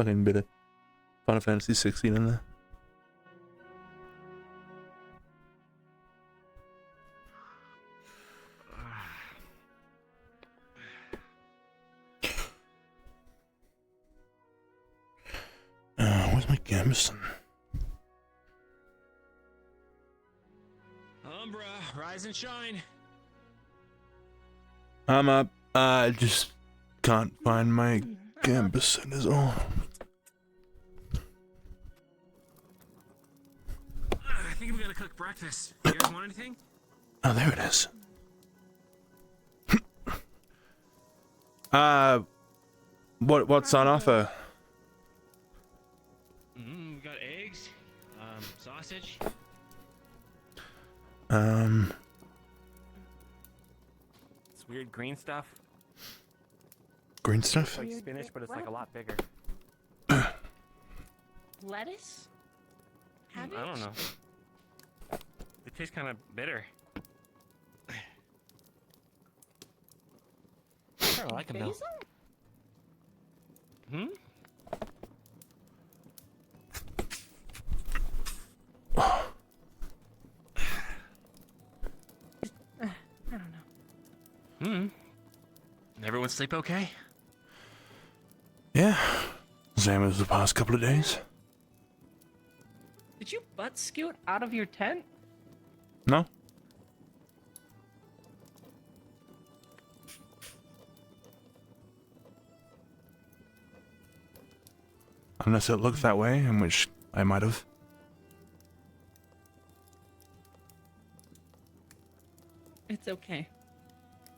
fucking bit of Final Fantasy 16 in there. Where's my Gamson? Umbra, rise and shine. I'm up. I just can't find my Gamson is all. I think I'm gonna cook breakfast. You guys want anything? Oh, there it is. What's on offer? We got eggs, sausage. It's weird green stuff. Green stuff? It's like spinach, but it's like a lot bigger. Lettuce? Cabbage? I don't know. They taste kind of bitter. I kind of like them though. Basil? Hmm? I don't know. Everyone sleep okay? Yeah. Same as the past couple of days. Did you butt scoot out of your tent? No? Unless it looked that way, in which I might have. It's okay.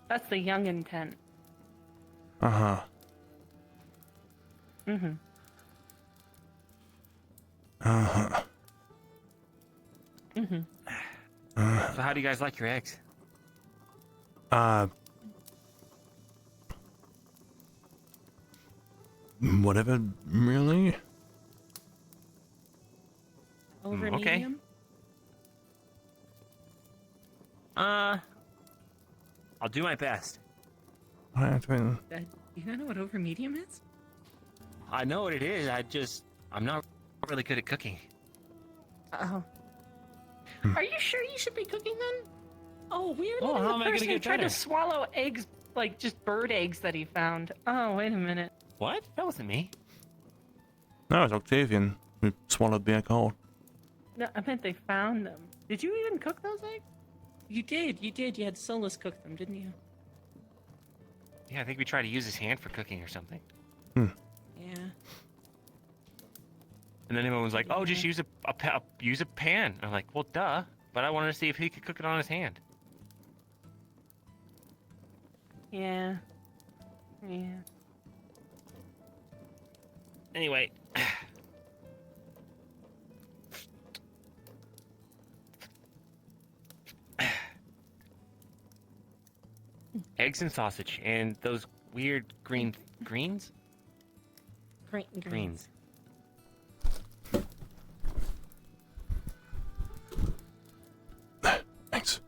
That's the young intent. Uh-huh. Mm-hmm. Uh-huh. Mm-hmm. So how do you guys like your eggs? Whatever, really? Over okay. medium? I'll do my best. Do you know what over medium is? I know what it is. I'm not really good at cooking. Oh. Are you sure you should be cooking then? Oh, weird. Oh, how am I gonna person who get tried better? to swallow eggs, like just bird eggs that he found. Oh, wait a minute. What? That wasn't me. No, it's Octavian who swallowed the egg whole. No, I meant they found them. Did you even cook those eggs? You did. You had Solus cook them, didn't you? Yeah, I think we tried to use his hand for cooking or something. Yeah. And then everyone was like, "Oh, just use a pan." I'm like, "Well, duh." But I wanted to see if he could cook it on his hand. Yeah. Yeah. Anyway. Eggs and sausage and those weird greens. Greens. Thanks.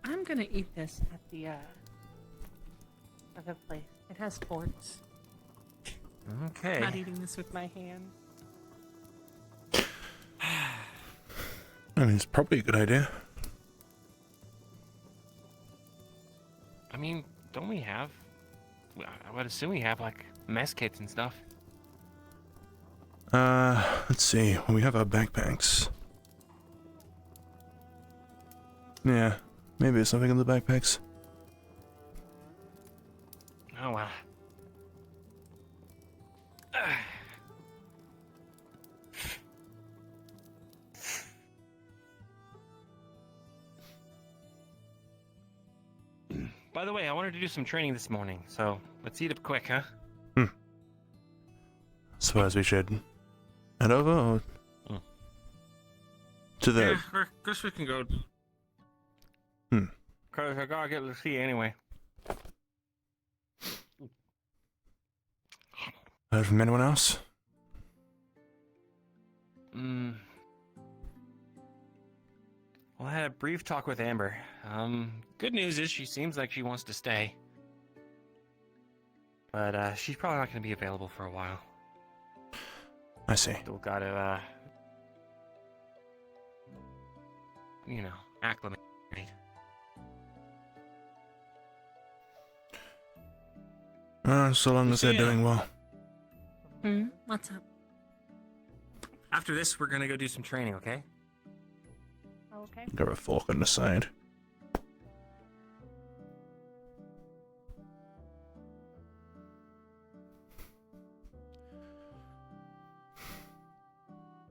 I'm gonna eat this at the other place. It has forks. Okay. Not eating this with my hand. I mean, it's probably a good idea. I mean, don't we have? I would assume we have like mess kits and stuff. Let's see. We have our backpacks. Yeah, maybe there's something in the backpacks. Oh well. By the way, I wanted to do some training this morning, so let's eat up quick, huh? Suppose we should head over or to the. Yeah, I guess we can go. Cause I gotta get to see anyway. Heard from anyone else? Well, I had a brief talk with Amber. Good news is she seems like she wants to stay. But, she's probably not gonna be available for a while. I see. Still gotta, acclimate. So long as they're doing well. What's up? After this, we're gonna go do some training, okay? Okay. Got a fork on the side.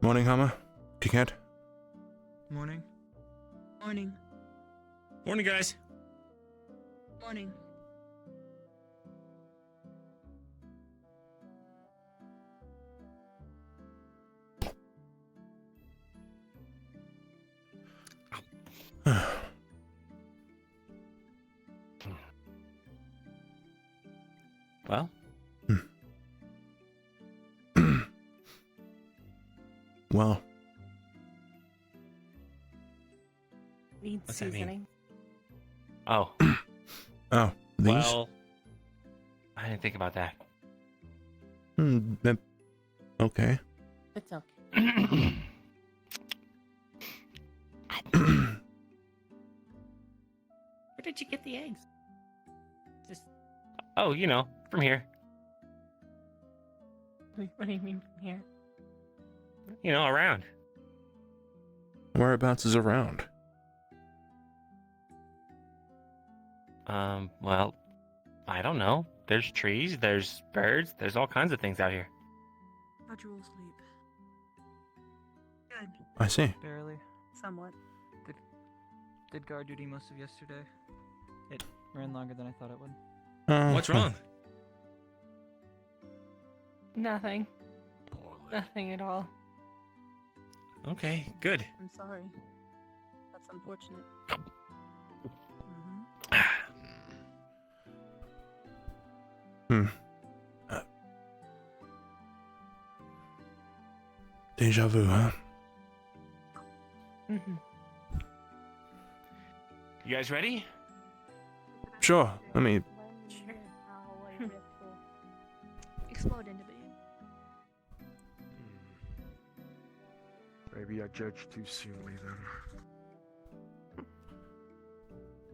Morning, Hammer. Kickhead. Morning. Morning. Morning, guys. Morning. Well, Well, Need What's that mean? seasoning. oh, oh, these? well, I didn't think about that. Okay. It's okay. Where did you get the eggs? Just Oh, from here. what do you mean from here? Around. Whereabouts is around? Well, I don't know. There's trees, there's birds, there's all kinds of things out here. How'd you all sleep? Good. I see. Barely. Somewhat. Did guard duty most of yesterday. It ran longer than I thought it would. What's wrong? Nothing. Nothing at all. Okay, good. I'm sorry. That's unfortunate. Deja vu, huh? Mm-hmm. You guys ready? Sure. Let me. Sure. Explode into it. Maybe I judged too soonly then.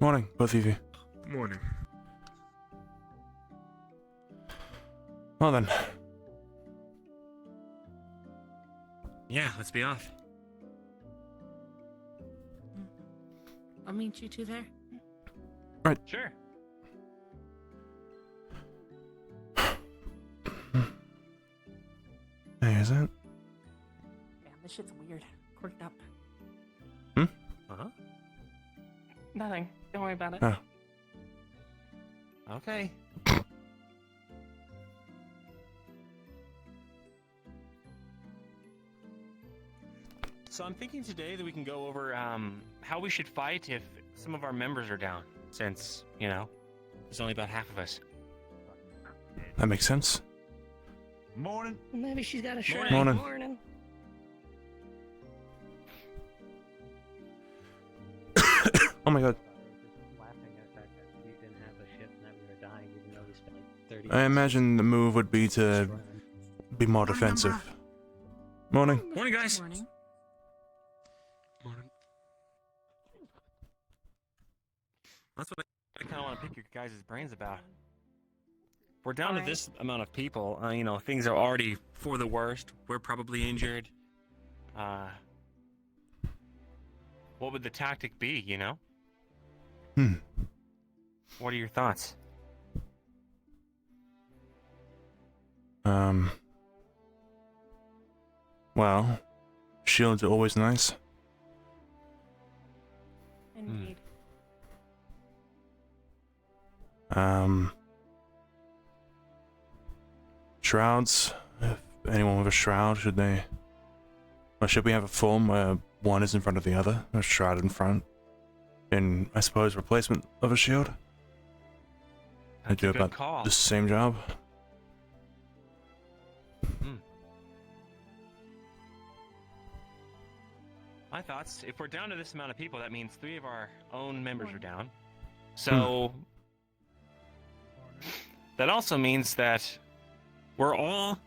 Morning, both of you. Morning. Well then. Yeah, let's be off. I'll meet you two there. Sure. Hey, is that? Damn, this shit's weird. Quirked up. Uh-huh. Nothing. Don't worry about it. Oh. Okay. So I'm thinking today that we can go over how we should fight if some of our members are down, since, there's only about half of us. That makes sense. Morning. Maybe she's got a shirt. Morning. Morning. Oh my god. Laughing at the fact that we didn't have a ship and that we were dying, even though we spent like 30 I imagine the move would be to destroying. be more defensive. Morning. Morning, guys. Morning. Morning. That's what I kind of want to pick your guys' brains about. We're down to Alright. this amount of people. Things are already for the worst. We're probably injured. What would the tactic be, What are your thoughts? Well, shields are always nice. Indeed. Shrouds. If anyone with a shroud, should they? Or should we have a form where one is in front of the other? A shroud in front. In, I suppose, replacement of a shield? I That's do a good about call. the same job. My thoughts, if we're down to this amount of people, that means 3 of our own members are down. So that also means that we're all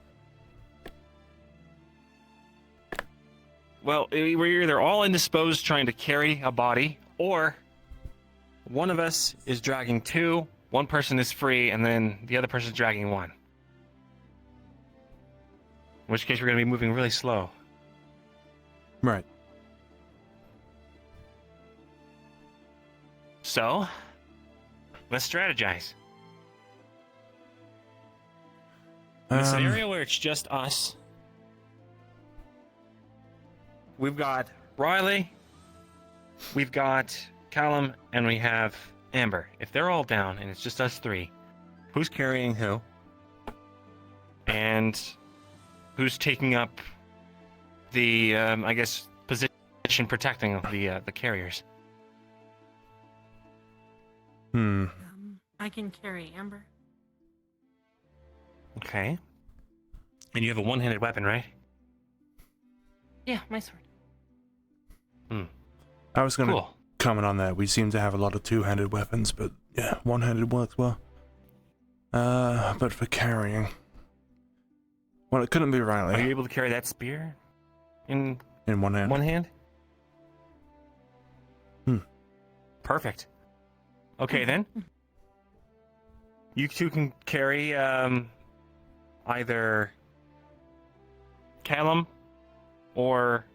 Well, we're either all indisposed trying to carry a body, or one of us is dragging two, one person is free, and then the other person's dragging one. In which case we're going to be moving really slow. Right. So, let's strategize. In a scenario where it's just us, we've got Riley, we've got Callum, and we have Amber. If they're all down and it's just us three, who's carrying who? And who's taking up the, I guess, position protecting the carriers? I can carry Amber. Okay. And you have a one-handed weapon, right? Yeah, my sword. I was gonna Cool. comment on that. We seem to have a lot of two-handed weapons, but yeah, one-handed works well. But for carrying, well, it couldn't be Are you Riley able to carry that spear in in one hand. one hand? Perfect. Okay, then. You two can carry either Callum or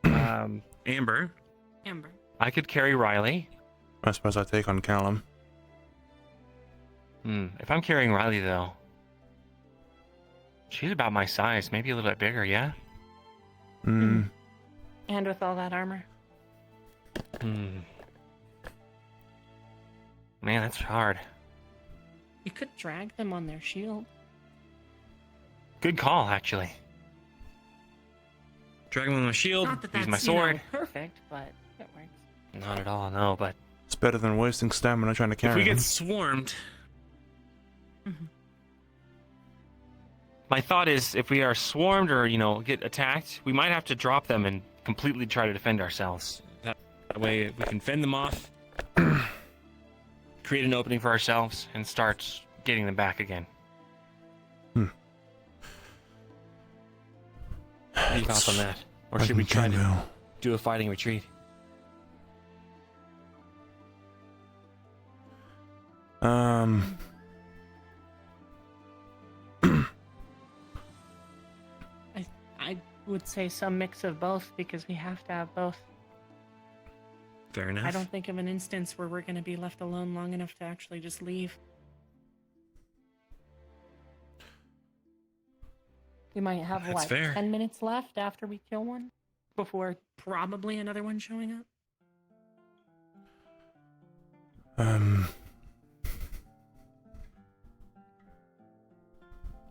Amber. Amber. I could carry Riley. I suppose I take on Callum. If I'm carrying Riley, though, she's about my size, maybe a little bit bigger, yeah? And with all that armor. Man, that's hard. You could drag them on their shield. Good call, actually. Drag him on my shield, Not that use that's, my sword. perfect, but it works. Not at all, no, but It's better than wasting stamina trying to carry if we him. get swarmed... Mhm. My thought is, if we are swarmed or, get attacked, we might have to drop them and completely try to defend ourselves. That way we can fend them off, create an opening for ourselves, and start getting them back again. What are your thoughts on that? Or should we try to do a fighting retreat? I would say some mix of both because we have to have both. Fair enough. I don't think of an instance where we're going to be left alone long enough to actually just leave. We might have, That's what, fair. 10 minutes left after we kill one? Before probably another one showing up?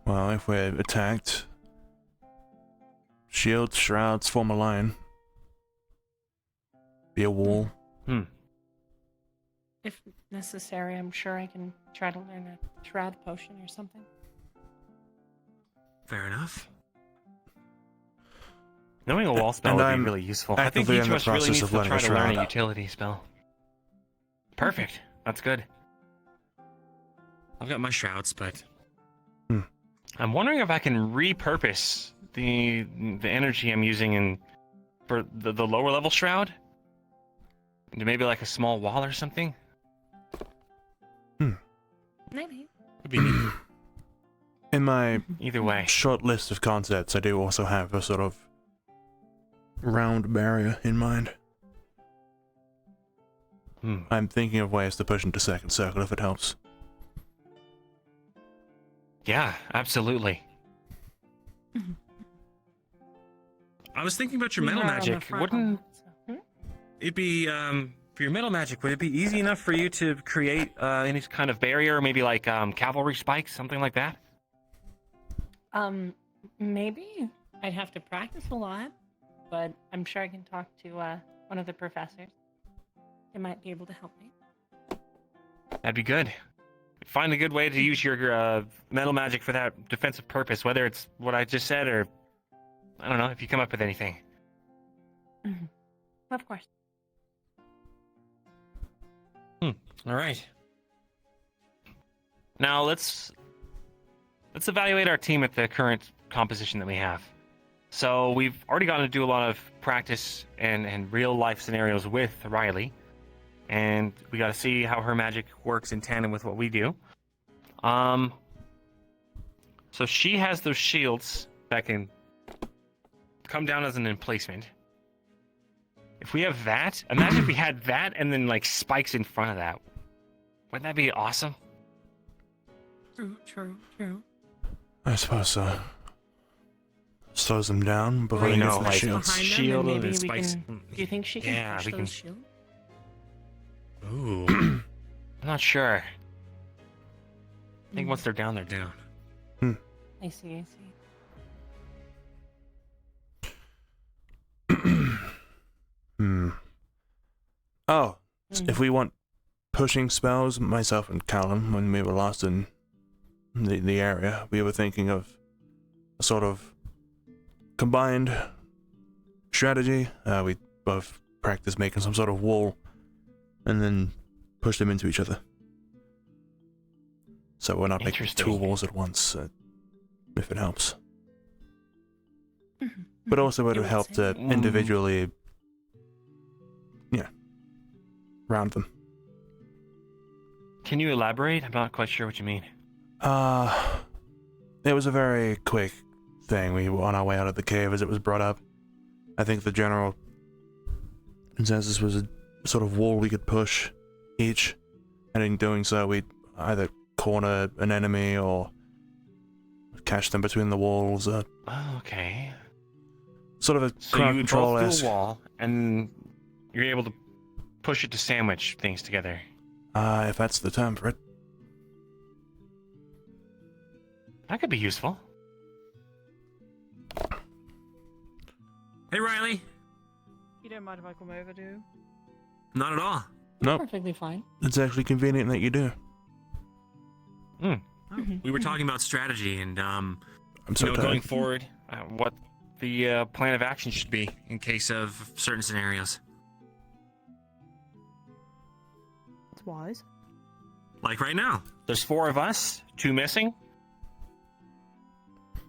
Well, if we're attacked, shields, shrouds, form a line. Be a wall. If necessary, I'm sure I can try to learn a shroud potion or something. Fair enough. Knowing a wall spell would be really useful. I think actively each in of the us really process needs of to learning try a to learn a shroud. utility spell. Perfect. That's good. I've got my shrouds, but I'm wondering if I can repurpose the energy I'm using for the lower level shroud into maybe like a small wall or something. Maybe. Would be neat. In my Either way. short list of concepts, I do also have a sort of round barrier in mind. I'm thinking of ways to push into second circle if it helps. Yeah, absolutely. I was thinking about your We metal are on the magic. front Wouldn't line, so- it be for your metal magic? Would it be easy enough for you to create any kind of barrier, maybe like cavalry spikes, something like that? Maybe. I'd have to practice a lot, but I'm sure I can talk to one of the professors. They might be able to help me. That'd be good. Find a good way to use your metal magic for that defensive purpose, whether it's what I just said or I don't know if you come up with anything. Of course. All right. Now let's evaluate our team at the current composition that we have. So we've already gotten to do a lot of practice and real life scenarios with Riley, and we got to see how her magic works in tandem with what we do. So she has those shields that can come down as an emplacement. If we have that, imagine if we had that and then like spikes in front of that. Wouldn't that be awesome? True. I suppose so. Slows them down before Well, he you gets know, the like, shields. Behind them, Shield and and maybe we spikes. can. Do you think she can Yeah, push we those can- shields? Ooh. I'm not sure. I think once they're down, they're down. I see. Oh, if we want pushing spells, myself and Callum, when we were lost in the area, we were thinking of a sort of combined strategy. We both practiced making some sort of wall and then push them into each other. So we're not making Interesting. two walls at once, if it helps. But also would It have would helped save to you. individually, round them. Can you elaborate? I'm not quite sure what you mean. It was a very quick thing. We were on our way out of the cave as it was brought up. I think the general consensus was a sort of wall we could push each, and in doing so, we'd either corner an enemy or catch them between the walls. Oh, okay. Sort of a So crowd you would control both do a wall, and you're able to push it to sandwich things together. if that's the term for it. That could be useful. Hey, Riley. You don't mind if I come over, do you? Not at all. Nope, Perfectly fine. it's actually convenient that you do. We were talking about strategy and, I'm so tired. going forward, what the plan of action should be in case of certain scenarios. It's wise. Like right now, there's 4 of us, 2 missing.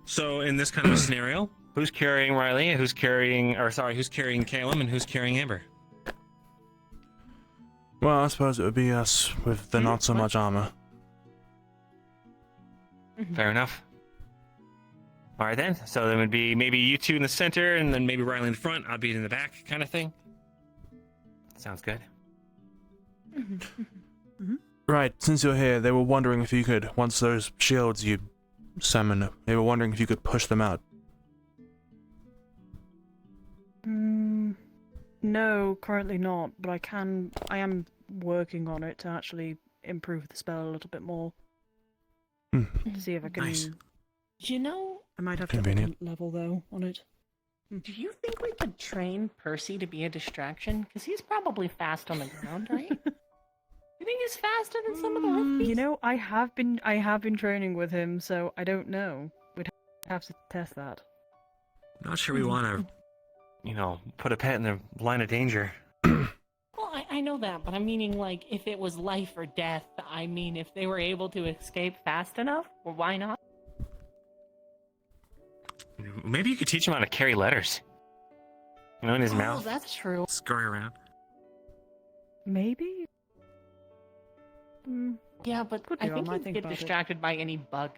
So in this kind of a scenario, who's carrying Riley? Who's carrying Calum? And who's carrying Amber? Well, I suppose it would be us with the not so much armor. Fair enough. All right then. So then would be maybe you 2 in the center, and then maybe Riley in the front. I'll be in the back, kind of thing. Sounds good. Right, since you're here, they were wondering if you could, once those shields you summon, they were wondering if you could push them out. No, currently not, but I am working on it to actually improve the spell a little bit more. To see if I can. Nice. You know, I might have to Convenient. level though on it. do you think we could train Percy to be a distraction? Because he's probably fast on the ground, right? You think he's faster than some of the other You know, I have been training with him, so I don't know. We'd have to test that. Not sure we want to, put a pet in the line of danger. Well, I know that, but I'm meaning, like, if it was life or death, I mean, if they were able to escape fast enough, well, why not? Maybe you could teach him how to carry letters. In his Oh, mouth. that's true. Scurry around. Maybe. Yeah, but Could I do, I think might he'd think get about it. distracted by any bug.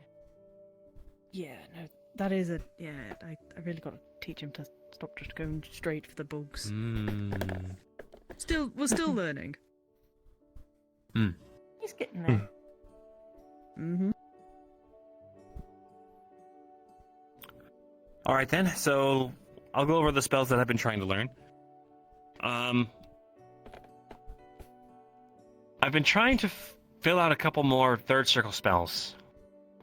Yeah, no, that is a yeah. I really got to teach him to stop just going straight for the bugs. We're still learning. He's getting there. Mm-hmm. All right then. So I'll go over the spells that I've been trying to learn. I've been trying to fill out a couple more third circle spells.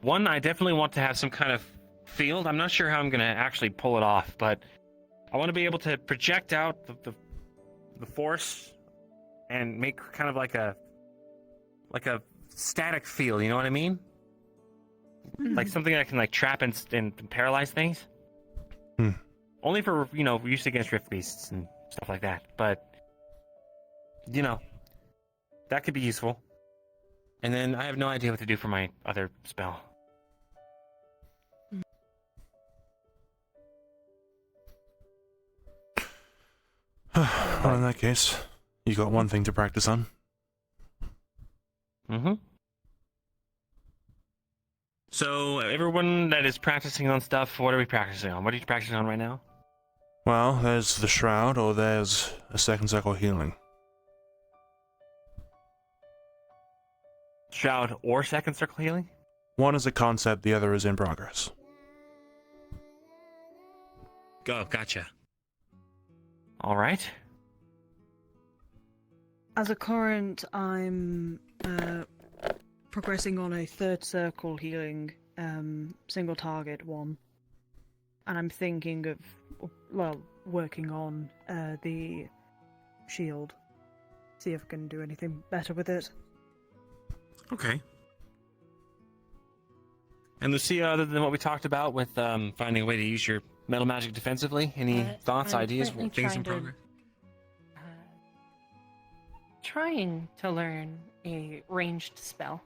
One, I definitely want to have some kind of field. I'm not sure how I'm going to actually pull it off, but I want to be able to project out the force and make kind of like a static field. You know what I mean? Like something that can like trap and paralyze things. Only for use against rift beasts and stuff like that. But that could be useful. And then I have no idea what to do for my other spell. Well, in that case, you got one thing to practice on. Mm-hmm. So, everyone that is practicing on stuff, what are we practicing on? What are you practicing on right now? Well, there's the shroud, or there's a second circle healing. Shroud or second circle healing? One is a concept, the other is in progress. Go, gotcha. All right. As a current, I'm progressing on a third circle healing, single target one. And I'm thinking of, well, working on the shield. See if I can do anything better with it. Okay. And Lucia, other than what we talked about with finding a way to use your metal magic defensively, any thoughts, I'm ideas, currently things in trying to- progress? Trying to learn a ranged spell.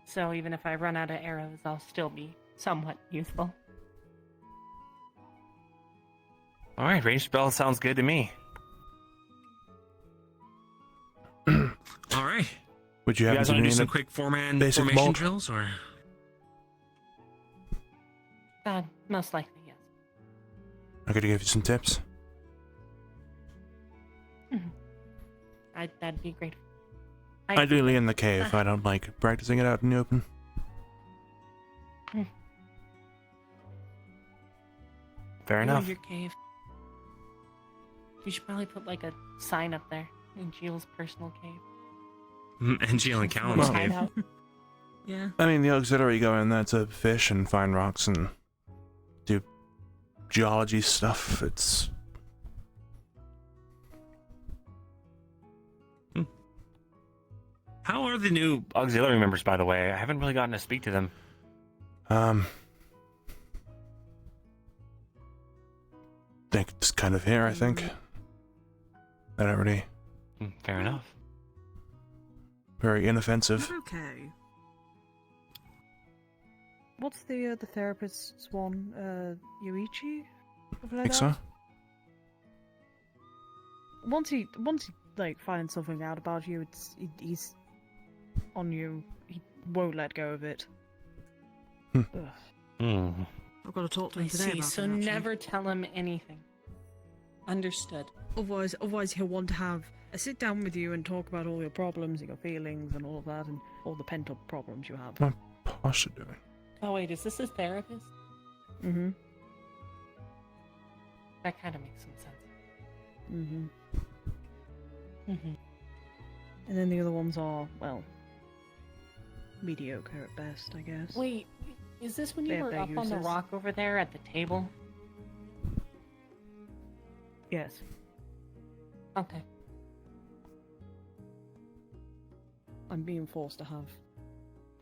So even if I run out of arrows, I'll still be somewhat useful. All right, ranged spell sounds good to me. All right. Would you You happen guys to want to be do in some a quick formation basic mold? drills, or? Most likely, yes. I could give you some tips. That'd be great. Ideally in the cave. I don't like practicing it out in the open. Fair I enough. love your cave. We should probably put like a sign up there in Jill's personal cave. And Jill and Callum's Well- cave. Hideout. Yeah. I mean, the auxiliary go in there to fish and find rocks and do geology stuff. It's... How are the new auxiliary members, by the way? I haven't really gotten to speak to them. They're just kind of here, I think. They're not really Fair enough. very inoffensive. Okay. What's the therapist's one? Yuichi? Something I like think so. that? Once he like finds something out about you, he's on you. He won't let go of it. Hmm. Ugh. I've got to talk to I him today see. about So it, actually. never tell him anything. Understood. Otherwise he'll want to have a sit down with you and talk about all your problems and your feelings and all of that and all the pent up problems you have. What Pasha doing? Oh wait, is this a therapist? Mm-hmm. That kind of makes some sense. Mm-hmm. Mm-hmm. And then the other ones are, well, mediocre at best, I guess. Wait, is this when They you have were their up on the uses. rock over there at the table? Yes. Okay. I'm being forced to have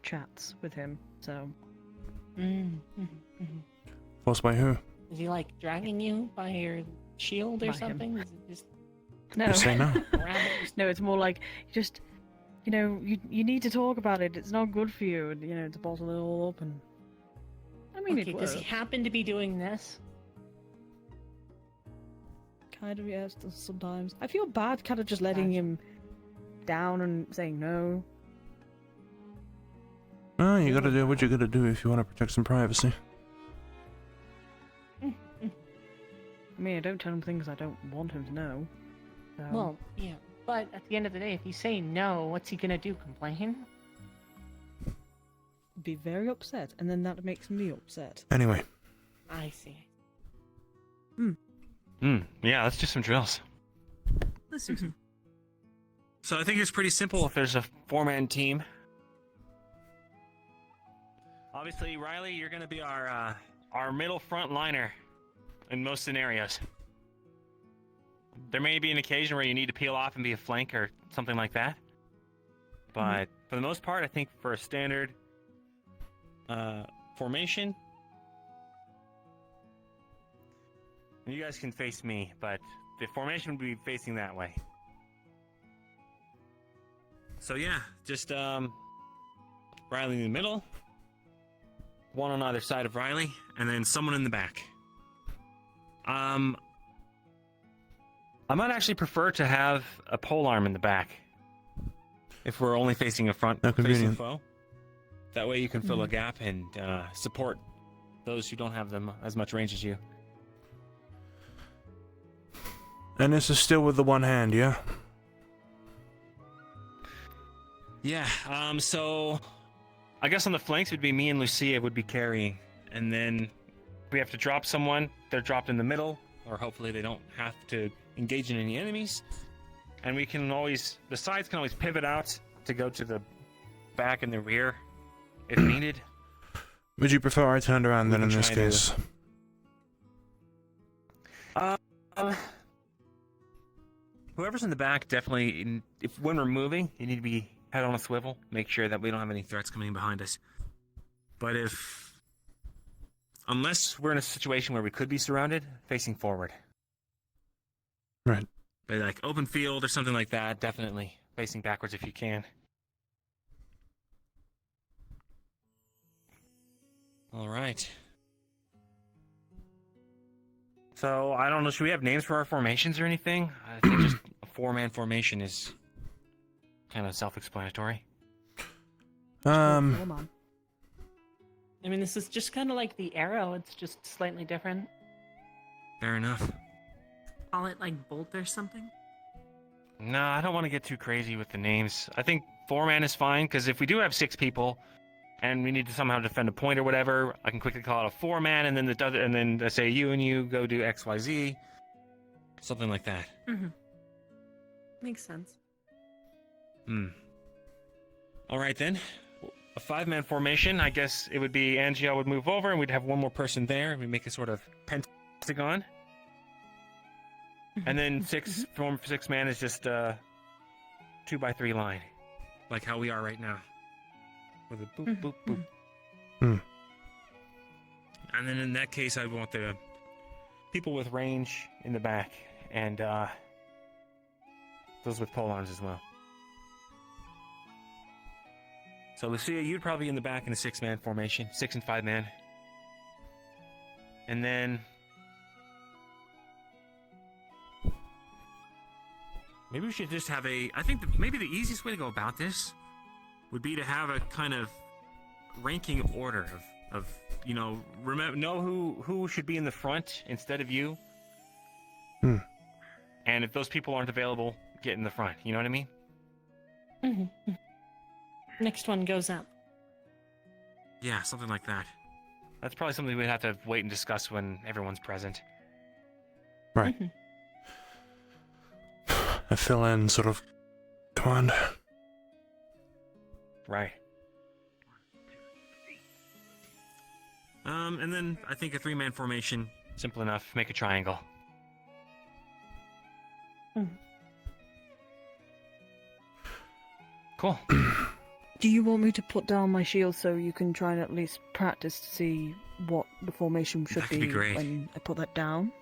chats with him, so... Mm-hmm. Forced by who? Is he like dragging you by your shield or By him. something? Is it just No. You say no. rabbit? No, it's more like, just, you know, you need to talk about it. It's not good for you, and, you know, to bottle it all up and... I mean, Okay, it does he works. happen to be doing this? Kind of, yes, sometimes. I feel bad kind of just letting Gotcha. him down and saying no. Oh, you gotta do what you gotta do if you want to protect some privacy. I mean, I don't tell him things I don't want him to know. So... Well, yeah. But at the end of the day, if you say no, what's he gonna do? Complain? be very upset, and then that makes me upset. Anyway, I see. Yeah, let's do some drills. Let's do some. So I think it's pretty simple if there's a four-man team. Obviously, Riley, you're going to be our middle front liner in most scenarios. There may be an occasion where you need to peel off and be a flank or something like that. But for the most part, I think for a standard formation, you guys can face me, but the formation would be facing that way. So yeah, just Riley in the middle, one on either side of Riley, and then someone in the back. I might actually prefer to have a polearm in the back. If we're only facing a How facing convenient. foe. That way you can fill a gap and support those who don't have them as much range as you. And this is still with the one hand, yeah? Yeah, so I guess on the flanks would be me and Lucia would be carrying. And then we have to drop someone, they're dropped in the middle, or hopefully they don't have to engage in any enemies. And we can always, the sides can always pivot out to go to the back and the rear if needed. Would you prefer I turned around We then in can this try to- case? Whoever's in the back, definitely, if when we're moving, you need to be head on a swivel. Make sure that we don't have any threats coming in behind us. But unless we're in a situation where we could be surrounded, facing forward. Right. But like open field or something like that, definitely facing backwards if you can. All right. So, I don't know, should we have names for our formations or anything? I think just a 4-man formation is kind of self-explanatory. Man. I mean, this is just kind of like the arrow. It's just slightly different. Fair enough. Call it like bolt or something. No, I don't want to get too crazy with the names. I think 4-man is fine, because if we do have 6 people, and we need to somehow defend a point or whatever, I can quickly call it a 4-man, and then let's say you and you go do XYZ, something like that. Mm-hmm. Makes sense. All right then, a 5-man formation. I guess it would be Angiel would move over, and we'd have one more person there, and we make a sort of pentagon. And then 6-man is just a 2x3 line, like how we are right now. With a boop, boop, boop. And then in that case, I want the people with range in the back, and those with polearms as well. So Lucia, you'd probably be in the back in a 6-man formation, 6 and 5-man. And then maybe we should just have I think maybe the easiest way to go about this would be to have a kind of ranking order of know who should be in the front instead of you. And if those people aren't available, get in the front. You know what I mean? Mm-hmm. Next one goes up. Yeah, something like that. That's probably something we'd have to wait and discuss when everyone's present. Right. A fill-in sort of command. Right. And then I think a 3-man formation, simple enough. Make a triangle. Cool. Do you want me to put down my shield so you can try and at least practice to see what the formation should That could be great. when I put that down?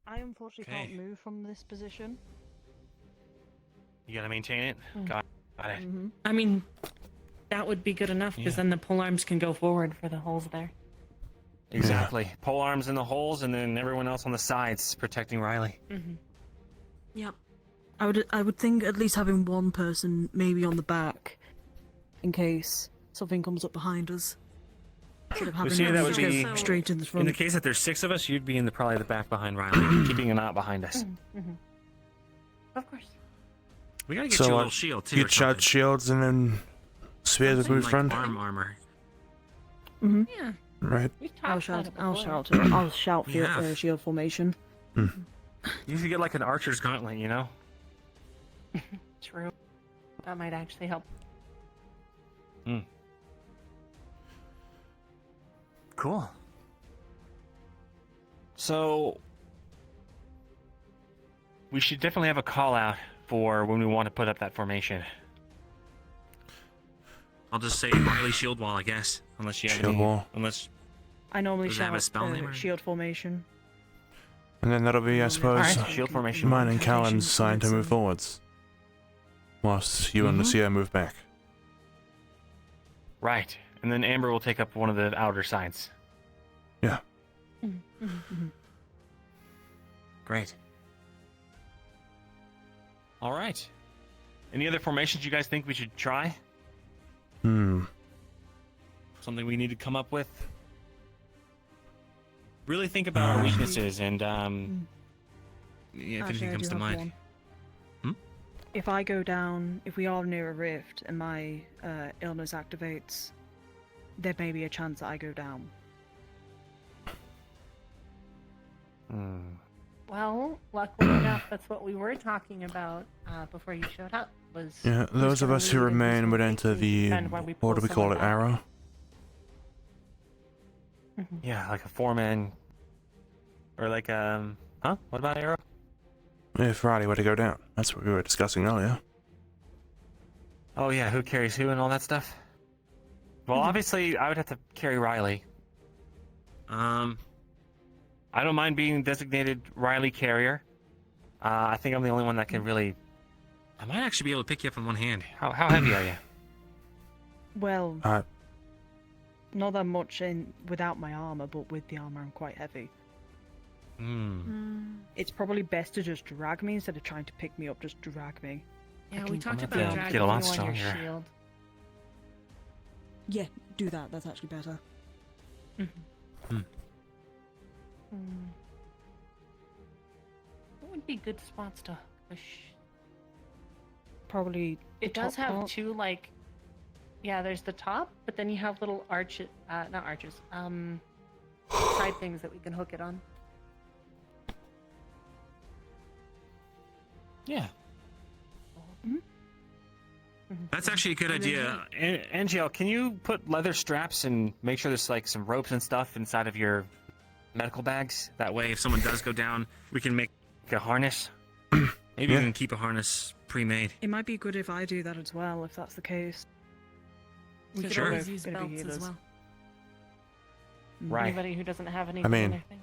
I unfortunately Okay. can't move from this position. You gotta maintain it. Got it. Mm-hmm. I mean, that would be good enough, because Yeah. then the polearms can go forward for the holes there. Exactly. Pole arms in the holes, and then everyone else on the sides protecting Riley. Mm-hmm. Yep. I would think at least having one person maybe on the back, in case something comes up behind us. Instead of having see, that them would go be- straight in the In front. the case that there's 6 of us, you'd be in probably the back behind Riley, keeping a knot behind us. Mm-hmm. Of course. We gotta get So you a what, little shield too. You'd or charge something. shields and then spears would Something move like front? armor. Mm-hmm. Yeah. Right. We've I'll talked about shout. it I'll before. shout. I'll shout We have. shield formation. You should get like an archer's gauntlet, you know? True. That might actually help. Cool. So we should definitely have a call out for when we want to put up that formation. I'll just say Riley Shield Wall, I guess. Unless you have Shield any, wall. Unless I normally Does it have a shout spell name or- shield formation. And then that'll be, I suppose, Alright, shield formation. mine and Callan's sign to move forwards. Whilst you and Lucia move back. Right. And then Amber will take up one of the outer sides. Yeah. Great. All right. Any other formations you guys think we should try? Something we need to come up with? Really think about our weaknesses and, if anything Actually, I comes do to have mind. one. Hmm? If I go down, if we are near a rift and my illness activates, there may be a chance that I go down. Well, luckily enough, that's what we were talking about before you showed up. Was Yeah, who's those of gonna us who lead and who's remain would gonna enter the, defend when we what pull do we call someone it, back. arrow? Yeah, like a 4-man. Or like, What about Arrow? If Riley were to go down. That's what we were discussing earlier. Oh yeah, who carries who and all that stuff? Well, obviously, I would have to carry Riley. I don't mind being designated Riley carrier. I think I'm the only one that can really... I might actually be able to pick you up in one hand. How heavy are you? Well, Uh, not that much without my armor, but with the armor, I'm quite heavy. It's probably best to just drag me instead of trying to pick me up. Just drag me. Yeah, I we can- talked I'm about gonna dragging get a lot you on your stronger. shield. Yeah, do that. That's actually better. What would be good spots to push? Probably. It the does top have part. two, like, yeah, there's the top, but then you have little arches, not arches, side things that we can hook it on. Yeah. Mhm. That's actually a good idea. Angel, can you put leather straps and make sure there's like some ropes and stuff inside of your medical bags? That way, if someone does go down, we can make a harness. Maybe Yeah. we can keep a harness pre-made. It might be good if I do that as well, if that's the case. We could Sure. always use Gonna be belts as healers. well. Right. Anybody who doesn't have anything mean- in their thing.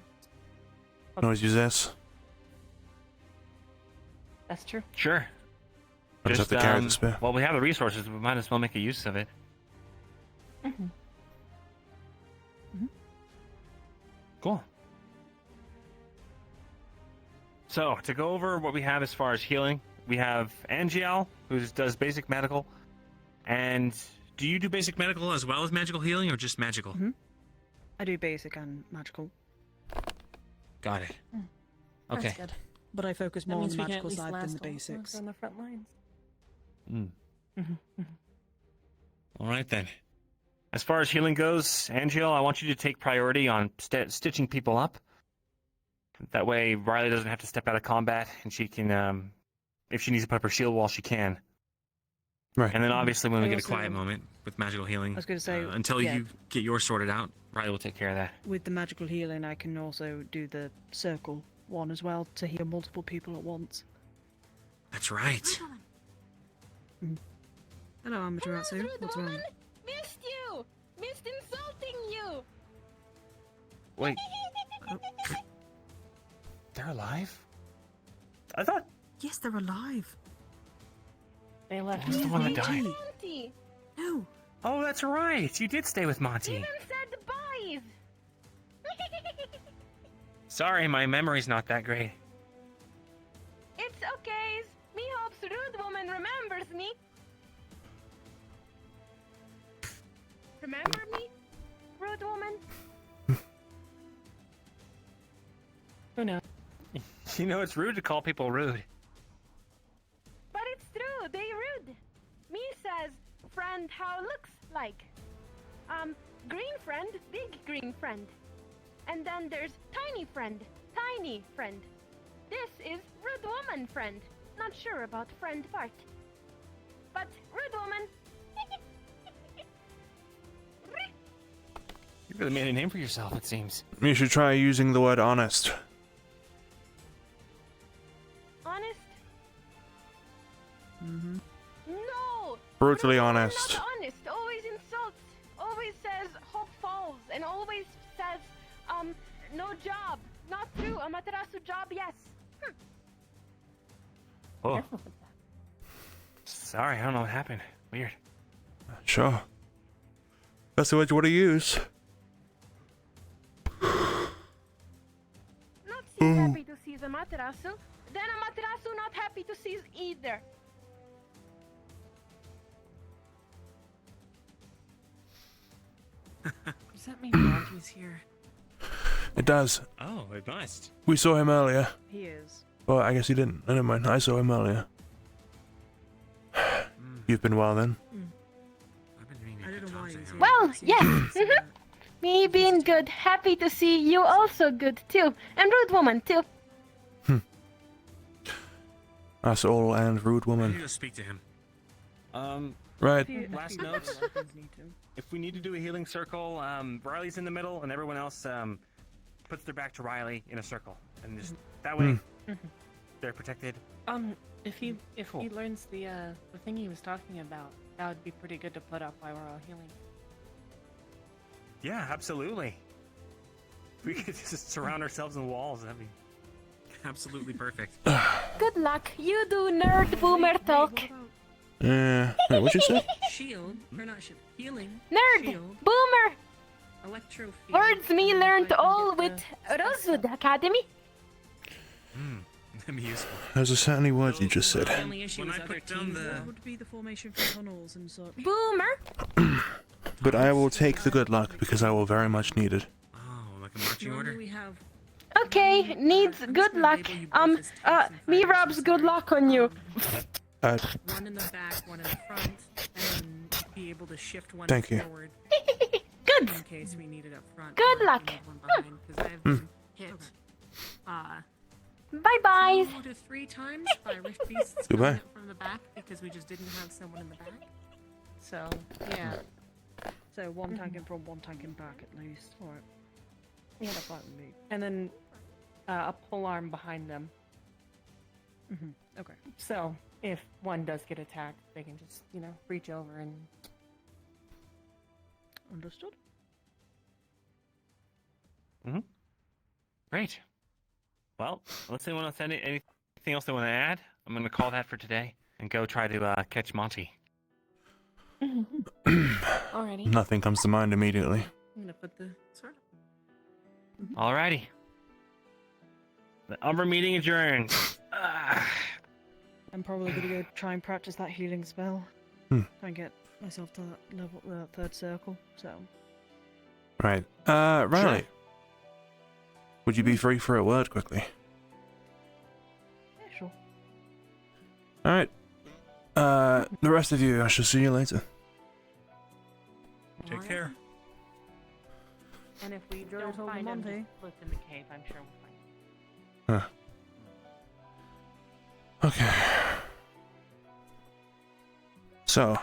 can always use this. That's true. Sure. I just have to carry the spear. Well, we have the resources. We might as well make a use of it. Cool. So, to go over what we have as far as healing, we have Angiel, who does basic medical. And do you do basic medical as well as magical healing, or just magical? I do basic and magical, Got it. Okay. That's good. but I focus That more on means the we can at magical least side than last the all- basics. on the front lines. All right, then. As far as healing goes, Angiel, I want you to take priority on stitching people up. That way, Riley doesn't have to step out of combat, and she can, if she needs to put up her shield wall, she can. Right. And then obviously when we I get a quiet also- moment with magical healing, I was gonna say, until yeah. you get yours sorted out, Riley will take care of that. With the magical healing, I can also do the circle one as well to heal multiple people at once. That's right. Hello, Amaterasu. What's wrong? Missed you! Missed insulting you! Wait, they're alive? I thought... Yes, they're alive. They left. Who's the one that died? Monty! No. Oh, that's right. You did stay with Monty. Even said boys! Sorry, my memory's not that great. It's okay. Me hopes rude woman remembers me. Remember me, rude woman? Who knows? You know, it's rude to call people rude. But it's true, they rude. Me says, friend how looks like. Green friend, big green friend. And then there's tiny friend, tiny friend. This is rude woman friend. Not sure about friend part. But rude woman. You really made a name for yourself, it seems. You should try using the word honest. Honest? Mm-hmm. No! Brutally No, honest. Not honest. Always insults. Always says hope falls, and always says, no job, Not true. Amaterasu job, yes. Oh, Careful with that. sorry, I don't know what happened. Weird. Sure. That's the word you want to use. Not seems happy to see Amaterasu. Then Amaterasu not happy to see either. Does that mean Monty's here? It does. Oh, it must. We saw him earlier. He is. Well, I guess you didn't. Never mind. I saw him earlier. You've been well then? I've been meaning I don't know why he's here. Well, Seems yes. like he's, Me being good, happy to see you also good too. And rude woman too. Us all and rude I need woman. to speak to him. Right. Last note. If we need to do a healing circle, Riley's in the middle, and everyone else puts their back to Riley in a circle, and just that way they're protected. If he Cool. learns the thing he was talking about, that would be pretty good to put up while we're all healing. Yeah, absolutely. We could just surround ourselves in walls. That'd be Absolutely perfect. Good luck. You do nerd boomer talk. Wait, what'd you say? Shield, or not shield, healing. Nerd Shield, boomer. electro field. Words me and then learned if I can all get with the- Rosewood Academy. That'd be useful. Those are certainly words you just said. The only issue When is I other put down teams the- will- Would be the formation for tunnels and such. Boomer. But I will take the good luck because I will very much need it. Oh, like a marching Normally order? we have Okay, needs I'm just good gonna luck. label you both as tanks and Me fighters, rubs I'm good sorry. luck on you. One in the back, one in the front, and then be able to shift one Thank you. forward Good. in case we need it up front. Good or if we luck. need one behind, 'cause I have been hit Bye bye. 2 to 3 times by rift beasts Goodbye. coming up from the back because we just didn't have someone in the back. So yeah, So one tank in front, one tank in back at least. Alright. Yeah. That's fine with me. And then a pole arm behind them. Okay. So if one does get attacked, they can just, reach over and. Understood. great. Well, unless anyone else had anything else they want to add, I'm going to call that for today and go try to catch Monty. Alrighty. Nothing comes to mind immediately. I'm gonna put the sword up. Alrighty. The Umber meeting adjourned. I'm probably gonna go try and practice that healing spell. Hmm. Try and get myself to that level, third circle. So. Right. Riley. Sure. Would you be free for a word quickly? Yeah, sure. Alright. The rest of you, I shall see you later. Take care. And if we Enjoy don't talking find him, Monty. just look in the cave. I'm sure we'll find him. Okay. So,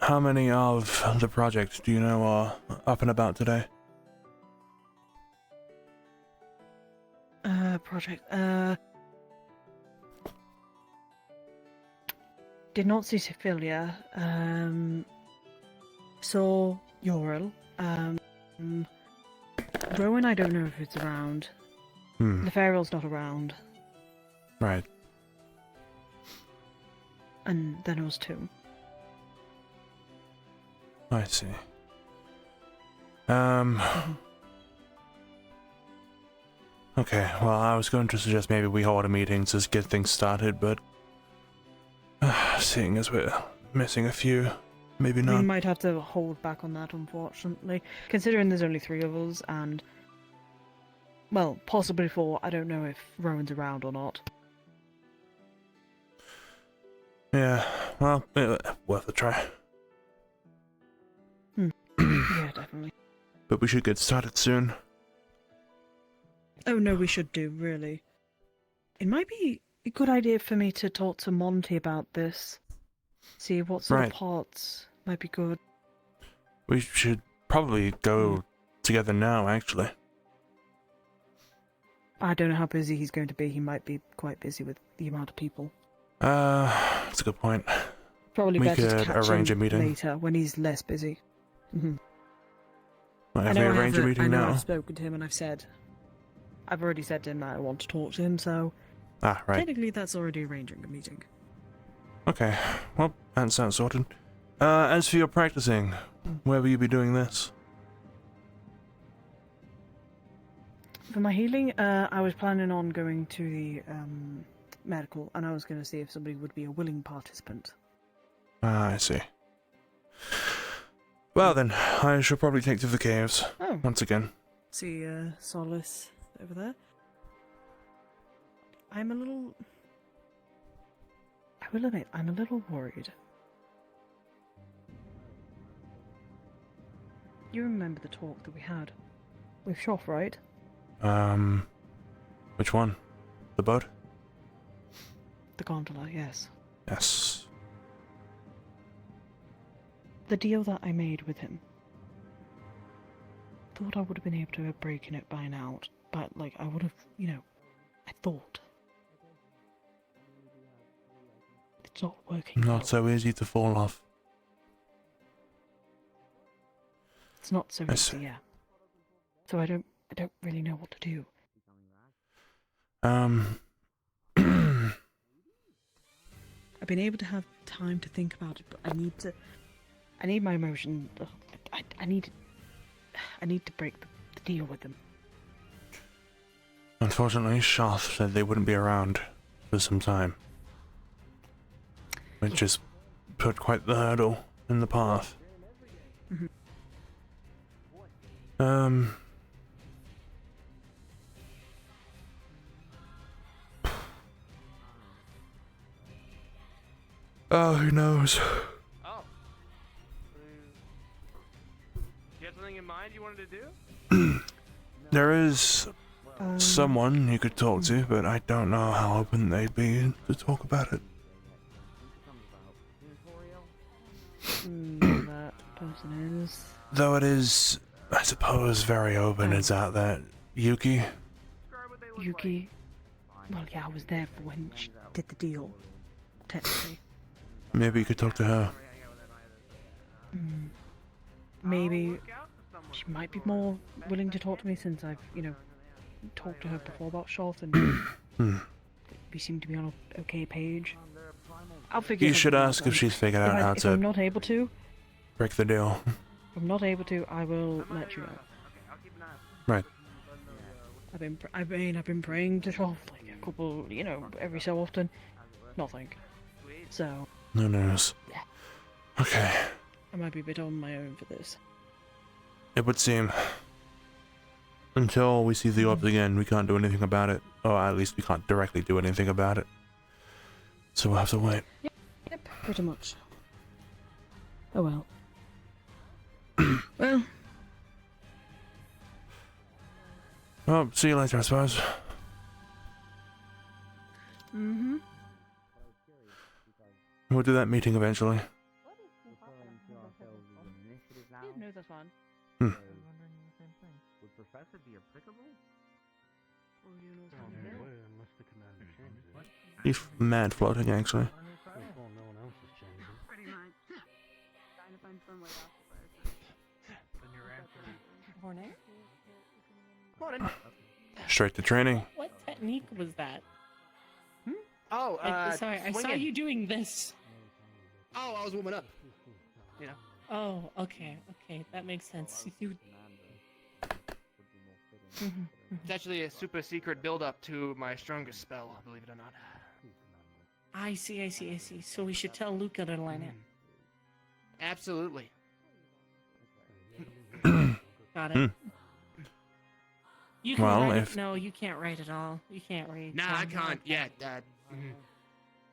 how many of the projects do you know are up and about today? Project. Did not see Sephilia. Saw Yorel. Rowan, I don't know if it's around. Hmm. The Pharaoh's not around. Right. And then it was 2. I see. Okay, well, I was going to suggest maybe we hold a meeting to get things started, but seeing as we're missing a few, maybe We not. might have to hold back on that, unfortunately. Considering there's only 3 of us, and... Well, possibly 4. I don't know if Rowan's around or not. Yeah, well, worth a try. Yeah, definitely. But we should get started soon. Oh no, we should do, really. It might be a good idea for me to talk to Monty about this. See what sort Right. of parts might be good. We should probably go together now, actually. I don't know how busy he's going to be. He might be quite busy with the amount of people. That's a good point. Probably We better to could catch arrange him a meeting. later when he's less busy. Right, if we arrange a meeting I know now. I've spoken to him and I've said I've already said to him that I want to talk to him, so Ah, right. technically that's already arranging a meeting. Okay, well, that sounds sorted. As for your practicing, where will you be doing this? For my healing, I was planning on going to the medical, and I was going to see if somebody would be a willing participant. Ah, I see. Well then, I shall probably take to the caves. Oh. Once again. See, Solace over there. I will admit, I'm a little worried. You remember the talk that we had with Shoff, right? Which one? The boat? The gondola, yes. Yes. The deal that I made with him. Thought I would have been able to have broken it by now, but, like, I would have, I thought. It's not working. Not so easy to fall off. It's not so I see. easy, yeah. So I don't really know what to do. I've been able to have time to think about it, but I need my emotion. I need to break the deal with them. Unfortunately, Shoth said they wouldn't be around for some time. Which has put quite the hurdle in the path. Mm-hmm. Oh, who knows? Oh. You had something in mind you wanted to do? There is someone you could talk to, but I don't know how open they'd be to talk about it. That person is. Though it is, I suppose, very open. It's out there. Yuki? Yuki. Well, yeah, I was there for when she did the deal. Technically. Maybe you could talk to her. Maybe she might be more willing to talk to me since I've, talked to her before about Shoth and we seem to be on an okay page. I'll figure. You should ask if she's figured out how if I'm to not able to, break the deal. if I'm not able to, I will let you know. Right. I've been praying to Shoth like a couple, every so often. Nothing. So. Who knows? Yeah. Okay. I might be a bit on my own for this. It would seem. Until we see the orbs again, we can't do anything about it. Or at least we can't directly do anything about it. So we'll have to wait. Yep, pretty much. Oh well. Well. Well, see you later, I suppose. Mm-hmm. We'll do that meeting eventually. No, that's fine. I was wondering the same thing. Would Professor be applicable? He's mad floating, actually. Pretty much. Trying to find some way off the Morning. Morning. Straight to training. What technique was that? Oh, Sorry, I saw swinging. you doing this. Oh, I was warming up. You know. Oh, okay, that makes sense. You. It's actually a super secret build-up to my strongest spell, believe it or not. I see. So we should tell Luca to line it. Absolutely. Got it. You can Well, write if- it. No, you can't write it all. You can't read. Nah, I can't yet.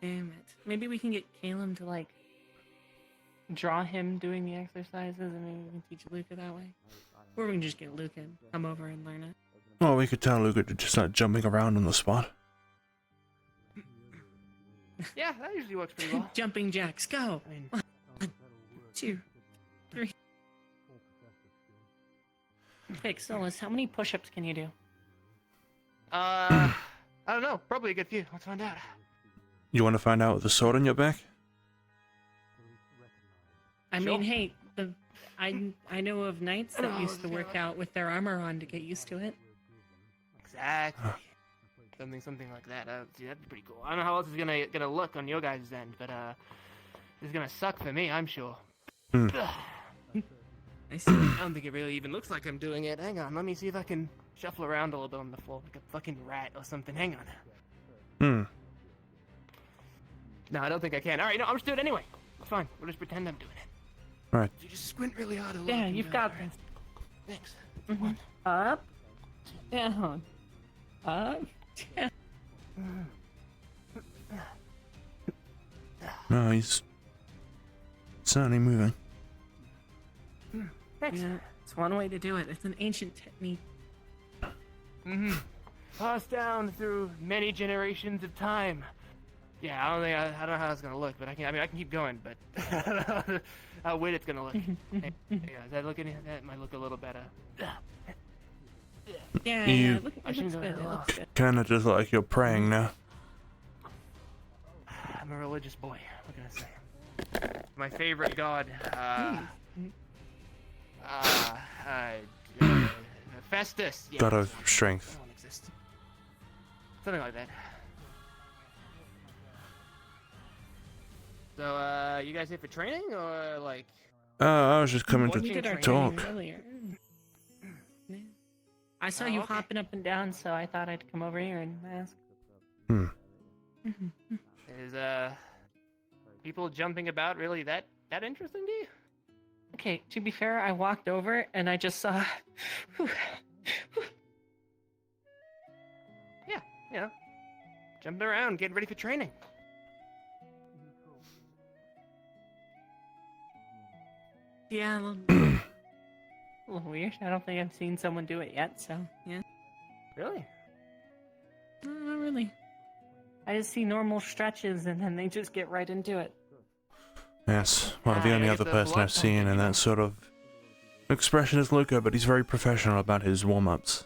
Damn it. Maybe we can get Caleb to draw him doing the exercises, and maybe we can teach Luca that way. Or we can just get Luca and come over and learn it. Well, we could tell Luca to just start jumping around on the spot. Yeah, that usually works pretty well. Jumping jacks, go! 1, 2, 3. Okay, Solus, how many push-ups can you do? I don't know. Probably a good few. Let's find out. You want to find out with the sword on your back? I mean, hey, I know of knights that used to work out with their armor on to get used to it. exactly. Something like that. See, that'd be pretty cool. I don't know how else it's gonna look on your guys' end, but it's gonna suck for me, I'm sure. Hmm. I see. I don't think it really even looks like I'm doing it. Hang on, let me see if I can shuffle around a little bit on the floor like a fucking rat or something. Hang on. Hmm. No, I don't think I can. All right, no, I'm just doing it anyway. It's fine. We'll just pretend I'm doing it. Right. You just squint really hard. A Yeah, you've got this. Thanks. Mhm. Up, down, up, down. No, he's certainly moving. Thanks. Yeah, it's one way to do it. It's an ancient technique. Mm-hmm. Passed down through many generations of time. Yeah, I don't know how it's gonna look, but I can keep going, but I don't know how weird it's gonna look. Hey, is that looking? That might look a little better. Yeah, You- yeah. Look, it looks good. It looks good. Kinda just like you're praying now. I'm a religious boy. What can I say? My favorite god, Festus. Yeah, God of that strength. one exists. Something like that. So, you guys here for training or like? I was just coming What to We did our talk. training earlier. Yeah. I saw Oh, you okay. hopping up and down, so I thought I'd come over here and ask. Hmm. Is people jumping about really that interesting to you? Okay, to be fair, I walked over and I just saw. Yeah, you know, jumping around, getting ready for training. Yeah, a little weird. I don't think I've seen someone do it yet, so yeah. Really? No, not really. I just see normal stretches and then they just get right into it. Yes. Well, the Ah, only I other get the person blood I've seen pumping, in you know. that sort of expression is Luca, but he's very professional about his warm-ups.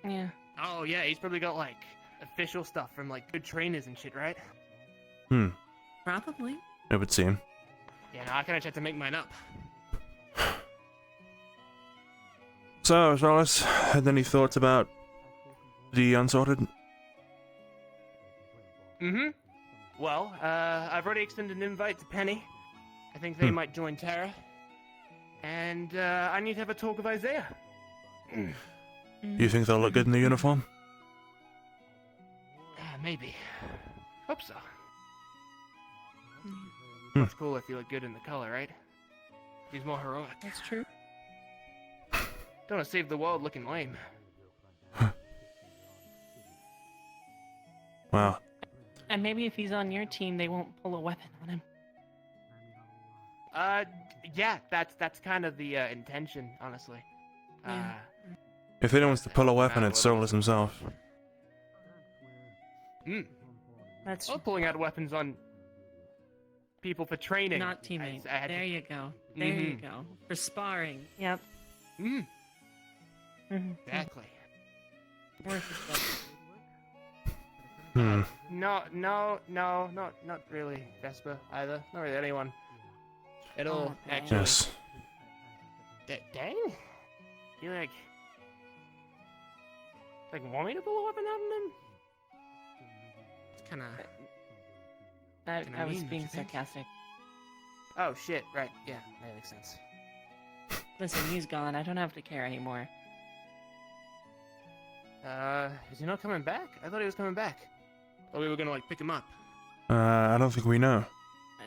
Yeah. Oh yeah, he's probably got like official stuff from like good trainers and shit, right? Hmm. Probably. It would seem. Yeah, no, I kind of had to make mine up. So, Solis, had any thoughts about the Unsorted? Mm-hmm. Well, I've already extended an invite to Penny. I think they might join Tara. And I need to have a talk with Isaiah. You think they'll look good in the uniform? Maybe. Hope so. Hmm. Much cooler if you look good in the color, right? He's more heroic. That's true. Don't want to save the world looking lame. Wow. And maybe if he's on your team, they won't pull a weapon on him. Yeah, that's kind of the intention, honestly. Yeah. If anyone wants to pull a weapon, it's Solis himself. That's I'm pulling out weapons on people for training. not teammates. I had There to- you go. There you Mhm. go. For sparring. Yep. Mm, Mhm. exactly. Worth it. Hmm. No, not really Vespa either. Not really anyone. At all, Oh, actually. Yes. Dang? You want me to pull a weapon out on them? It's kinda... I was mean, being don't you think? sarcastic. Oh shit, right, yeah, that makes sense. Listen, he's gone. I don't have to care anymore. Is he not coming back? I thought he was coming back. Or we were gonna, pick him up. I don't think we know.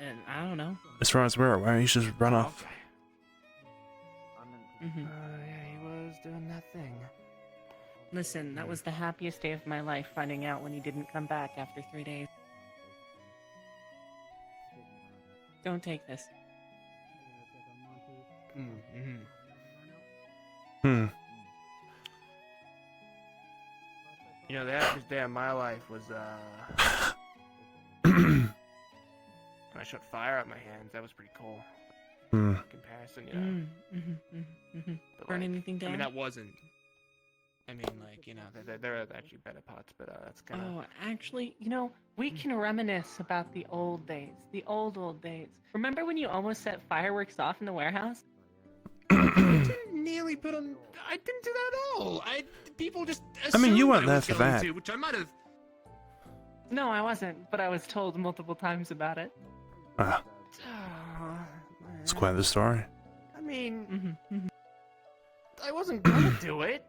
And I don't know. As far as we're aware, he's just run off. Okay. Hmm. Yeah, he was doing that thing. Listen, that was the happiest day of my life, finding out when he didn't come back after 3 days. Don't take this. Mm-hmm. Hmm. You know, the happiest day of my life was, when I shot fire out my hands. That was pretty cool. Hmm. In comparison, you know. But, Burn anything down? I mean, that wasn't. I mean, there are actually better parts, but that's kind of. Oh, actually, we can reminisce about the old days. The old days. Remember when you almost set fireworks off in the warehouse? nearly put on. I didn't do that at all. People just. I mean, you assumed weren't I there was for going that. to, which I might have. No, I wasn't, but I was told multiple times about it. Ah, it's quite the story. I mean, Mm-hmm, mm-hmm. I wasn't gonna do it.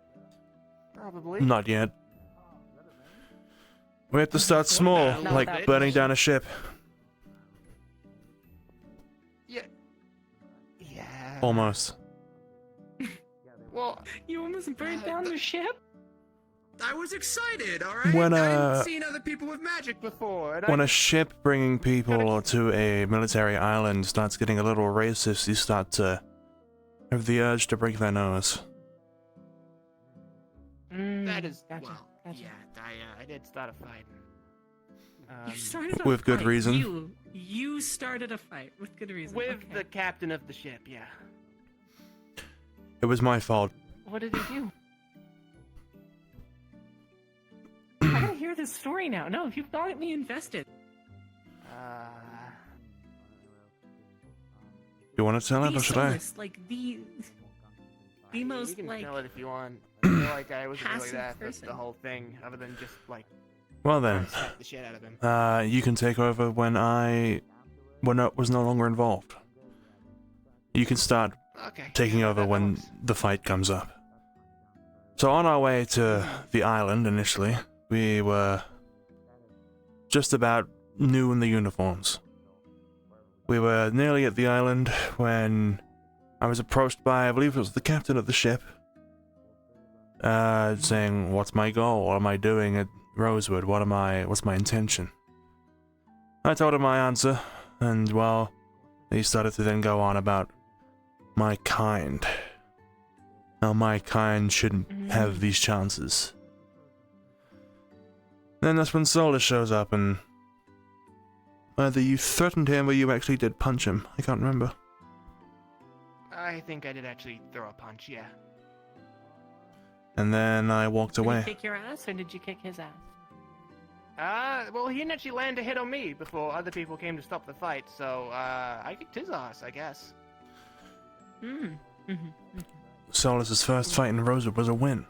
Probably. Not yet. We have to start small, Not like that burning much. down a ship. Yeah. Yeah. Almost. Well, You almost burnt down the ship? I was excited, alright? When, I've seen other people with magic before, and When I. a ship bringing people to a military island starts getting a little racist, you start to have the urge to break their nose. that is Gotcha, well. gotcha. Yeah, I did start a fight. You started a With good fight. reason. You started a fight with good reason. With okay. the captain of the ship. Yeah. It was my fault. What did he do? I gotta hear this story now. No, you've got me invested. You want to tell it, or should I? Soulless, like the You most can like tell it if you want. I feel like I wasn't really passive that. That's person. the whole thing, other than just like Well then, slap the shit out of him. you can take over when I was no longer involved. You can start Okay. taking yeah, over that when works. the fight comes up. So on our way to the island initially, we were just about new in the uniforms. We were nearly at the island when I was approached by, I believe it was the captain of the ship, saying, "What's my goal? What am I doing at Rosewood? What's my intention?" I told him my answer, and well, he started to then go on about my kind. How my kind shouldn't have these chances. Then that's when Solus shows up and either you threatened him or you actually did punch him. I can't remember. I think I did actually throw a punch. Yeah. And then I walked Did he away. kick your ass or did you kick his ass? Well, he didn't actually land a hit on me before other people came to stop the fight, so I kicked his ass, I guess. Solus's first fight in Rosewood was a win.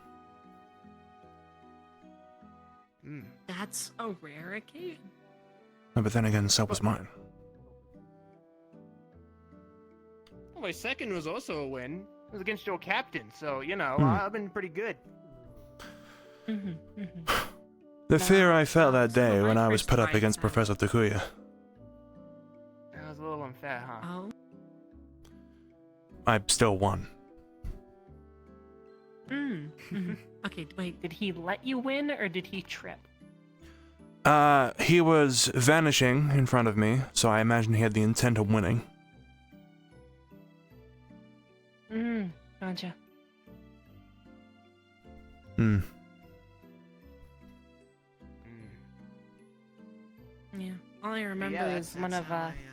That's a rare occasion. But then again, so was mine. Well, my second was also a win. It was against your captain, so you know Hmm. I've been pretty good. The fear I felt that so day my when I was first put up fight against was- Professor Takuya. That was a little unfair, huh? Oh. I still won. Okay, wait, did he let you win or did he trip? He was vanishing in front of me, so I imagine he had the intent of winning. Gotcha. Yeah. All I remember is one of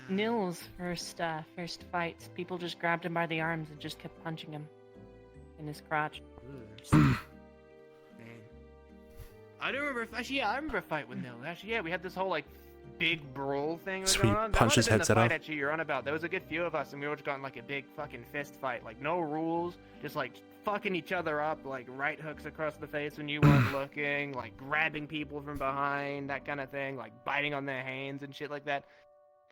Nil's first fights. People just grabbed him by the arms and just kept punching him in his crotch. Man. I don't remember. Actually, yeah, I remember a fight with Nil. Actually, yeah, we had this whole like big brawl thing So going he on. punched his that might have been headset the fight off? actually you're on about. There was a good few of us, and we all just got in like a big fucking fist fight. Like no rules, just like fucking each other up, like right hooks across the face when you weren't looking, like grabbing people from behind, that kind of thing, like biting on their hands and shit like that.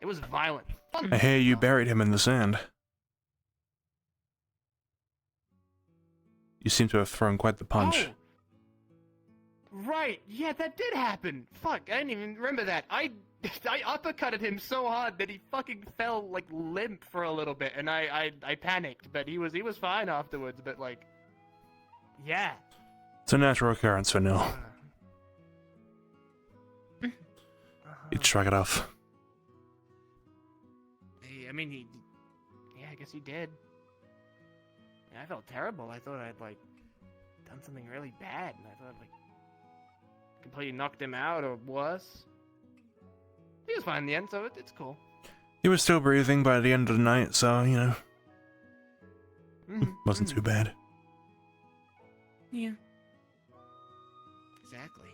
It was violent. Fun. I hear you buried him in the sand. You seem to have thrown quite the punch. Oh, right. Yeah, that did happen. Fuck, I didn't even remember that. I uppercutted him so hard that he fucking fell like limp for a little bit, and I panicked, but he was fine afterwards. But like, yeah. It's a natural occurrence for Nil. He'd shrug it off. I mean, I guess he did. Yeah, I felt terrible. I thought I'd like done something really bad, and I thought like completely knocked him out or worse. He was fine in the end, so it's cool. He was still breathing by the end of the night, so, you know, wasn't too bad. Yeah. Exactly.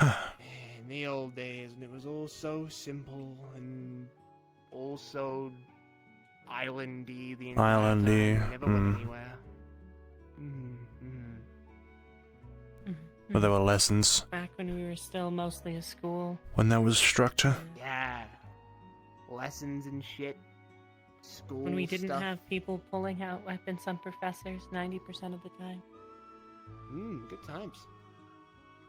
In the old days, when it was all so simple and all so islandy the entire Islandy, time. We never went anywhere. Where there were lessons. Back when we were still mostly a school. When there was structure. Yeah. Lessons and shit. School When we didn't stuff. have people pulling out weapons on professors 90% of the time. Good times.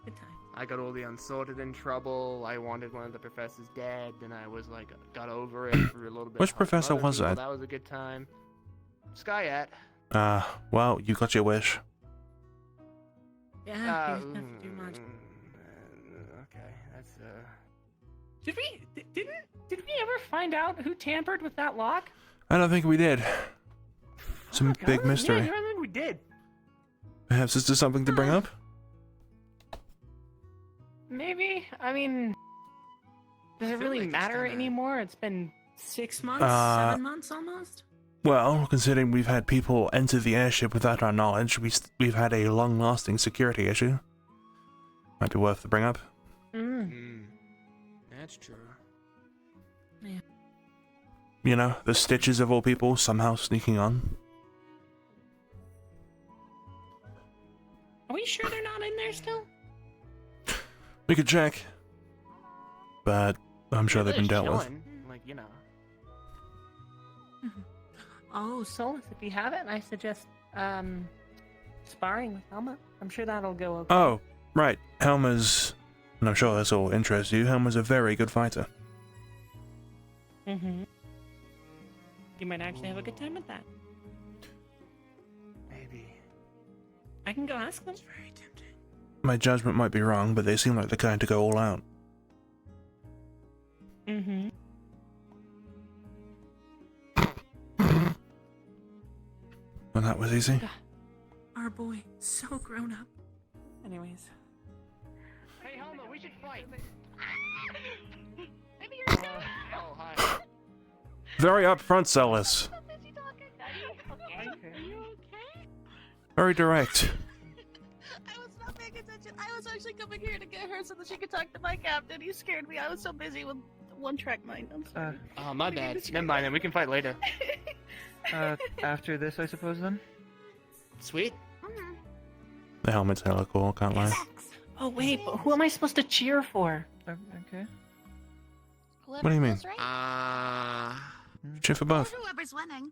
Good time. I got all the unsorted in trouble. I wanted one of the professors dead, and I was like, got over it for a little bit. Which Helped professor other was people. that? That was a good time. Skyat. Well, you got your wish. Yeah, you didn't have to do much. Okay, that's Did we ever find out who tampered with that lock? I don't think we did. Some big mystery. Yeah, I don't think we did. Perhaps this is something to bring up? Maybe. I mean, does it really matter anymore? It's been 6 months, 7 months almost. Well, considering we've had people enter the airship without our knowledge, we've had a long-lasting security issue. Might be worth to bring up. That's true. Yeah. You know, the Stitches of all people somehow sneaking on. Are we sure they're not in there still? We could check. But I'm sure they've been dealt with. Like, you know. Oh, Solus, if you haven't, I suggest sparring with Helma. I'm sure that'll go okay. Oh, right. Helma's... And I'm sure this will interest you. Helma's a very good fighter. You might actually have a good time with that. Maybe. I can go ask them. It's very tempting. My judgment might be wrong, but they seem like the kind to go all out. And that was easy. Our boy, so grown up. Anyways. Hey, Helma, we should fight. Maybe you're oh, hi. Very upfront, Solus. Very direct. I was not paying attention. I was actually coming here to get her so that she could talk to my captain. You scared me. I was so busy with one-track mind. I'm sorry. Oh, my bad. Never mind, then we can fight later. After this, I suppose, then? Sweet. The helmet's hella cool, can't lie. Oh, wait, but who am I supposed to cheer for? Okay. What do you mean? Cheer for both. Whoever's winning.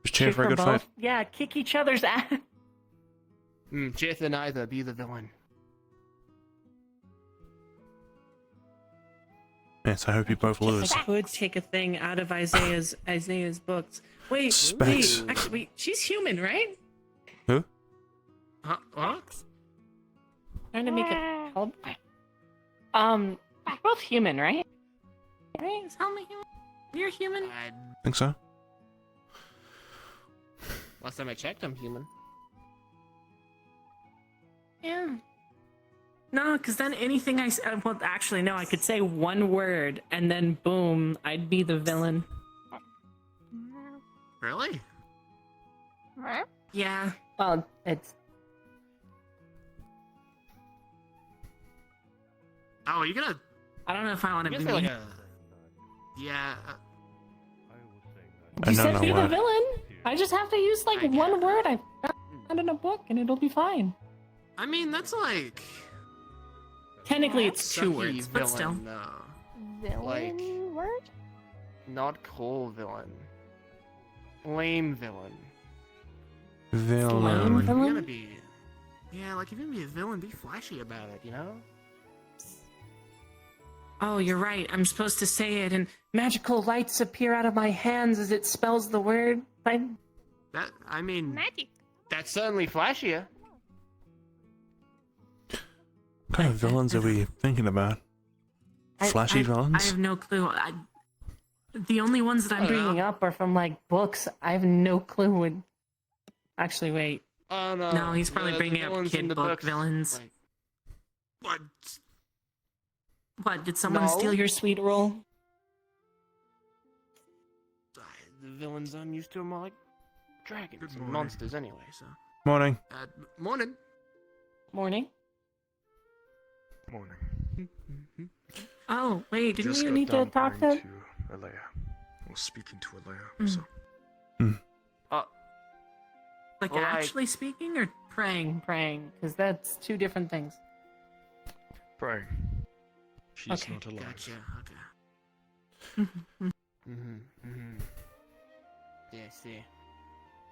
Just cheer for a good both? fight. Yeah, kick each other's ass. Cheer for neither, be the villain. Yes, I hope you both lose. I could take a thing out of Isaiah's books. Wait, Specs. actually, wait, she's human, right? Who? What? Trying to make it help. We're both human, right? Right? Is Helma human? You're human? I Think so? Last time I checked, I'm human. Yeah. No, because then anything I said, well, actually, no, I could say one word and then boom, I'd be the villain. Really? Yeah. Well, it's. Oh, you're gonna. I don't know if I want to be. Like a... Yeah. You said know be the what. villain. I just have to use like one word I found in a book and it'll be fine. I mean, that's like. Technically, it's two Sucky words, but still. villain, Villain Like- word? Not cool villain. Lame villain. Villain. Like, if you're gonna be. Yeah, like if you're gonna be a villain, be flashy about it, you know? Oh, you're right. I'm supposed to say it, and magical lights appear out of my hands as it spells the word. That, I mean. Magic. That's certainly flashier. What kind of villains are we thinking about? Flashy I villains? have no clue. The only ones that I'm bringing up are from like books. I have no clue what. Actually, wait. Oh no. No, he's probably the bringing up villains in kid the book books, villains. like- What? What? Did someone No. steal your sweet roll? The villains I'm used to are more like dragons and morning. monsters anyway, so. Morning. Morning. Morning. Morning. Oh, wait, didn't Just you got need to done talk to? praying to Alea. was speaking to her later. Mm. So Like Well, actually speaking or praying? Praying, because that's two different things. pray. She's Okay, not alive. Gotcha. Yeah, see.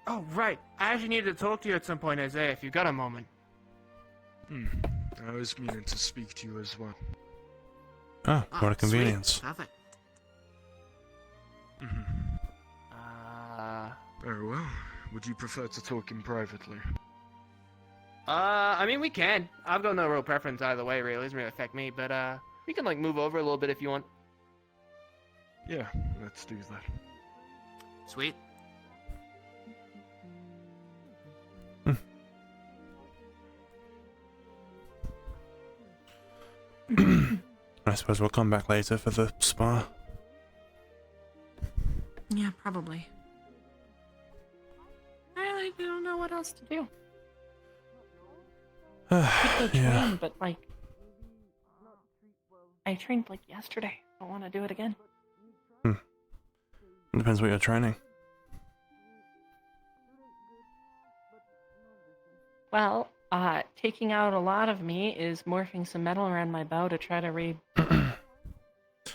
Oh, right. I actually needed to talk to you at some point, Isaiah, if you've got a moment. I was meaning to speak to you as well. Oh, what a Sweet. convenience. Perfect. Very well. Would you prefer to talk in privately? I mean, we can. I've got no real preference either way, really. It doesn't really affect me, but, we can, like, move over a little bit if you want. Yeah, let's do that. Sweet. I suppose we'll come back later for the spa. Yeah, probably. I don't know what else to do. Could go Yeah. train, but like, I trained like yesterday. I don't want to do it again. Depends what you're training. Well, taking out a lot of me is morphing some metal around my bow to try to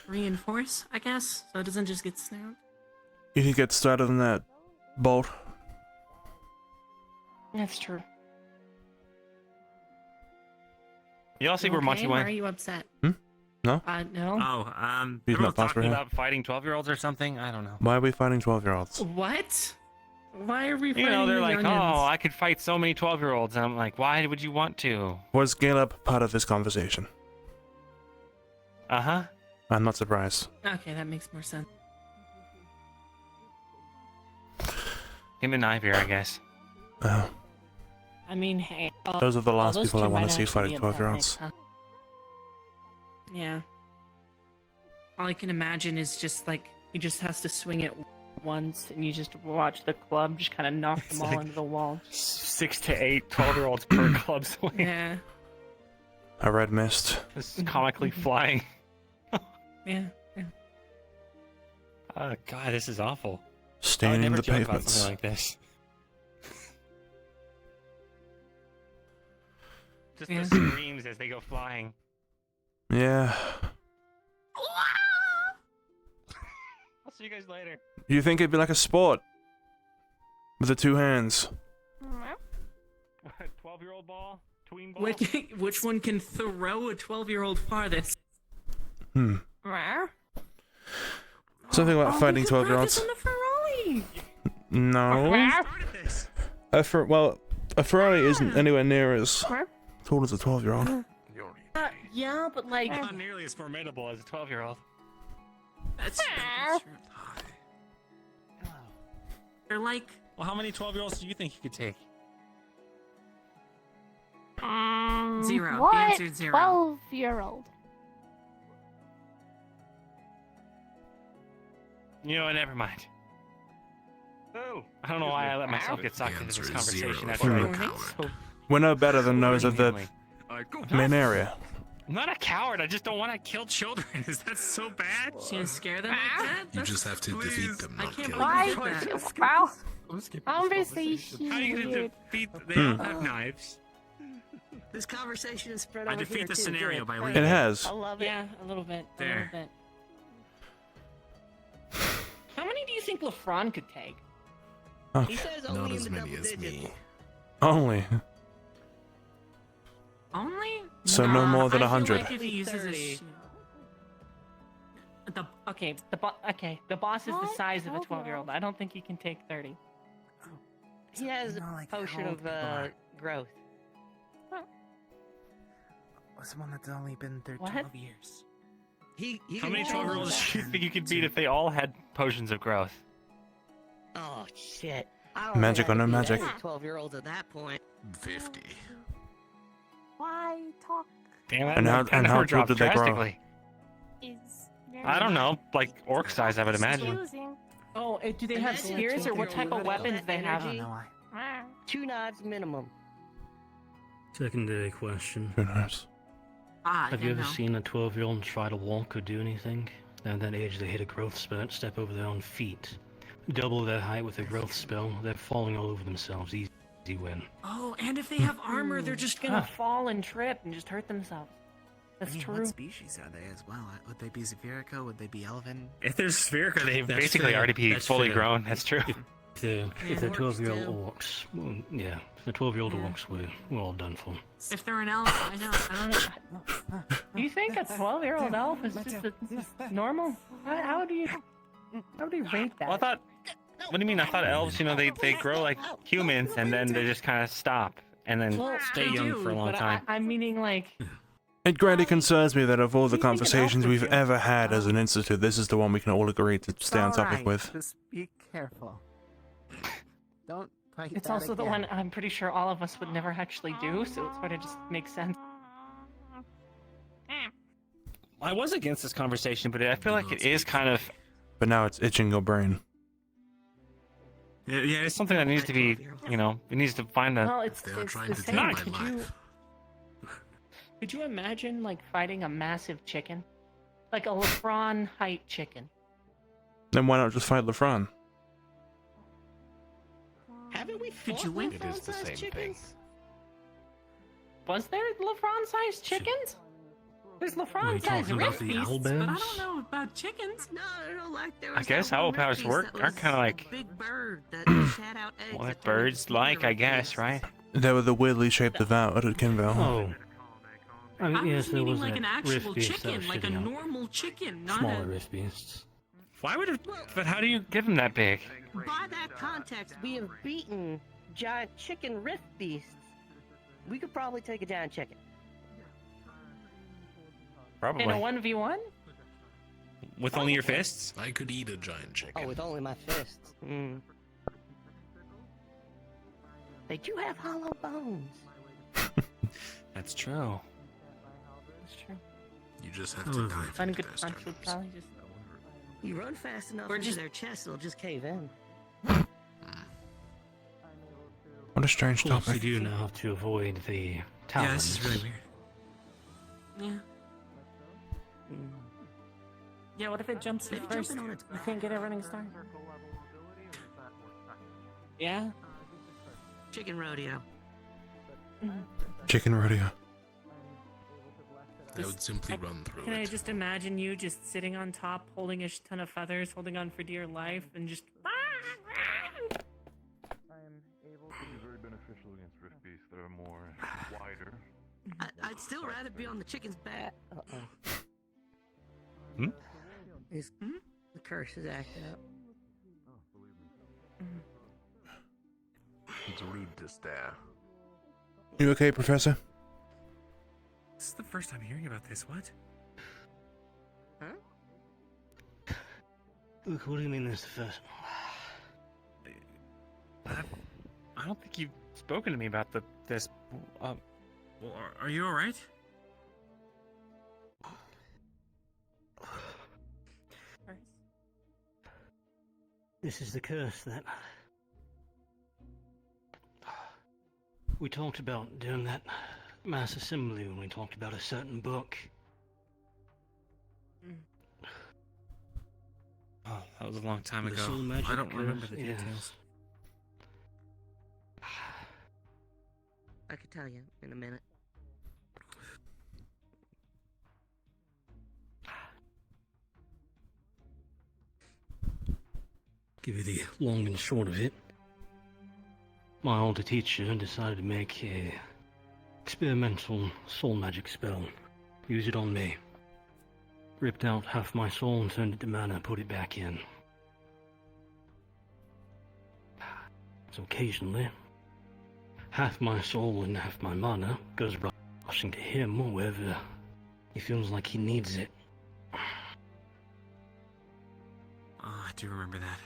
reinforce, I guess, so it doesn't just get snapped. You could get started on that bolt. That's true. You all see You where okay? Monty Why went? are you upset? No? No. Oh, He's everyone's not fast for talking him. about fighting 12-year-olds or something? I don't know. Why are we fighting 12-year-olds? What? Why are we You fighting know, they're the like, youngins? oh, I could fight so many 12-year-olds. And I'm like, why would you want to? Was Caleb part of this conversation? Uh-huh. I'm not surprised. Okay, that makes more sense. Him and Ivy, I guess. Oh. I mean, hey. Those are the last those people two I want might to see actually fighting be 12-year-olds. antagonist, huh? Yeah. All I can imagine is just like he just has to swing it once, and you just watch the club just kind of knock It's them all like- into the wall. 6 to 8 12-year-olds per club swing. Yeah, A red mist. This is comically flying. yeah. God, this is awful. I would Staining never the joke about pavements. something like this. Just Yeah. the screams as they go flying. Yeah. I'll see you guys later. You think it'd be like a sport? With the two hands. 12-year-old ball? Tween ball? Which one can throw a 12-year-old farthest? Something about Oh, fighting we could 12-year-olds. practice on the Ferrari. No. A Ferrari isn't anywhere near as tall as a 12-year-old. Yeah, but like Not nearly as formidable as a 12-year-old. that's true. They're like Well, how many 12-year-olds do you think you could take? zero. What? The answer is 0. 12-year-old. You know what? Never mind. Oh, I don't know why I let myself get sucked into this conversation. After I We're no better than those of the Immediately. main area. I'm not a coward. I just don't want to kill children. Is that so bad? She's gonna scare them like that? You just have to defeat them, I not can't kill Why them. believe that. Wow. Conversation. How are you going to defeat? They all have knives. This conversation is spread I over defeat here the too. scenario Good. by Thank leaving. It you. has. I love it. Yeah, a little bit. There. A little bit. How many do you think LeFron could take? He says only Not in as the many double as digits. me. Only. Only? So no more than I feel 100. like if he uses 30. his the boss is the size of a 12-year-old. I don't think he can take 30. He has Not like a potion how old of people are. growth. Someone that's only been there What? 12 years. He How many can- 12-year-olds do you think you could beat if they all had potions of growth? Oh shit! I don't Magic think or I no could beat magic? any 12-year-olds at that point. 50. Why talk Damn it. And how- that and how number tall dropped did they grow? drastically. is very I don't know, like orc size, I would imagine. confusing. Oh, do they have Imagine a spears or what 12-year-old type of with all weapons that they have? I don't energy. know why. Wow. 2 knives minimum. Secondary question. Who knows? Ah, Have you ever seen a 12-year-old try to walk or do anything? At that age, they hit a growth spurt, step over their own feet. Double their height with a growth spell, they're falling all over themselves. Easy win. Oh, and if they have armor, they're just gonna fall and trip and just hurt themselves. That's true. What species are they as well? Would they be Zephyrica? Would they be Elven? If they're Spherica, they That's basically fair. already be That's fully fair. grown. That's true. If they're 12-year-old orcs, well, yeah, if they're 12-year-old orcs, we're all done for. If they're an elf, I don't know. Do you think a 12-year-old elf is just normal? How do you rate that? Well, I thought. What do you mean? I thought elves, they grow like humans and then they just kind of stop and then stay They young do, for a long but time. I'm meaning like. It greatly concerns me that of all the think an elf conversations would we've do? ever had as an institute, this is the one we can all agree to stay on topic Alright, with. Just be careful. Don't fight It's that also the again. one I'm pretty sure all of us would never actually do, so it sort of just makes sense. I was against this conversation, but I feel like it is kind of. But now it's itching your brain. Yeah, it's something that needs to be, it needs to find a. Well, it's They're trying the to same. take my life. Could you imagine like fighting a massive chicken, like a LeBron height chicken? Then why not just fight Lefran? Haven't we Did fought you win? It is the same chickens? Was there LeBron-sized chickens? There's Are you LeBron-sized talking about rift the beasts, owl but I bears? don't know about chickens. No, like there I was guess that owl one powers rift work beast that aren't was kind of a like big bird that had out eggs. what that turned into birds like, I rift guess, beasts. right? They were the weirdly shaped Avowed at Kinville. Oh. I mean, I'm yes, just there meaning was like that an actual rift beast that chicken, was like a shitting out. normal chicken, not Smaller a. rift beasts. Why would it? But how do you get them that big? By that context, we have beaten giant chicken rift beasts. We could probably take a giant chicken. Probably. In a 1v1? With only your fists? I could eat a giant chicken. Oh, with only my fists. They do have hollow bones. That's true. That's true. You just have to dive One into good their punch would stomachs. probably just. You run fast enough We're into just- their chest, it'll just cave in. What a strange Of course, you topic. do now have to avoid the talons. Yeah, this is really weird. Yeah. Yeah, what if it jumps you Maybe first? jumping on its You can't get a running start. Yeah? Chicken rodeo. Chicken rodeo. I would simply run through Can I it. just imagine you just sitting on top, holding a ton of feathers, holding on for dear life, and just. Very beneficial against rift beasts that are more wider. I'd still rather be on the chicken's back. Hmm? The curse is acting up. It's rude to stare. You okay, Professor? This is the first time hearing about this. What? Look, what do you mean this is the first I don't think you've spoken to me about this. Well, are you all right? This is the curse that we talked about during that mass assembly when we talked about a certain book. Oh, that was a long time The ago. soul magic I don't remember curse, the yes. details. I could tell you in a minute. Give you the long and short of it. My older teacher decided to make a experimental soul magic spell. Use it on me. Ripped out half my soul and turned it to mana, put it back in. So occasionally, half my soul and half my mana goes rushing to him or wherever he feels like he needs it. Oh, I do remember that.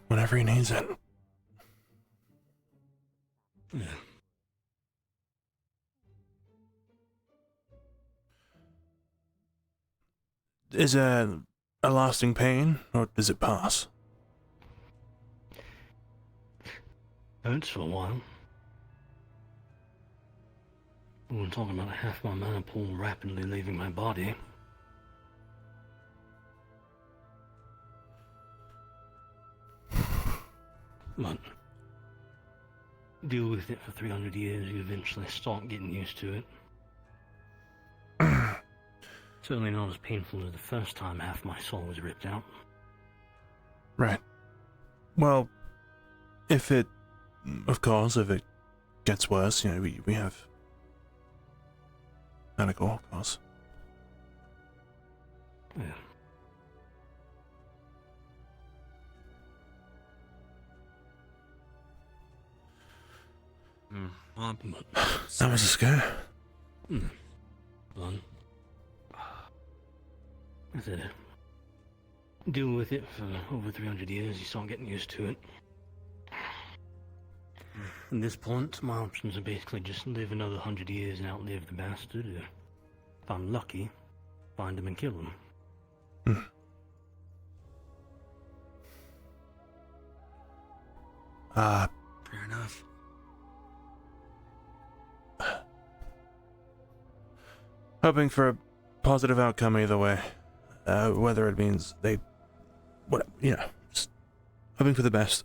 Whenever he needs it. Yeah. Is there a lasting pain, or does it pass? Hurts for a while. We were talking about half my mana pool rapidly leaving my body. But deal with it for 300 years, you eventually start getting used to it. Certainly not as painful as the first time half my soul was ripped out. Right. Well, if it gets worse, you know, we have medical, of course. Yeah. That was a scare. Fun. I said, deal with it for over 300 years, you start getting used to it. At this point, my options are basically just live another 100 years and outlive the bastard, or if I'm lucky, find him and kill him. Fair enough. Hoping for a positive outcome either way. Whether it means just hoping for the best.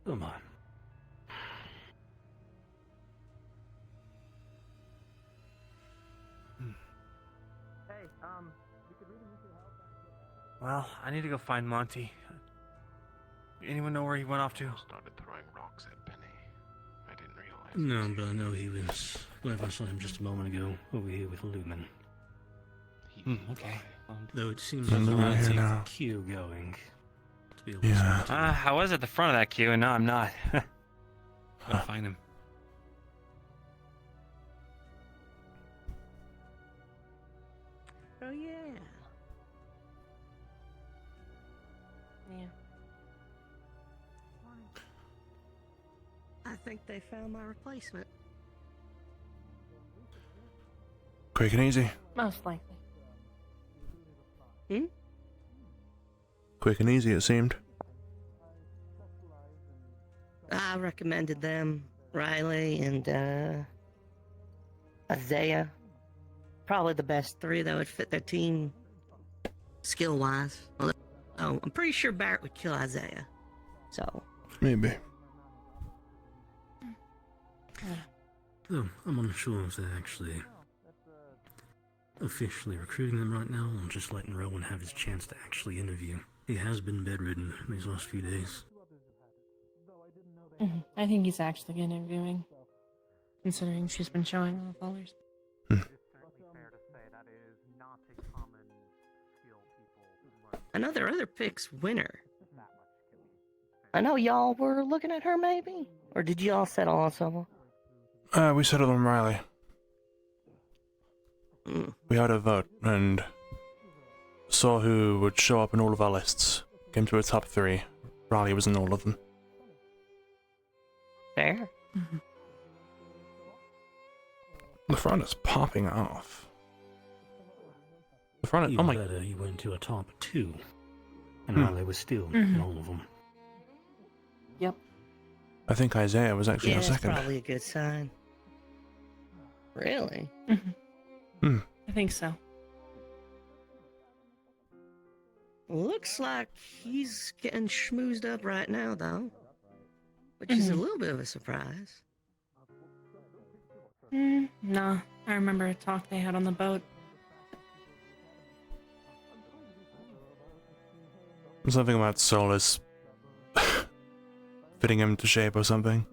Come on. Hey, we could really use your help. Well, I need to go find Monty. Anyone know where he went off to? Started throwing rocks at Penny. I didn't realize. No, but I know he was. Well, I saw him just a moment ago over here with Lumen. Okay. Though it seems I'm like right I here see the now. queue going. To be able Yeah. to I was at the front of that queue, and now I'm not. Gotta find him. Oh yeah. Yeah. I think they found my replacement. Quick and easy. Most likely. Quick and easy, it seemed. I recommended them, Riley and Isaiah. Probably the best three that would fit their team skill-wise. Oh, I'm pretty sure Barrett would kill Isaiah. So. Maybe. Oh, I'm unsure if they're actually officially recruiting them right now, or just letting Rowan have his chance to actually interview. He has been bedridden these last few days. I think he's actually interviewing, considering she's been showing off all her. I know their other pick's Winner. I know y'all were looking at her, maybe? Or did y'all settle on someone? We settled on Riley. We had a vote and saw who would show up in all of our lists. Came to a top 3. Riley was in all of them. Fair. The front is popping off. The front is, Even oh my... better, you went to a top 2, and Riley was still in all of them. Yep. I think Isaiah was actually Yeah, a that's second. probably a good sign. Really? I think so. Looks like he's getting schmoozed up right now, though. Which is a little bit of a surprise. No, I remember a talk they had on the boat. Something about Solus fitting him to shape or something.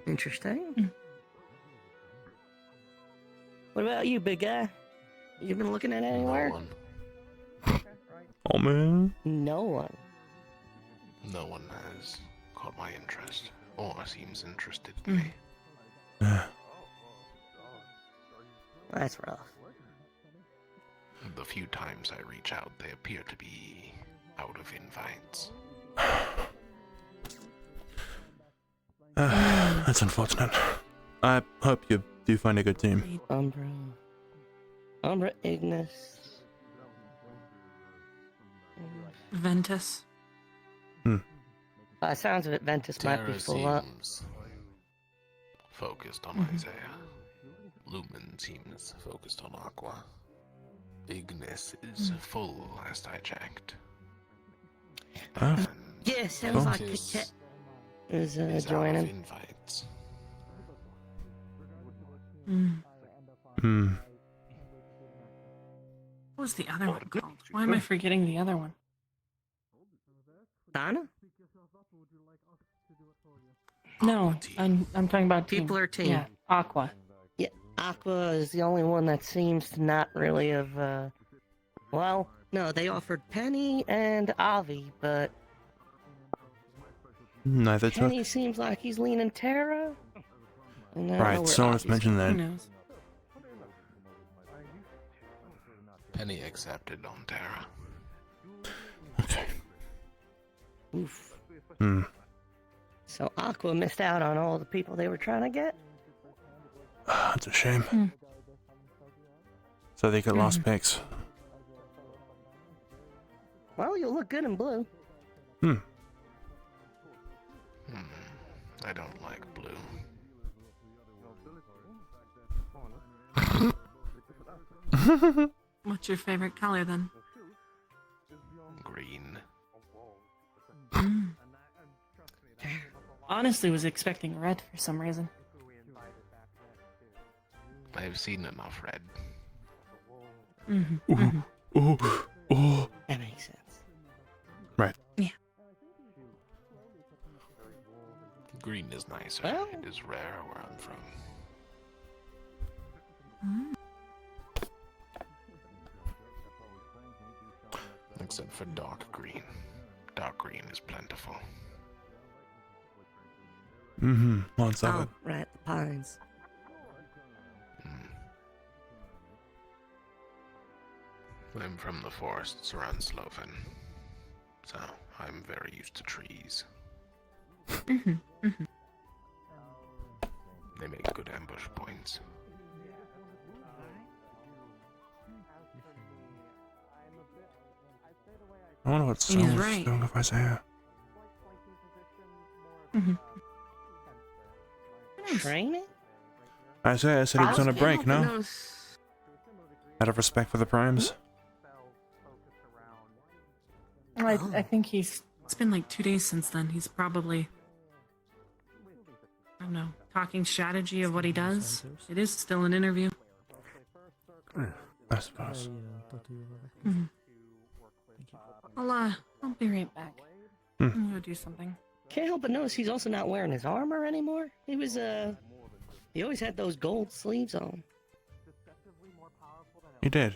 Interesting. What about you, big guy? You been looking at anywhere? No one. Oh man. No one. No one has caught my interest, or seems interested in me. That's rough. The few times I reach out, they appear to be out of invites. That's unfortunate. I hope you do find a good team. Umbra Ignis. Ventus. By the sounds of it, Ventus might be Terra full up. seems focused on Isaiah. Lumen seems focused on Aqua. Ignis is full last I checked. Oh. Yeah, sounds like Ventus Kit is is out of joining. invites. Hmm. What was the other one called? Why am I forgetting the other one? Donna? No, I'm talking about People team. are team. Yeah, Aqua. Yeah, Aqua is the only one that seems to not really have, well, no, they offered Penny and Avi, but Neither took. Penny seems like he's leaning Terra. And I don't know Right, where someone has Avi's mentioned going. that. Who knows? Penny accepted on Terra. Okay. Oof. Hmm. So Aqua missed out on all the people they were trying to get? That's a shame. So they get lost picks. Well, you'll look good in blue. I don't like blue. What's your favorite color then? Green. Honestly, was expecting red for some reason. I've seen enough red. Oh. That makes sense. Right. Yeah. Green is nicer. Well- It is rare where I'm from. Except for dark green. Dark green is plentiful. Lots of Oh, it. right, the pines. I'm from the forests around Sloven, so I'm very used to trees. They make good ambush points. I wonder what He's someone's right. doing with Isaiah. Training? Isaiah said he was on a break, no? knows. Out of respect for the primes? I think he's. It's been like 2 days since then. He's probably. I don't know. Talking strategy of what he does. It is still an interview. I suppose. I'll be right back. I'm gonna go do something. Can't help but notice he's also not wearing his armor anymore. He was, he always had those gold sleeves on. He did.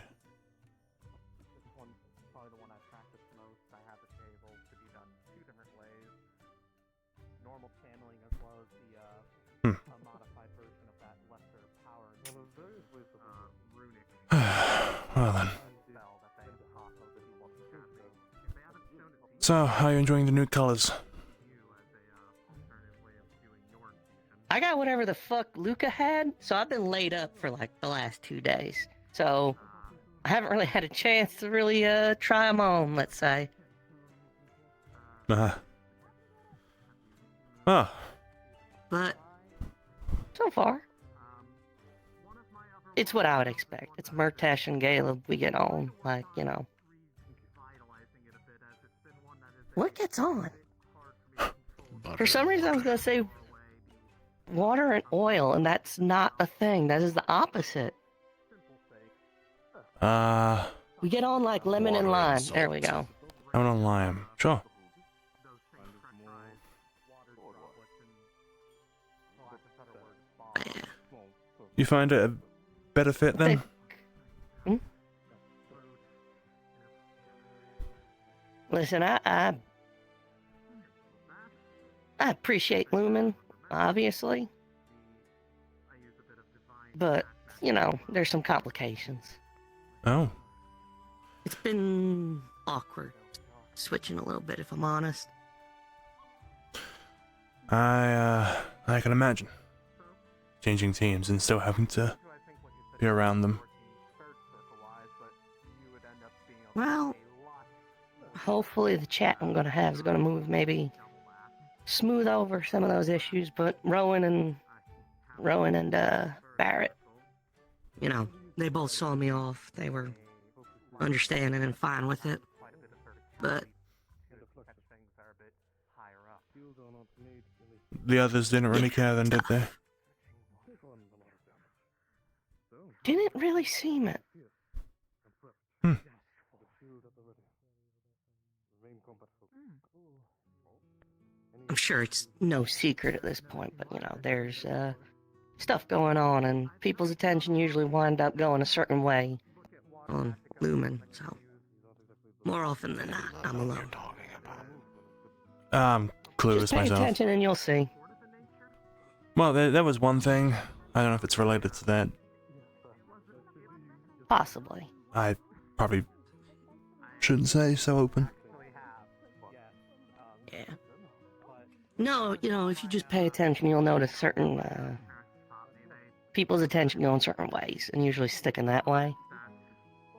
Well then. So, how are you enjoying the new colors? I got whatever the fuck Luca had, so I've been laid up for like the last 2 days. So I haven't really had a chance to really try them on, let's say. Oh. But so far, it's what I would expect. It's Murtash and Caleb we get on, like, you know. What gets on? For some reason I was gonna say water and oil, and that's not a thing. That is the opposite. We get on like lemon and lime. There we go. Lemon and lime. Sure. You find it a better fit then? Listen, I appreciate Lumen, obviously. But, you know, there's some complications. Oh. It's been awkward. Switching a little bit, if I'm honest. I can imagine. Changing teams and still having to be around them. Well, hopefully the chat I'm gonna have is gonna move maybe smooth over some of those issues, but Rowan and Barrett, you know, they both saw me off. They were understanding and fine with it. But the others didn't really care then, did they? didn't really seem it. I'm sure it's no secret at this point, but you know, there's stuff going on, and people's attention usually wind up going a certain way on Lumen, so more often than not, I'm alone. Clueless Just pay myself. attention and you'll see. Well, that was one thing. I don't know if it's related to that. Possibly. I probably shouldn't say so open. Yeah. No, you know, if you just pay attention, you'll notice certain people's attention go in certain ways, and usually stick in that way.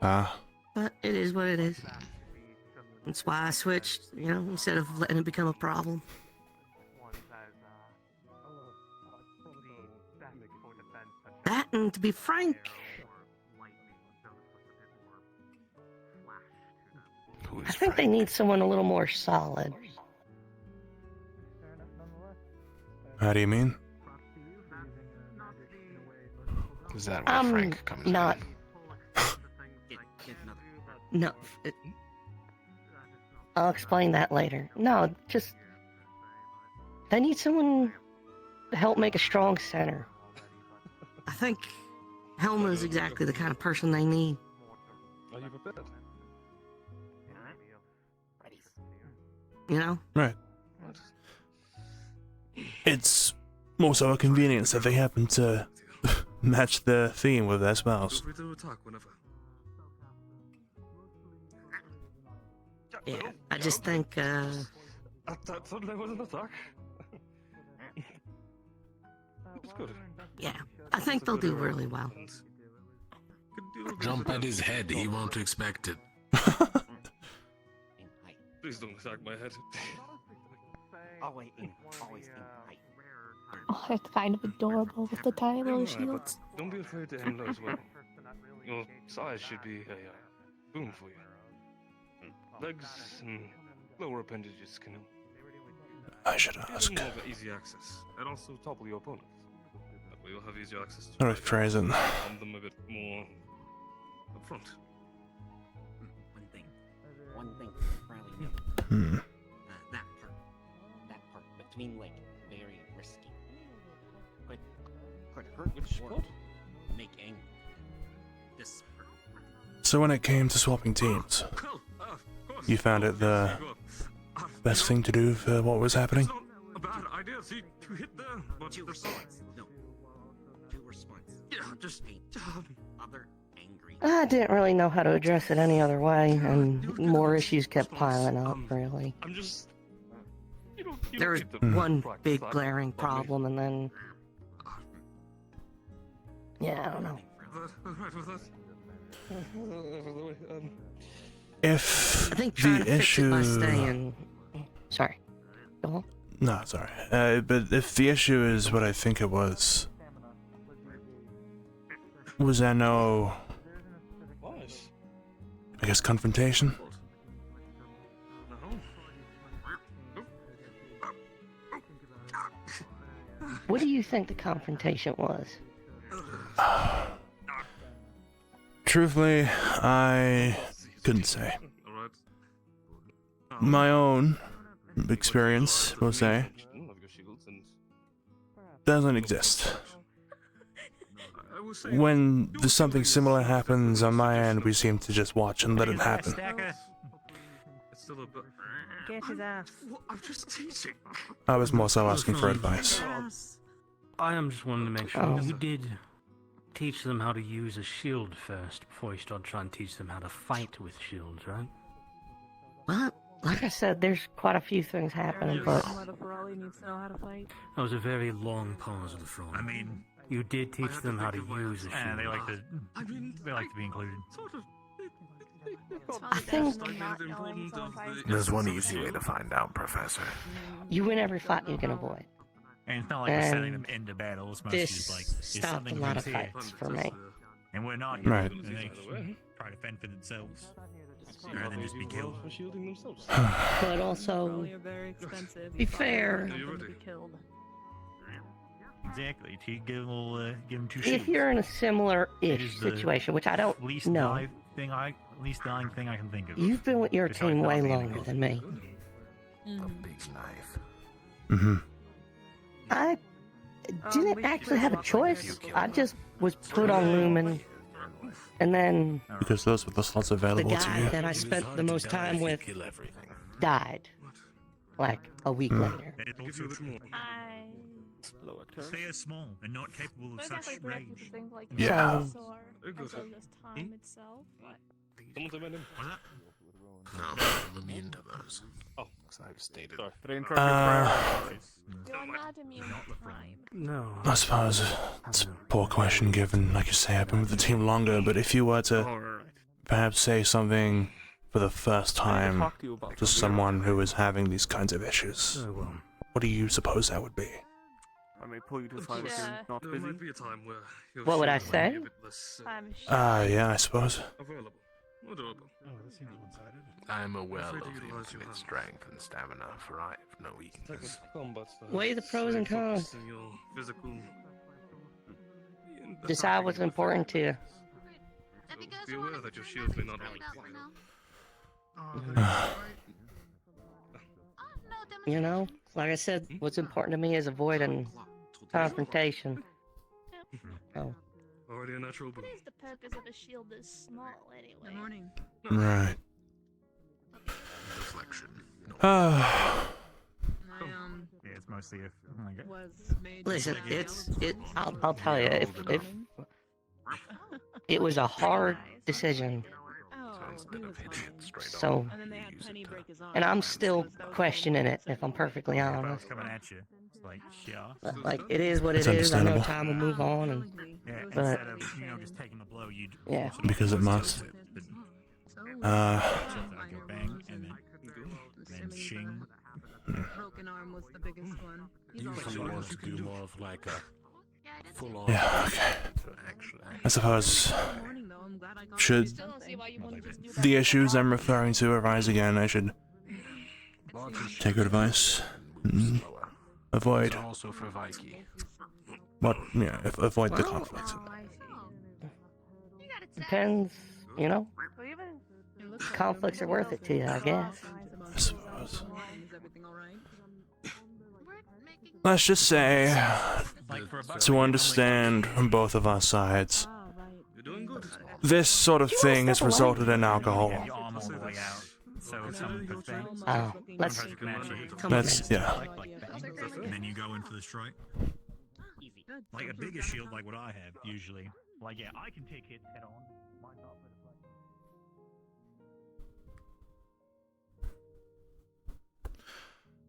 Ah. But it is what it is. That's why I switched, you know, instead of letting it become a problem. That, and to be frank, I think they need someone a little more solid. How do you mean? Is that where Frank comes not. No. I'll explain that later. No, just... they need someone to help make a strong center. I think Helma is exactly the kind of person they need. Are you prepared? You know? Right. It's more so a convenience that they happen to match the theme with their spells. Feel free to attack whenever. Yeah, I just think, That suddenly was an attack. It's good. yeah, I think they'll do really well. Jump at his head, he won't expect it. Please don't attack my head. Always in height. Oh, it's kind of adorable with the tiny little But shields. don't be afraid to aim as well. Your size should be a boon for you. Legs and lower appendages can I should give ask. them more of easy access, and also topple your opponents. That way you'll have easier access to How do I phrase it? arm them a bit more up front. One thing, Riley, Hmm. that part between like very risky. Could hurt Which or part? make angry. This part. So when it came to swapping teams, you found it the best thing to do for what was happening? A bad idea. See, you hit there, but Two response. No. Two response. Yeah, just other angry. I didn't really know how to address it any other way, and more issues kept piling up, really. I'm just. There was one big glaring problem, and then... yeah, I don't know. If I think trying the to fix it by issue... staying... Sorry. Go on. No, sorry. But if the issue is what I think it was there no... I guess confrontation? What do you think the confrontation was? Truthfully, I couldn't say. My own experience, we'll say, doesn't exist. When there's something similar happens on my end, we seem to just watch and let it happen. Get his ass. I'm just teaching. I was more so asking for advice. I am just wanting to make sure you did teach them how to use a shield first before you start trying to teach them how to fight with shields, right? Well, like I said, there's quite a few things happening, but... Ferrari needs to know how to fight. That was a very long pause at the front. I mean, you did teach them how to use a shield. they like to be included. Sort of. I think There's one easy way to find out, Professor. you win every fight you can avoid. And it's not like we're sending them into battle. It's mostly just like, This is stopped a something lot of here? fights for me. And we're not here. Right. And they try to fend for themselves. Rather than just be killed. But also, be fair. Exactly. To give them two If shields. you're in a It similar-ish is the situation, which I don't least know, dying thing I can think of. you've been with your Besides team not way being a longer ghost. than me. A big knife. Mm-hmm. I didn't actually have a choice. I just was put on Lumen, and then Because those were the slots the available to guy you. that I spent the most time with died, like a week later. That is also true. They are small and not capable of such rage. Yeah. No, I'm immune to those. Oh, because I've stated. No. I suppose it's a poor question given, like you say, I've been with the team longer, but if you were to perhaps say something for the first time to someone who is having these kinds of issues, what do you suppose that would be? I may pull you to the side if you're not There busy. might be a time where your What would I shield might be say? a bit less, Yeah, I suppose. available. Adorable. I'm aware of the infinite strength and stamina, for I have no weakness. Weigh the pros and cons. In your physical... Decide what's important to you. Be aware that your shield may not be... You know, like I said, what's important to me is avoiding confrontation. Oh. Already a natural boon. What is the purpose of a shield this small anyway? Good morning. Right. Deflection. Ah. Yeah, it's mostly if. Listen, I'll tell you, if it was a hard decision. So, and I'm still questioning it, if I'm perfectly honest. Coming at you. It's like, yeah. Like, it is what It's it is. I know understandable. time will move on, and Yeah, but instead of, just taking the blow, you'd yeah. Because it must. Go bang, and then shing. Broken arm was the biggest one. Usually want to do more of like a full-on... Yeah, okay. I suppose, should the issues I'm referring to arise again, I should take your advice. Avoid. Also for Viking. What? Yeah, avoid the conflict. Depends, you know. Conflicts are worth it to you, I guess. I suppose. Let's just say, to understand from both of our sides, this sort of thing has resulted in alcohol. Let's, yeah. And then you go into the strike. Like a bigger shield like what I have, usually. Like, yeah, I can take hits head on. Mine's not better.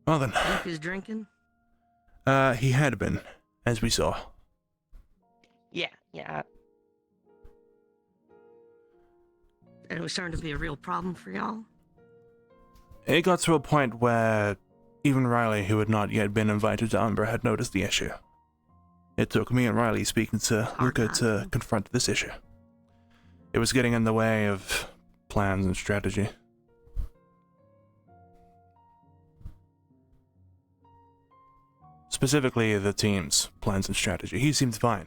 Well then. Luke is drinking? He had been, as we saw. Yeah. And it was starting to be a real problem for y'all? It got to a point where even Riley, who had not yet been invited to Umbra, had noticed the issue. It took me and Riley speaking to Luca to confront this issue. It was getting in the way of plans and strategy. Specifically, the team's plans and strategy. He seemed fine.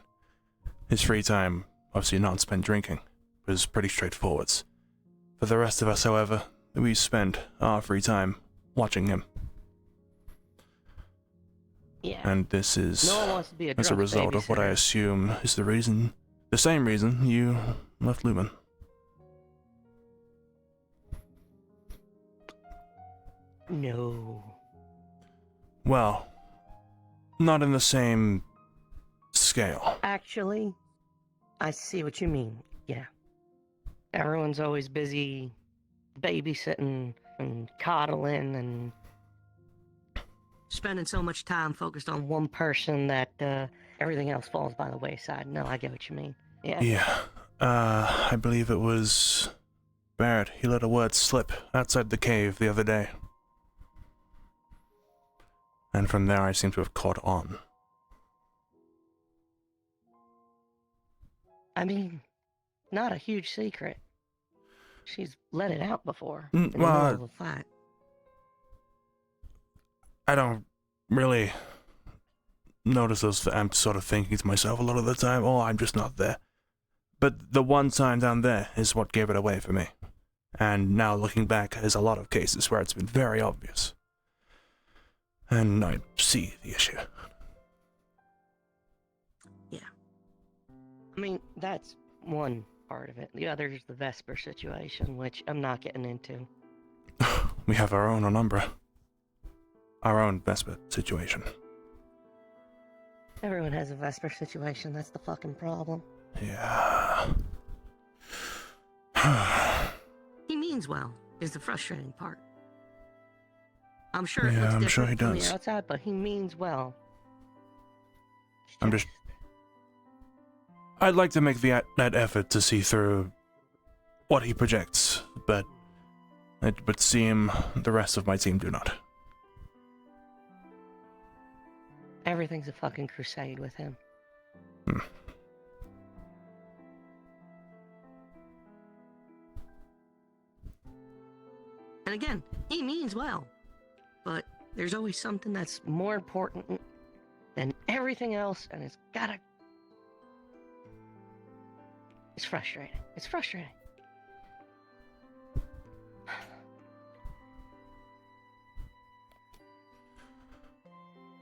His free time, obviously not spent drinking, was pretty straightforward. For the rest of us, however, we spend our free time watching him. Yeah. And this is No one wants to be a as a drunk result of what I babysitter. assume is the same reason you left Lumen. No. Well, not in the same scale. Actually, I see what you mean. Yeah. Everyone's always busy babysitting and coddling and spending so much time focused on one person that everything else falls by the wayside. No, I get what you mean. Yeah. Yeah. I believe it was Barrett, he let a word slip outside the cave the other day. And from there I seem to have caught on. I mean, not a huge secret. She's let it out before in the middle of a fight. I don't really notice those. I'm sort of thinking to myself a lot of the time, oh, I'm just not there. But the one sign down there is what gave it away for me. And now looking back, there's a lot of cases where it's been very obvious. And I see the issue. Yeah. I mean, that's one part of it. The other is the Vesper situation, which I'm not getting into. We have our own Umbra. Our own Vesper situation. Everyone has a Vesper situation, that's the fucking problem. Yeah. He means well, is the frustrating part. I'm sure it Yeah, looks I'm sure he different from does. the outside, but he means well. I'd like to make that effort to see through what he projects, but it would seem the rest of my team do not. Everything's a fucking crusade with him. And again, he means well, but there's always something that's more important than everything else, and it's frustrating. It's frustrating.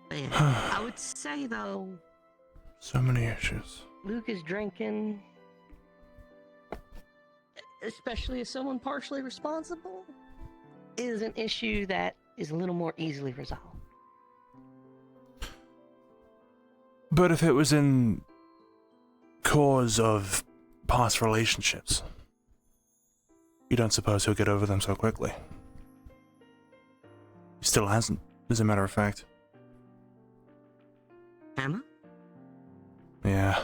But yeah, I would say, though, So many issues. Luke is drinking, especially as someone partially responsible, is an issue that is a little more easily resolved. But if it was in cause of past relationships, you don't suppose he'll get over them so quickly. He still hasn't, as a matter of fact. Emma? Yeah.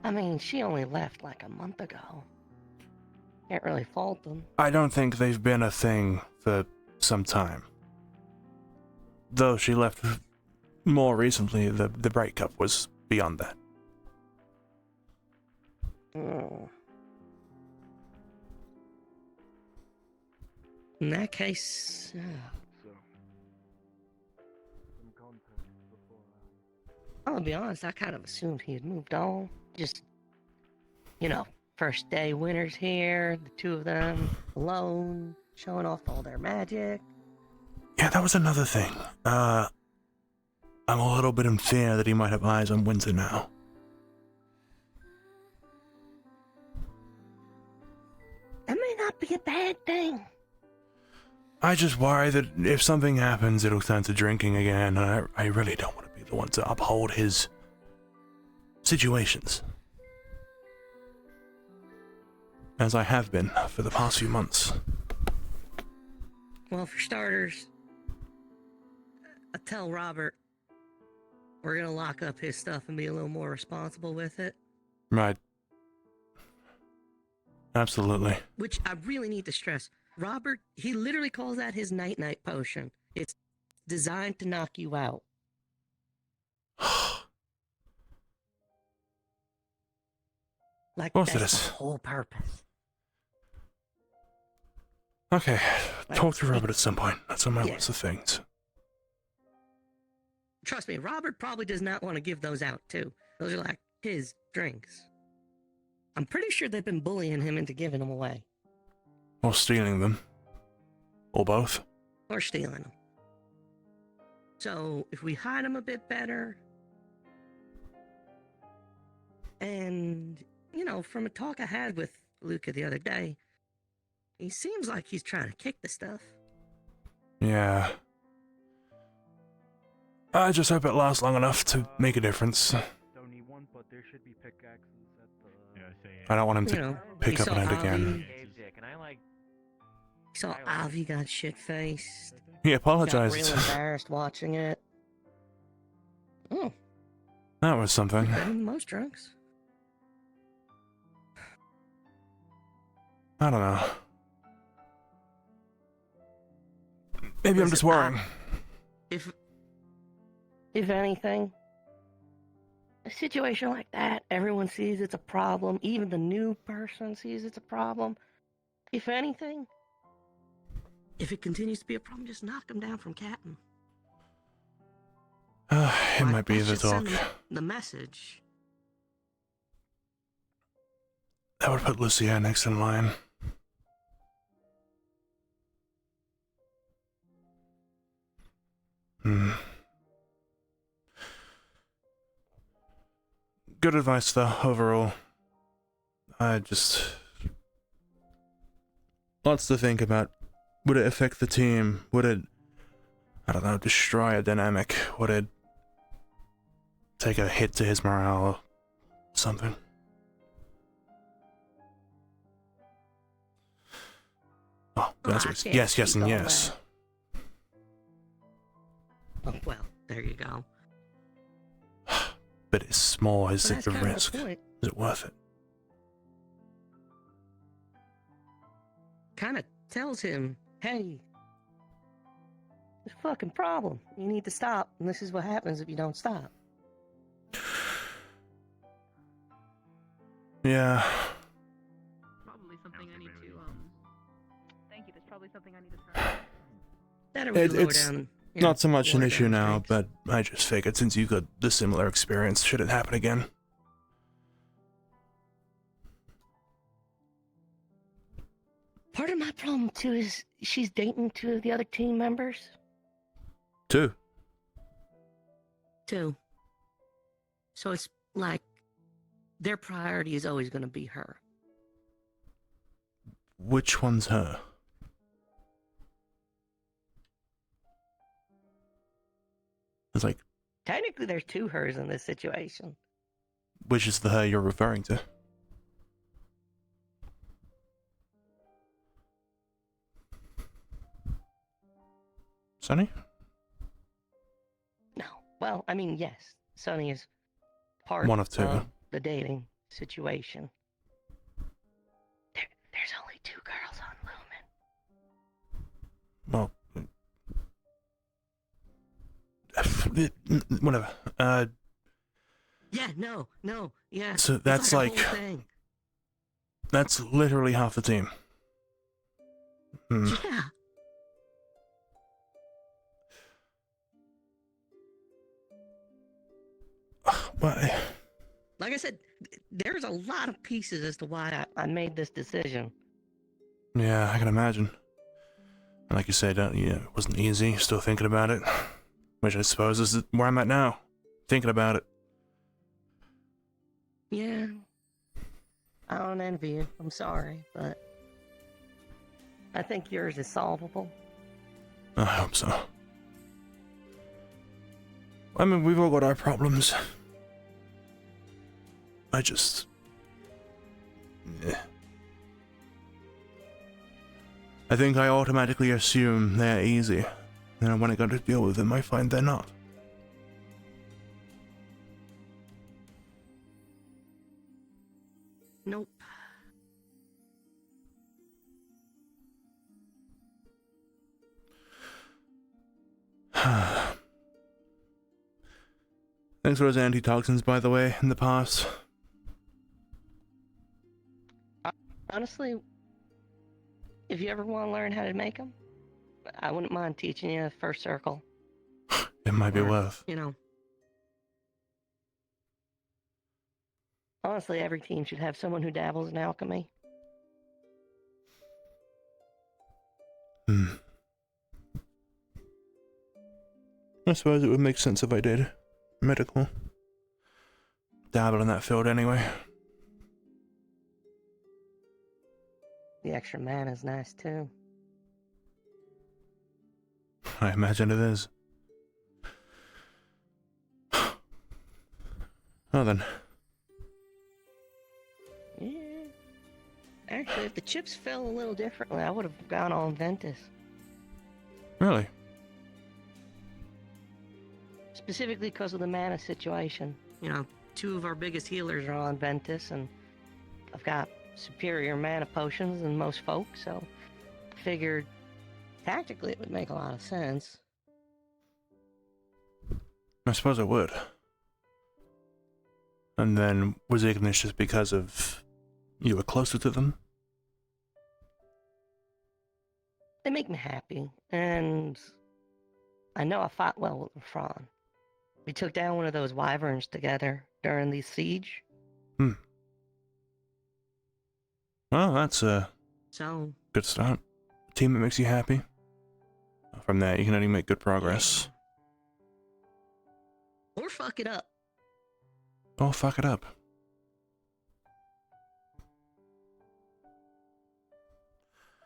I mean, she only left like a month ago. Can't really fault them. I don't think they've been a thing for some time. Though she left more recently, the breakup was beyond that. In that case, I'll be honest, I kind of assumed he had moved on. Just, first day winners here, the two of them alone, showing off all their magic. Yeah, that was another thing. I'm a little bit in fear that he might have eyes on Windsor now. That may not be a bad thing. I just worry that if something happens, it'll turn to drinking again, and I really don't want to be the one to uphold his situations. As I have been for the past few months. Well, for starters, I tell Robert we're gonna lock up his stuff and be a little more responsible with it. Right. Absolutely. Which I really need to stress. Robert, he literally calls that his night-night potion. It's designed to knock you out. Like, What's that's this? the whole purpose. Okay, talk to Robert at some point. That's on my list of things. Trust me, Robert probably does not want to give those out, too. Those are like his drinks. I'm pretty sure they've been bullying him into giving them away. Or stealing them. Or both. Or stealing them. So, if we hide them a bit better, and, from a talk I had with Luca the other day, he seems like he's trying to kick the stuff. Yeah. I just hope it lasts long enough to make a difference. Don't need one, but there should be pickaxes at the. I don't want him to pick up on it again. Saw Avi got shit-faced. He apologized. Got real embarrassed watching it. Oh. That was something. Better than most drunks. I don't know. Maybe I'm just worrying. If anything, a situation like that, everyone sees it's a problem. Even the new person sees it's a problem. If anything, if it continues to be a problem, just knock them down from Captain. It might be That the should send talk. them the message. That would put Lucia next in line. Good advice, though, overall. Lots to think about. Would it affect the team? Would it, I don't know, destroy a dynamic? Would it take a hit to his morale or something? Oh, the answer is yes, yes, and yes. Oh, well, there you go. But it's small. Is But it that's the kind of risk? the point. Is it worth it? Kind of tells him, hey, there's a fucking problem. You need to stop, and this is what happens if you don't stop. Yeah. Probably something I need to, Thank you, that's probably something I need to try. It's not so much an issue now, but I just figured since you got the similar experience, should it happen again? Part of my problem, too, is she's dating two of the other team members. Two. So it's like their priority is always going to be her. Which one's her? It's like, Technically, there's two hers in this situation. which is the her you're referring to? Sunny? No. Well, I mean, yes. Sonny is part One of two. of the dating situation. There's only two girls on Lumen. Well, whatever. Yeah, no, yeah. So it's that's a like whole thing. that's literally half the team. Yeah. Why? Like I said, there's a lot of pieces as to why I made this decision. Yeah, I can imagine. And like you said, yeah, it wasn't easy. Still thinking about it. Which I suppose is where I'm at now. Thinking about it. Yeah. I don't envy you. I'm sorry, but I think yours is solvable. I hope so. I mean, we've all got our problems. I just... I think I automatically assume they're easy. And when I got to deal with them, I find they're not. Nope. Thanks for those antitoxins, by the way, in the past. Honestly, if you ever want to learn how to make them, I wouldn't mind teaching you first circle. It might be worth. You know. Honestly, every team should have someone who dabbles in alchemy. I suppose it would make sense if I did. Medical. Dabble in that field anyway. The extra mana's nice too. I imagine it is. Well then. Yeah. Actually, if the chips fell a little differently, I would have gone on Ventus. Really? Specifically because of the mana situation. You know, two of our biggest healers are on Ventus, and I've got superior mana potions than most folk, so figured tactically it would make a lot of sense. I suppose it would. And then, was Ignis just because of you were closer to them? They make me happy, and I know I fought well with Fran. We took down one of those wyverns together during the siege. Well, that's a good start. A team that makes you happy. From there, you can only make good progress. Or fuck it up. Or fuck it up.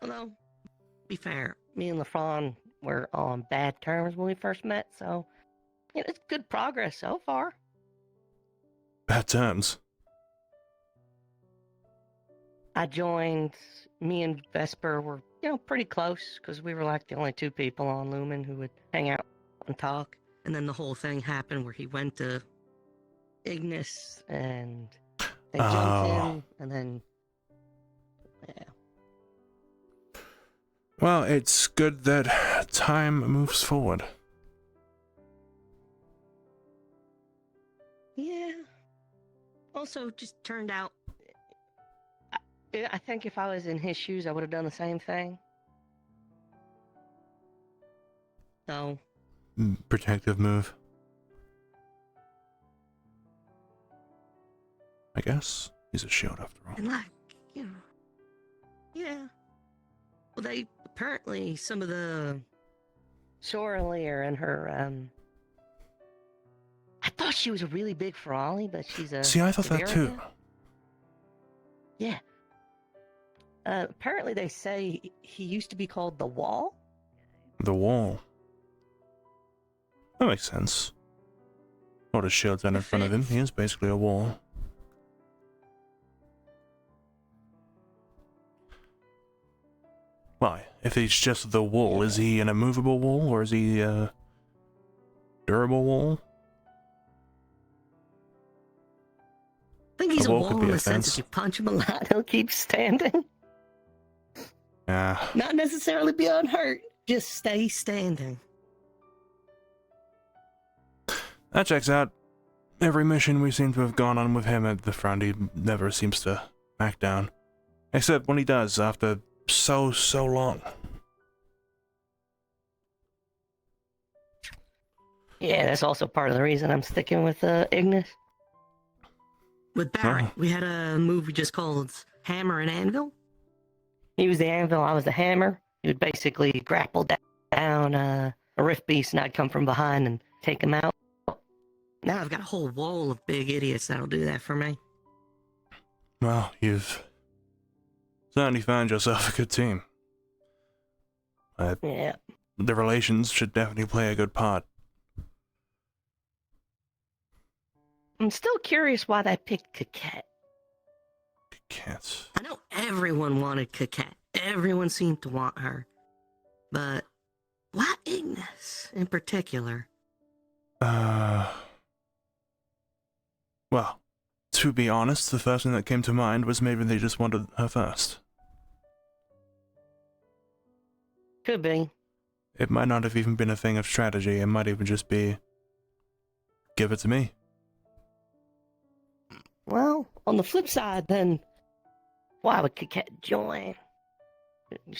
Although, to be fair, me and LaFron were on bad terms when we first met, so it's good progress so far. Bad terms. I joined, me and Vesper were, pretty close, because we were like the only two people on Lumen who would hang out and talk. And then the whole thing happened where he went to Ignis, and they jumped in, and then, Well, it's good that time moves forward. Yeah. Also, just turned out, I think if I was in his shoes, I would have done the same thing. So. Protective move. I guess. He's a shield after all. And yeah. Well, they, apparently, some of the Soraleer and her, I thought she was a really big Ferali, but she's a... See, I thought that too. Yeah. Apparently they say he used to be called the Wall. The Wall. That makes sense. What a shield's down in front of him. He is basically a wall. Why? If he's just the wall, is he an immovable wall or is he a durable wall? I think he's a wall in the sense if you punch him a lot, he'll keep standing. Yeah. Not necessarily be unhurt, just stay standing. That checks out. Every mission we seem to have gone on with him at the front, he never seems to back down. Except when he does, after so long. Yeah, that's also part of the reason I'm sticking with Ignis. With Barrett, we had a move we just called Hammer and Anvil. He was the anvil, I was the hammer. He would basically grapple down a rift beast, and I'd come from behind and take him out. Now I've got a whole wall of big idiots that'll do that for me. Well, you've certainly found yourself a good team. Yeah. The relations should definitely play a good part. I'm still curious why they picked Coquette. Coquette. I know everyone wanted Coquette. Everyone seemed to want her. But why Ignis in particular? Well, to be honest, the first thing that came to mind was maybe they just wanted her first. Could be. It might not have even been a thing of strategy. It might even just be, give it to me. Well, on the flip side, then, why would Coquette join?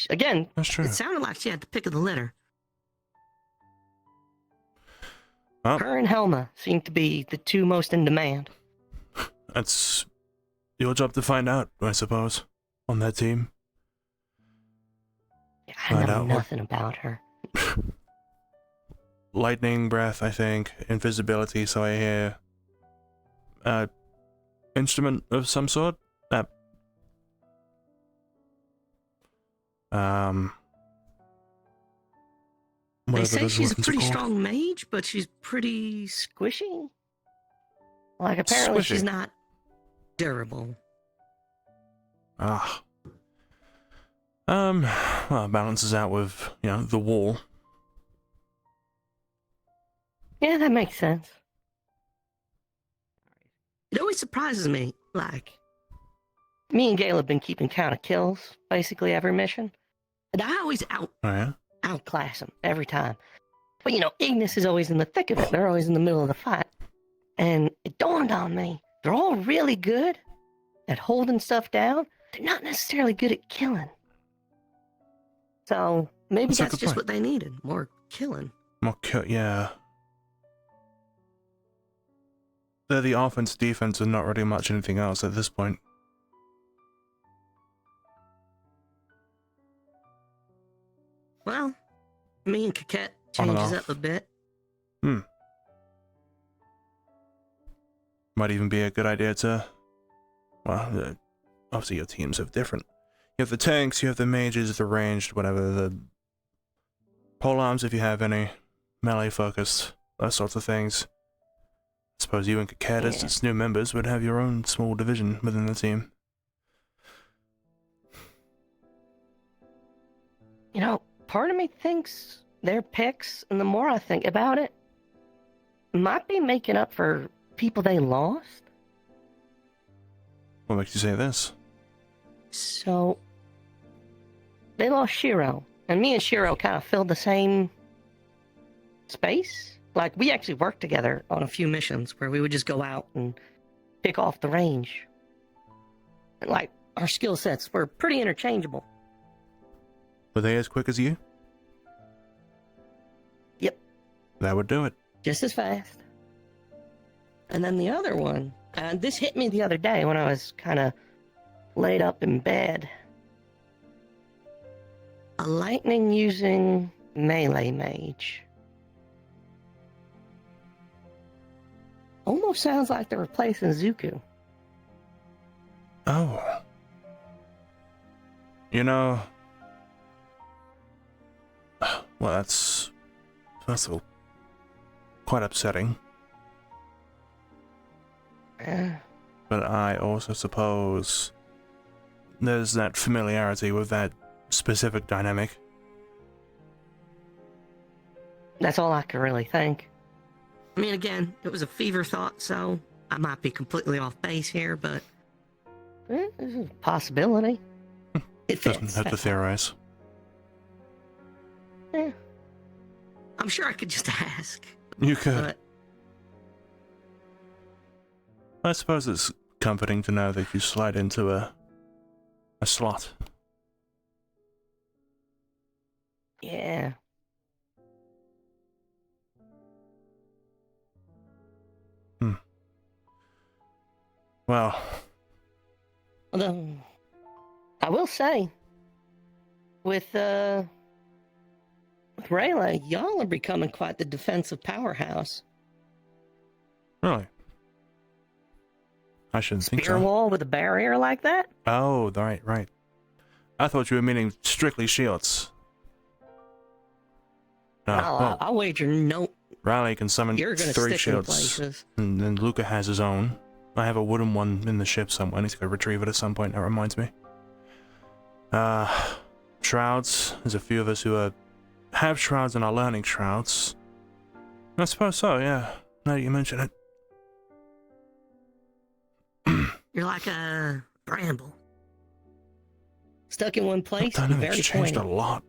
Again, that's true. It sounded like she had the pick of the litter. Well, her and Helma seem to be the two most in demand. That's your job to find out, I suppose, on that team. Yeah, I know nothing about her. Lightning breath, I think. Invisibility, so I hear. Instrument of some sort? They say she's a pretty strong mage, but she's pretty squishy. Like, apparently she's not durable. Well, it balances out with, the wall. Yeah, that makes sense. It always surprises me, like, me and Gale have been keeping count of kills basically every mission, and I always outclass them every time. But Ignis is always in the thick of it. They're always in the middle of the fight, and it dawned on me they're all really good at holding stuff down. They're not necessarily good at killing. So maybe that's just what they needed, more killing. Yeah. They're the offense, defense, and not really much anything else at this point. Well, me and Coquette changes up a bit. Might even be a good idea to... Well, obviously your teams are different. You have the tanks, you have the mages, the ranged, whatever, the polearms if you have any, melee focused, those sorts of things. I suppose you and Coquette, as its new members, would have your own small division within the team. Part of me thinks their picks, and the more I think about it, might be making up for people they lost. What makes you say this? So, they lost Shiro, and me and Shiro kind of filled the same space. Like, we actually worked together on a few missions where we would just go out and pick off the range. And, our skill sets were pretty interchangeable. Were they as quick as you? Yep. That would do it. Just as fast. And then the other one, this hit me the other day when I was kind of laid up in bed. A lightning using melee mage. Almost sounds like they're replacing Zuko. Oh. Well, that's, first of all, quite upsetting. But I also suppose there's that familiarity with that specific dynamic. That's all I can really think. I mean, again, it was a fever thought, so I might be completely off base here, but there's a possibility. It fits. Doesn't have to theorize. Yeah. I'm sure I could just ask. You could. But I suppose it's comforting to know that you slide into a slot. Yeah. Well, I will say, with Rayla, y'all are becoming quite the defensive powerhouse. Really? I shouldn't think Spear so. wall with a barrier like that? Oh, right. I thought you were meaning strictly shields. No, I'll wager no. Riley can summon You're gonna 3 stick in shields, places. and then Luca has his own. I have a wooden one in the ship somewhere. I need to go retrieve it at some point. That reminds me. Shrouds. There's a few of us who have shrouds and are learning shrouds. I suppose so, yeah. Now that you mention it. You're like a bramble. Stuck in one place, The and dynamic's very changed pointy. a lot.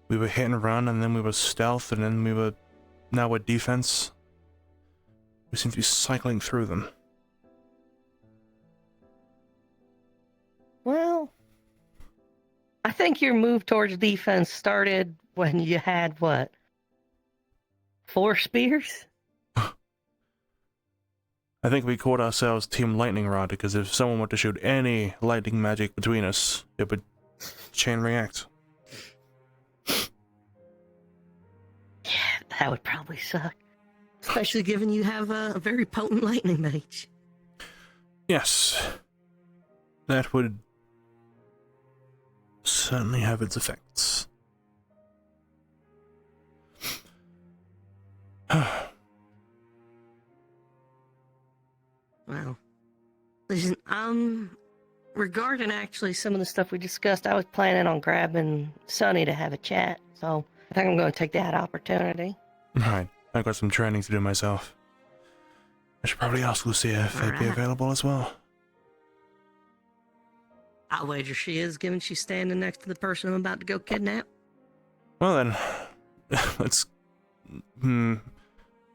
We were hit and run, and then we were stealth, and then now we're defense. We seem to be cycling through them. Well, I think your move towards defense started when you had, 4 spears? I think we called ourselves Team Lightning Rod, because if someone were to shoot any lightning magic between us, it would chain react. Yeah, that would probably suck. Especially given you have a very potent lightning mage. Yes. That would certainly have its effects. Wow. Listen, regarding actually some of the stuff we discussed, I was planning on grabbing Sonny to have a chat, so I think I'm going to take that opportunity. Right. I've got some training to do myself. I should probably ask Lucia if they'd be Alright. available as well. I'll wager she is, given she's standing next to the person I'm about to go kidnap. Well then, let's...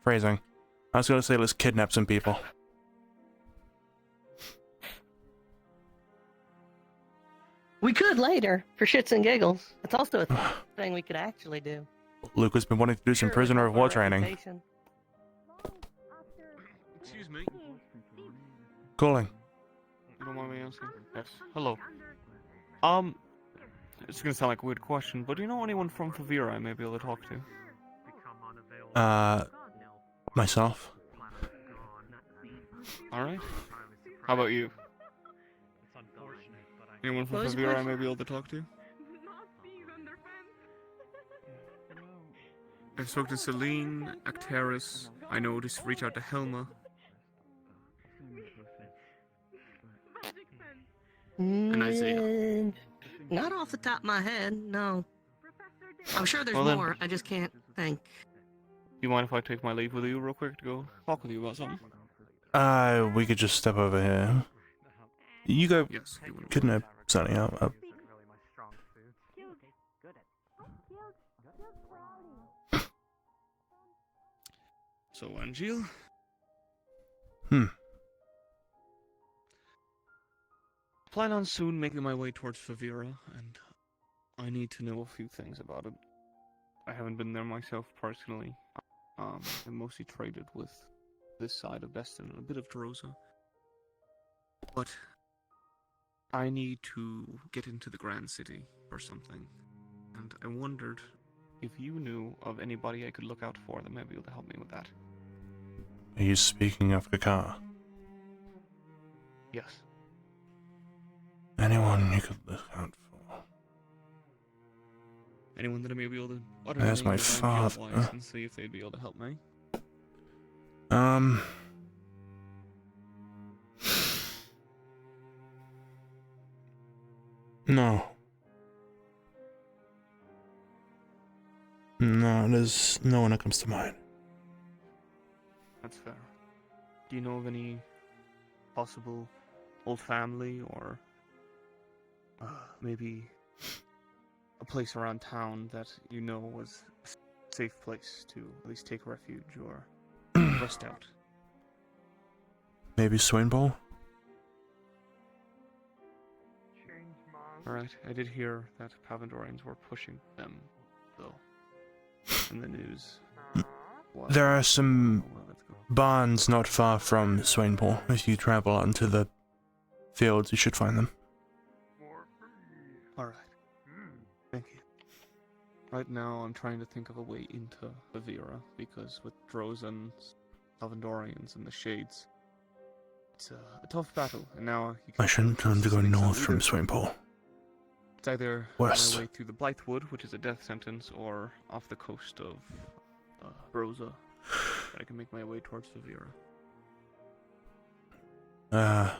phrasing. I was gonna say let's kidnap some people. We could later, for shits and giggles. It's also a thing we could actually do. Luke has been wanting to do some prisoner of war training. Excuse me. Calling. You don't mind me asking? Yes. Hello. It's gonna sound like a weird question, but do you know anyone from Favira I may be able to talk to? Myself. Alright. How about you? Anyone from What was the Favira I question? may be able to talk to? I spoke to Celine, Acteris. I know to reach out to Helma. And Isaiah. Not off the top of my head, no. I'm sure there's Well then- more, I just can't think. You mind if I take my leave with you real quick to go talk with you about something? We could just step over here. You go Yes. kidnap Sonny. I'll... So, Angel? Plan on soon making my way towards Favira, and I need to know a few things about it. I haven't been there myself personally. I mostly traded with this side of Destin and a bit of Droza. But I need to get into the Grand City or something, and I wondered if you knew of anybody I could look out for that might be able to help me with that. Are you speaking of Kakar? Yes. Anyone you could look out for? Anyone that I may be able to utter There's the my name of Angel father. Wise and see if they'd be able to help me. No. No, there's no one that comes to mind. That's fair. Do you know of any possible old family or maybe a place around town that you know was a safe place to at least take refuge or rest out? Maybe Swainbowl? Alright, I did hear that Pavandorians were pushing them, though, in the news. There are some barns not far from Swainpool. If you travel out into the fields, you should find them. Alright. Thank you. Right now, I'm trying to think of a way into Favira, because with Drozen, Salvadorians, and the Shades, it's a tough battle, and now... I shouldn't tell them to go north from Swainpool. It's either West. my way through the Blythewood, which is a death sentence, or off the coast of Rosa, that I can make my way towards Favira. I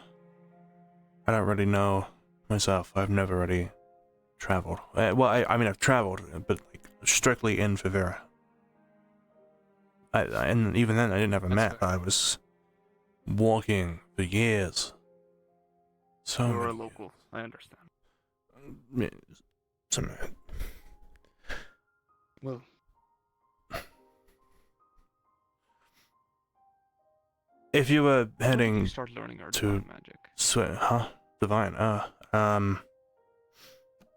don't really know myself. I've never really traveled. Well, I mean, I've traveled, but like strictly in Favira. And even then, I didn't have a map. I was walking for years. So You're a many local, I understand. Some, Well, if you were when did heading you start learning our to divine magic? Divine,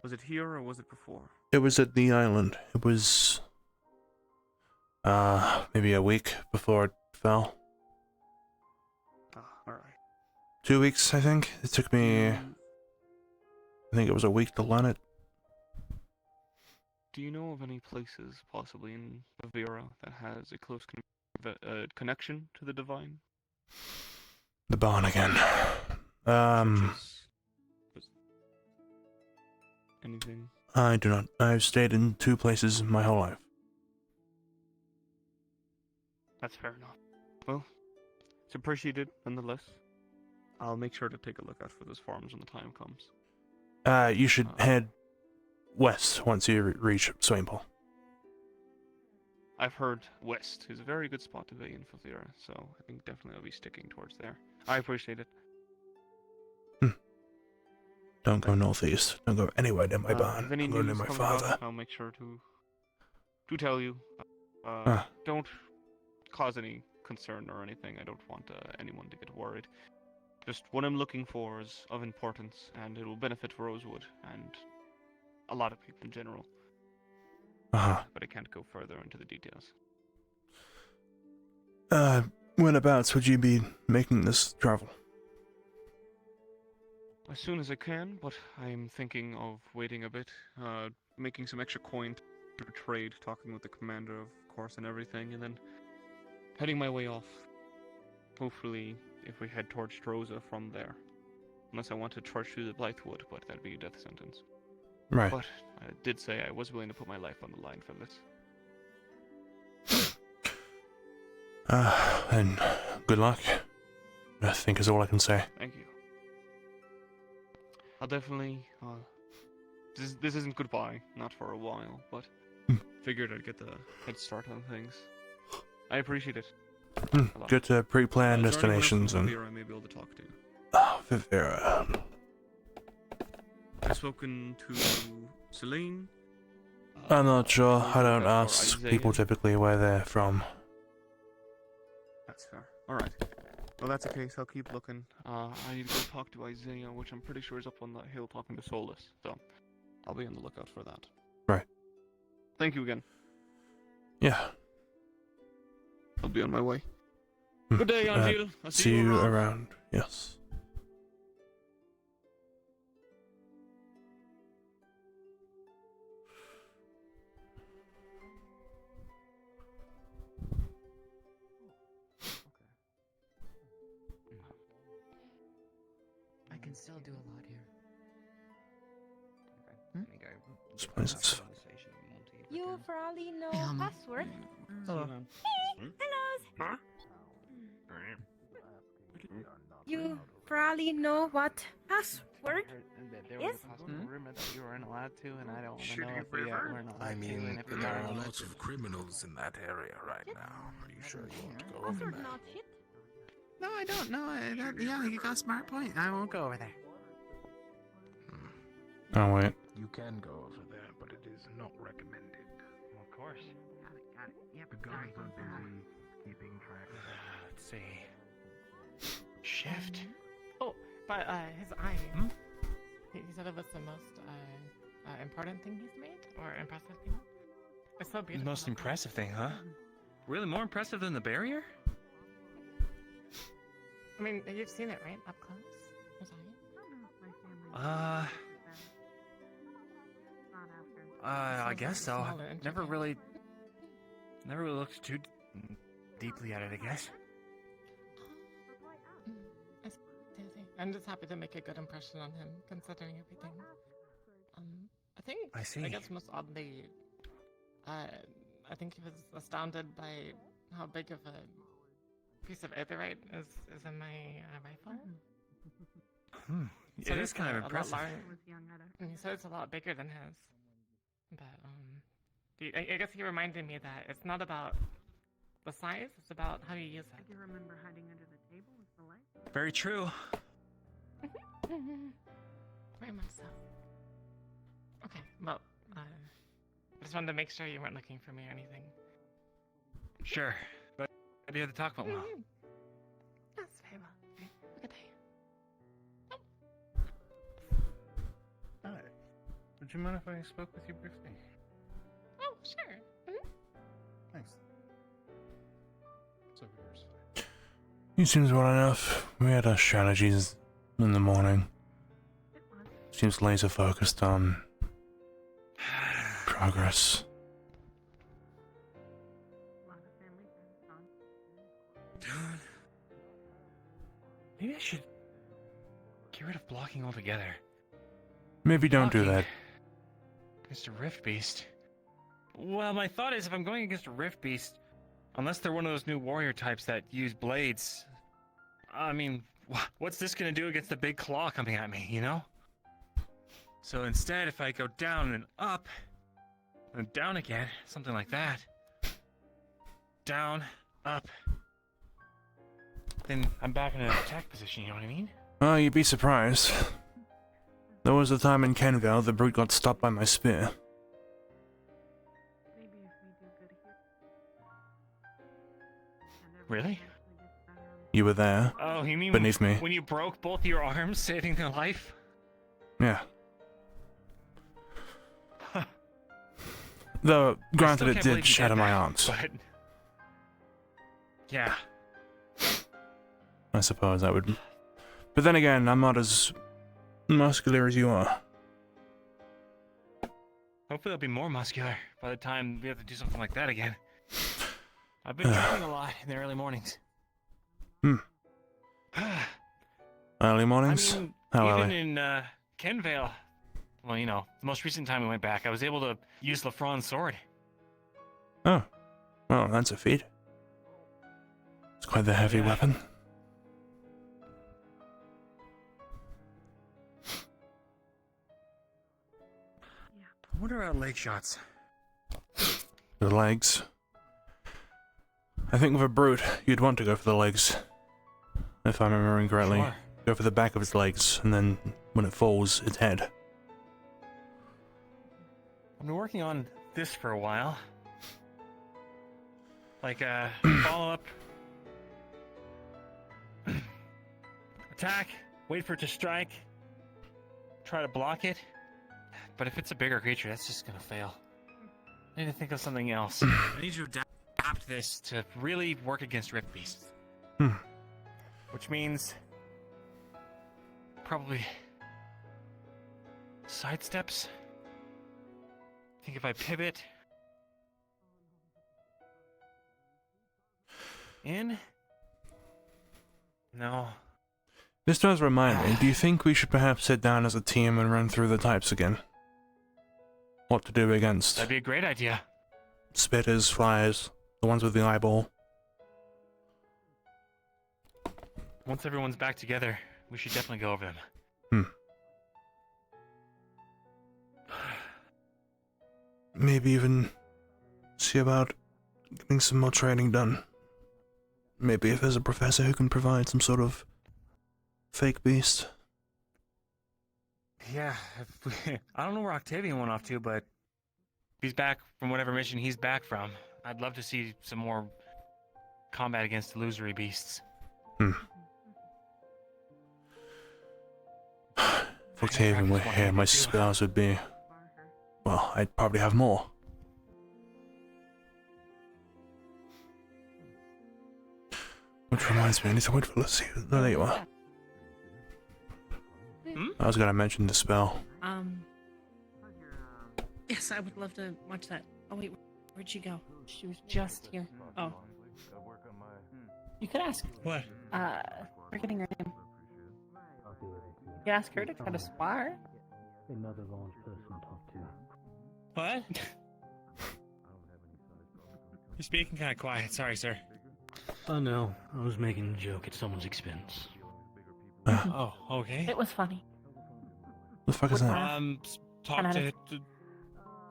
Was it here or was it before? it was at the island. It was, maybe a week before it fell. Alright. 2 weeks, I think. It took me, I think it was a week to learn it. Do you know of any places, possibly in Favira, that has a close connection to the divine? The barn again. Anything? I do not. I've stayed in 2 places my whole life. That's fair enough. Well, it's appreciated nonetheless. I'll make sure to take a look out for those farms when the time comes. You should head west once you reach Swainpool. I've heard west is a very good spot to be in Falthira, so I think definitely I'll be sticking towards there. I appreciate it. Don't go northeast. Don't go anywhere near my barn. If any Don't go near news my comes father. out, I'll make sure to tell you. Don't cause any concern or anything. I don't want anyone to get worried. Just what I'm looking for is of importance, and it will benefit Rosewood and a lot of people in general. But I can't go further into the details. Whenabouts would you be making this travel? As soon as I can, but I'm thinking of waiting a bit, making some extra coin to trade, talking with the commander, of course, and everything, and then heading my way off. Hopefully, if we head towards Stroza from there. Unless I want to charge through the Blythewood, but that'd be a death sentence. Right. But I did say I was willing to put my life on the line for this. And good luck. I think is all I can say. Thank you. I'll definitely, this isn't goodbye, not for a while, but figured I'd get the head start on things. I appreciate it. Good to pre-plan destinations and... I may be able to talk to. Oh, Vivera. I've spoken to Celine. I'm not sure. I don't ask Isaiah. people typically where they're from. That's fair. Alright. Well, that's the case. I'll keep looking. I need to go talk to Isaiah, which I'm pretty sure is up on that hill talking to Solus. So, I'll be on the lookout for that. Right. Thank you again. Yeah. I'll be on my way. Good day, Angel. I'll See you around. Yes. I can still do a lot here. This place is... You probably know Hey, Alma. password. Hello. Hey, hello. You probably know what password is. Rumor that you weren't allowed to, and I don't want to know if we weren't allowed I to. mean, And if we there are are allowed lots of criminals in that area right now. Are you sure you want to go over Password there? not shit. No, I don't know. Yeah, you got a smart point. I won't go over there. Oh, wait. You can go over there, but it is not recommended. Of course. Got it. Yep. The guards are busy keeping track. Let's see. Shift. Oh, but his eye. He said it was the most important thing he's made, or impressive thing. It's so The beautiful. most impressive thing, huh? Really more impressive than the barrier? I mean, you've seen it, right? Up close? His eye? I guess so. Smaller Never really looked too deeply at it, I guess. I'm just happy to make a good impression on him, considering everything. I think. I see. I guess most oddly, I think he was astounded by how big of a piece of aetherite is in my rifle. It is kind of impressive. And he said it's a lot bigger than his. But I guess he reminded me that it's not about the size; it's about how you use it. Do you remember hiding under the table with the light? Very true. Very much so. Okay, well, I just wanted to make sure you weren't looking for me or anything. Sure, but I do have to talk about well. That's very well. Good day. Hi. Would you mind if I spoke with you briefly? Oh, sure. Thanks. It's over yours. He seems well enough. We had our strategies in the morning. Seems laser focused on progress. Maybe I should get rid of blocking altogether. Maybe don't do that. Against a Rift Beast. Well, my thought is if I'm going against a Rift Beast, unless they're one of those new warrior types that use blades, I mean, what's this gonna do against the big claw coming at me, you know? So instead, if I go down and up, and down again, something like that, down, up. Then I'm back in an attack position, you know what I mean? Oh, you'd be surprised. There was a time in Kenvale the brute got stopped by my spear. Really? You were there. Oh, you mean beneath me? when you broke both your arms, saving their life? Yeah. Though, granted, it did shatter my arms. But yeah. I suppose I would. But then again, I'm not as muscular as you are. Hopefully I'll be more muscular by the time we have to do something like that again. I've been training a lot in the early mornings. Early mornings? I mean, How even early? in Kenvale, well, you know, the most recent time we went back, I was able to use Lafron's sword. Oh. Well, that's a feat. It's quite the heavy weapon. What are our leg shots? The legs. I think with a brute, you'd want to go for the legs. If I'm remembering correctly. Sure. Go for the back of its legs, and then when it falls, its head. I've been working on this for a while. Like follow-up. Attack, wait for it to strike, try to block it. But if it's a bigger creature, that's just gonna fail. I need to think of something else. I need to adapt this to really work against Rift Beasts. Which means probably sidesteps. I think if I pivot in, no. This does remind me, do you think we should perhaps sit down as a team and run through the types again? What to do against? That'd be a great idea. Spitters, flyers, the ones with the eyeball. Once everyone's back together, we should definitely go over them. Maybe even see about getting some more training done. Maybe if there's a professor who can provide some sort of fake beast. Yeah, I don't know where Octavian went off to, but he's back from whatever mission he's back from. I'd love to see some more combat against illusory beasts. If Octavian were here, my spells would be... well, I'd probably have more. Which reminds me, I need to wait for... let's see, there you are. I was gonna mention the spell. Yes, I would love to watch that. Oh wait, where'd she go? She was just here. Oh. You could ask. What? Forgetting her name. You could ask her to try to spar. Another launch person to talk to. What? You're speaking kind of quiet. Sorry, sir. Oh no, I was making a joke at someone's expense. Oh, okay. It was funny. The fuck is that? Talk to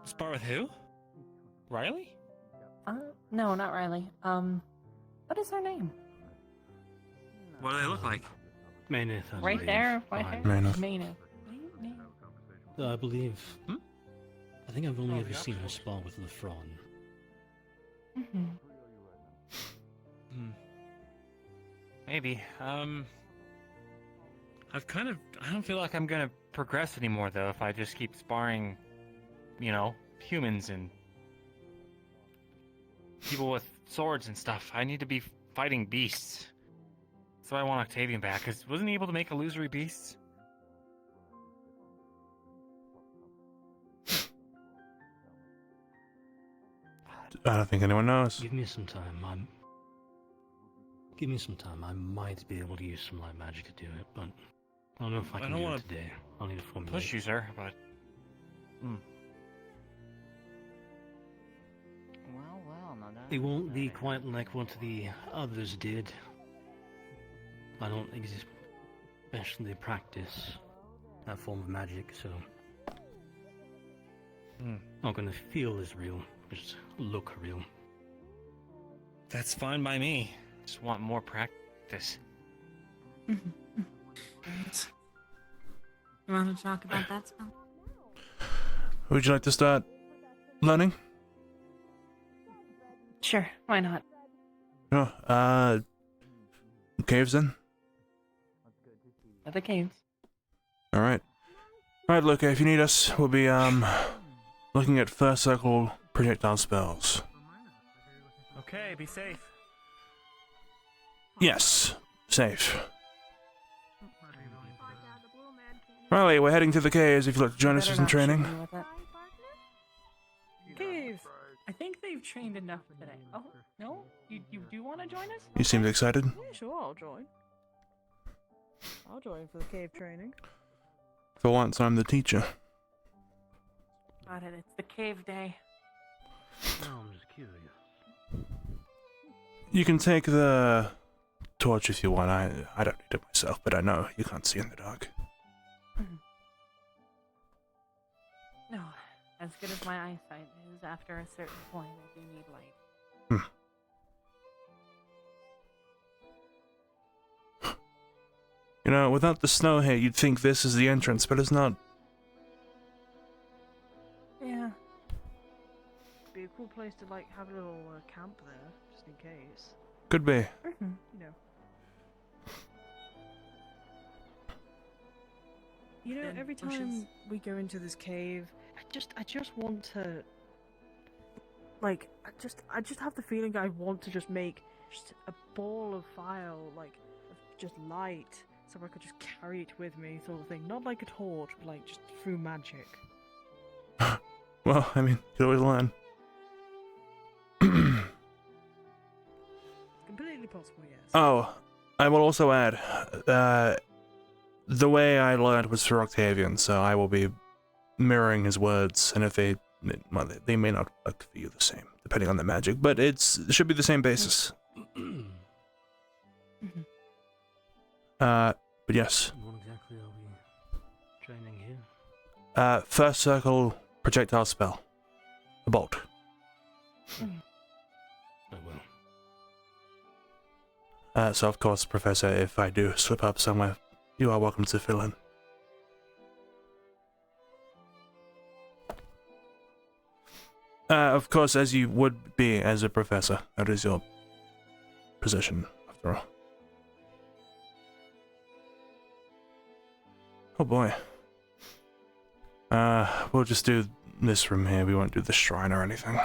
spar with who? Riley? No, not Riley. What is her name? What do they look like? Maynith, I Right believe. there, white hair. Maynith. Maynith. I believe. I think I've only ever seen her spar with Lafron. Maybe. I don't feel like I'm gonna progress anymore though if I just keep sparring, you know, humans and people with swords and stuff. I need to be fighting beasts. That's why I want Octavian back, because wasn't he able to make illusory beasts? I don't think anyone knows. Give me some time. Give me some time. I might be able to use some light magic to do it, but I don't know if I can do it today. I'll need to formulate. Push you, sir, but. Well, now that. It won't be quite like what the others did. I don't especially practice that form of magic, so not gonna feel as real, just look real. That's fine by me. Just want more practice. Right. You want to talk about that spell? Would you like to start learning? Sure, why not? Sure. Caves then? At the caves. Alright. Alright, Luca, if you need us, we'll be, looking at first circle projectile spells. Okay, be safe. Yes, safe. Riley, we're heading to the caves if you'd like to join us for some training. Caves! I think they've trained enough today. Oh, no? You do want to join us? You seemed excited. Yeah, sure, I'll join. I'll join for the cave training. For once, I'm the teacher. Got it, it's the cave day. No, I'm just curious. You can take the torch if you want. I don't need it myself, but I know you can't see in the dark. No, as good as my eyesight is, after a certain point, I do need light. You know, without the snow here, you'd think this is the entrance, but it's not. Yeah. Be a cool place to like have a little camp there, just in case. Could be. You know. You know, And every bushes. time we go into this cave, I just want to, like, I just have the feeling I want to just make just a ball of fire, like, of just light, so I could just carry it with me, sort of thing. Not like a torch, but like just through magic. Well, I mean, you could always learn. Completely possible, yes. Oh, I will also add, the way I learned was through Octavian, so I will be mirroring his words, and if they may not work for you the same, depending on the magic, but it should be the same basis. But yes. What exactly are we training here? First circle projectile spell. A bolt. I will. So of course, Professor, if I do slip up somewhere, you are welcome to fill in. Of course, as you would be as a professor. That is your position, after all. Oh boy. We'll just do this from here. We won't do the shrine or anything.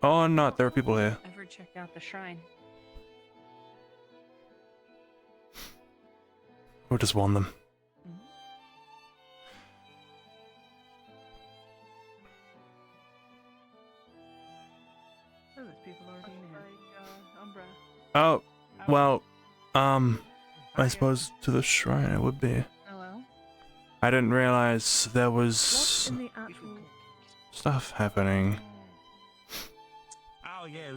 Oh, not. There are people here. Ever check out the shrine? We'll just warn them. Oh, there's people already in here. Umbra. Oh, well, I suppose to the shrine it would be. Hello? I didn't realize there was In the actual... stuff happening. Oh yeah,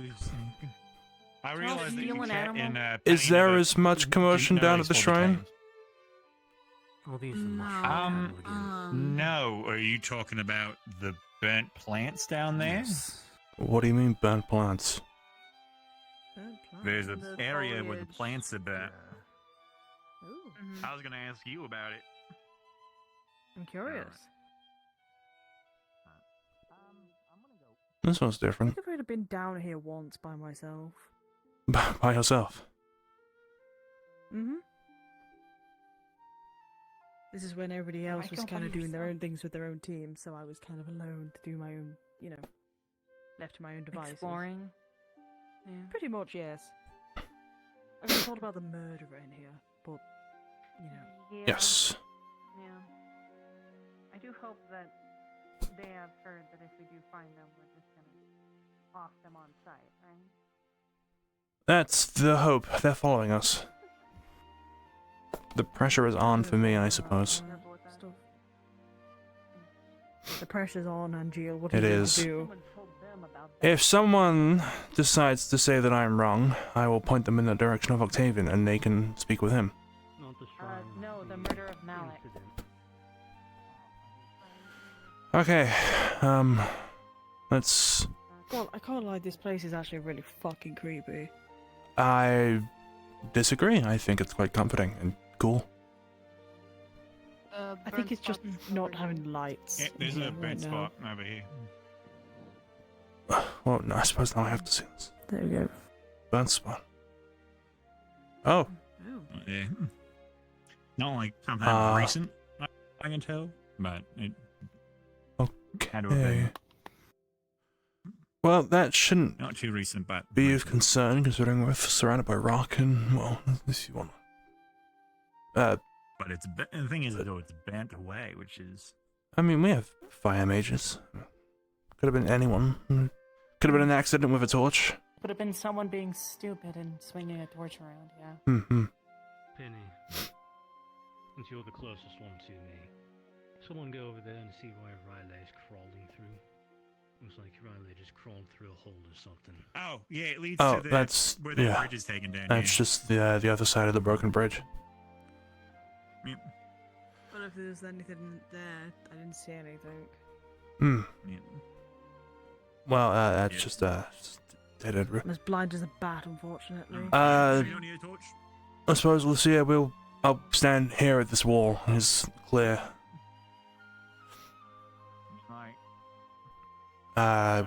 I realized that you feel an chat in. Is there as much commotion down at the shrine? Well, these are my No, are you talking about the burnt plants down there? What do you mean burnt plants? There's an area where the plants are burnt. I was gonna ask you about it. I'm curious. This one's I different. think I've only been down here once by myself. By yourself. This is when everybody else was go by kind of doing their yourself? own things with their own team, so I was kind of alone to do my own, you know, left to my own devices. Exploring. Yeah. Pretty much, yes. I've been told about the murderer in here, but, you know. Yes. Yeah. I do hope that they have heard that if we do find them, we're just gonna off them on site, right? That's the hope. They're following us. The pressure is on for me, I suppose. Stuff. The pressure's on, Angeal. What It are you is. to do? If someone decides to say that I'm wrong, I will point them in the direction of Octavian and they can speak with him. Not the shrine. No, the murder of Malik. Okay, let's Well, I can't lie, this place is actually really fucking creepy. I disagree. I think it's quite comforting and cool. I think it's just not having lights. Yeah, there's here a right burnt now. spot over here. Well, no, I suppose now I have to see this. There we go. Burnt spot. Oh. Yeah. Not like something recent, I can tell, but it had to have been. Well, that shouldn't Not too recent, but be of concern, considering we're surrounded by rock and, well, if you want. but it's the thing is, though, it's bent away, which is. I mean, we have fire mages. Could have been anyone. Could have been an accident with a torch. Could have been someone being stupid and swinging a torch around, yeah. Mm-hmm. Penny, since you're the closest one to me, someone go over there and see why Riley's crawling through. Looks like Riley just crawled through a hole or something. Oh, yeah, it leads Oh, to the, that's where the yeah. bridge is taken down. That's just the other side of the broken bridge. Yeah. Well, if there's anything there, I didn't see anything. Hmm. Yeah. Well, that's just dead end. I'm as blind as a bat, unfortunately. I suppose, Lucia, I'll stand here at this wall. It's clear.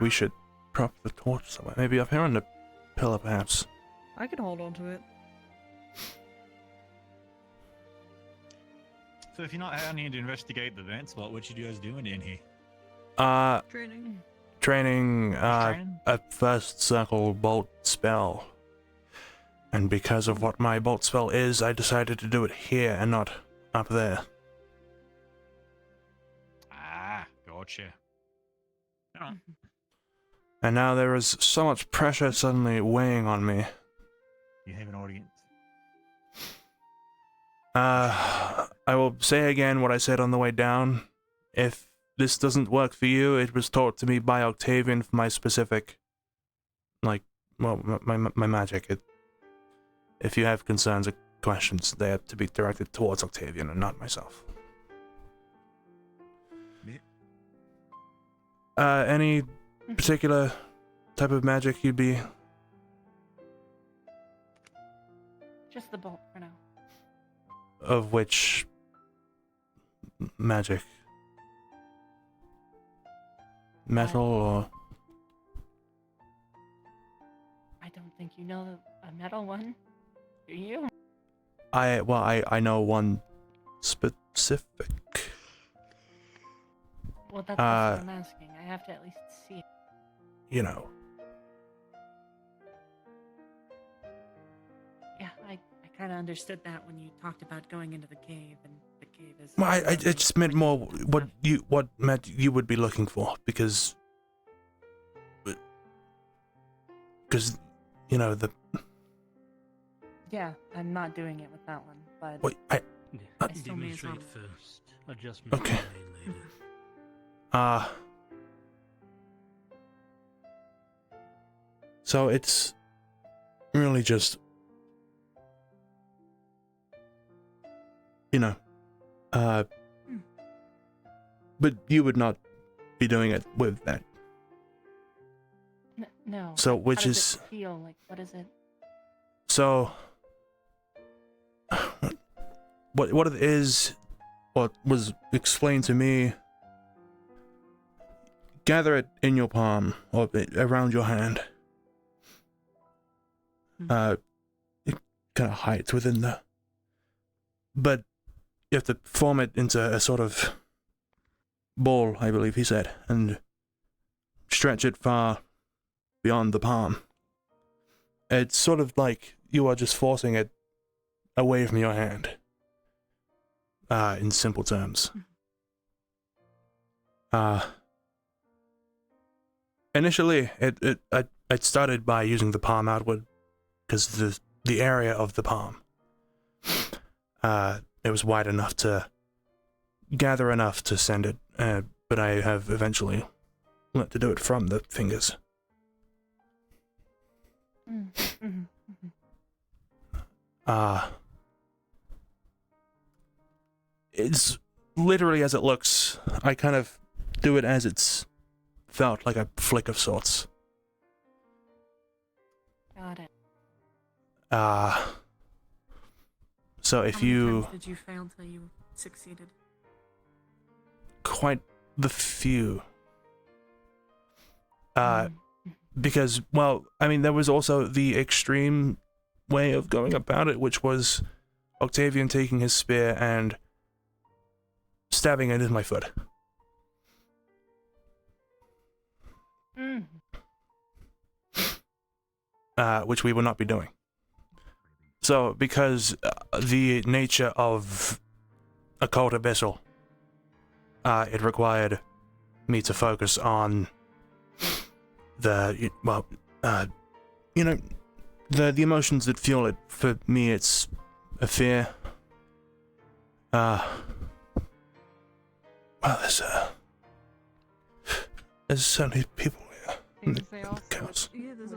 We should prop the torch somewhere. Maybe up here on the pillar, perhaps. I can hold on to it. So if you're not out here to investigate the vent spot, what you guys doing in here? Training. Training, a first circle bolt spell. And because of what my bolt spell is, I decided to do it here and not up there. Ah, gotcha. Oh. And now there is so much pressure suddenly weighing on me. You have an audience. I will say again what I said on the way down. If this doesn't work for you, it was taught to me by Octavian for my specific, my magic. If you have concerns or questions, they have to be directed towards Octavian and not myself. Any particular type of magic you'd be? Just the bolt for now. Of which magic? Metal or? I don't think you know a metal one, do you? I know one specific. Well, that's what I'm asking. I have to at least see it. You know. Yeah, I kind of understood that when you talked about going into the cave, and the cave is. Well, I just meant more what you would be looking for, because you know the. Yeah, I'm not doing it with that one, but. Wait, I still may as well. Demonstrate first. Adjustment Okay. later. So it's really just, you know, but you would not be doing it with that. No. So, which How does is, it feel like? What is it? so, what it is, what was explained to me, gather it in your palm, or around your hand. It kind of hides within the, but you have to form it into a sort of ball, I believe he said, and stretch it far beyond the palm. It's sort of like you are just forcing it away from your hand, in simple terms. Initially, I started by using the palm outward, because the area of the palm, it was wide enough to gather enough to send it, but I have eventually learned to do it from the fingers. It's literally as it looks. I kind of do it as it's felt, like a flick of sorts. Got it. So if How many you times did you fail till you succeeded? quite the few. Because, well, I mean, there was also the extreme way of going about it, which was Octavian taking his spear and stabbing it into my foot. Which we would not be doing. So, because the nature of Occult Abyssal, it required me to focus on the, well, you know, the emotions that fuel it. For me, it's a fear. Well, there's so many people here. In the chaos. Yeah, there's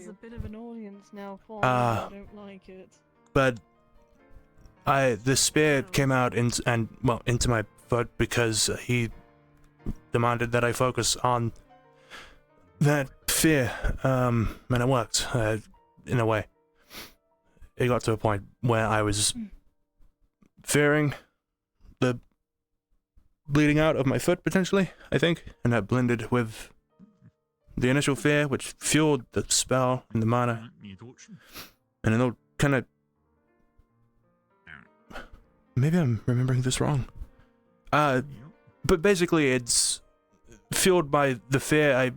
a bit of an audience now for I don't like it. But the spear came out into my foot because he demanded that I focus on that fear, and it worked, in a way. It got to a point where I was fearing the bleeding out of my foot, potentially, I think, and that blended with the initial fear, which fueled the spell and the mana, and it all kind of... Maybe I'm remembering this wrong. But basically, it's fueled by the fear I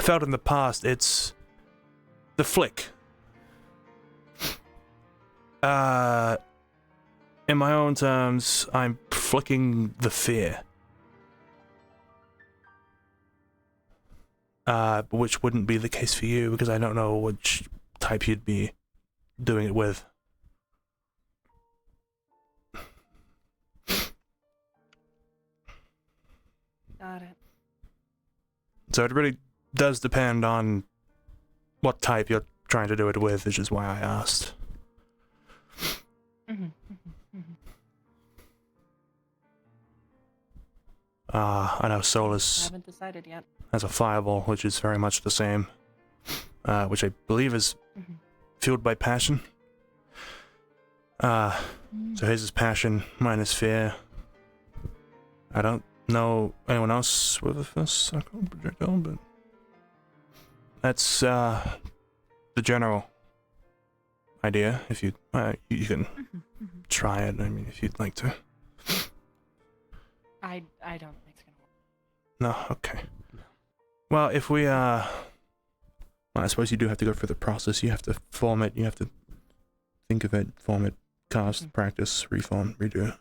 felt in the past. It's the flick. In my own terms, I'm flicking the fear. Which wouldn't be the case for you, because I don't know which type you'd be doing it with. Got it. So it really does depend on what type you're trying to do it with, which is why I asked. I know I Solus haven't decided yet. has a fireball, which is very much the same, which I believe is fueled by passion. So his is passion, mine is fear. I don't know anyone else with a circle projectile, but that's the general idea. If you you can try it. I mean, if you'd like to. I don't think it's gonna work. No, okay. Well, if we well, I suppose you do have to go through the process. You have to form it. You have to think of it, form it, cast, practice, reform, redo.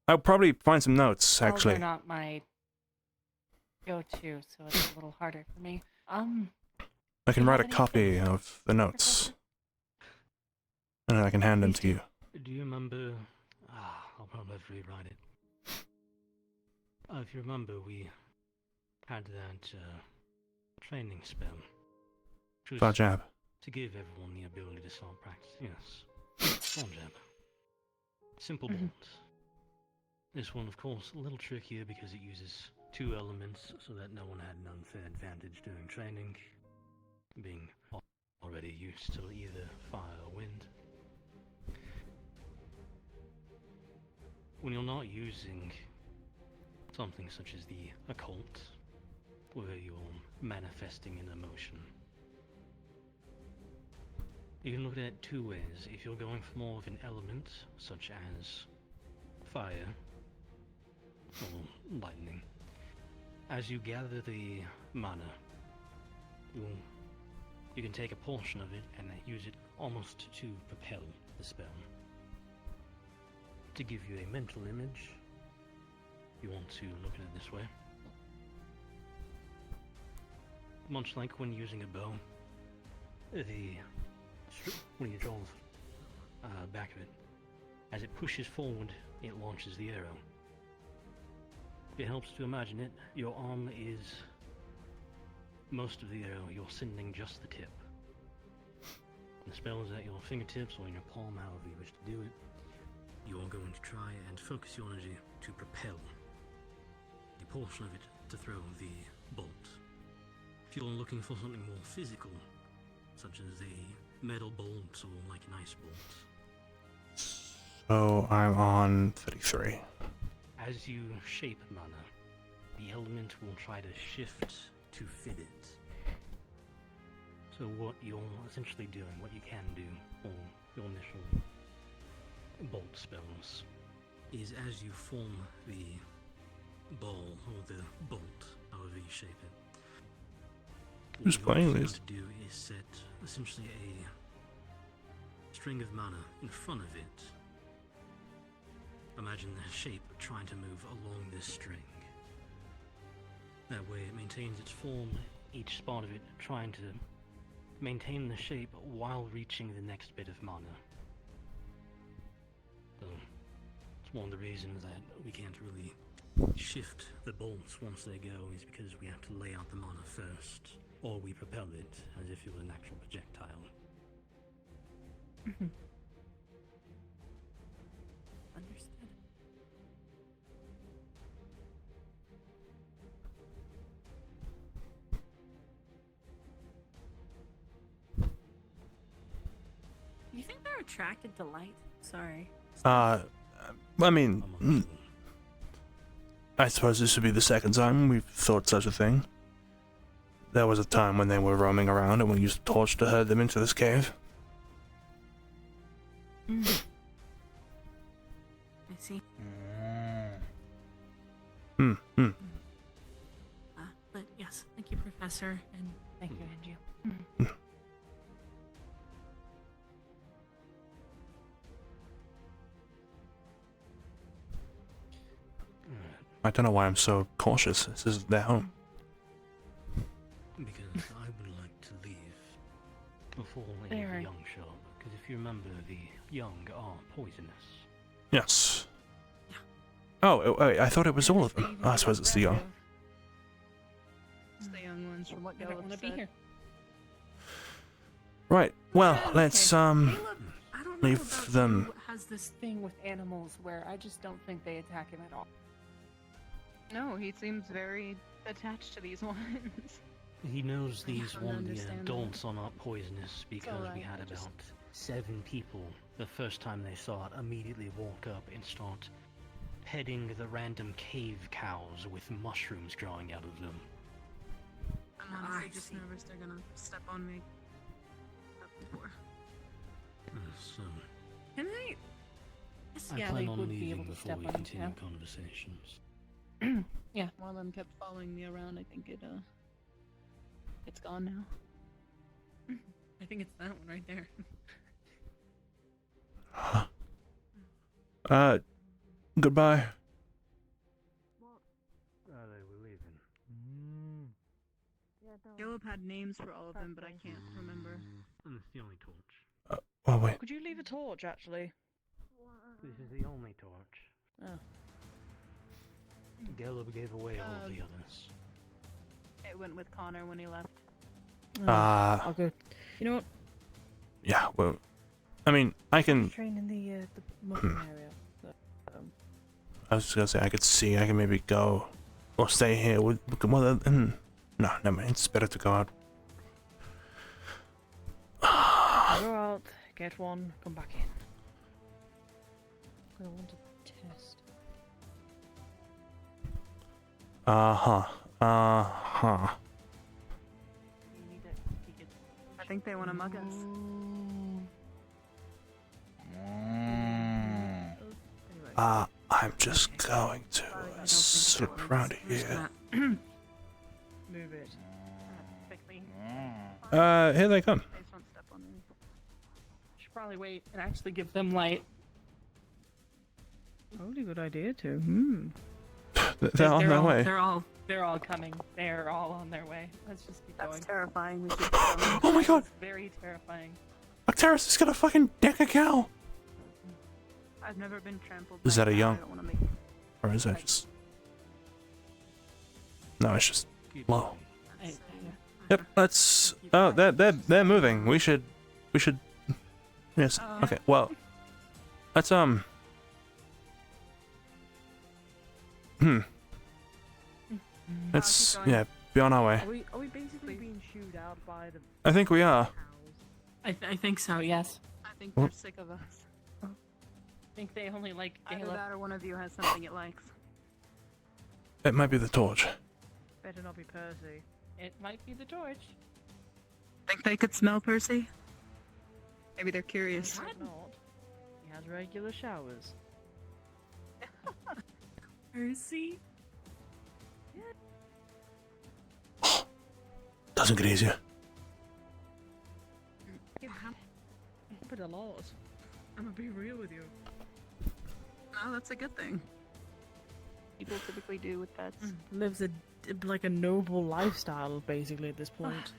I'll probably find some notes, actually. They're not my go-to, so it's a little harder for me. I can write a copy of the notes, and I can hand them to you. Do you remember? I'll probably rewrite it. If you remember, we had that training spell. Which was Jab. to give everyone the ability to start practice. Yes. Small jab. Simple bolt. This one, of course, a little trickier because it uses two elements so that no one had an unfair advantage during training, being already used to either fire or wind. When you're not using something such as the occult, where you're manifesting an emotion, you can look at it two ways. If you're going for more of an element, such as fire or lightning, as you gather the mana, you can take a portion of it and use it almost to propel the spell. To give you a mental image, you want to look at it this way. Much like when using a bow, when you draw the back of it, as it pushes forward, it launches the arrow. It helps to imagine it. Your arm is most of the arrow. You're sending just the tip. The spell is at your fingertips or in your palm, however you wish to do it. You're going to try and focus your energy to propel the portion of it to throw the bolt. If you're looking for something more physical, such as a metal bolt or like an ice bolt. So I'm on 33. As you shape mana, the element will try to shift to fit it. So what you're essentially doing, what you can do for your initial bolt spells, is as you form the ball or the bolt, however you shape it, Who's playing what you this? want to do is set essentially a string of mana in front of it. Imagine the shape trying to move along this string. That way it maintains its form, each spot of it trying to maintain the shape while reaching the next bit of mana. So, it's one of the reasons that we can't really shift the bolts once they go, is because we have to lay out the mana first, or we propel it as if it was an actual projectile. Understood. Do you think they're attracted to light? Sorry. I mean, I suppose this would be the second time we've thought such a thing. There was a time when they were roaming around and we used a torch to herd them into this cave. I see. But yes, thank you, Professor, and thank you, Angie. I don't know why I'm so cautious. This is their home. Because I would like to leave before any of the young show up. Because if you remember, the young are poisonous. Yes. Oh, wait, I thought it was all of them. I suppose it's the young. It's the young ones from what I don't want to be here. Right, well, let's, Caleb, I don't know leave about them. who has this thing with animals where I just don't think they attack him at all. No, he seems very attached to these ones. He knows these don't one understand that. adults are not poisonous because we alright, had I about just- 7 people the first time they saw it immediately walk up and start petting the random cave cows with mushrooms growing out of them. I'm honestly just nervous they're gonna step on me. Before. So, Can I? Yes, I yeah, plan they on would be leaving able to before step we on him. continue Yeah. conversations. Yeah. One of them kept following me around. I think it's gone now. I think it's that one right there. Goodbye. They were leaving. Caleb had names for all of them, but I can't remember. And it's the only torch. Oh, wait. Could you leave a torch, actually? This is the only torch. Oh. Caleb gave away all the others. It went with Connor when he left. I'll go. You know what? Yeah, well, I mean, I can. Train in the mushroom area. So, I was just gonna say I could see. I can maybe go or stay here with. Well, no, never mind. It's better to go out. go out, get one, come back in. I want to test. I think they want to mug us. I'm just going to slip around here. Move it. Quickly. Here they come. Please don't step on me. Should probably wait and actually give them light. Probably a good idea too. They're on their way. They're all coming. They're all on their way. Let's just keep going. That's terrifying. We should Oh my god! It's very terrifying. Octaris is gonna fucking deck a cow! I've never been trampled. Is by that a cow. young? I don't want to make Or is that just. No, it's just low. Yep, let's. Oh, they're moving. We should. Yes. Okay. Well, let's Let's be on our way. Are we basically being by the. I think we are. I think so. Yes. I think Oh. they're sick of us. I think they only like Either Gala. that or one of you has something it likes. It might be the torch. Better not be Percy. It might be the torch. Think they could smell Percy? Maybe they're curious. Not. He has regular showers. Percy. Doesn't get easier. But a lot. I'm gonna be real with you. Oh, that's a good thing. People typically do with pets. Lives like a noble lifestyle, basically, at this point.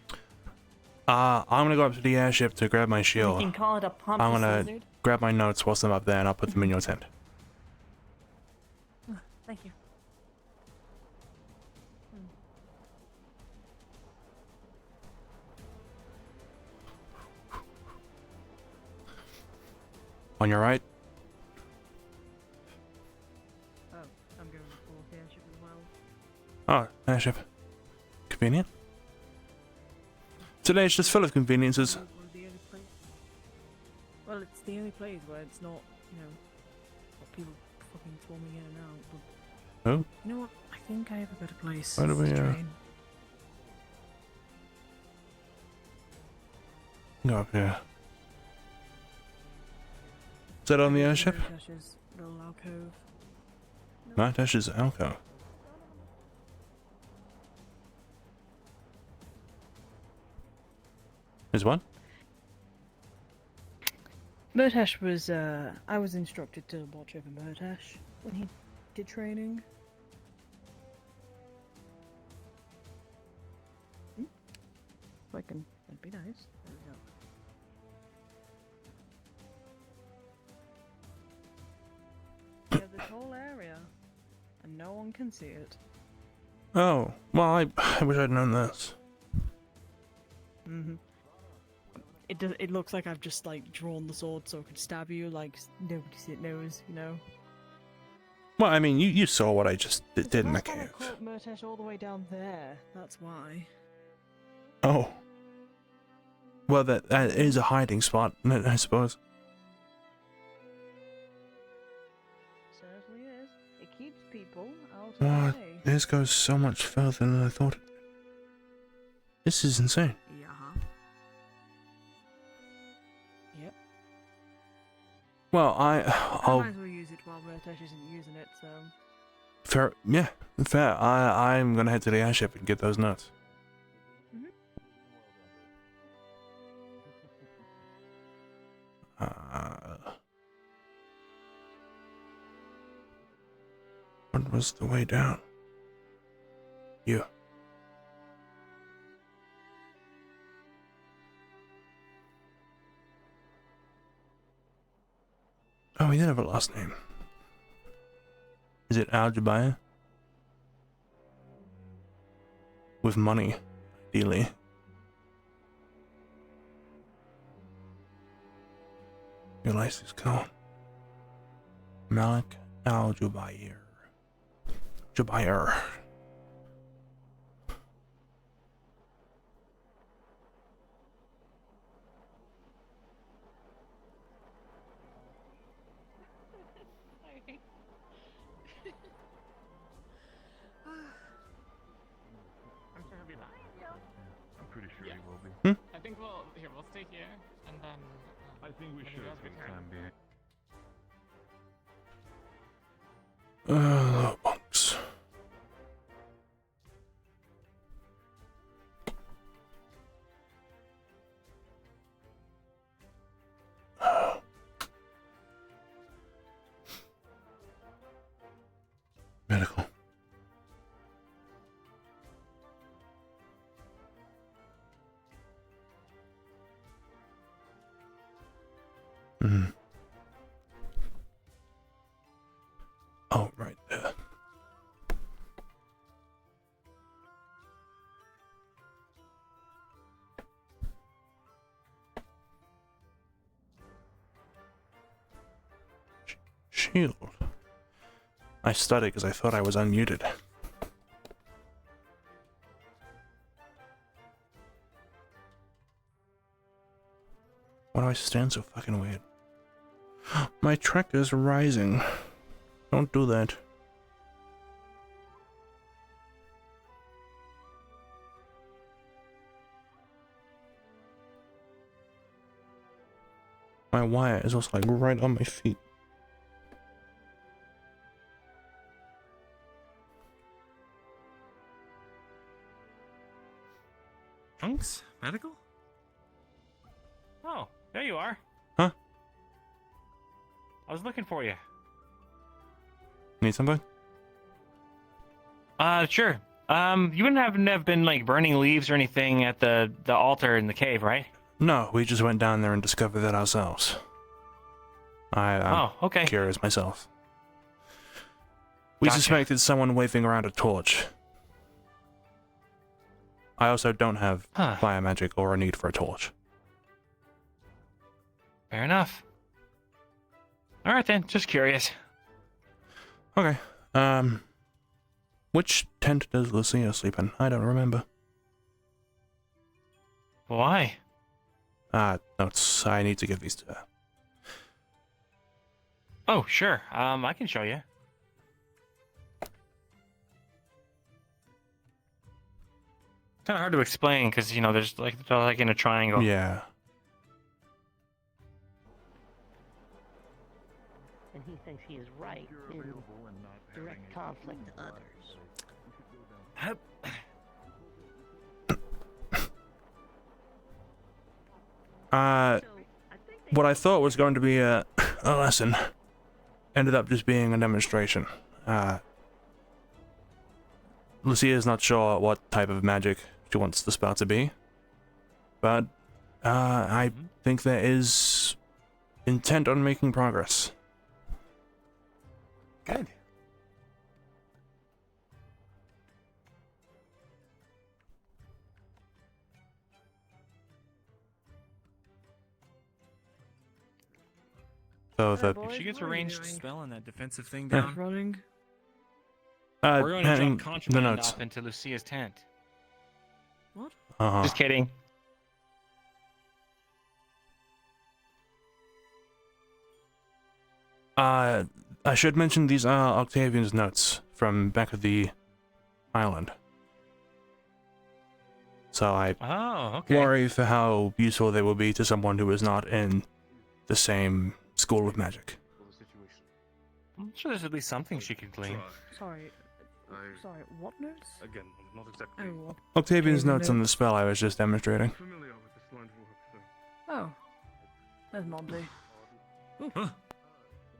I'm gonna go up to the airship to grab my You shield. can call it a pump. I'm gonna grab my notes whilst I'm up there, and I'll put them in your tent. Thank you. On your right. Oh, I'm going to pull the airship as well. Oh, airship. Convenient. Today's just full of conveniences. Well, it's the only place where it's not, people fucking swarming in and out. But Oh. you know what? I think I have a better place. Where do we, to train. Go up here. Is that on the airship? Dash's little alcove. Dash's alcove. There's one? Murtash was, I was instructed to watch over Murtash when he did training. If I can, that'd be nice. There we go. We have this whole area, and no one can see it. Oh, well, I wish I'd known this. It looks like I've just, like, drawn the sword so I could stab you, like, nobody knows, you know? Well, I mean, you saw what I just did in the Last time I cave. caught Murtash all the way down there, that's why. Oh. Well, that is a hiding spot, I suppose. Certainly is. It keeps people out of What? the way. This goes so much further than I thought. This is insane. Yeah. Yep. Well, I I'll might as well use it while Murtash isn't using it, so... fair. Yeah, fair. I'm gonna head to the airship and get those notes. What was the way down? You. Oh, he did have a last name. Is it Al-Jabaya? With money, ideally. Your license code. Malik Al-Jubair. Jubair. I'm sure he'll be back. I'm pretty sure he will be. I think we'll stay here and then. I think we when should you guys for the return. time being. Bunks. Medical. Oh, right there. Shield. I stuttered because I thought I was unmuted. Why do I stand so fucking weird? My tractor's rising. Don't do that. My wire is also like right on my feet. Hunks? Medical? Oh, there you are. Huh? I was looking for you. Need something? Sure. You wouldn't have been like burning leaves or anything at the altar in the cave, right? No, we just went down there and discovered that ourselves. I'm okay. curious myself. We suspected someone waving around a torch. I also don't have fire magic or a need for a torch. Fair enough. All right then, just curious. Okay. Which tent does Lucia sleep in? I don't remember. Why? Notes. I need to give these to her. Oh, sure. I can show you. Kind of hard to explain because there's like they're like in a triangle. Yeah. And he thinks he is right in direct conflict to others. What I thought was going to be a lesson ended up just being a demonstration. Lucia is not sure what type of magic she wants the spell to be, but I think there is intent on making progress. Good. So If she gets a ranged spell and that defensive thing Yeah. down, Running. we're going to handing drop the contraband notes. off into Lucia's tent. What? Just kidding. I should mention these are Octavian's notes from back at the island. So I worry for how useful they will be to someone who is not in the same school of magic. I'm sure there's at least something she can glean. Sorry. Sorry, what notes? Again, not exactly. Oh, what? Octavian's Okay, notes on the spell I was just demonstrating. Familiar with this line of work, so. Oh. There's Monty. Huh?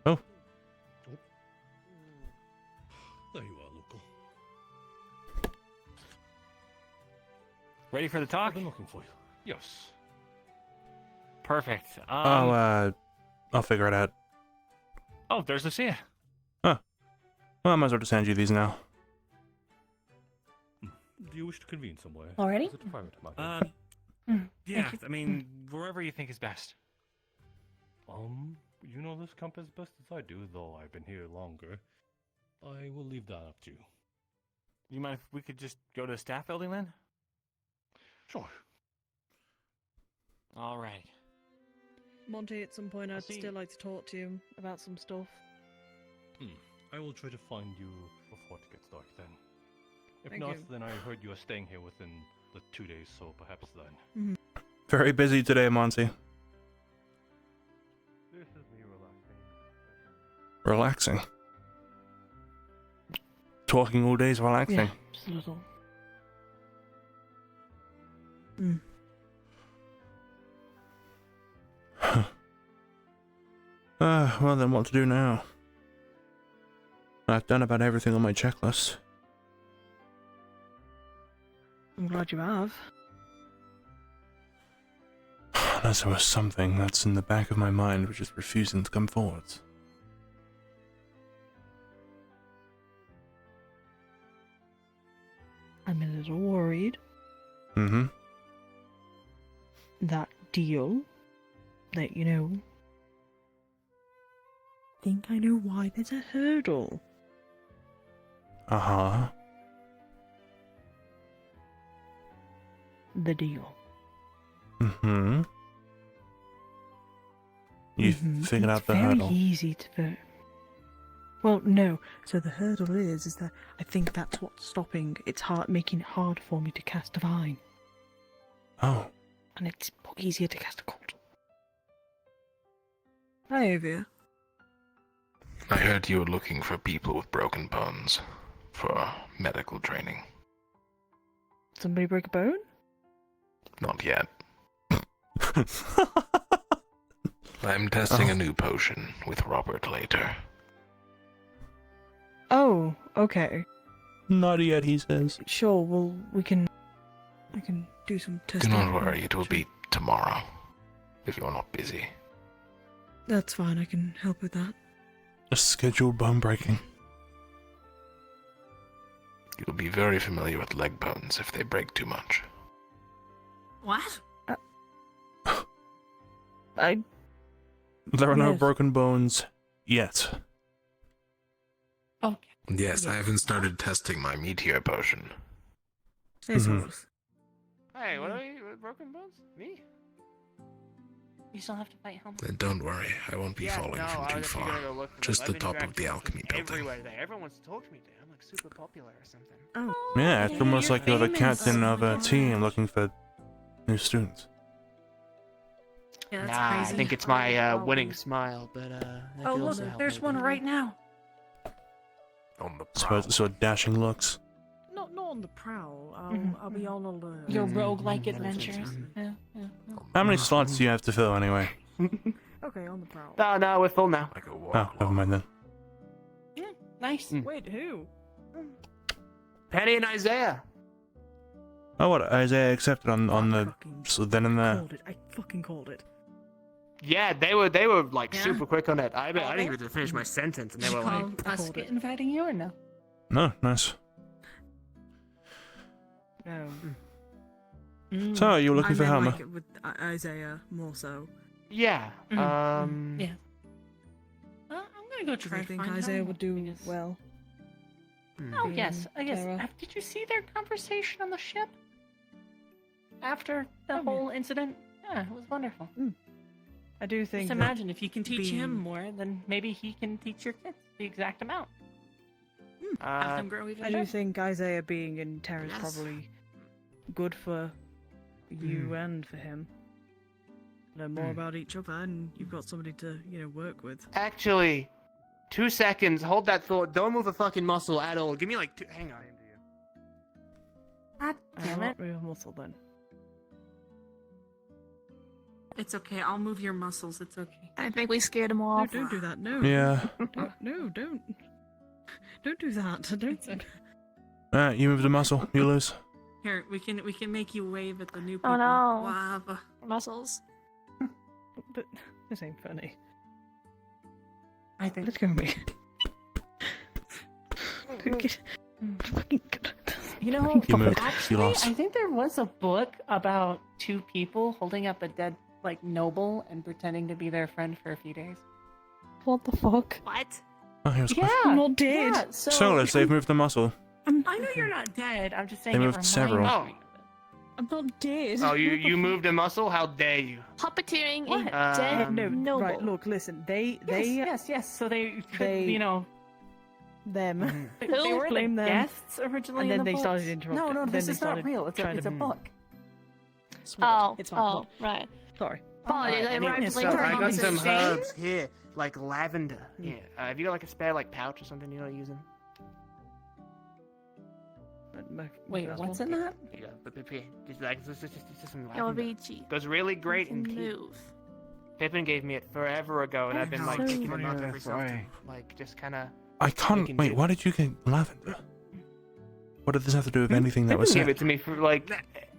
Oh. There you are, local. Ready for the talk? I've been looking for you. Yes. Perfect. I'll figure it out. Oh, there's Lucia. Huh. Well, I might as well just hand you these now. Do you wish to convene somewhere? Already? Is it a private matter? Yeah, I mean, wherever you think is best. You know this camp as best as I do, though I've been here longer. I will leave that up to you. You mind if we could just go to the staff building then? Sure. All right. Monty, at some point I'd still like to talk to you about some stuff. I will try to find you before it gets dark then. If Thank not, you. then I heard you are staying here within the 2 days, so perhaps then. Very busy today, Monty. This is me relaxing. Relaxing. Talking all day is relaxing. Yeah, just a little. Well then what to do now? I've done about everything on my checklist. I'm glad you have. Unless there was something that's in the back of my mind which is refusing to come forwards. I'm a little worried. Mm-hmm. That deal that, think I know why there's a hurdle. Uh-huh. The deal. Mm-hmm. You figured out the very hurdle. easy to. Well, no. So the hurdle is that I think that's what's stopping. It's making it hard for me to cast Divine. Oh. And it's easier to cast Occult. Hi, Avia. I heard you were looking for people with broken bones for medical training. Somebody break a bone? Not yet. I'm testing a new potion with Robert later. Oh, okay. Not yet, he says. Sure. Well, we can do some Do testing. not worry, it will be tomorrow, if you're not busy. That's fine. I can help with that. A scheduled bone breaking. You'll be very familiar with leg bones if they break too much. What? There are no broken bones yet. Okay. Yes, I haven't started testing my meteor potion. Hey, Soros. Hey, what are you? Broken bones? Me? You still have to fight Helm. Then don't worry, I won't be falling from too far. Just the top of the alchemy building. Everywhere there. Everyone wants to talk to me there. I'm like super popular or something. Oh. Yeah, it's almost like you're the captain of a team looking for new students. Yeah, that's Nah, crazy. I think it's my winning smile, but that Oh, could look, also help there's me. one right now. On the So dashing looks. Not on the prowl. I'll be on alert. Your roguelike adventures. Yeah, yeah. How many slots do you have to fill anyway? Okay, on the prowl. No, we're full now. Oh, never mind then. Nice. Wait, who? Penny and Isaiah. Oh, what? Isaiah accepted on the then and there. Called it. I fucking called it. Yeah, they were like Yeah. super quick on it. I Oh, didn't even finish my sentence, and they were like, us inviting you or no? No, nice. No. So, you were looking for Helma? Like with Isaiah more so. Yeah. Yeah. I'm gonna go Because try I to think find Isaiah Helma. would do well. Oh yes, I guess. Terra. Did you see their conversation on the ship after the whole incident? Yeah, it was wonderful. I do think. Just imagine if you can teach being- him more, then maybe he can teach your kids the exact amount. Have them grow even I better. do think Isaiah being in Terra is Yes. probably good for you and for him. Know more about each other, and you've got somebody to work with. actually, 2 seconds. Hold that thought. Don't move a fucking muscle at all. Give me like two. Hang on. God damn it! Real muscle then. It's okay. I'll move your muscles. It's okay. I think we scared him off. No, don't do that. No. Yeah. No, don't. Don't do that. Don't. Alright, you move the muscle, you lose. Here, we can make you wave at the new people. Oh no. Wow. Muscles. This ain't funny. I think. Let's go, me. You know, You moved. actually, You lost. I think there was a book about two people holding up a dead, noble and pretending to be their friend for a few days. What the fuck? What? Oh, he was Yeah. I'm not dead. Yeah, So, they've moved the muscle. I know you're not dead. I'm just saying. They it moved reminds several. me. Oh. I'm not dead. Oh, you moved a muscle? How dare you? Puppeteering What? a dead No, noble. right. Look, listen. They, Yes. So they they- them. Mm-hmm. They were Blame the them. guests originally, And then in the they books. started interrupting. No, Then this they is not started real. It's trying a to- book. Oh, It's fine. oh, Look, right. Sorry. Apologies, I Anyway, rightfully so took I got some conversation. herbs here, like lavender. Yeah. Have you got like a spare pouch or something you know using? Wait, what's in that? Yeah, but just like just some Yo, lavender. Richie. Goes really great in tea. Move. Pippin gave me it forever ago, and I've been like So- thinking about Yeah, every self, sorry. like just kind of. I can't. can Wait, do- why did you get lavender? What did this have to do with anything that Pippin was gave said? it to me for like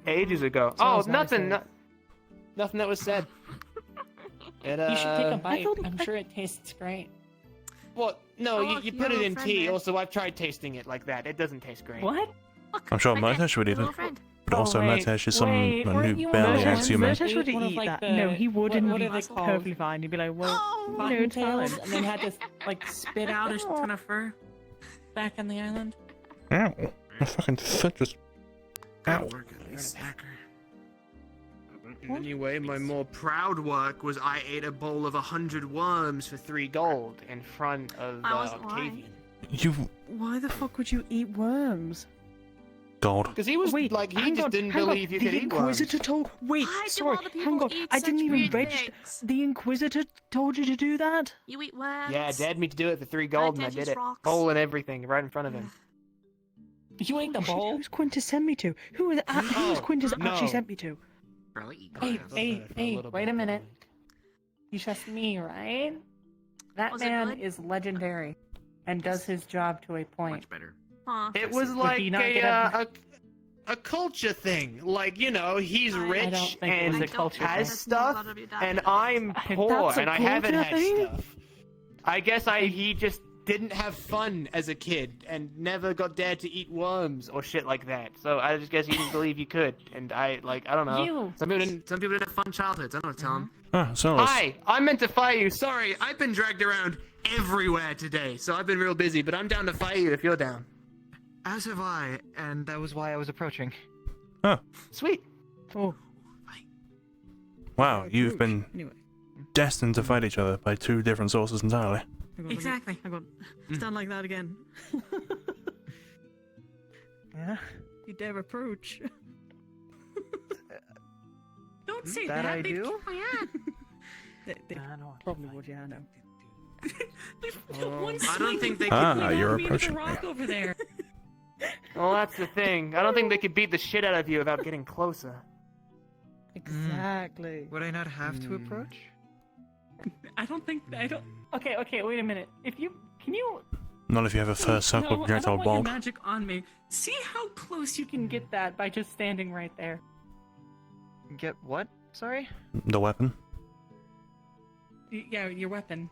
ages ago. Sounds Oh, nice, nothing. though. Nothing that was said. It, You should take a bite. thought- I'm sure it tastes great. Well, no, Oh, you look, put you it have a in friend tea. there. Also, I've tried tasting it like that. It doesn't taste great. What? Look, I'm sure right there, Murtash would eat your it. little friend. But also, wait, Murtash is some wait, a weren't new you barely one of the ex human. ones Murtash would One of, eat like, that. the- No, he wouldn't. what are He'd they be called? perfectly fine. He'd be like, well, Cotton no, it's tails, fine. and then had to spit out a ton of fur back on the island. Ow. My fucking foot just. Ow. Anyway, my more proud work was I ate a bowl of 100 worms for 3 gold in front of Octavian. Why the fuck would you eat worms? Gold. Because he was he just didn't believe you could eat worms. The Inquisitor told. Wait, sorry, hang on. I didn't even register. The Inquisitor told you to do that? You eat worms. Yeah, Dad me to do it for 3 gold, and I did it. Bowl and everything, right in front of him. You ate the bowl? Who's Quintus sent me to? Who's Quintus actually sent me to? Hey, wait a minute. You trust me, right? That man is legendary and does his job to a point. Much better. It was like a culture thing. Like, you know, he's rich and has stuff, and I'm poor and I haven't had stuff. I guess he just didn't have fun as a kid and never got dared to eat worms or shit like that. So I just guess he didn't believe you could. And I don't know. Some people didn't have fun childhoods. I don't know, Tom. Hi, I meant to fight you. Sorry, I've been dragged around everywhere today, so I've been real busy, but I'm down to fight you if you're down. As have I, and that was why I was approaching. Huh. Sweet. Oh. Wow, you've been Anyway. destined to fight each other by 2 different sources entirely. Exactly. Hang on. Stand like that again. Yeah? You dare approach. Don't say That I They'd do? kick my ass. They probably would, yeah, I know. I don't think they could you're approaching. Rock over there. Well, that's the thing. I don't think they could beat the shit out of you without getting closer. Exactly. Would I not have to approach? I don't. Okay, wait a minute. Can you? Not if you have a first circle No, I don't projectile want your bulk. magic on me. See how close you can get that by just standing right there. Get what? Sorry? The weapon. Yeah, your weapon.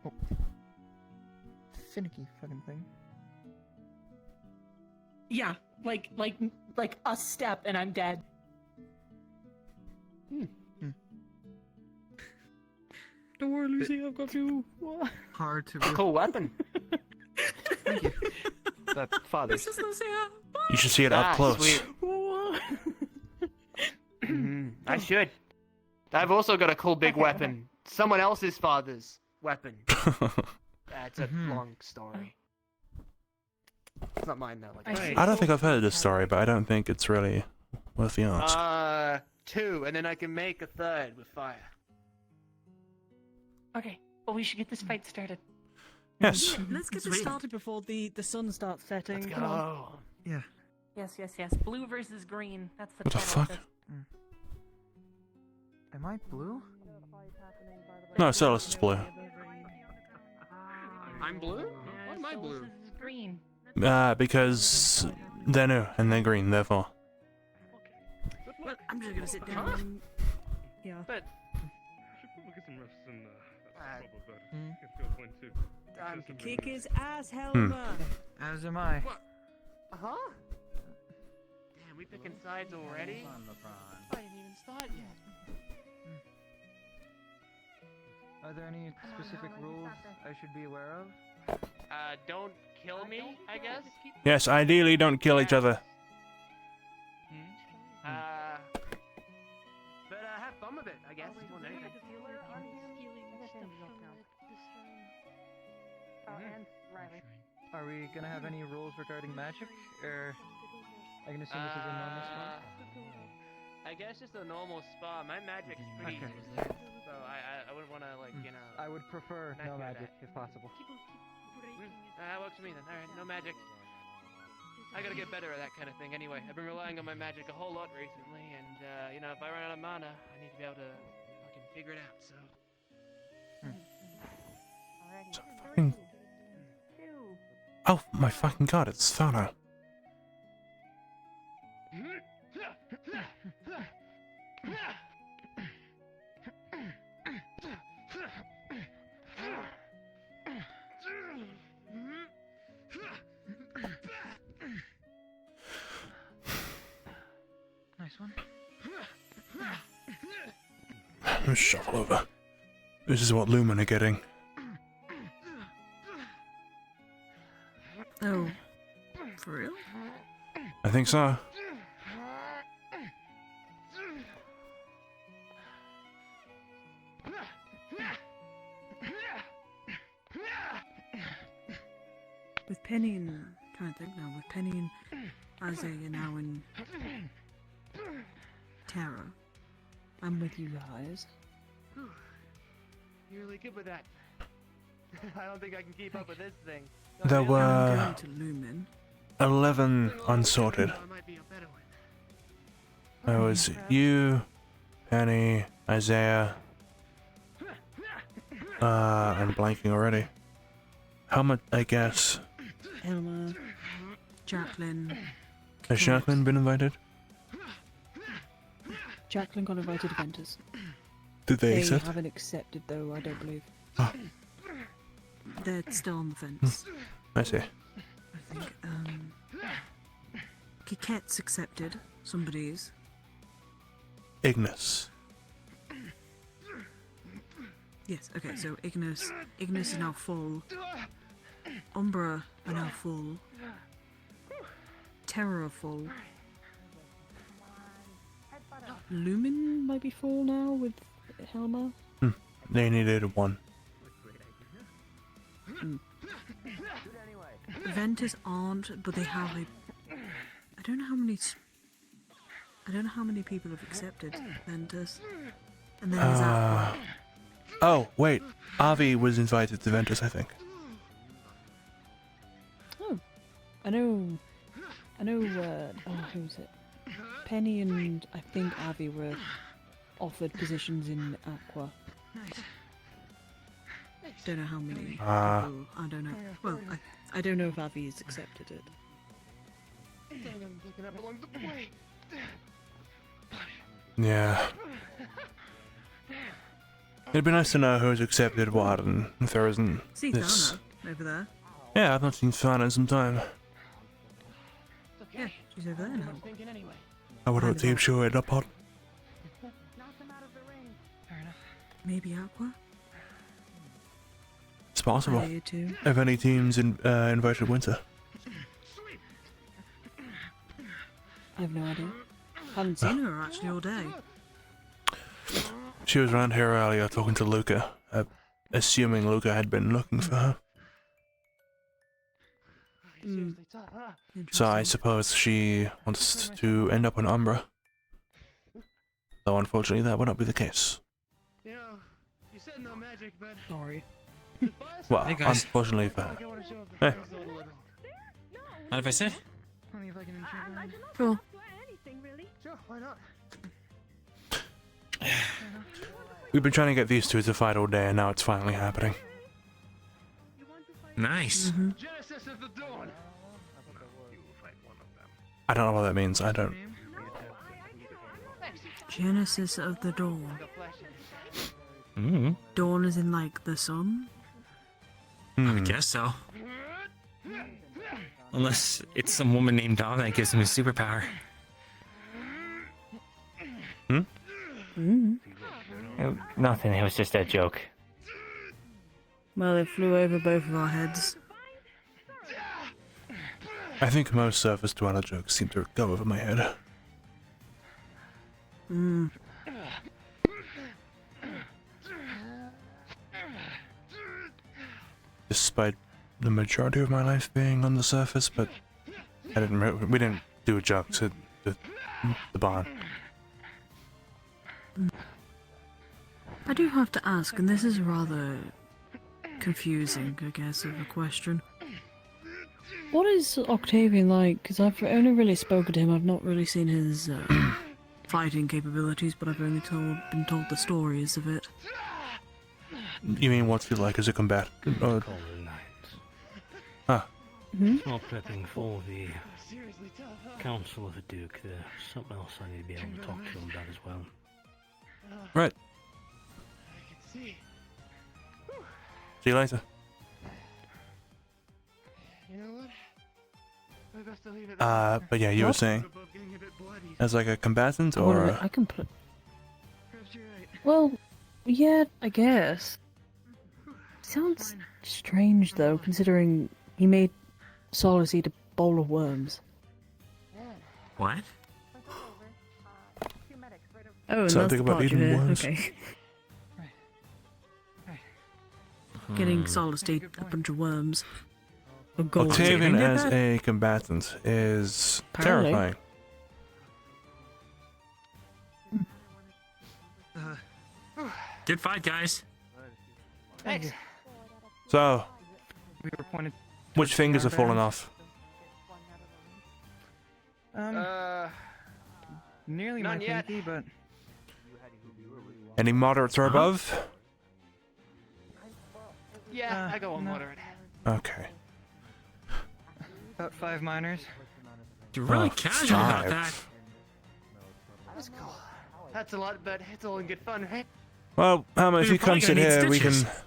Oh. Finicky fucking thing. Yeah, like a step and I'm dead. Don't worry, Lucy, I've got you. Hard to. Cool weapon. Thank you. That father. This is Lucia. You should see it up close. Sweet. I should. I've also got a cool big weapon. Someone else's father's weapon. That's a long story. It's not mine though. I don't think I've heard this story, but I don't think it's really worth the ask. 2, and then I can make a 3rd with fire. Okay, well we should get this fight started. Yes. Let's get this started before the sun starts setting. Let's Come go. on. Yeah. Yes. Blue versus green. That's the What the title of fuck? this. Am I blue? No, Celis is blue. I'm blue? Why am I blue? This is green. Because they're new and they're green, therefore. Well, I'm just gonna sit down. And... Yeah. But Kick his ass, Helma. As am I. Huh? Damn, we picking sides already? I didn't even start yet. Are there any specific rules I should be aware of? Don't kill me, I guess? Yes, ideally don't kill each other. But have fun with it, I guess. Are we gonna have any rules regarding magic, or I can assume this is a normal spot? I guess just a normal spa. My magic's pretty useless, so I wouldn't want to I would prefer no magic if possible. That works for me then. All right, no magic. I gotta get better at that kind of thing. Anyway, I've been relying on my magic a whole lot recently, and if I run out of mana, I need to be able to fucking figure it out. So. Fucking... Oh my fucking god, it's Thana. Nice one. Let's shuffle over. This is what Lumen are getting. Oh. For real? I think so. Penny and trying to think now. With Penny and Isaiah now in terror, I'm with you guys. You're really good with that. I don't think I can keep up with this thing. There I'm were going to Lumen. 11 unsorted. There was you, Penny, Isaiah. I'm blanking already. Helmet, I guess. Elma, Jacqueline. Has Jacqueline been invited? Jacqueline got invited to Ventus. Did they accept? They haven't accepted though, I don't believe. Oh. They're still on the fence. I see. I think, Kikette's accepted. Somebody's. Ignis. Yes, okay, so Ignis is now full. Umbra are now full. Terror are full. Lumen might be full now with Helma. They needed one. Ventus aren't, but they have a. I don't know how many. I don't know how many people have accepted Ventus. And then there's Aqua. Oh, wait. Avi was invited to Ventus, I think. Oh, I know. Who's it? Penny and I think Avi were offered positions in Aqua. Don't know how many people. I don't know. Well, I don't know if Avi's accepted it. Yeah. It'd be nice to know who's accepted what and if there isn't See this. Thana over there. Yeah, I've not seen Thana in some time. Yeah, she's over there now. I wonder what team she'll end up on. Maybe Aqua? It's possible. Are you too? If any teams invited Winter. I have no idea. Haven't seen her actually all day. She was around here earlier talking to Luca, assuming Luca had been looking for her. So I suppose she wants to end up on Umbra. Though unfortunately that would not be the case. You know, you said no magic, but sorry. Well, Hey, guys. unfortunately for her. Hey. Mind if I sit? Cool. Sure, why not? We've been trying to get these two to fight all day and now it's finally happening. Nice. Genesis of the Dawn. I don't know what that means, I don't. Genesis of the Dawn. Mm. Dawn is in like the sun? I guess so. Unless it's some woman named Dawn that gives him a superpower. Nothing, it was just a joke. Well, it flew over both of our heads. I think most surface dweller jokes seem to go over my head. Despite the majority of my life being on the surface, but we didn't do jokes at the barn. I do have to ask, and this is rather confusing, I guess, of a question. What is Octavian like? Because I've only really spoken to him, I've not really seen his fighting capabilities, but I've only been told the stories of it. You mean what's he like as a combatant? Ah. While prepping for the Council of the Duke, there's something else I need to be able to talk to him about as well. Right. I can see. See you later. You know what? We best to leave it there. But yeah, you were saying as like a combatant or I can put. Well, yeah, I guess. Sounds strange though, considering he made Solace eat a bowl of worms. What? Oh, and something that's the about part you eating heard. worms. Okay. Getting Solace to eat a bunch of worms. A gold Octavian did as that? a combatant is Apparently. terrifying. Good fight, guys. Thanks. So, We were pointed. which fingers are falling off? Nearly None my yet. pinky, but Any moderates or above? Yeah, I go on moderate. Okay. about 5 minors. You're really Oh, casual about 5. that. That's cool. That's a lot, but it's all in good fun, right? Well, Hammer, if You're you come probably sit gonna need here, we can. stitches.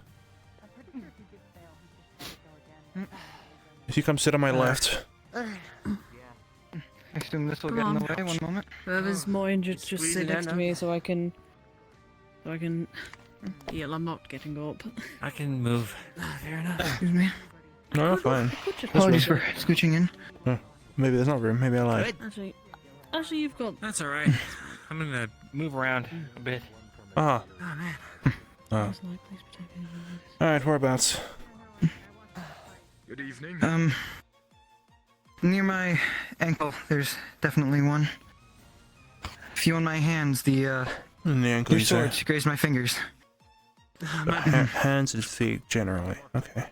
If you come sit on my left. I assume this will get in the way. One moment. Whoever's more injured, just Squeeze sit it next in, to me so I can heal. I'm not getting up. I can move. Fair enough. Excuse me. No, fine. Apologies for scooching in. Maybe there's not room. Maybe I lied. Actually, you've got. That's all right. I'm gonna Move around a bit. Ah. Oh man. Oh. Alright, whereabouts? Good evening. Near my ankle, there's definitely one. A few on my hands, In the ankle, your you say? swords grazed my fingers. Hands and feet, generally. Okay.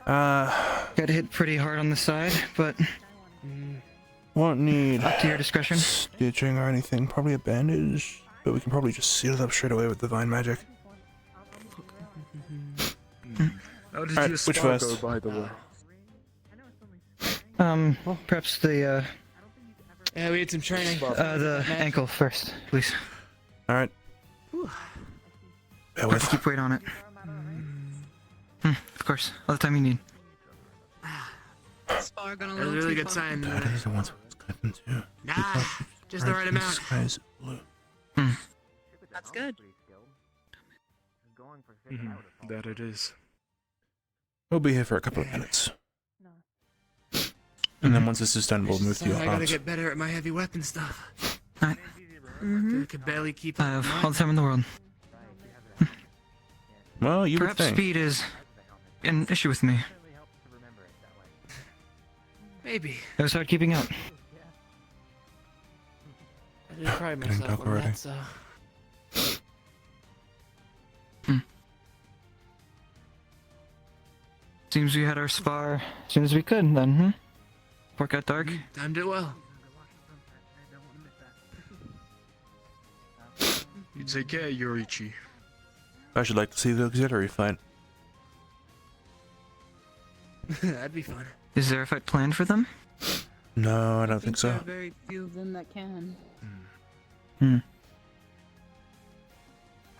Got hit pretty hard on the side, but won't need up to your discretion. stitching or anything. Probably a bandage, but we can probably just seal it up straight away with divine magic. How did Alright, your which spa first? go, by the way? Perhaps the Yeah, we had some training. the ankle first, please. Alright. Bear Let's with. keep weight on it. Of course, all the time you need. Spar gonna That was a really good sign. That is the ones I was cutting to. Nah, just the right The amount. sky is blue. That's good. That it is. We'll be here for a couple of minutes. And then once this is done, we'll move to your I gotta house. get better at my heavy weapon stuff. Alright. I could barely keep I up. have all the time in the world. Well, you would Perhaps think. speed is an issue with me. Maybe. It was hard keeping up. I do pride Getting myself dark on already. that, so. Seems we had our spar as soon as we could, then, Before it got dark. Timed it well. You take care, Yorichi. I should like to see the auxiliary fight. That'd be fun. Is there a fight planned for them? No, I don't think There so. are very few of them that can. I'd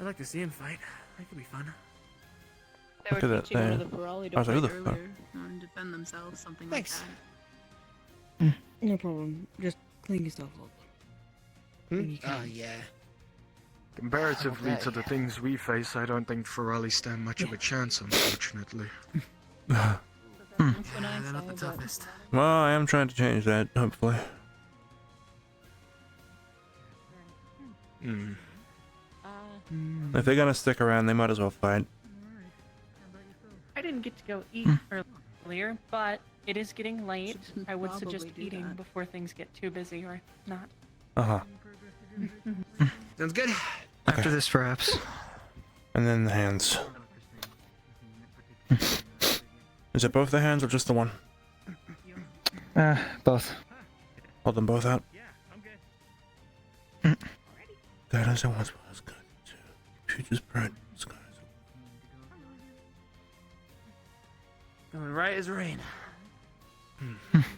like to see him fight. That could be fun. They Look were at that teaching one of thing. the Pirali I to was like, who fight the fuck? earlier, and defend themselves, something Thanks. like that. No problem. Just clean yourself up. Oh, yeah. Comparatively Okay. to the things we face, I don't think Ferrari stand much of a chance, unfortunately. That's what I They're not the say, but toughest. Well, I am trying to change that, hopefully. If they're gonna stick around, they might as well fight. I didn't get to go eat earlier, but it is getting late. I would suggest probably do eating that. before things get too busy or not. Uh-huh. Sounds good. After this, perhaps. And then the hands. Is it both the hands or just the one? Both. Hold them both out. That is the ones was good too. Future's bright skies. Going right as rain.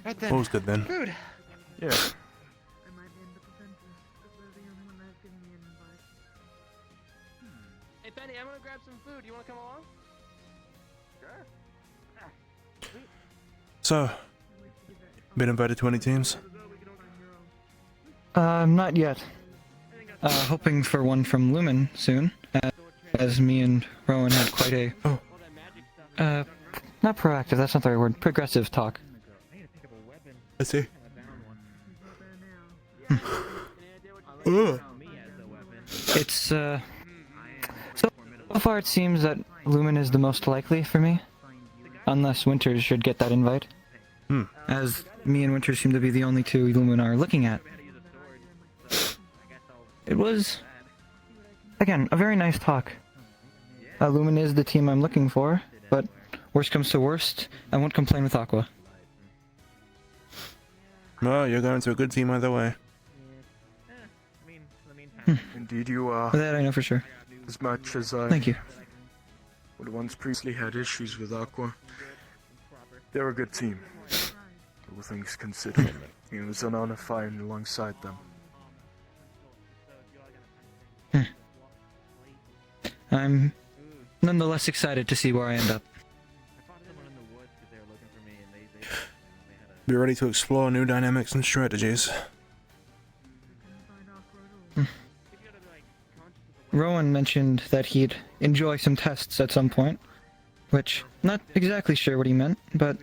Right then. What was good then? Food. Yeah. Hey, Penny, I'm gonna grab some food. You wanna come along? So, been invited to any teams? Not yet. Hoping for one from Lumen soon, as me and Rowan had quite a, not proactive, that's not the right word, progressive talk. I see. It's, so far it seems that Lumen is the most likely for me. unless Winters should get that invite. As me and Winters seem to be the only two Luminar looking at. It was, again, a very nice talk. Lumen is the team I'm looking for, but worst comes to worst, I won't complain with Aqua. Well, you're going to a good team either way. Indeed you are. That I know for sure. As much as I... Thank you. would once previously had issues with Aqua. They're a good team. All things considered. It was an honor fighting alongside them. I'm nonetheless excited to see where I end up. Be ready to explore new dynamics and strategies. Rowan mentioned that he'd enjoy some tests at some point, which, not exactly sure what he meant, but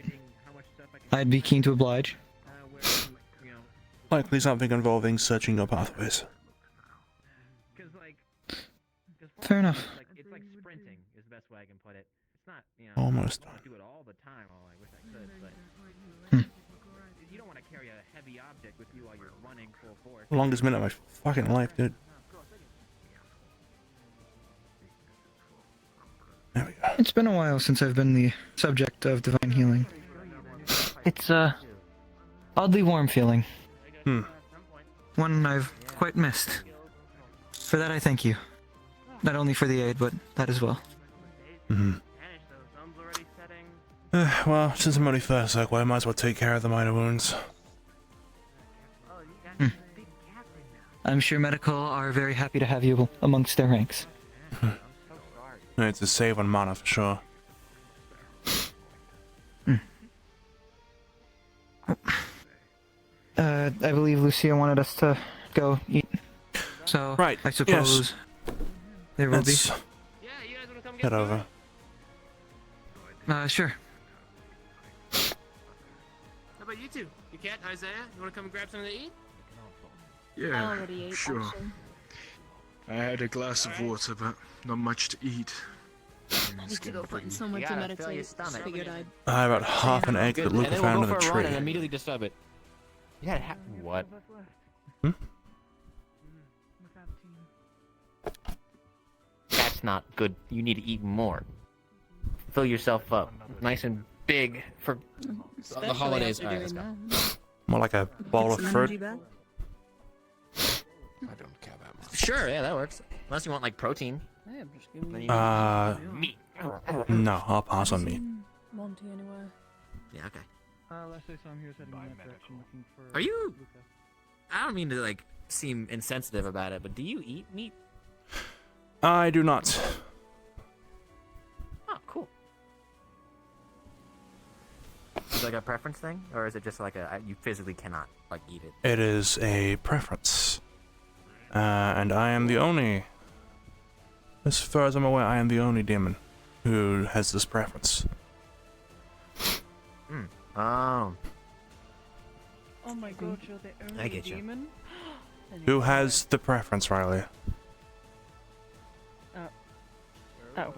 I'd be keen to oblige. Likely something involving searching your pathways. Fair enough. It's like sprinting is the best way I can put it. It's not, Almost I don't do it all the time. Oh, I wish I could, but you don't want to carry a heavy object with you while you're running full force. Longest minute of my fucking life, dude. It's been a while since I've been the subject of divine healing. It's oddly warm feeling. One I've quite missed. For that I thank you. Not only for the aid, but that as well. Well, since I'm only first circle, I might as well take care of the minor wounds. I'm sure medical are very happy to have you amongst their ranks. It's a save on mana for sure. I believe Lucia wanted us to go eat. So, right, I suppose there will Let's head over. be. Sure. How about you two? You cat, Isaiah? You want to come and grab something to eat? Yeah, already ate, sure. actually. I had a glass of water, but not much to eat. I need to go find somewhere to meditate. Just figured I'd... I have about half an egg that Luca found in the tree. And immediately disturb it. You gotta have what? That's not good. You need to eat more. Fill yourself up, nice and big for the holidays. All right, let's go. More like a bowl of fruit. I don't care that much. Sure, yeah, that works. Unless you want like protein. Yeah, just give me meat. No, I'll pass on meat. Monty anywhere. Yeah, okay. Leslie, so I'm here heading in that direction looking for... Are you? I don't mean to like seem insensitive about it, but do you eat meat? I do not. Oh, cool. Is it like a preference thing, or is it just like you physically cannot like eat it? It is a preference. And I am the only... As far as I'm aware, I am the only demon who has this preference. Oh. Oh my god, you're the only I get you. demon? Who has the preference, Riley? Oh.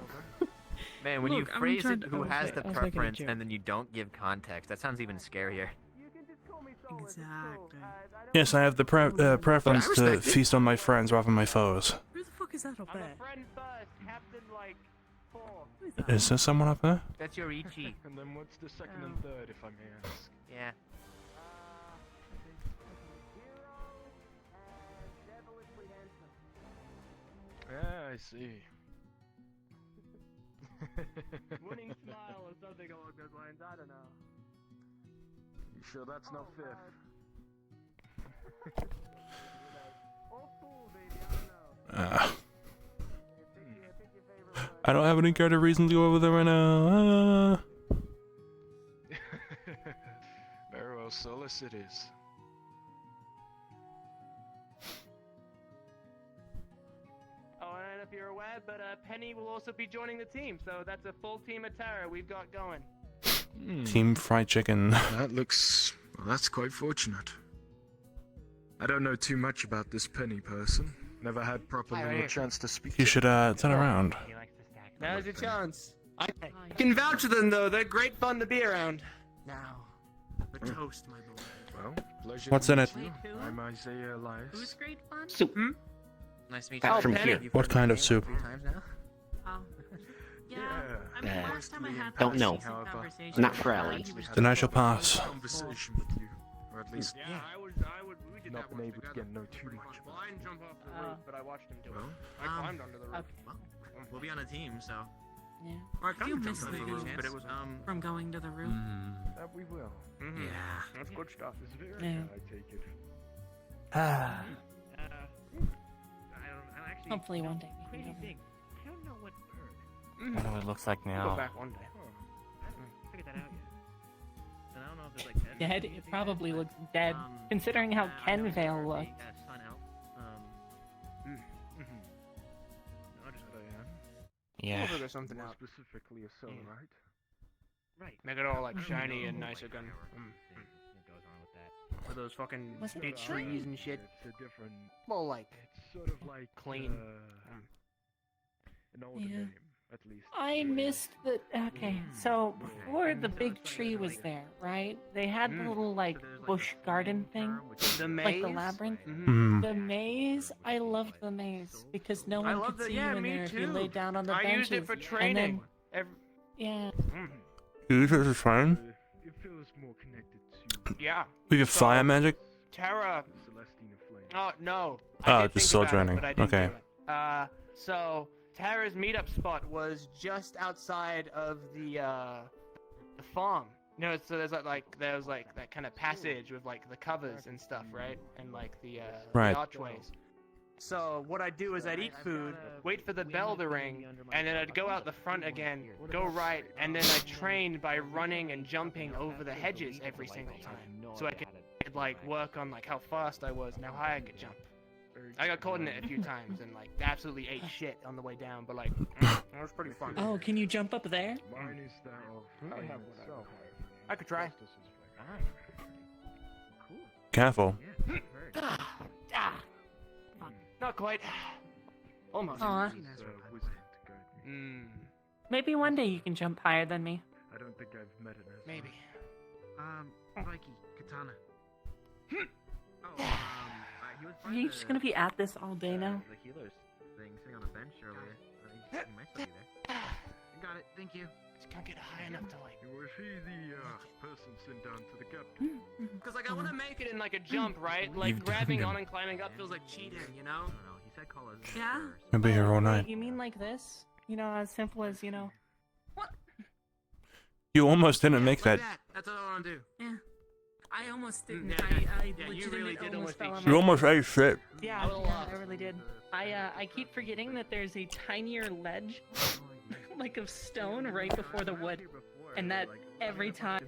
Man, when Look, you I'm phrase trying it, to- who I was has like- the I was making a preference, joke. and then you don't give context, that sounds even scarier. Exactly. Yes, I have the preference to respect it. feast on my friends rather than my foes. Who the fuck is that up there? Is there someone up there? That's your Ichi. And then what's the second and third, if I may ask? Yeah. Yeah, I see. Winning smile or something along those lines, I don't know. You sure that's not fifth? I don't have any kind of reason to go over there right now. Very well, Solus it is. Oh, and if you're aware, but Penny will also be joining the team, so that's a full team of Terra we've got going. Team Fried Chicken. That looks... well, that's quite fortunate. I don't know too much about this Penny person. Never had properly a chance to speak You to should turn around. Now's your chance. I can vouch for them, though. They're great fun to be around. Now, the toast, my boy. Well, pleasure. What's to in meet it? you. I'm Isaiah Elias. Who's great fun? Soup. Nice to meet Back you. from here. What kind of soup? Oh. Yeah. I mean, last time I had Don't this know. conversation Not with Crowley. Crowley, Then I shall pass. Conversation with you, or at least Yeah, we did not that been once able to get know too much. Well, I didn't jump off the roof, but I watched him do it. Well, I climbed under the roof. We'll be on a team, so. Yeah. Or I Do kind you of miss jumped the under the roof, views but it was from going to the roof? that we will. Yeah. That's good stuff. It's very Yeah. I take it. I actually. Hopefully one day we Crazy can go there. thing. I don't know what bird. I know what it looks like Go now. back one day. I haven't figured that out yet. And I don't know if there's like Dead? It probably looks dead, considering how Kenvale looked. Sun out. Not just Diane. Yeah. We'll figure something More out. specifically a cell, Yeah. right? Right. Make it all like shiny and nice again. What goes on with that? With those fucking Was it big good? trees and shit. It's a different. Well, like It's sort of like clean. An older Yeah. name, at least. I missed the. Okay, so before the big tree was there, right? They had the little like bush garden thing, the maze. like the labyrinth. Hmm. The maze, I loved the maze because no I one love could the see yeah, you in me there too. if you laid down on the I benches. used it for And training. then, yeah. You use it as fine? It feels more connected to Yeah. With your fire magic? Terra. Celestina Flame. Oh no. Oh, I did just think soul about it, training. but I didn't Okay. do it. So Tara's meetup spot was just outside of the farm. You know, so there's there was like that kind of passage with like the covers and stuff, right? And like the Right. archways. So what I'd do is I'd eat food, wait for the bell to ring, and then I'd go out the front again, go right, and then I'd train by running and jumping over the hedges every single time, so I could like work on like how fast I was and how high I could jump. I got caught in it a few times and like absolutely ate shit on the way down, but like that was pretty fun. Oh, can you jump up there? Mine is that of I Flame have itself. I could try. Justice's flame. Careful. Not quite. Almost. Aw. Wizard to guide me. Maybe one day you can jump higher than me. I don't think I've met an Ezra. Maybe. Mikey, Katana. He was Are you just gonna be at this all day now? The healer's thing sitting on a bench earlier. He might still be there. Got it, thank you. Just can't get high enough to like. Was he the person sent down to the captain? Cause like I want to make it in like a jump, right? Like You've grabbing done on him. and climbing up feels like cheating, you know? I don't know, he said call us. Yeah. I'll be here all night. You mean like this? You know, as simple as, you know. You almost didn't make that. That's what I want to do. Yeah. I almost didn't. Yeah, I yeah, you legitimately really did almost fell eat on shit. You my- almost ate shit. Yeah, yeah, I really did. I keep forgetting that there's a tinier ledge, like of stone, right before the wood, and that every time.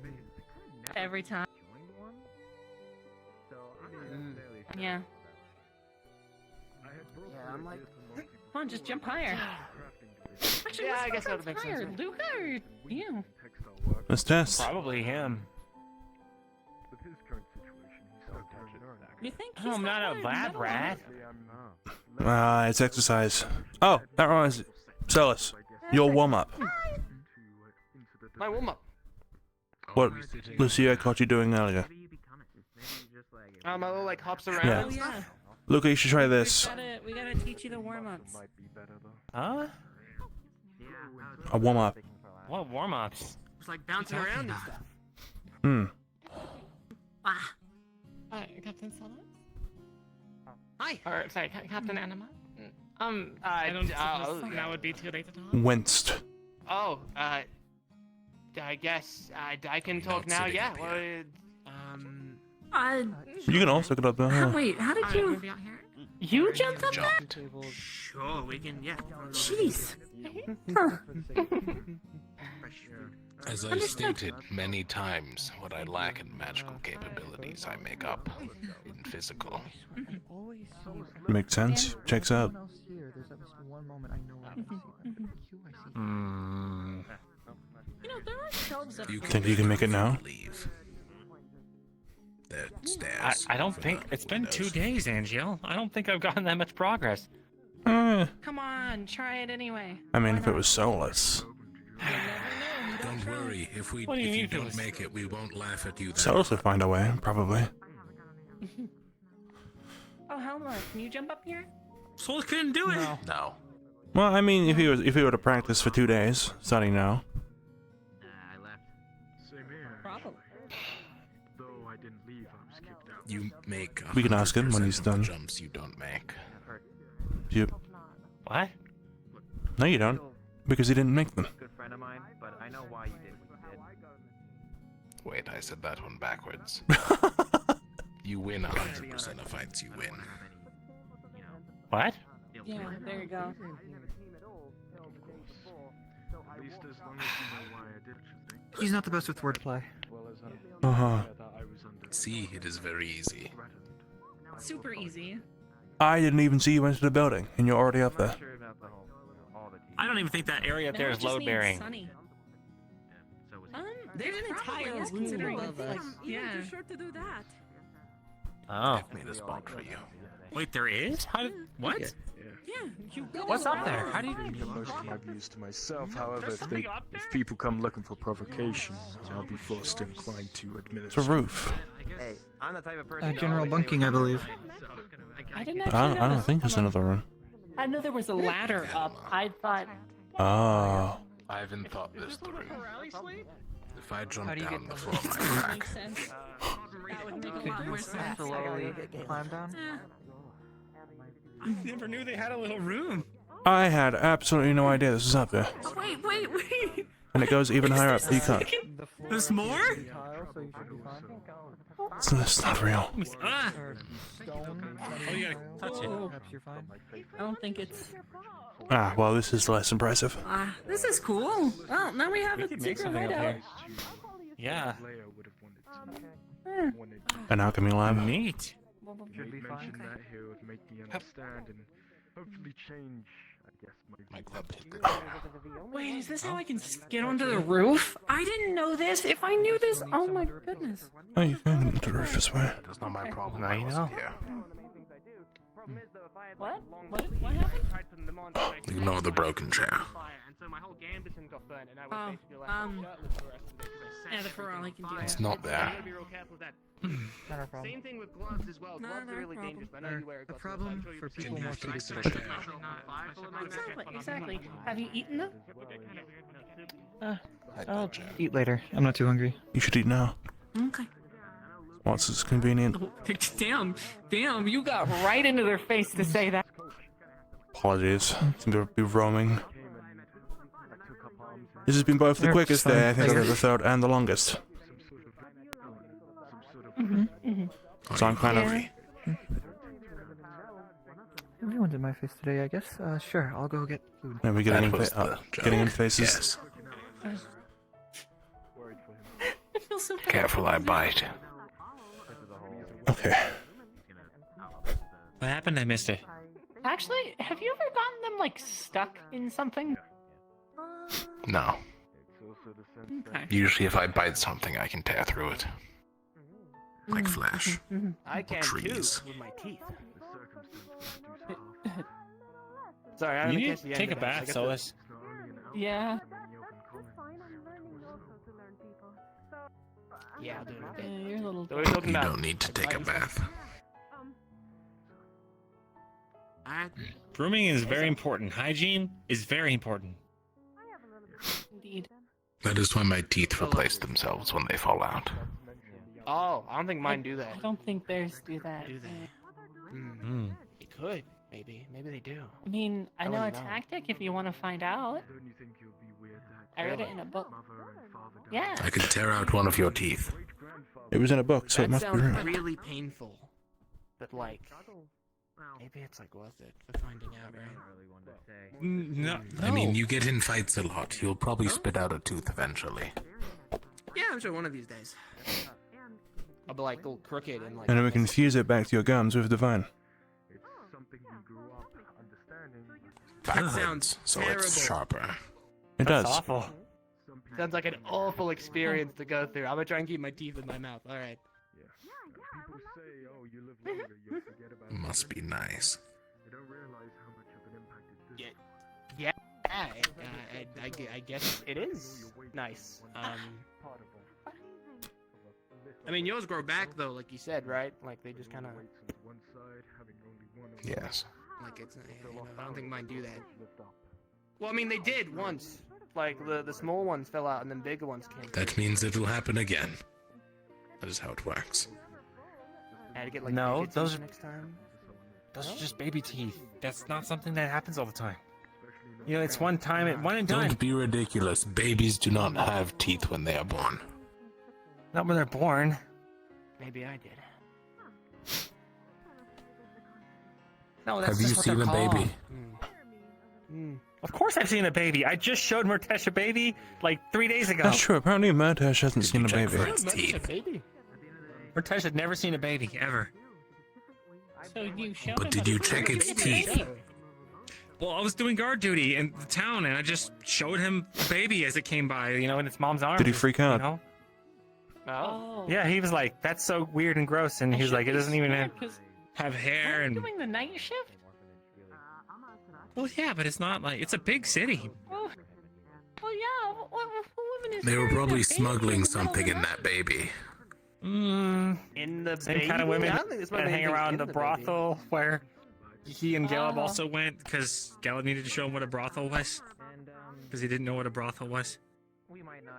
Yeah. Yeah, I'm like. Come on, just jump higher. Actually, Yeah, what's I guess that the would make higher, sense. Luca or you? Let's test. Probably him. With his current situation, he's stuck to learn. You think? Oh, I'm not a lab rat. It's exercise. Oh, that reminds me. Celis, your warm up. My warm up. What Lucia caught you doing earlier. My little like hops around Yeah. and stuff. Luca, you should try this. We gotta teach you the warm-ups. Huh? A warm up. What warm-ups? It's like bouncing around and stuff. Hmm. Captain Solis? Hi. Or, sorry, Captain Anima? I don't suppose that would be too late to talk. Winced. Oh, I guess I can talk now. Yeah. Well, You can also get up there. Wait, how did you? You jumped up there? Sure, we can. Yeah. Jeez. Huh. As I've stated many times, what I lack in magical capabilities, I make up in physical. Makes sense. Checks out. You know, there are shelves up You there. Think you can make it now? Leave. That stairs. I don't think it's been 2 days, Angel. I don't think I've gotten that much progress. Come on, try it anyway. I mean, if it was soulless. Don't worry. If What do you if you mean don't feels- make it, we won't laugh at you. So also find a way, probably. Oh, Helma, can you jump up here? Souls couldn't do it. No. Well, I mean, if he were to practice for 2 days, starting now. I left. Same here. Probably. Though I didn't leave, I was kicked out. You make. We can ask him when 100% he's of the done. Jumps you don't make. You. What? No, you don't, because he didn't make them. Good friend of mine, but I know why you did what you did. Wait, I said that one backwards. You win 100% of fights you win. What? Yeah, there you go. At least as long as you know why I did what you think. He's not the best with wordplay. Uh-huh. See, it is very easy. Super easy. I didn't even see you enter the building, and you're already up there. I don't even think that area Up there is load bearing. There's an entire room considering above the us. thing. Yeah. You're too short to do that. Oh. I've made a spot for you. Wait, there is? How did, what? Yeah. You What's up there? How do you? I keep most of my views to myself. However, if people come looking for provocation, I'll be forced inclined to administer. It's a roof. Hey, I'm the type of person. General bunking, I believe. I didn't I actually don't notice think there's someone- another room. I know there was a ladder up. I thought. Oh. I haven't thought this through. If I jump How do you down get before my crack, Makes sense. Slowly climb down. I never knew they had a little room. I had absolutely no idea this was up there. Oh, wait. And it goes even higher up, you can't. There's more? It's not real. Ah! Oh, you gotta touch it. Perhaps you're fine. I don't think it's. Ah, well, this is less impressive. This is cool. Well, now we have We a could make secret something up hideout. here. Yeah. An alchemy lab. Neat. Should be fine. That here would make me understand and hopefully change, I guess, my club hit the Wait, is this how I can get onto the roof? I didn't know this. If I knew this, oh my goodness. Oh, you can get to the roof this way. That's not my problem. Now I you wasn't know. here. What? What happened? Ignore the broken chair. Yeah, the for all I can do. It's not there. Not a problem. Same thing with gloves as well. Gloves are really dangerous. I know you wear A gloves. problem for people more fix suited the to chair? Exactly. Have you eaten them? I'll eat later. I'm not too hungry. You should eat now. Okay. Once it's convenient. Damn, you got right into their face to say that. Apologies. Seem to be roaming. This has been both the They're quickest fine, day, I think, I of guess. the third and the longest. So I'm kind of. Everyone's in my face today, I guess. Sure, I'll go get food. Maybe That getting, was the getting in joke. faces. Yes. I feel so bad. Careful, I bite. Okay. What happened? I missed it. Actually, have you ever gotten them like stuck in something? No. Okay. Usually, if I bite something, I can tear through it. Like flesh. I can trees. too with my teeth. Sorry, I You didn't need catch to the end take a of that. I bath, got Solus. Yeah. Yeah, I'll do it. Yeah, you're a little. So what are we talking You about? don't need to take a bath. Grooming is very important. Hygiene is very important. Indeed. That is why my teeth replace themselves when they fall out. Oh, I don't think mine do that. I don't think theirs do that. Do they? Mm. It could, maybe. Maybe they do. I mean, I know a wouldn't know. tactic if you want to find out. I read it in a book. Yeah. I could tear out one of your teeth. It was in a book, so it That must be sounds real. really painful. But like, maybe it's like worth it for finding out, right? No, I mean, you get in fights a lot. You'll probably spit out a tooth eventually. Yeah, I'm sure one of these days. I'll be like all crooked and like. And then we can fuse it back to your gums with Divine. Backwards, sounds so terrible. it's sharper. It does. Awful. Sounds like an awful experience to go through. I'm gonna try and keep my teeth in my mouth. All right. People say, oh, you live longer, you'll forget about Must be nice. They don't realize how much of an impact it does. Yeah. yeah, I guess it is nice. I mean, yours grow back though, like you said, right? Like they just kind of. Yes. Like it's, I don't think mine do that. Well, I mean, they did once. Like the small ones fell out, and then bigger ones came. That means it will happen again. That is how it works. I had to get, like, No, bigger those teeth are next time. those are just baby teeth. That's not something that happens all the time. You know, it's one time, one and done. Don't be ridiculous. Babies do not have teeth when they are born. Not when they're born. Maybe I did. No, that's Have you just what seen they're a baby? called. Of course I've seen a baby. I just showed Murtesh a baby like 3 days ago. That's true. Apparently, Murtesh hasn't seen a baby. Murtesh had never seen a baby, ever. So you showed But him did a you check its teeth? Well, I was doing guard duty in the town, and I just showed him a baby as it came by, you know, in its mom's arms. Did he freak out? You know? Oh. Yeah, he was like, "That's so weird and gross," and he was like, "It doesn't even have hair." Are you And doing the night shift? well, yeah, but it's not like it's a big city. Well, yeah. Who even is They were carrying a probably baby smuggling in the middle something of in the that baby. In the Same baby? kind of women I don't think there's that probably hang anything around in the the brothel where he and Galeb Oh. also went because Galeb needed to show him what a brothel was because he didn't know what a brothel was.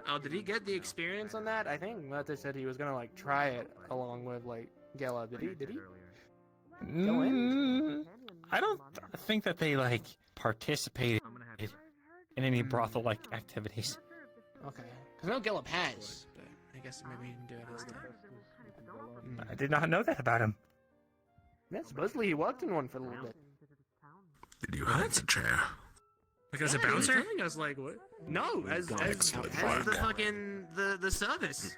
Oh, did he get the experience on that? I think Mata said he was gonna like try it along with like Galeb. Did he? Go in? I don't think that they like participated in any brothel-like activities. Okay. Because I know Galeb has, but I guess maybe he didn't do it this time. I did not know that about him. Yeah, supposedly he worked in one for a little bit. Did you have a chair? Like as a Yeah, he was bouncer? telling us like what? No, as Excellent the work. fucking the service.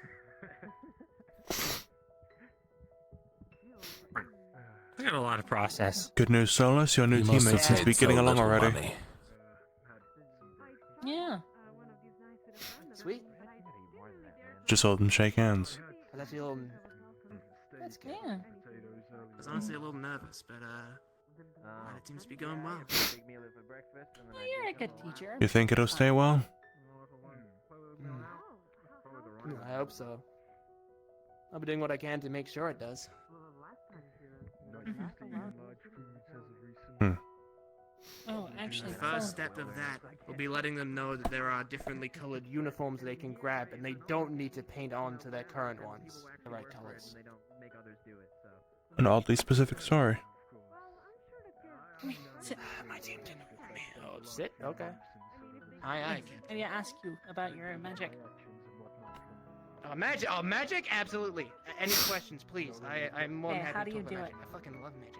I got a lot of process. Good news, Solus. Your new You must teammates have seem to be paid so getting along little already. money. Yeah. Sweet. Just hold and shake hands. I was actually a little. That's good. Yeah. I was honestly a little nervous, but it seems to be going well. Well, you're a good teacher. You think it'll stay well? I hope so. I'll be doing what I can to make sure it does. Oh, actually, The first so- step of that will be letting them know that there are differently colored uniforms they can grab, and they don't need to paint on to their current ones the right colors. An oddly specific story. Sit. My team didn't want me. Oh, sit? Okay. Aye, I need to ask you about your magic. Magic? Oh, magic? Absolutely. Any questions, please? I'm more than Okay, happy how to do you talk do about it? magic. I fucking love magic.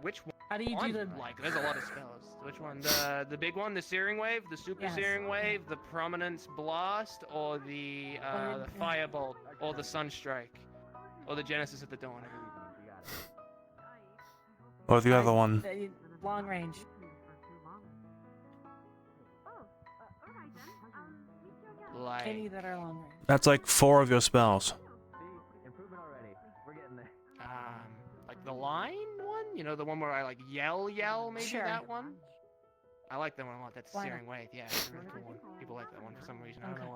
Which one? How do you do the? Like, there's a lot of spells. Which one? The big one, the Searing Wave, the Super Yes. Searing Wave, the Prominence Blast, or the Firebolt, or the Sunstrike, or the Genesis at the Dawn. Or the other one. Long range. Like, Any that are long range. That's like 4 of your spells. like the line one? You know, the one where I like yell, maybe Sure. that one? I like that one a lot. That's Why Searing Wave. Yeah, it's a really cool one. People like that one for some reason. I don't know Okay.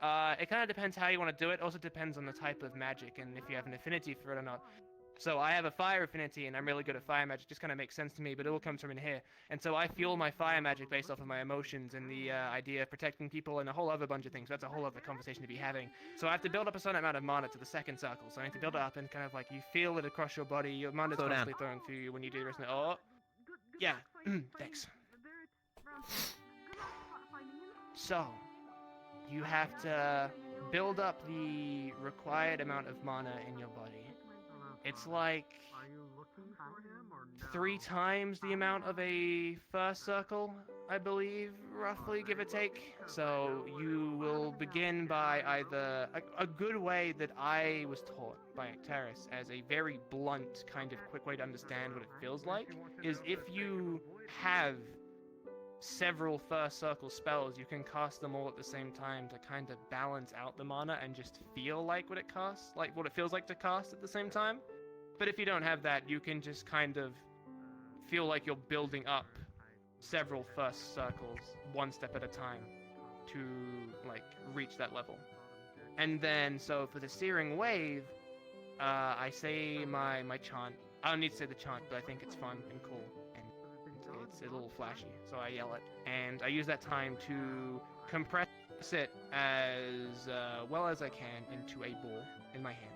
why. It kind of depends how you want to do it. Also depends on the type of magic and if you have an affinity for it or not. So I have a fire affinity and I'm really good at fire magic. Just kind of makes sense to me, but it all comes from in here. And so I fuel my fire magic based off of my emotions and the idea of protecting people and a whole other bunch of things. That's a whole other conversation to be having. So I have to build up a certain amount of mana to the second circle. So I need to build it up and kind of like you feel it across your body. Your mana's Slow down. constantly throwing through you when you do the rest of it. Oh, yeah. Thanks. So, you have to build up the required amount of mana in your body. It's like 3 times the amount of a first circle, I believe, roughly, give or take. So you will begin by either a good way that I was taught by Actaris as a very blunt kind of quick way to understand what it feels like is if you have several first circle spells, you can cast them all at the same time to kind of balance out the mana and just feel like what it casts, like what it feels like to cast at the same time. But if you don't have that, you can just kind of feel like you're building up several first circles, one step at a time, to like reach that level. And then, so for the Searing Wave, I say my chant. I don't need to say the chant, but I think it's fun and cool, and it's a little flashy, so I yell it. And I use that time to compress it as well as I can into a ball in my hands.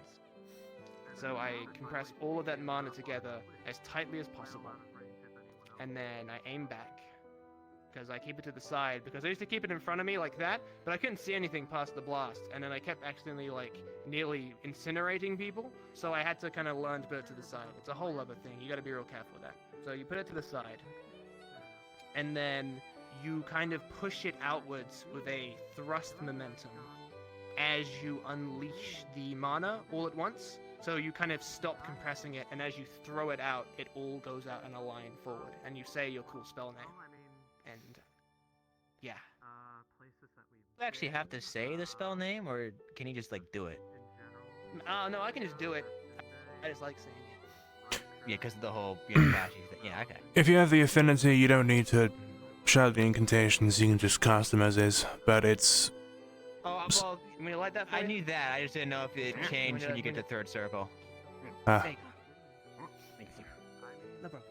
So I compress all of that mana together as tightly as possible, and then I aim back, because I keep it to the side, because I used to keep it in front of me like that, but I couldn't see anything past the blast, and then I kept accidentally, like, nearly incinerating people, so I had to kind of learn to put it to the side. It's a whole other thing. You gotta be real careful with that. So you put it to the side, and then you kind of push it outwards with a thrust momentum as you unleash the mana all at once. So you kind of stop compressing it, and as you throw it out, it all goes out in a line forward, and you say your cool spell name. And yeah. Do you actually have to say the spell name, or can you just like do it? No, I can just do it. I just like saying it. Yeah, because of the whole flashy thing. Yeah, okay. If you have the affinity, you don't need to shout the incantations. You can just cast them as is. But it's. Oh, well, you mean like that? I knew that. I just didn't know if it changed when you get to third circle. Ah. Thank you. No problem.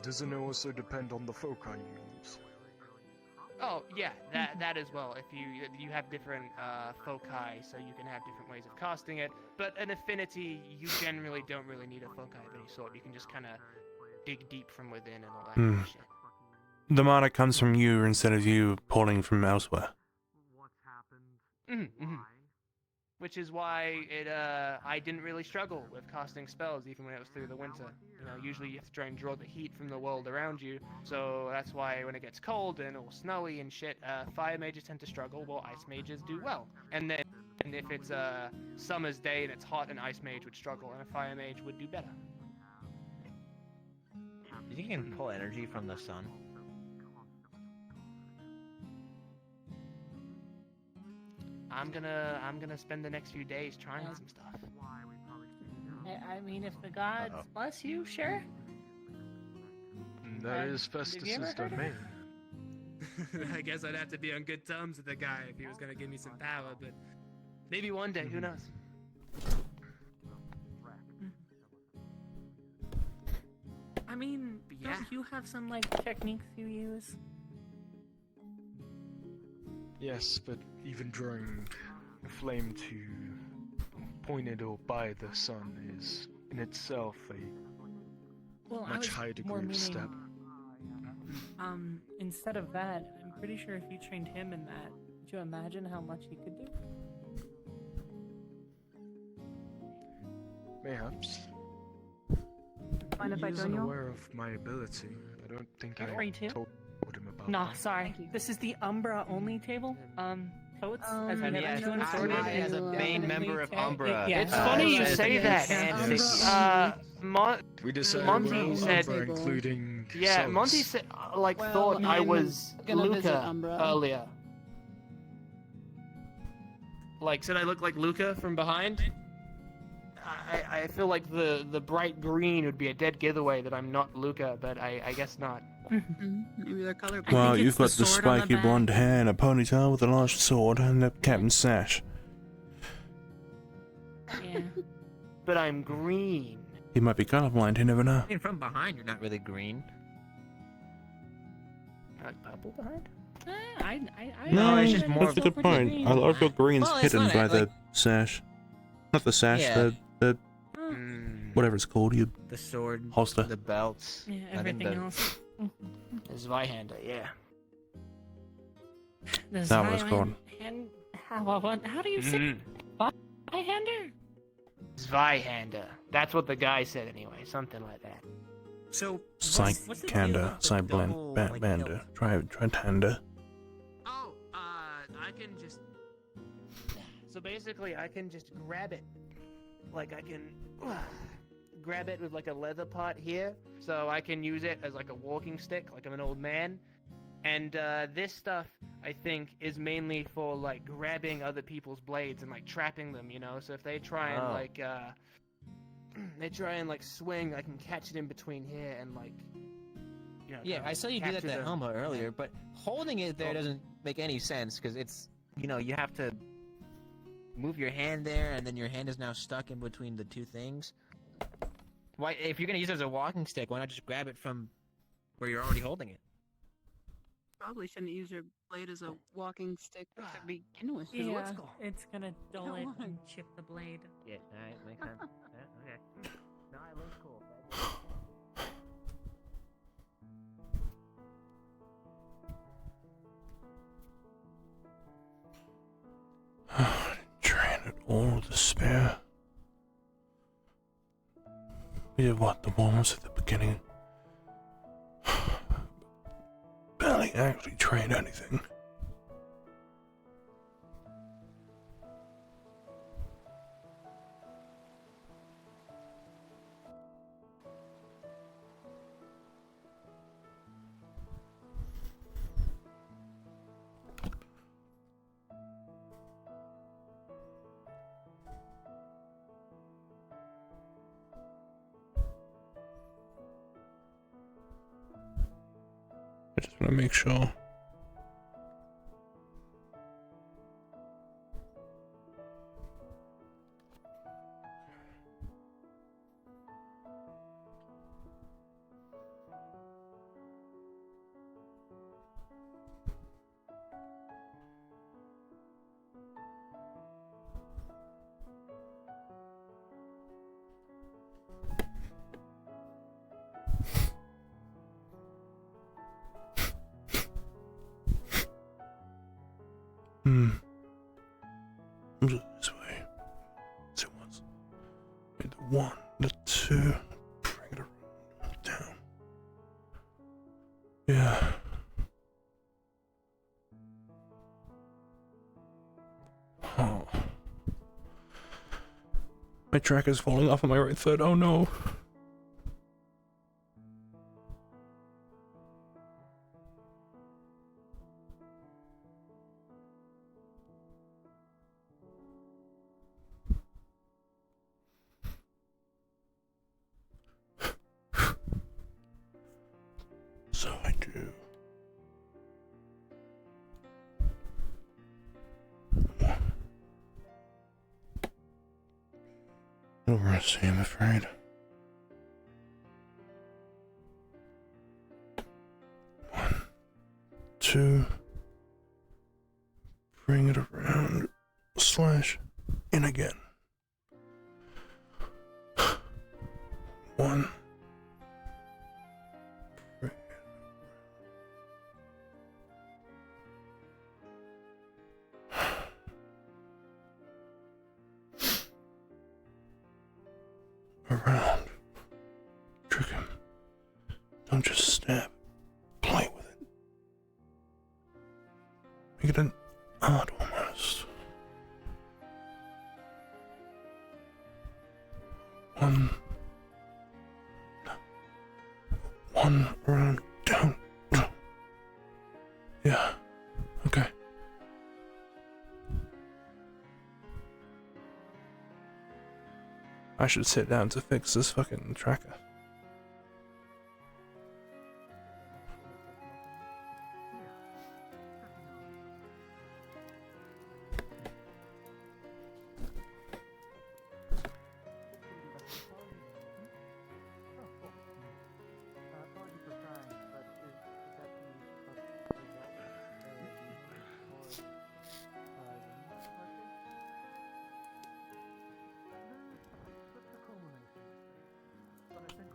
Doesn't it also depend on the foci you use? Oh yeah, that as well. If you have different foci, so you can have different ways of casting it. But an affinity, you generally don't really need a foci of any sort. You can just kind of dig deep from within and all that kind of shit. The mana comes from you instead of you pulling from elsewhere. Which is why I didn't really struggle with casting spells even when it was through the winter. You know, usually you have to try and draw the heat from the world around you, so that's why when it gets cold and all snowy and shit, fire mages tend to struggle while ice mages do well. And then if it's a summer's day and it's hot, an ice mage would struggle and a fire mage would do better. Do you think you can pull energy from the sun? I'm gonna spend the next few days trying some stuff. I mean, if the gods bless you, sure. That is Festus's domain. I guess I'd have to be on good terms with the guy if he was gonna give me some power, but maybe one day, who knows? I mean, don't you have some like techniques you use? Yes, but even drawing a flame to point it or by the sun is in itself a much higher degree of step. Instead of that, I'm pretty sure if you trained him in that, could you imagine how much he could do? Mayhaps. Mind if I He isn't join you? aware of my ability. I don't think I Free too? told him about No, that. sorry. This is the Umbra only table. Totes, as we yeah, never doing sorted. as a main member of Umbra. It's funny you say that. We decided Monty we're said, Umbra, including yeah, Solace. Monty said, thought I was gonna visit Luca Umbra. earlier. Like, said I look like Luca from behind. I feel like the bright green would be a dead giveaway that I'm not Luca, but I guess not. Maybe they're colorblind. Well, you've got the spiky blonde hair and a ponytail with a large sword and a captain's sash. Yeah. But I'm green. He might be colorblind, you never know. I mean, from behind, you're not really green. Like purple behind? No, it's just more that's a of good a point. green. A lot of your green's Well, it's hidden not by like- the sash. Not the sash, Yeah. the whatever it's called, you The sword, holster. the belts. Yeah, I think everything the- else. The Zweihander, yeah. The That was called. How do you say Zweihander? Zweihander. That's what the guy said anyway, something like that. So, Psychander, Cyblend, Batbander, Tritander. Oh, I can just... So basically, I can just grab it. Like, I can grab it with, like, a leather pot here. So I can use it as, like, a walking stick, like I'm an old man. And, this stuff, I think, is mainly for, like, grabbing other people's blades and, like, trapping them, you know? So if they try and, swing, I can catch it in between here and, like, Yeah, I saw you do that capture to them. Helma earlier, but holding it there doesn't make any sense because it's, you have to move your hand there, and then your hand is now stuck in between the two things. Why, if you're gonna use it as a walking stick, why not just grab it from where you're already holding it? Probably shouldn't use your blade as a walking stick to begin with. Yeah, it's gonna dull it and chip the blade. Yeah, alright, makes sense. Yeah, okay. No, it looks cool. Drain it all to spare. We did what? The warm-ups at the beginning. Barely actually trained anything. I just want to make sure. This way. So once. The 1, the 2. Bring it around. Down. Yeah. Oh. My tracker's falling off on my right foot. Oh no. So I do. No mercy, I'm afraid. 1, 2. Bring it around. / in again. 1. Around. Trick him. Don't just stab. Play with it. Make it an art almost. 1. 1 around. Down. Yeah. Okay. I should sit down to fix this fucking tracker.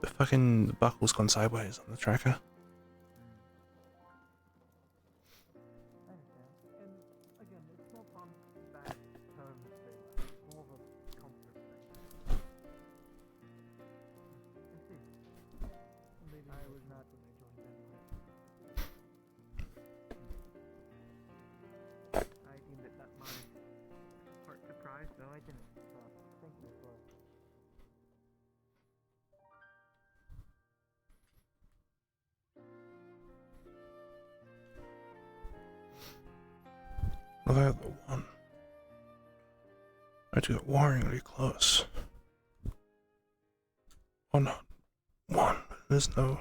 The fucking buckle's gone sideways on the tracker. Well, I got the 1. I had to get worryingly close. Oh, not 1. There's no.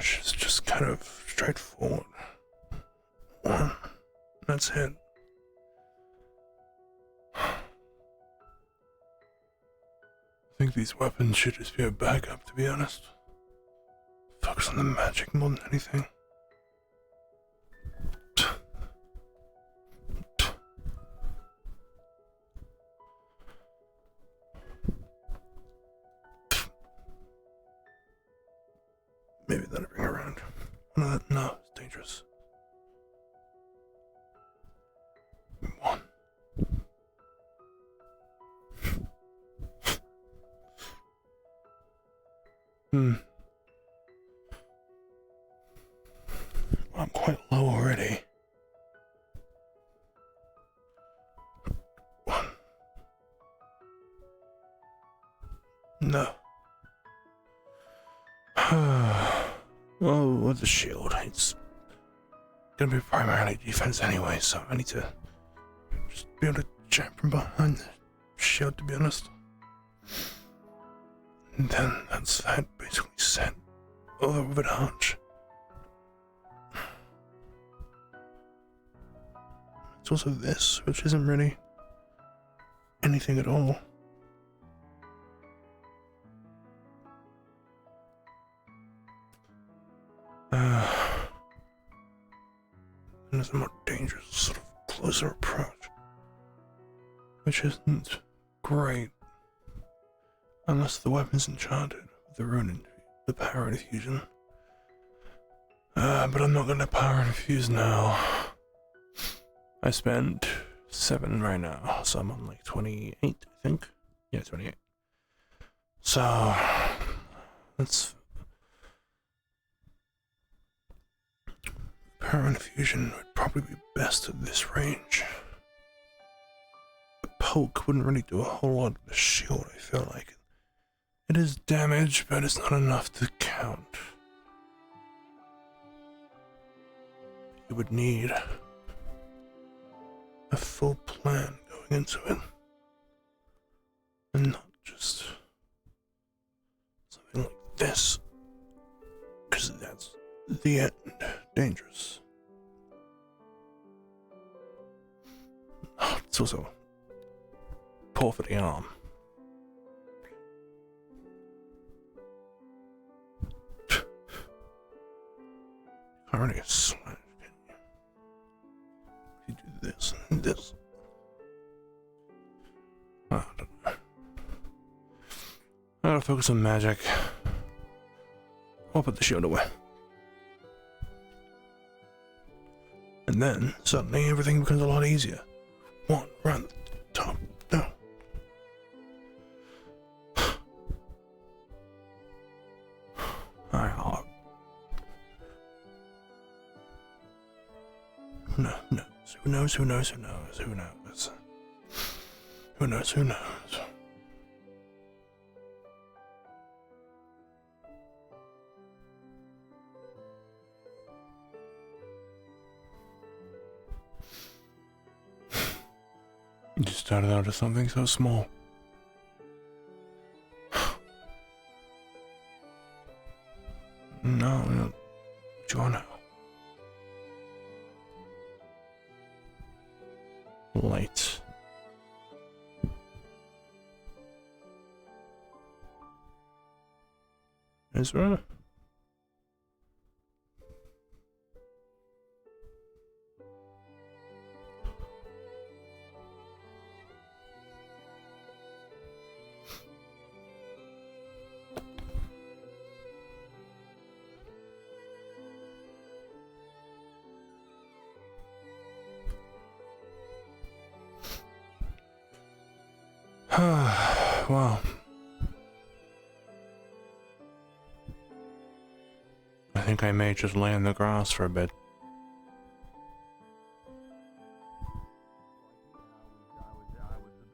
much. It's just kind of straightforward. That's it. I think these weapons should just be a backup, to be honest. Focus on the magic more than anything. Maybe that'll bring around. No, it's dangerous. One. I'm quite low already. One. No. Well, with the shield, it's gonna be primarily defense anyway, so I need to just be able to jump from behind the shield, to be honest. And then that's that basically set over with an arch. It's also this, which isn't really anything at all. And there's a more dangerous, sort of closer approach, which isn't great unless the weapon's enchanted with the rune, the power infusion. But I'm not gonna power infuse now. I spent 7 right now, so I'm on like 28, I think. Yeah, 28. So that's power infusion would probably be best at this range. A poke wouldn't really do a whole lot of the shield, I feel like. It is damage, but it's not enough to count. You would need a full plan going into it, and not just something like this, because that's the end. Dangerous. Oh, it's also poor for the arm. I already get slashed, can you? You do this and this. Oh, I don't know. I gotta focus on magic. I'll put the shield away. And then, suddenly, everything becomes a lot easier. One, round the top, down. Alright, no. Who knows? Who knows? You started out as something so small. No, draw now. Light. Ezra? Wow. I think I may just lay in the grass for a bit.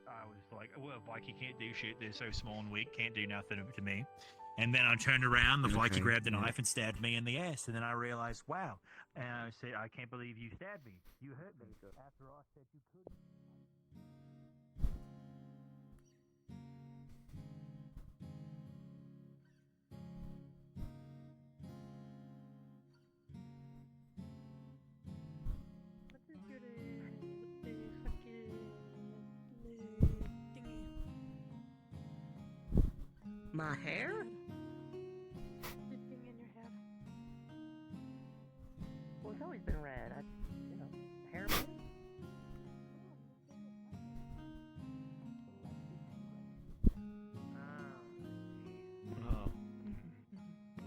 I was like, well, Vikey can't do shit. They're so small and weak, can't do nothing to me. And then I turned around, the Vikey grabbed a knife and stabbed me in the ass. And then I realized, wow. And I said, I can't believe you stabbed me. You hurt me. After I said you couldn't. My hair? Sitting in your hair. Well, it's always been red. Hair. Oh.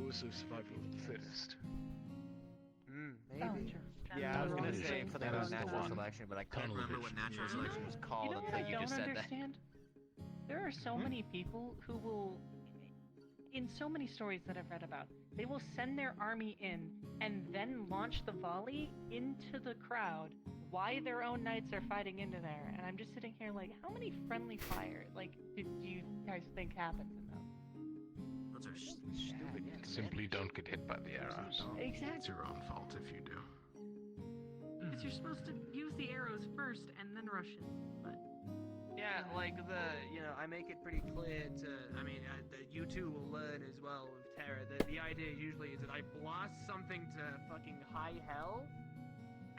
Also survival of the fittest. Maybe. Yeah, I was gonna say something about natural selection, but I couldn't remember what natural selection was called You know what until I you don't just said understand? There are so many people who will, in so many stories that I've read about, they will send their army in and then launch the volley into the crowd while their own knights are fighting into there. And I'm just sitting here like, how many friendly fire, like, do you guys think happens in those? Those are stupid. Simply don't get hit by the arrows. Exactly. It's your own fault if you do. Because you're supposed to use the arrows first and then rush in. But Yeah, like I make it pretty clear that you two will learn as well with Terra. The idea usually is that I blast something to fucking high hell,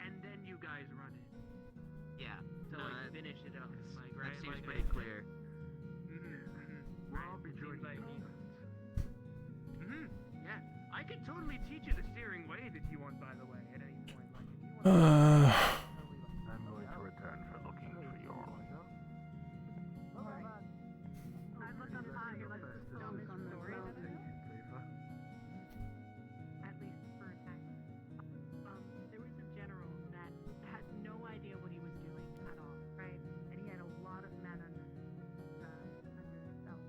and then you guys run it. Yeah. To finish it up. Like, right? That seems like, pretty clear. We're all bejoined by Yeah, I could totally teach you the steering wave if you want, by the way, at any point. Like, if you want I'm going to return for looking for your. at least for attack. There was a general that had no idea what he was doing at all, right? And he had a lot of men under his belt.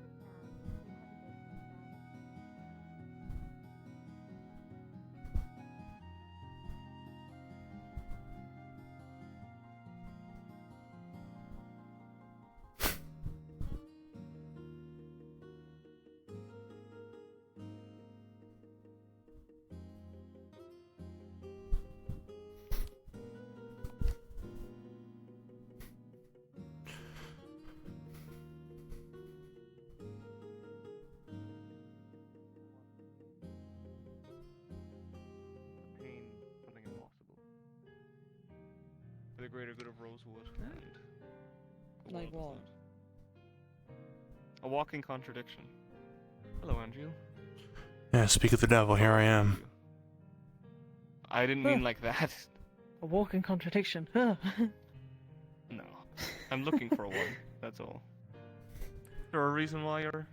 Obtain something impossible. For the greater good of Rosewood. And Like what? a walking contradiction. Hello, Andrew. Yeah, speak of the devil, here I am. I didn't mean like that. A walking contradiction. No. I'm looking for one, that's all. Is there a reason why you're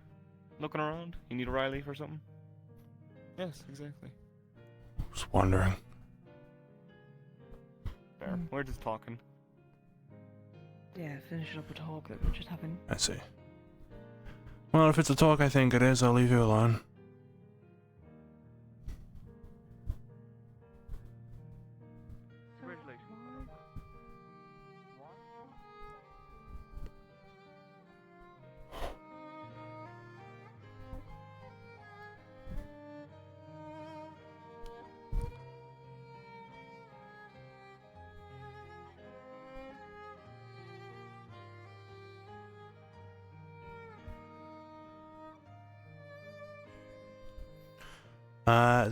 looking around? You need a Riley for something? Yes, exactly. Just wondering. Fair. We're just talking. Yeah, finish up a talk that we're just having. I see. Well, if it's a talk I think it is, I'll leave you alone. Congratulations.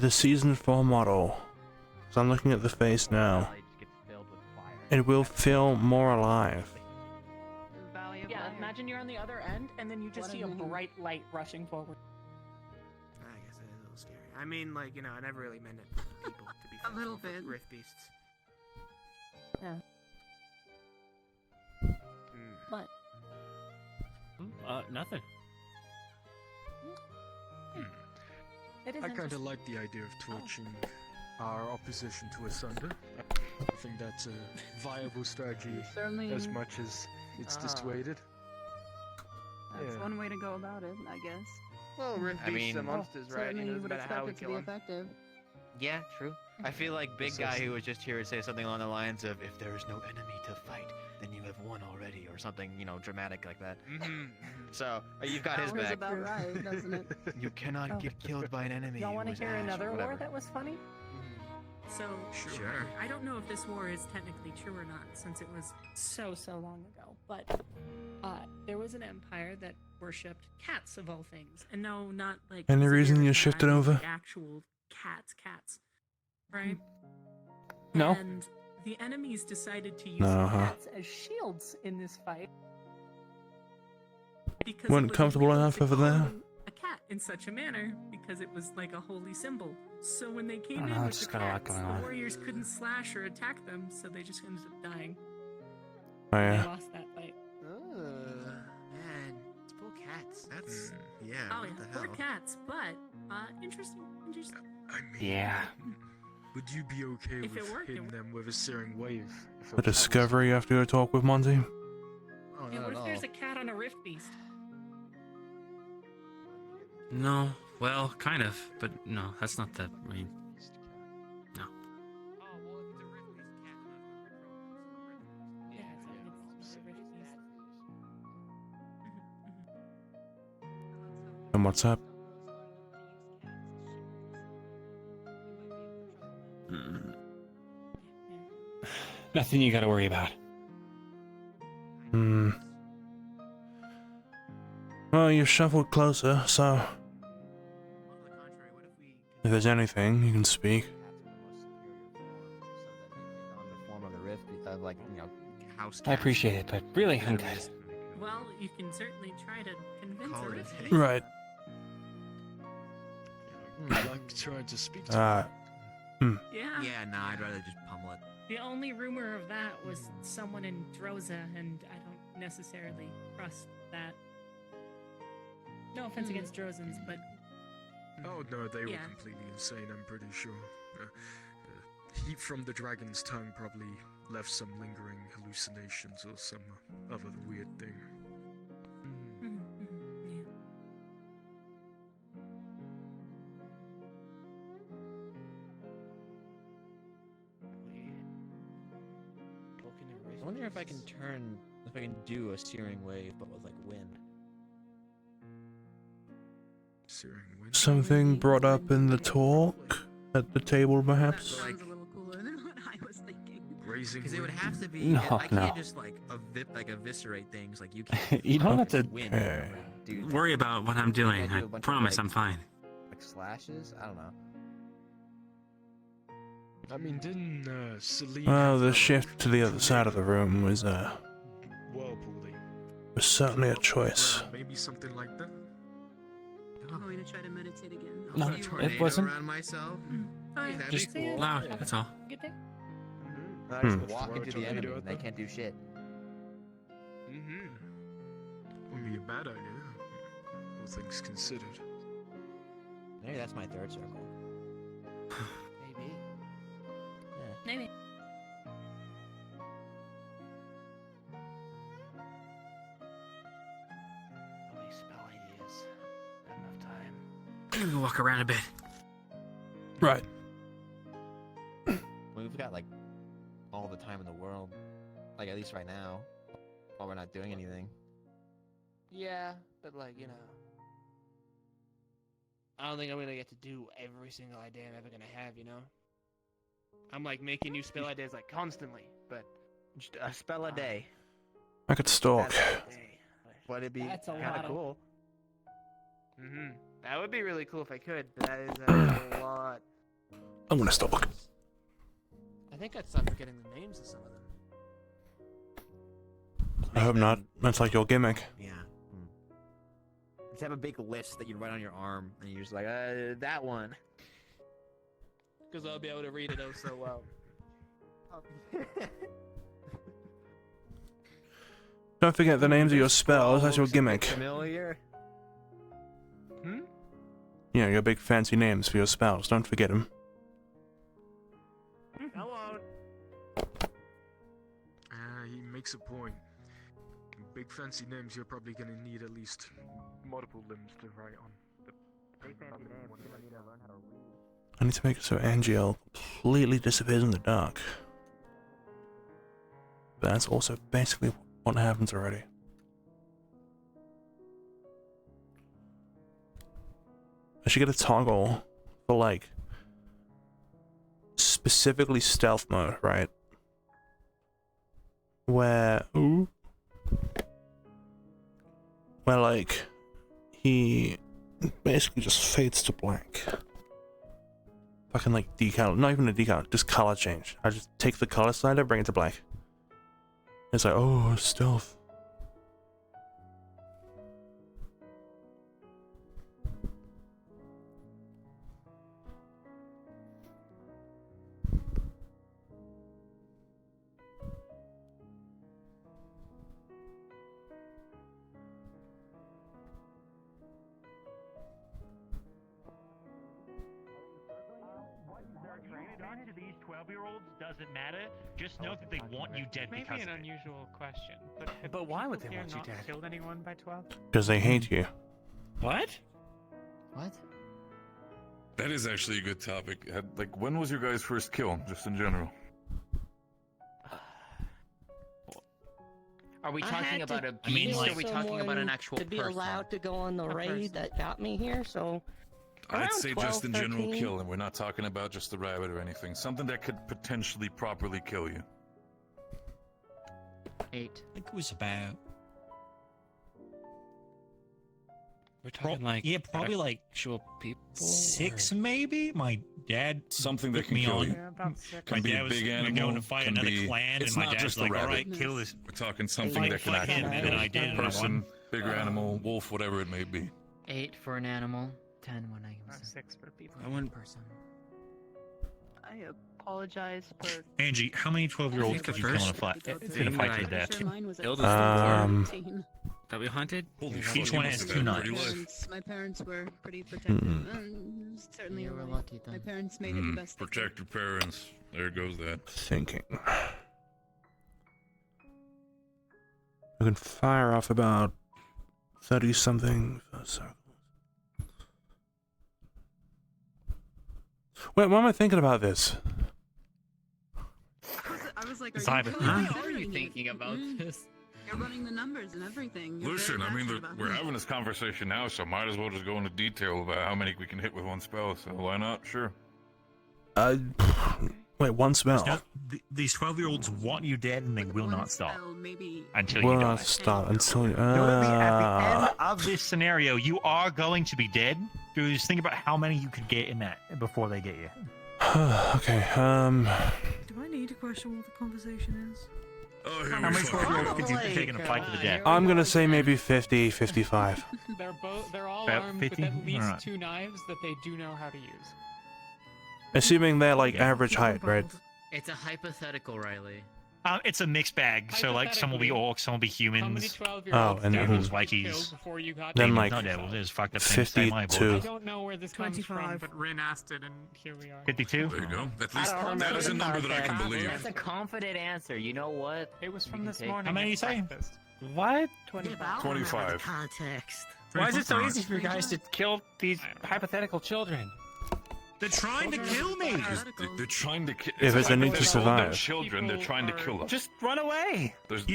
The season 4 model. So I'm looking at the face now. It will feel more alive. Yeah, imagine you're on the other end and then you just see a bright light rushing forward. I guess it is a little scary. I mean, like, I never really meant it for people to be A little fearful of bit. Rift beasts. Yeah. What? Nothing. It is I kind of interesting. like the idea of torching our opposition to asunder. I think that's a viable strategy Certainly- as much as it's dissuaded. That's Yeah. one way to go about it, I guess. Well, Rift I beasts are mean- monsters, right? Certainly It you doesn't would matter how expect we it to kill be them. effective. Yeah, true. I feel like big guy who was just here to say something along the lines of, if there is no enemy to fight, then you have won already, or something, dramatic like that. So, you've got his Sounds back. about right, doesn't it? You cannot Oh. get killed by an enemy. Y'all who want to is hear Ash, another whatever. war that was funny? So, Sure. I don't know if this war is technically true or not, since it was So long ago. But there was an empire that worshipped cats of all things, and no, not like. Any reason severe you cat, shifted I mean, over? like actual cats, right? No. And the enemies decided to use No, huh? Cats as shields in this fight. because Weren't it was comfortable illegal enough to over call there? them a cat. in such a manner because it was like a holy symbol. So when they I came don't in know, with it's the just got a lot cats, going the on. warriors couldn't slash or attack them, so they just ended up dying. Oh, They yeah. lost that fight. Man, it's poor cats. That's yeah. Oh What yeah, the poor hell? cats, but interesting. Yeah. Would you be okay If it with worked, it hitting them with a searing wave? If The discovery you have to go talk with Monty? Oh, Yeah, not what at if there's all. a cat on a rift beast? No, well, kind of, but no, that's not the. I mean, no. Yeah, it's a rift beast. And what's up? Nothing you gotta worry about. Hmm. Well, you shuffled closer, so if there's anything, you can speak. On the form of the rift, like house. I appreciate it, but really, I'm good. Well, you can certainly try to convince Call a it a rift day. beast. Right. I like trying to speak to Ah. Yeah. Yeah, nah, I'd rather just pummel it. The only rumor of that was someone in Droza, and I don't necessarily trust that. No offense against Drozans, but Oh no, they were Yeah. completely insane, I'm pretty sure. Heat from the dragon's tongue probably left some lingering hallucinations or some other weird thing. I wonder if I can do a searing wave, but with like wind. Searing wind? Something brought up in the talk at the table, perhaps? Sounds a little cooler than what I was thinking. Raising Because it would have to be. No, I can't no. just like eviscerate things like you can't. You don't have to wind. Okay. Dude, worry about what I'm doing. I I do a bunch of, promise like- I'm fine. like slashes. I don't know. I mean, didn't Celine Well, have the that, shift to the other side of the room was whirlpool thing? was certainly a choice. Maybe something like that? I'm going to try to meditate again. No, Put a it tornado wasn't. around myself. oh, yeah. That'd Just be cool. loud. That's all. Get there. I just Hmm. walk Throw a into the tornado enemy at and they them? can't do shit. Wouldn't be a bad idea, all things considered. Maybe that's my third circle. Maybe. Yeah. Maybe. How many spell ideas? Not enough time. I'm gonna go walk around a bit. Right. We've got like all the time in the world. Like at least right now. While we're not doing anything. Yeah, but like, I don't think I'm gonna get to do every single idea I'm ever gonna have, I'm like making new spell ideas like constantly, but Just a spell a day. I could stalk. Would it be That's a kind lot of of- cool? that would be really cool if I could, but that is a lot. I'm gonna stalk. I think I'd start forgetting the names of some of them. I hope not. That's like your gimmick. Yeah. Just have a big list that you write on your arm, and you're just like, that one. Because I'll be able to read it oh so well. Don't forget the names of your spells. That's your gimmick. Familiar? Yeah, your big fancy names for your spells. Don't forget them. I won't. He makes a point. Big fancy names, you're probably gonna need at least multiple limbs to write on. I need to make it so Angiel completely disappears in the dark. But that's also basically what happens already. I should get a toggle for like specifically stealth mode, right? Where like he basically just fades to black. Fucking like decal, not even a decal, just color change. I just take the color slider, bring it to black. It's like, oh, stealth. Talking to these 12-year-olds doesn't matter. Just know that they want you dead Maybe because an of it. unusual question, but have But why would people they here want you not dead? Killed anyone by 12? Because they hate you. What? What? That is actually a good topic. Like, when was your guys' first kill, just in general? Are we I talking had about to a kill beast, or are we talking about someone an actual to be person? allowed to go on the A raid person. that got me here, so I'd around say 12, just in general 13. kill, and we're not talking about just the rabbit or anything. Something that could potentially properly kill you. 8. I think it was about. We're talking like yeah, probably like actual people. 6 maybe. My dad Something that took can me kill on. you. Yeah, about 6. Can My be dad a was big going animal. to fight can another be, clan, it's and my not dad's just a like, "All rabbit. right, kill this." We're talking something Fight- that can fight him, actually and kill then you. I did, and I Person, won. bigger animal, wolf, whatever it may be. 8 for an animal, 10 when I was 6 for people. I went person. I apologize for. Angie, how many 12-year-olds think could the you kill in a first fight? thing In a fight to I- the death? Sure, mine was at Eldest 17. that we hunted. Holy Each fuck, one you has must 2 have had a knives. pretty life. My parents were pretty protective. Mm-mm. And certainly You a were life. lucky then. My parents made it the best they could. Protect your parents. There goes that. Thinking. You can fire off about 30-something circles. Wait, why am I thinking about this? I was like, Simon, why are you thinking about this? You're running the numbers and everything. You're Listen, very I mean, passionate about we're it. having this conversation now, so might as well just go into detail about how many we can hit with one spell. So why not? Sure. Wait, one spell. No, these 12-year-olds want you dead, and they will not stop Maybe until Will you die. not stop until you. At the end of this scenario, you are going to be dead. Dude, just think about how many you could get in that before they get you. Okay. Do I need to question what the conversation is? Oh, How many 12-year-olds could you take in a fight to the death? I'm gonna say maybe 50, 55. They're all About armed 50? with at least Alright. 2 knives that they do know how to use. Assuming they're like average height, right? It's a hypothetical, Riley. It's a mixed bag, so like some will be orcs, some will be humans. How many 12-year-olds Oh, and did then- you Vikings. kill before you got Then, to like, Not devil, there's fucked up things the same way, boy. 52. I don't know where this comes from, 25. but Rin asked it, and here we are. 52? There you go. At I least don't that remember is a the number that I can context. believe. That's a confident answer. You know what? It was You from can this take- morning. How many at you say? breakfast. What? 25. 25. Context. Why is it so easy for you guys to kill these hypothetical children? They're trying to kill me. They're trying to kill. If it's a need to They're survive. children, they're trying to kill us. Just run away. There's,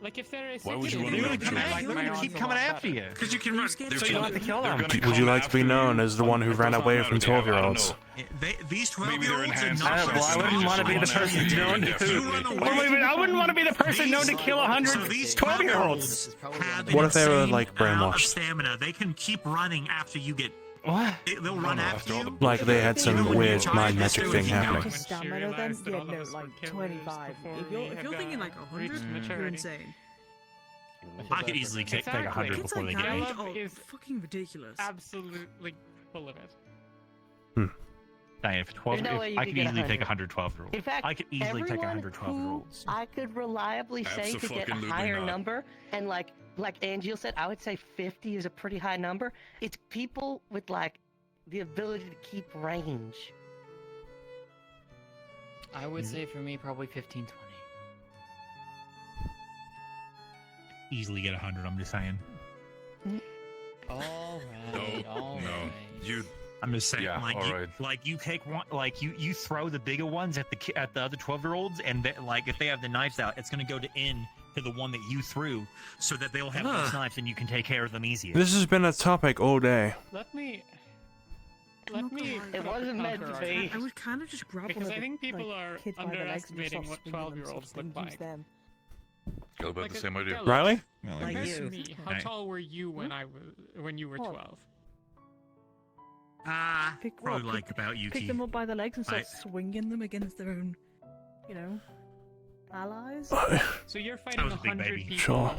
Like if there is. Why would you want They're to gonna kill come children? at you, they're gonna keep coming after you. Because you can run. They're So you don't have to kill they're them. gonna Would come you like to be after known you. as the one who It ran does not away matter. from They have- I don't 12-year-olds? know. These Maybe they're 12-year-olds are enhanced. not. I Well, I wouldn't want to be the person known to. I wouldn't want to be the person known to kill 100 12-year-olds. What if they were, like, amount of brainwashed? stamina. They can keep running after you get. What? They'll run after you. Like they had some weird mind magic thing happening. Stamina then? Yeah, no, like 25. If you're thinking like 100, you're insane. I could easily take 100 Kids before they like get me. that are is fucking ridiculous. Absolutely full of it. Diane, if 12, There's no way you I could could get easily take 100. 100 12-year-olds. In fact, I could easily take everyone 100 12-year-olds. who I could reliably say to get a Abso-fucking-lutely higher not. number, and like Angel said, I would say 50 is a pretty high number. It's people with like the ability to keep range. I would say for me, probably 15, 20. Easily get 100, I'm just saying. All No, right, all no. right. You. I'm just saying, Yeah, like, alright. you take one, like you throw the bigger ones at the other 12-year-olds, and like if they have the knives out, it's gonna go to the one that you threw, so that they'll have those knives and you can take care of them easier. This has been a topic all day. Let me. It wasn't meant to be. I would kind of just grab Because one I of think the, people like, are kids by the legs and just underestimating start what swinging them, 12-year-olds sort of look thing, use like. them. Got about the same idea. Riley? Compared to you. me, how Right. tall were you when you were 12? Pick Probably what? like about you, Pick Keith. them up by the legs and start I- swinging them against their own, allies. So you're fighting was a big 100 baby. people Sure.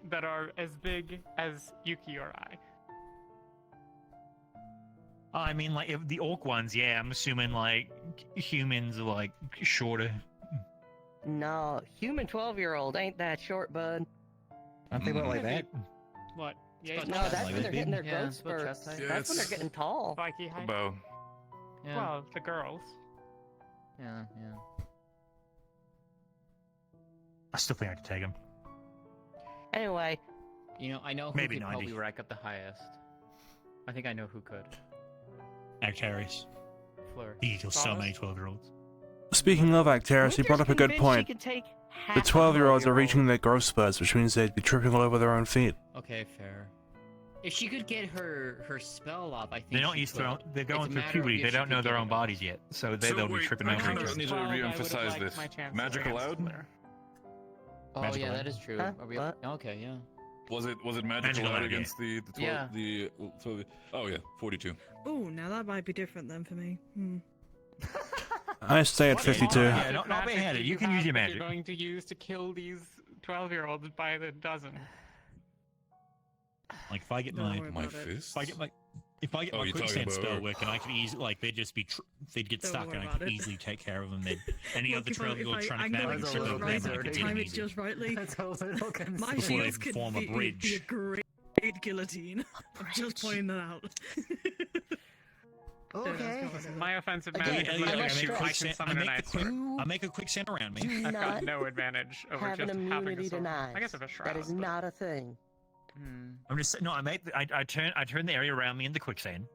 that are as big as Yuki or I. I mean, like if the orc ones, yeah, I'm assuming like humans are like shorter. No, human 12-year-old ain't that short, bud. Aren't they about like that? What? Yeah, No, he's that's like when this they're getting their Yeah, growth it's about spurts. chest height. Yeah, That's when they're it's getting tall. spiky height. About. Yeah. Well, the girls. Yeah. I still think I could take him. Anyway. You know, I know who Maybe could 90. probably rack up the highest. I think I know who could. Actaris. Fleur. He kills so many 12-year-olds. Speaking of Actaris, he brought up a good point. The 12-year-olds are reaching their growth spurts, which means they'd be tripping all over their own feet. Okay, fair. If she could get her spell off, I think They don't she use could. their own, they're going It's a through matter of puberty. if They she don't could know their get own it bodies yet, so they'll be tripping I over kind each of other. need to re-emphasize this. Magic allowed? Oh Magic yeah, allowed? that is true. Huh? Are we, What? okay, yeah. Was it magic Magic allowed allowed, against the 12? Yeah. The 12? Oh yeah, 42. Oh, now that might be different then for me. I stay at 52. Yeah, not bad-handed. You can use your magic. You're going to use to kill these 12-year-olds by the dozen. Like if I get Don't my worry about it. fist, if I get my you're talking quicksand about spell her. working, I could easily they'd just be they'd get Don't stuck, worry and I about could it. easily take care of them. They'd any Look, other if I 12-year-old trying to angle grab it me, just trip over right, them, I could take time them it easy. just rightly. That's a little My Before they shields could form a be bridge. a great guillotine. I'm just pointing that out. Okay. My offensive Again, magic is I letting must me stress- quicksand summon an ice sword. I make a quicksand around me. Do I've got not no advantage over have an just having a immunity to sword. knives. I guess if a shroud. That is but- not a thing. I'm just no. I turn the area around me into quicksand,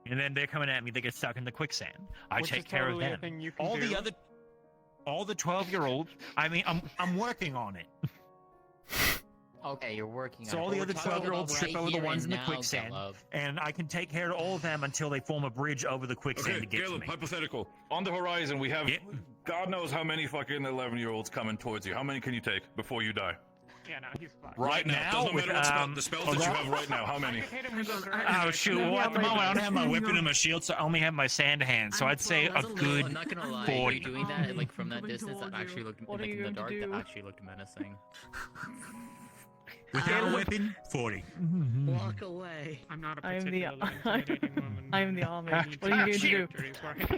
and then they're coming at me. They get stuck in the quicksand. I Which take is care totally a of them. thing you can All do. the 12-year-olds. I mean, I'm working on it. Okay, you're working So on it. all But the we're other talking 12-year-olds about trip right over the here ones in and the now, quicksand, Caleb. and I can take care of all of them until they form a bridge over the quicksand Okay, to get to Caleb, me. hypothetical. On the horizon, we have God knows how many fucking 11-year-olds coming towards you. How many can you take before you die? Yeah, no, he's fine. Right now, doesn't with, matter what spell, the spells that you have right now. How many? Oh shoot! Well, at the moment I don't have my weapon and my shield, so I only have my sand hand. So I'd say a good I'm not gonna lie. 40. You doing that like from that distance, that actually looked What like are you in the going to dark. That do? actually looked menacing. Without a weapon, 40. Walk away. I'm not a I am the particularly intimidating woman. I am the army. I need What are you going to do? characters where I can.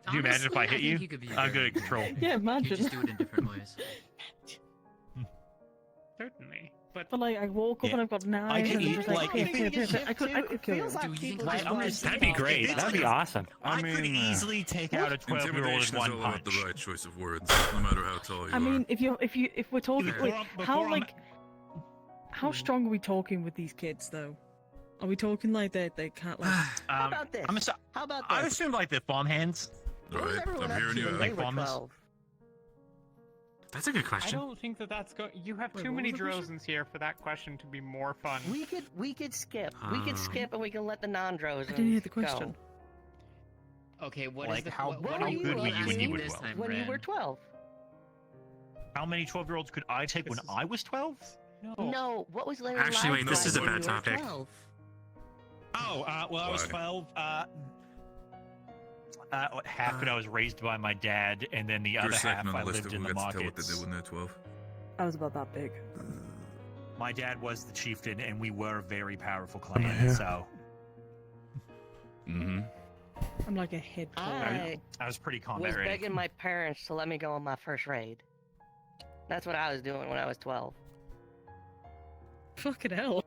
Could you imagine if I Honestly, hit you? think could be I'm very good at control. Yeah, You imagine. just do it in different ways. Certainly, but But like, I woke up and I've got knives. I could and I'm eat, just like, I could kill you. That'd be great. That'd be awesome. I could easily take out a 12-year-old in Intimidation one is all about punch. the right choice of words, no matter how tall you I are. mean, if we're talking, Before wait, I'm- how before I'm- like, how strong are we talking with these kids though? Are we talking like they can't like? How about this? How about I this? assume like they're farmhands. What was everyone up to when they Like were bombers. 12? That's a good I question. don't think that's going. You have Wait, too what many was the question? Drozens here for that question to be more fun. We could skip. We could skip, and we can let the non-Dros. I didn't hear the question. Okay, what is Like, the how- what, What what were are you you good were you when you asking were this 12? time, When you Ren? were 12. How many 12-year-olds could I take when I was 12? No, what was Larry Actually, wait, this is a when bad you were topic. 12? Oh, well, I was Why? 12. Half of it I was raised by my dad, and then the You're other second half on I the list lived of in who the gets to tell what they markets. did when they're 12. I was about that big. My dad was the chieftain, and we were a very powerful clan, Yeah. so Mm-hmm. I'm like a head. I I was pretty was combat ready. begging my parents to let me go on my first raid. That's what I was doing when I was 12. Fucking hell.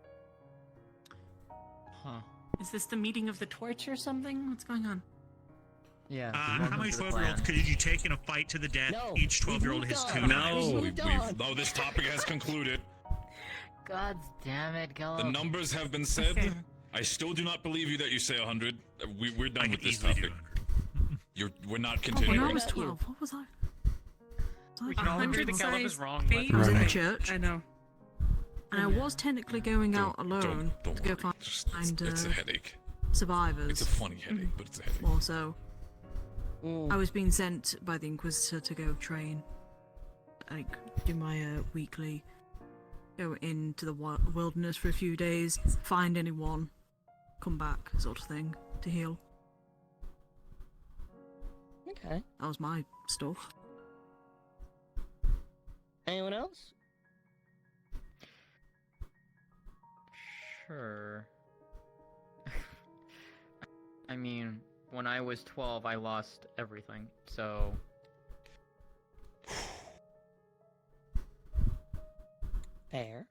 Huh? Is this the meeting of the torch or something? What's going on? Yeah. How many 12-year-olds could you take in a fight to the death? No, Each we've 12-year-old moved has on. two No. knives. Moved on. No, this topic has concluded. God damn it, The Caleb. numbers have been said. I still do not believe you that you say 100. We're done I with could this easily do topic. We're not Oh, when continuing. I was 12, what was I? We can all agree that Caleb is wrong. Fate but- was in Right. church, I know. and I was technically going out alone Don't to go worry. find It's a headache. survivors. It's a funny headache, but it's a headache. More so. Mm. I was being sent by the Inquisitor to go train, like do my weekly, go into the wilderness for a few days, find anyone, come back, sort of thing, to heal. Okay. That was my stuff. Anyone else? Sure. I mean, when I was 12, I lost everything, so... Fair.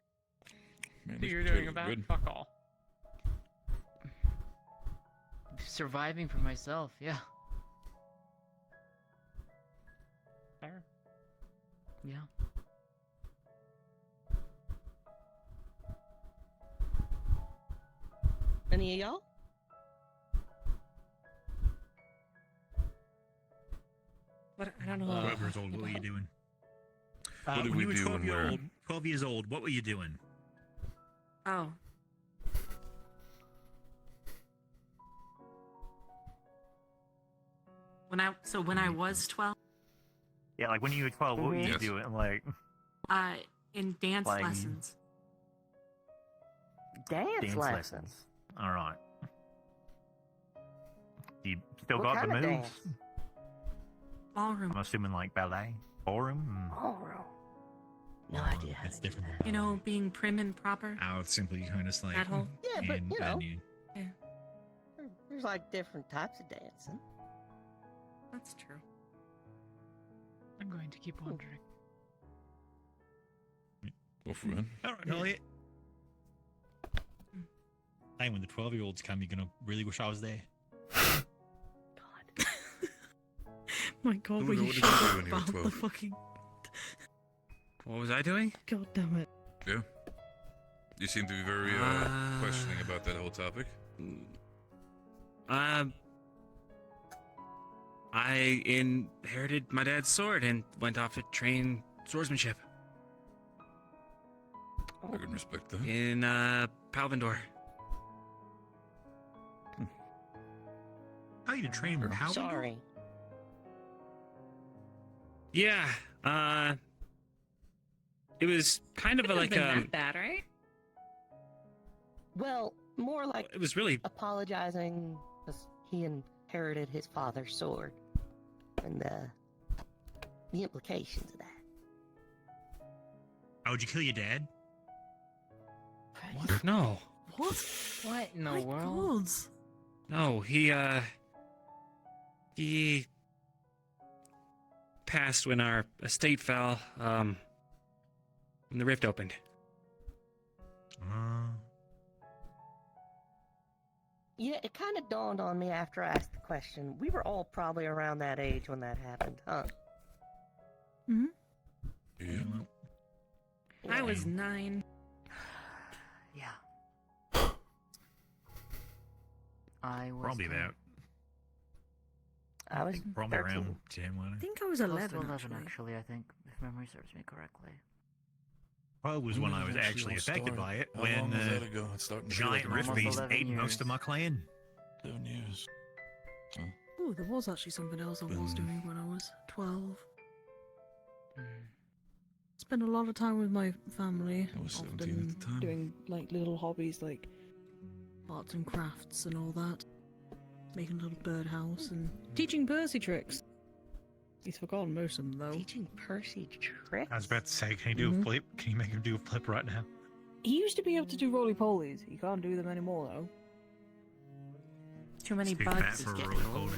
Man, So these you're doing potatoes are about good. fuck all. Surviving for myself, yeah. Yeah. Any of y'all? What? I don't know. 12 years old, what were you doing? What did when we you were do 12 when year we're- old, 12 years old, what were you doing? Oh. When I was 12, Yeah, like when you were 12, what were you Yes. doing? Like, in dance Like- lessons. Dance lessons. All right. You still What got the kind of moves? dance? Ballroom. I'm assuming like ballet, ballroom. Ballroom. No idea. That's different. You know, being prim and proper. I would simply kind of like. That whole- Yeah, but and you know, venue. there's like different types of dancing. That's true. I'm going to keep wondering. Go for it. All right, Elliot. Hey, when the 12-year-olds come, you're gonna really wish I was there. My God, Luda, were you what did you sure do when you were about the 12? fucking? What was I doing? God damn it! Yeah. You seem to be very questioning about that whole topic. I inherited my dad's sword and went off to train swordsmanship I can respect that. in Palvindor. Oh, you did train with Howard? Sorry. Yeah, it was kind of Couldn't have like been that bad, right? Well, more like it was really apologizing because he inherited his father's sword and the implications of that. Oh, would you kill your dad? What? No, What? What in the My world? God. no, he passed when our estate fell. When the rift opened. Yeah, it kind of dawned on me after I asked the question. We were all probably around that age when that happened, huh? Hmm. Yeah. I was 9. Yeah. I was Probably that. I was Probably 13. around 10, wasn't I it? think I was close to 11. 11 actually, I think, if memory serves me correctly. Well, it was when I was actually affected by it, when the giant rift Almost beast 11 ate most of my clan. 7 years. Oh, there was actually something else I was doing when I was 12. Spent a lot of time with my family. I was 17 often at the time. doing like little hobbies like arts and crafts and all that. Making a little birdhouse and teaching Percy tricks. He's forgotten most of them though. Teaching Percy tricks? I was about to say, can you do a flip? Can you make him do a flip right now? He used to be able to do roly-polies. He can't do them anymore though. Too many He's too fat bugs. for a Getting roly-poly. old.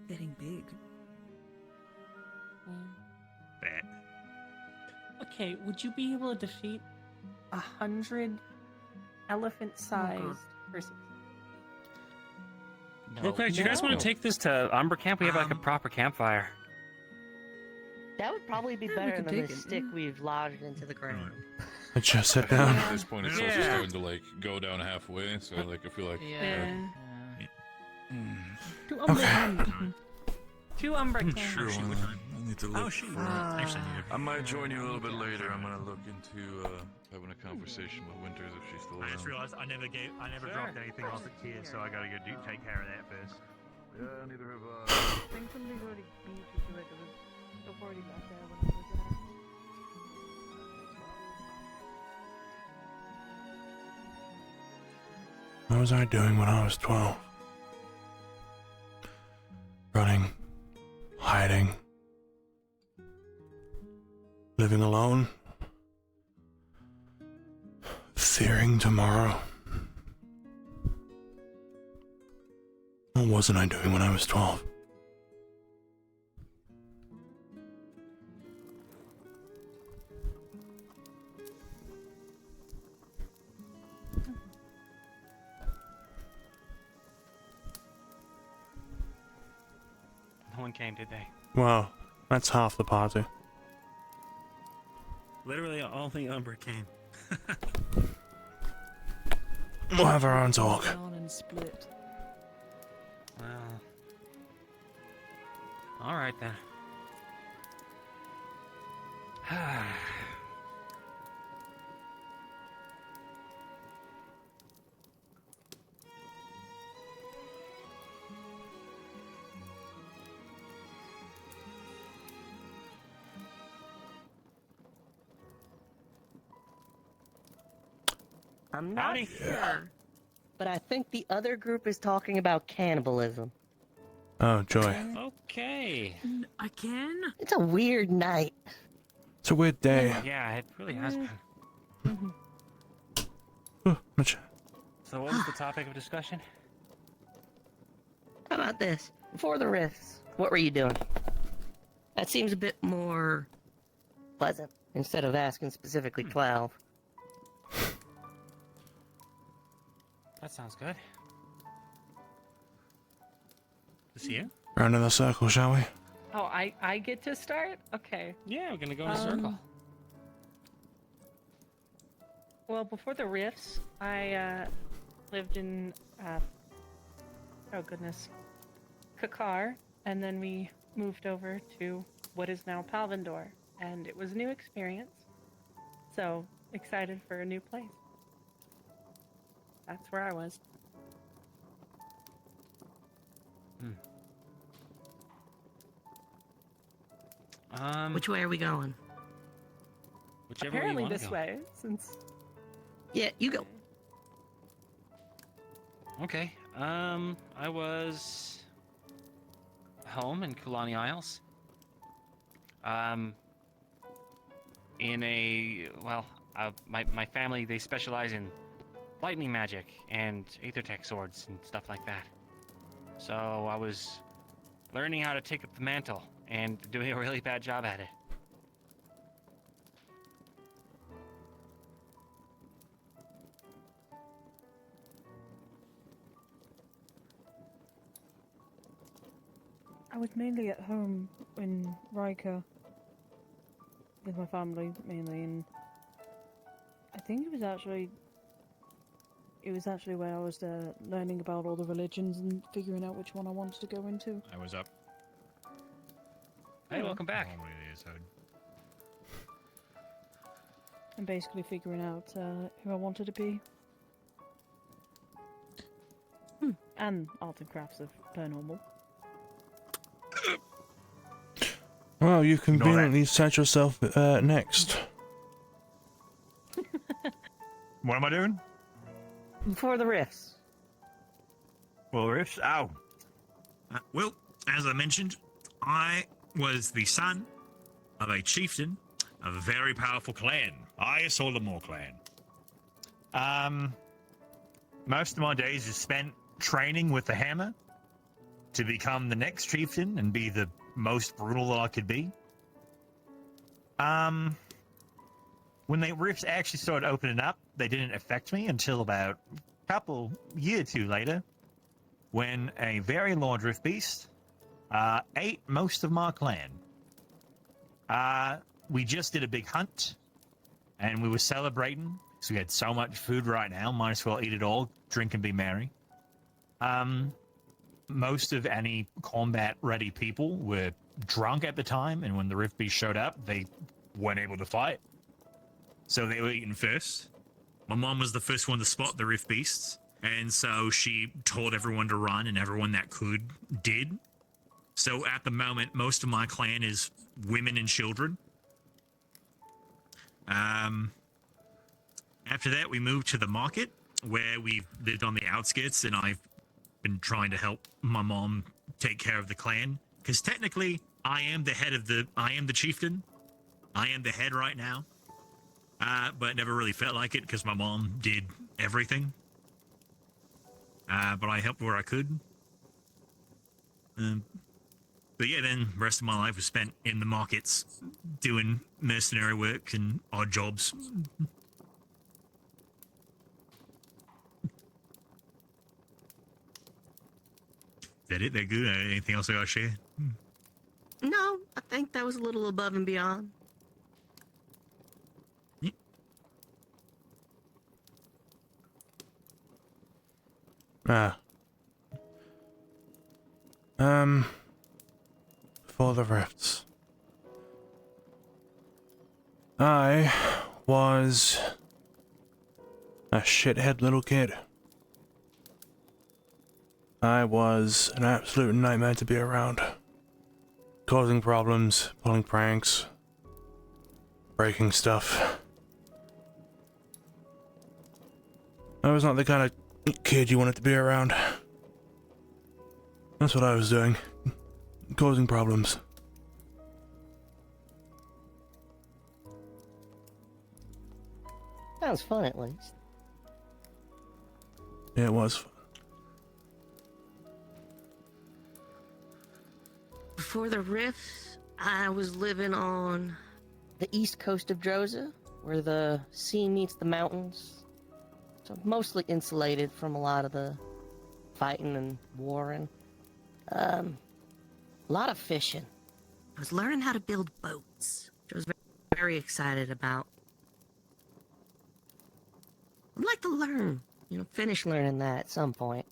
Getting big. Fat. Okay, would you be able to defeat 100 elephant-sized Percy? Real quick, do you guys want to take this to Umber Camp? We have like a proper campfire. That would probably be we better could than take the it. stick we've lodged into the ground. I just sat At down. this point, it's also starting to like go down halfway. So like, I feel like To Umber Okay. Camp. To Umber Camp. Sure, shoot, why what not? time? I need to Oh, look. shoot. for Actually, I might join you a little bit later. I'm gonna look into having a conversation with Winters if she's still I just around. realized I never dropped anything off at Kia, so I gotta go take care of that first. Yeah, neither have I think somebody's already beat you to it. There was a party back there when I was there. What was I doing when I was 12? Running, hiding, living alone, fearing tomorrow. What wasn't I doing when I was 12? No one came, did they? Well, That's half the party. Literally, all the Umbra came. We'll have our own talk. Down and split. Well, all right then. I'm not Howdy. sure, but I think the other group is talking about cannibalism. Oh, joy. Okay. I can? It's a weird night. It's a weird day. Yeah, it really has been. Much. So what was the topic of discussion? How about this? Before the rifts, what were you doing? That seems a bit more pleasant, instead of asking specifically 12. That sounds good. This you? Round in the circle, shall we? Oh, I get to start? Okay. Yeah, we're gonna go in a circle. Well, before the rifts, I lived in oh goodness, Kakar, and then we moved over to what is now Palvindor, and it was a new experience. So excited for a new place. That's where I was. Which way are we going? Whichever way you Apparently wanna this go. way, since Yeah, you go. Okay. I was home in Kulani Isles. In a my family, they specialize in lightning magic and aethertech swords and stuff like that. So I was learning how to take up the mantle and doing a really bad job at it. I was mainly at home in Riker with my family mainly, and I think it was actually where I was learning about all the religions and figuring out which one I wanted to go into. I was up. Hey, welcome back. Normally the episode. And basically figuring out who I wanted to be. And art and crafts of paranormal. Well, you conveniently set yourself next. What am I doing? Before the rifts. Well, riffs. Ow. Well, as I mentioned, I was the son of a chieftain of a very powerful clan, Ayasolamore clan. Most of my days is spent training with the hammer to become the next chieftain and be the most brutal that I could be. When the rifts actually started opening up, they didn't affect me until about a year or two later, when a very large rift beast ate most of my clan. We just did a big hunt, and we were celebrating, so we had so much food right now, might as well eat it all, drink and be merry. Most of any combat-ready people were drunk at the time, and when the rift beast showed up, they weren't able to fight. So they were eating first. My mom was the first one to spot the rift beasts, and so she told everyone to run, and everyone that could did. So at the moment, most of my clan is women and children. After that, we moved to the market, where we lived on the outskirts, and I've been trying to help my mom take care of the clan. Because technically, I am the chieftain. I am the head right now. But never really felt like it because my mom did everything. But I helped where I could. But yeah, then the rest of my life was spent in the markets doing mercenary work and odd jobs. Is that it? They're good? Anything else I gotta share? No, I think that was a little above and beyond. Ah. For the rifts. I was a shithead little kid. I was an absolute nightmare to be around. Causing problems, pulling pranks, breaking stuff. I was not the kind of kid you wanted to be around. That's what I was doing. Causing problems. Sounds fun, at least. Yeah, it was fun. Before the rifts, I was living on the east coast of Droza, where the sea meets the mountains. So mostly insulated from a lot of the fighting and warring. A lot of fishing. I was learning how to build boats, which I was very excited about. I'd like to learn, finish learning that at some point.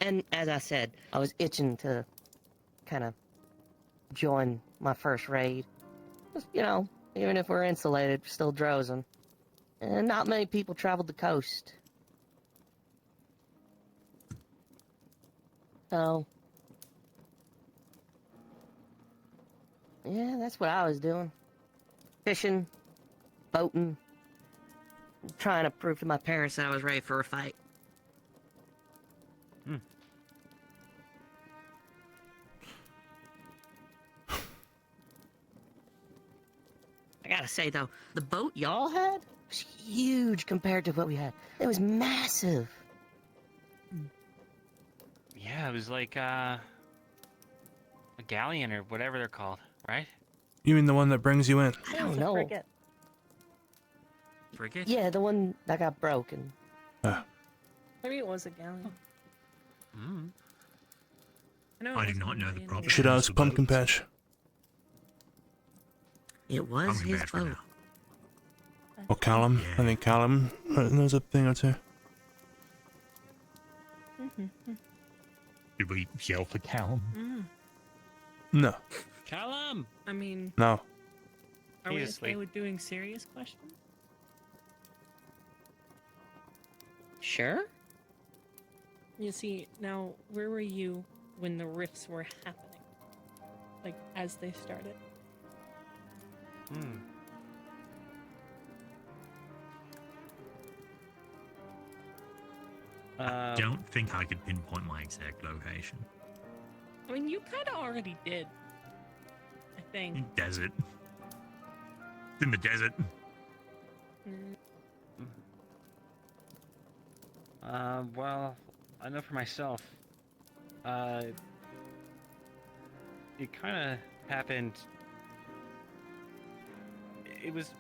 And as I said, I was itching to kind of join my first raid. Just, even if we're insulated, we're still Drozen. And not many people traveled the coast. So, yeah, that's what I was doing. Fishing, boating, trying to prove to my parents that I was ready for a fight. I gotta say, though, the boat y'all had was huge compared to what we had. It was massive. Yeah, it was like a galleon or whatever they're called, right? You mean the one that brings you in? I don't know. Frigate? Yeah, the one that got broken. Maybe it was a galleon. Mm. I do not know the proper You should names ask for Pumpkin boats. Patch. It was Pumpkin his Patch for boat. now. Or Callum. I think Callum knows a thing or two. Did we yell for Callum? No. Callum! I mean, No. are He we is okay asleep. with doing serious questions? Sure. You see, now, where were you when the rifts were happening? Like, as they started? Hmm. I don't think I could pinpoint my exact location. I mean, you kind of already did. I think. Desert. It's in the desert. Well, I know for myself, it kind of happened. It was,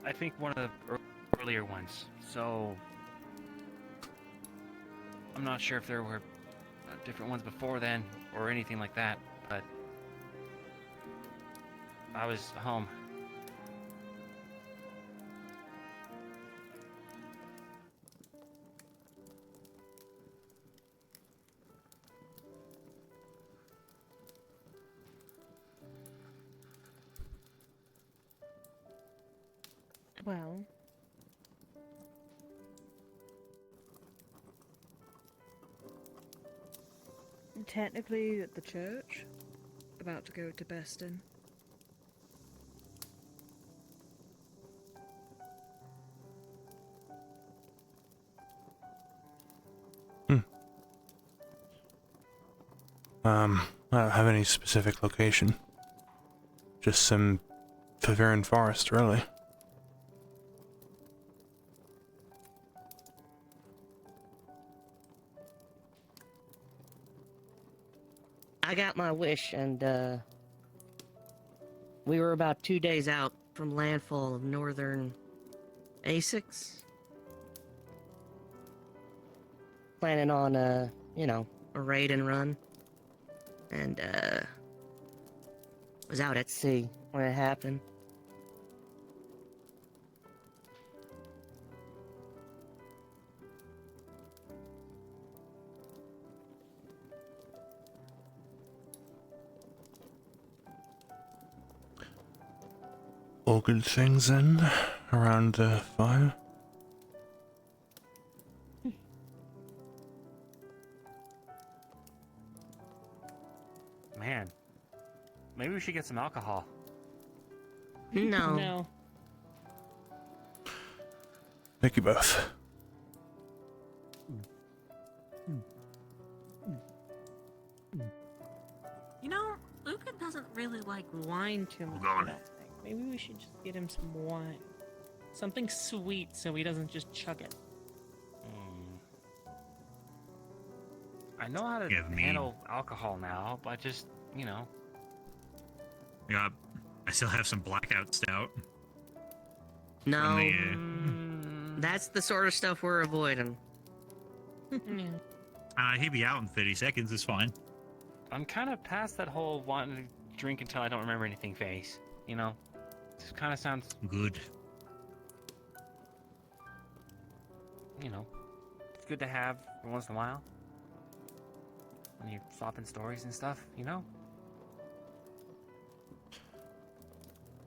I think, one of the earlier ones. So, I'm not sure if there were different ones before then or anything like that, but I was home. Well, technically at the church, about to go to Beston. I don't have any specific location. Just some Faveran forest, really. I got my wish, and we were about 2 days out from landfall of northern Asics. planning on, you know, a raid and run. And, was out at sea when it happened. All good things then, around the fire. Man, maybe we should get some alcohol. No. No. Thank you both. You know, Luca doesn't really like wine too much. I don't think. Maybe we should just get him some wine. Something sweet so he doesn't just chug it. I know how to handle alcohol now, but just, you know. Yeah, I still have some blackout stout. No. From That's the sort of stuff we're avoiding. He'll be out in 30 seconds, it's fine. I'm kind of past that whole wanting to drink until I don't remember anything phase. You know? This kind of sounds... Good. You know. It's good to have once in a while. When you're swapping stories and stuff, you know?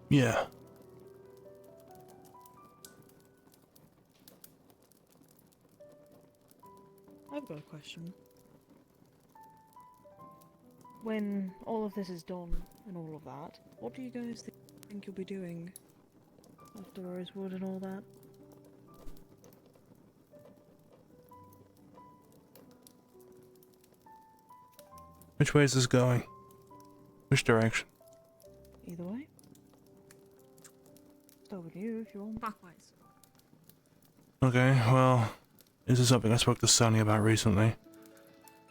Yeah. I've got a question. When all of this is done and all of that, what do you guys think you'll be doing after Rosewood and all that? Which way is this going? Which direction? Either way. Start with you if you want. Clockwise. Okay, well, this is something I spoke to Sonny about recently.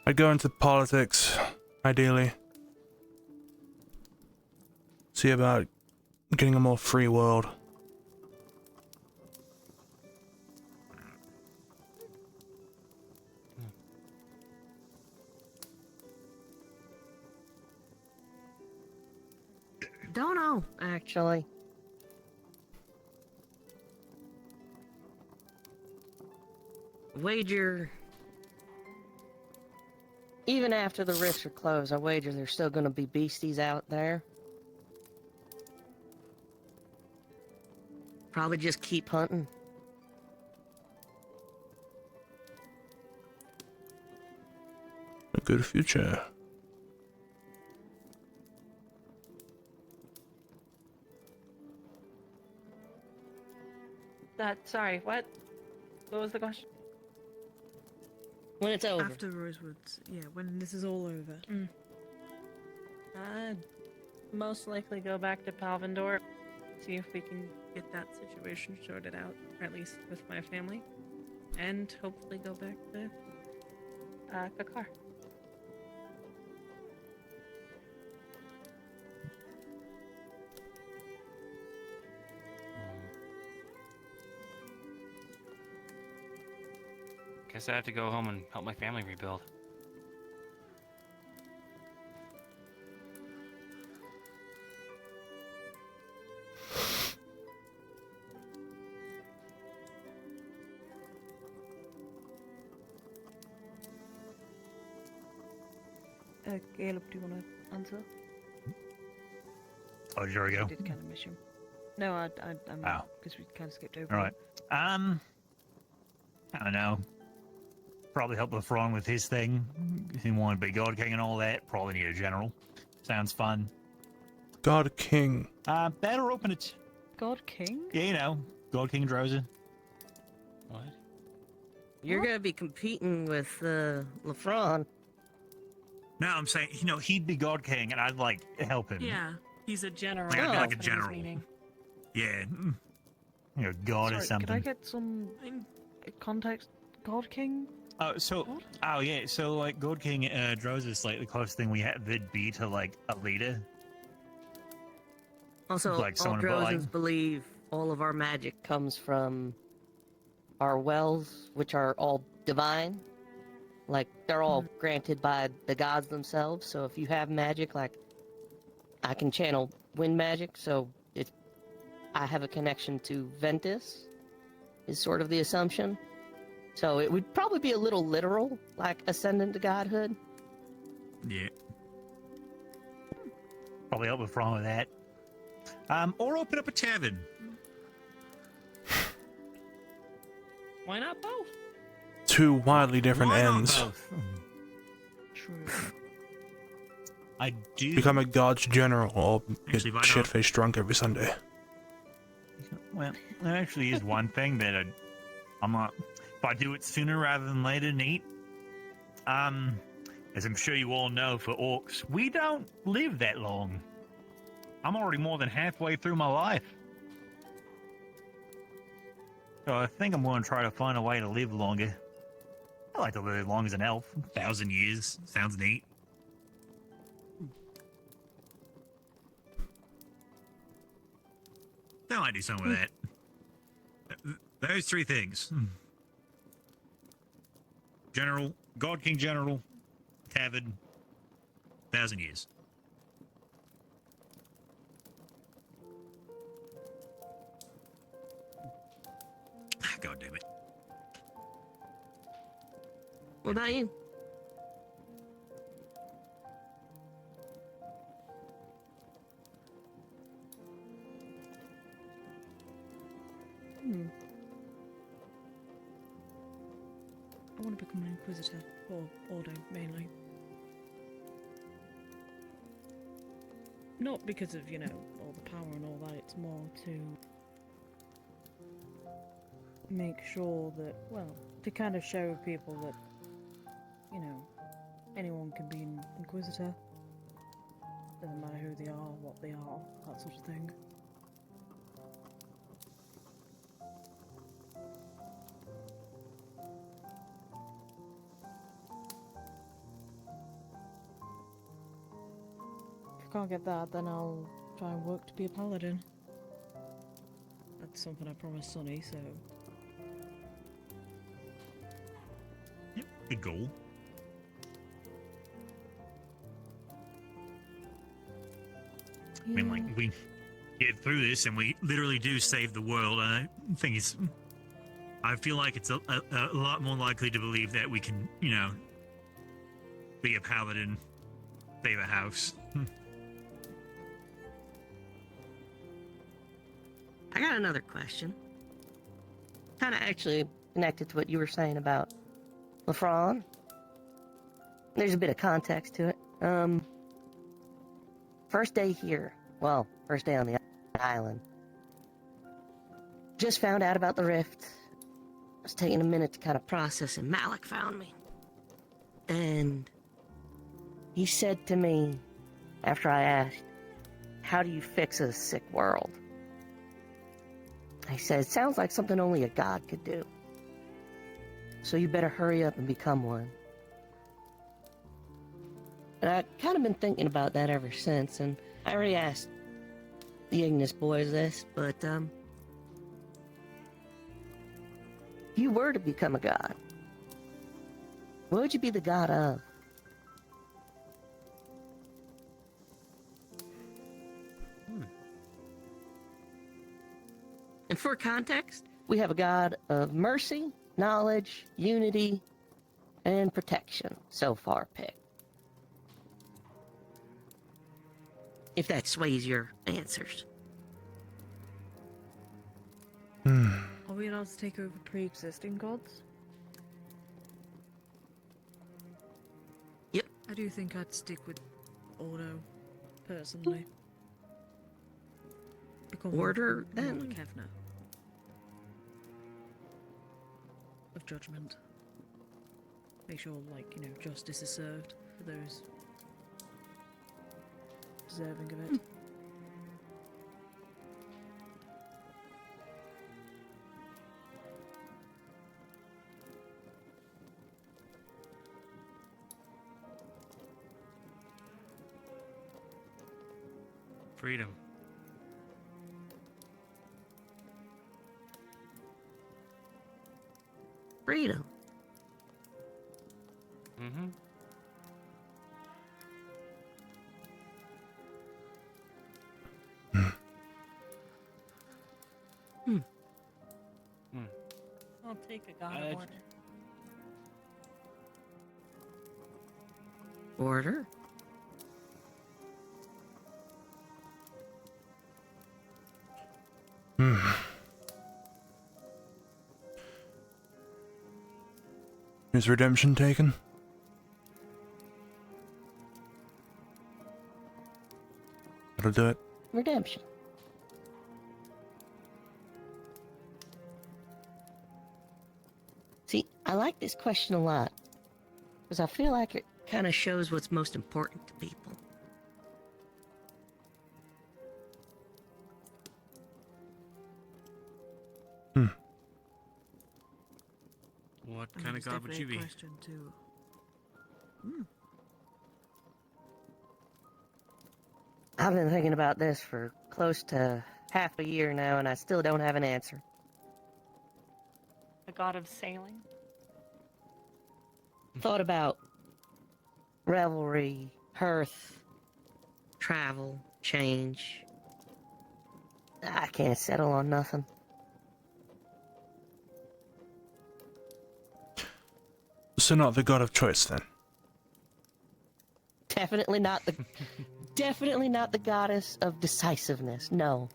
I'd go into politics, ideally. See about getting a more free world. Don't know, actually. Wager... Even after the rifts are closed, I wager there's still gonna be beasties out there. Probably just keep hunting. A good future. Sorry, what? What was the question? When it's over. After Rosewood, yeah, when this is all over. I'd most likely go back to Palvindor, see if we can get that situation sorted out, or at least with my family, and hopefully go back to Kakar. Guess I have to go home and help my family rebuild. Caleb, do you want to answer? Oh, did you already go? I did kind of miss him. No, I'm because we kind of skipped over. All right. I don't know. Probably help Lefron with his thing. He wanted to be God King and all that. Probably need a general. Sounds fun. God King. Better open it. God King? Yeah, you know, God King Droza. What? You're gonna be competing with Lefron. No, I'm saying, you know, he'd be God King, and I'd like help him. Yeah, he's a general. Like, I'd be like a That's what I was general. meaning. Yeah. You know, God Sorry, or something. could I get some context? God King? Oh yeah, so like God King Droza is like the closest thing we have would be to like a leader. Also, Like all someone about, Drozens like- believe all of our magic comes from our wells, which are all divine. Like, they're all granted by the gods themselves, so if you have magic, like, I can channel wind magic, so I have a connection to Ventus, is sort of the assumption. So it would probably be a little literal, like ascendant to godhood. Yeah. Probably help with wrong with that. Or open up a tavern. Why not both? Two wildly different Why not ends. both? True. I do. Become a god's general or get Actually, why not? shit-faced drunk every Sunday. Well, there actually is one thing that I'm not. If I do it sooner rather than later, neat. As I'm sure you all know, for orcs, we don't live that long. I'm already more than halfway through my life. So I think I'm going to try to find a way to live longer. I like to live as long as an elf. 1,000 years. Sounds neat. I might do something with that. Those three things. General, God King General, tavern, 1,000 years. God damn it. What about you? I want to become an Inquisitor, or Ordo, mainly. Not because of, all the power and all that, it's more to make sure that, to kind of show people that, anyone can be an Inquisitor. Doesn't matter who they are, what they are, that sort of thing. If I can't get that, then I'll try and work to be a paladin. That's something I promised Sonny, so... Yep, good goal. I mean, like, we get through this and we literally do save the world. I think it's... I feel like it's a lot more likely to believe that we can, be a paladin, save a house. I got another question. Kind of actually connected to what you were saying about Lafron. There's a bit of context to it. First day here. Well, first day on the island. Just found out about the rift. I was taking a minute to kind of process, and Malik found me. And he said to me, after I asked, how do you fix a sick world? I said, sounds like something only a god could do. So you better hurry up and become one. And I've kind of been thinking about that ever since, and I already asked the Ignis boys this, but, if you were to become a god, what would you be the god of? And for context, we have a god of mercy, knowledge, unity, and protection so far picked. If that sways your answers. Are we allowed to take over pre-existing gods? Yep. I do think I'd stick with Ordo, personally. Become Order, more then? like Hefner. Of judgment. Make sure, justice is served for those deserving of it. Freedom. Freedom. take a god of order. Order? Is redemption taken? That'll do it. Redemption. See, I like this question a lot, because I feel like it kind of shows what's most important to people. What kind of god would you be? Question too. I've been thinking about this for close to half a year now, and I still don't have an answer. A god of sailing? Thought about revelry, hearth, travel, change. I can't settle on nothing. So not the god of choice then. Definitely not the definitely not the goddess of decisiveness. No.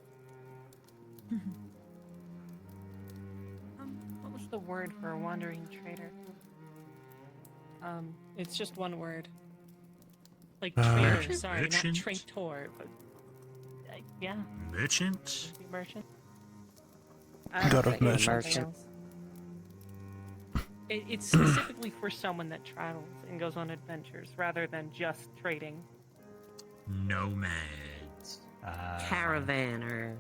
What was the word for a wandering trader? It's just one word. Like trader, Merchant? sorry, Merchant? not traitor, but yeah. Merchant? Merchant. God of merchant. It's specifically for someone that travels and goes on adventures rather than just trading. Nomads. Caravaner.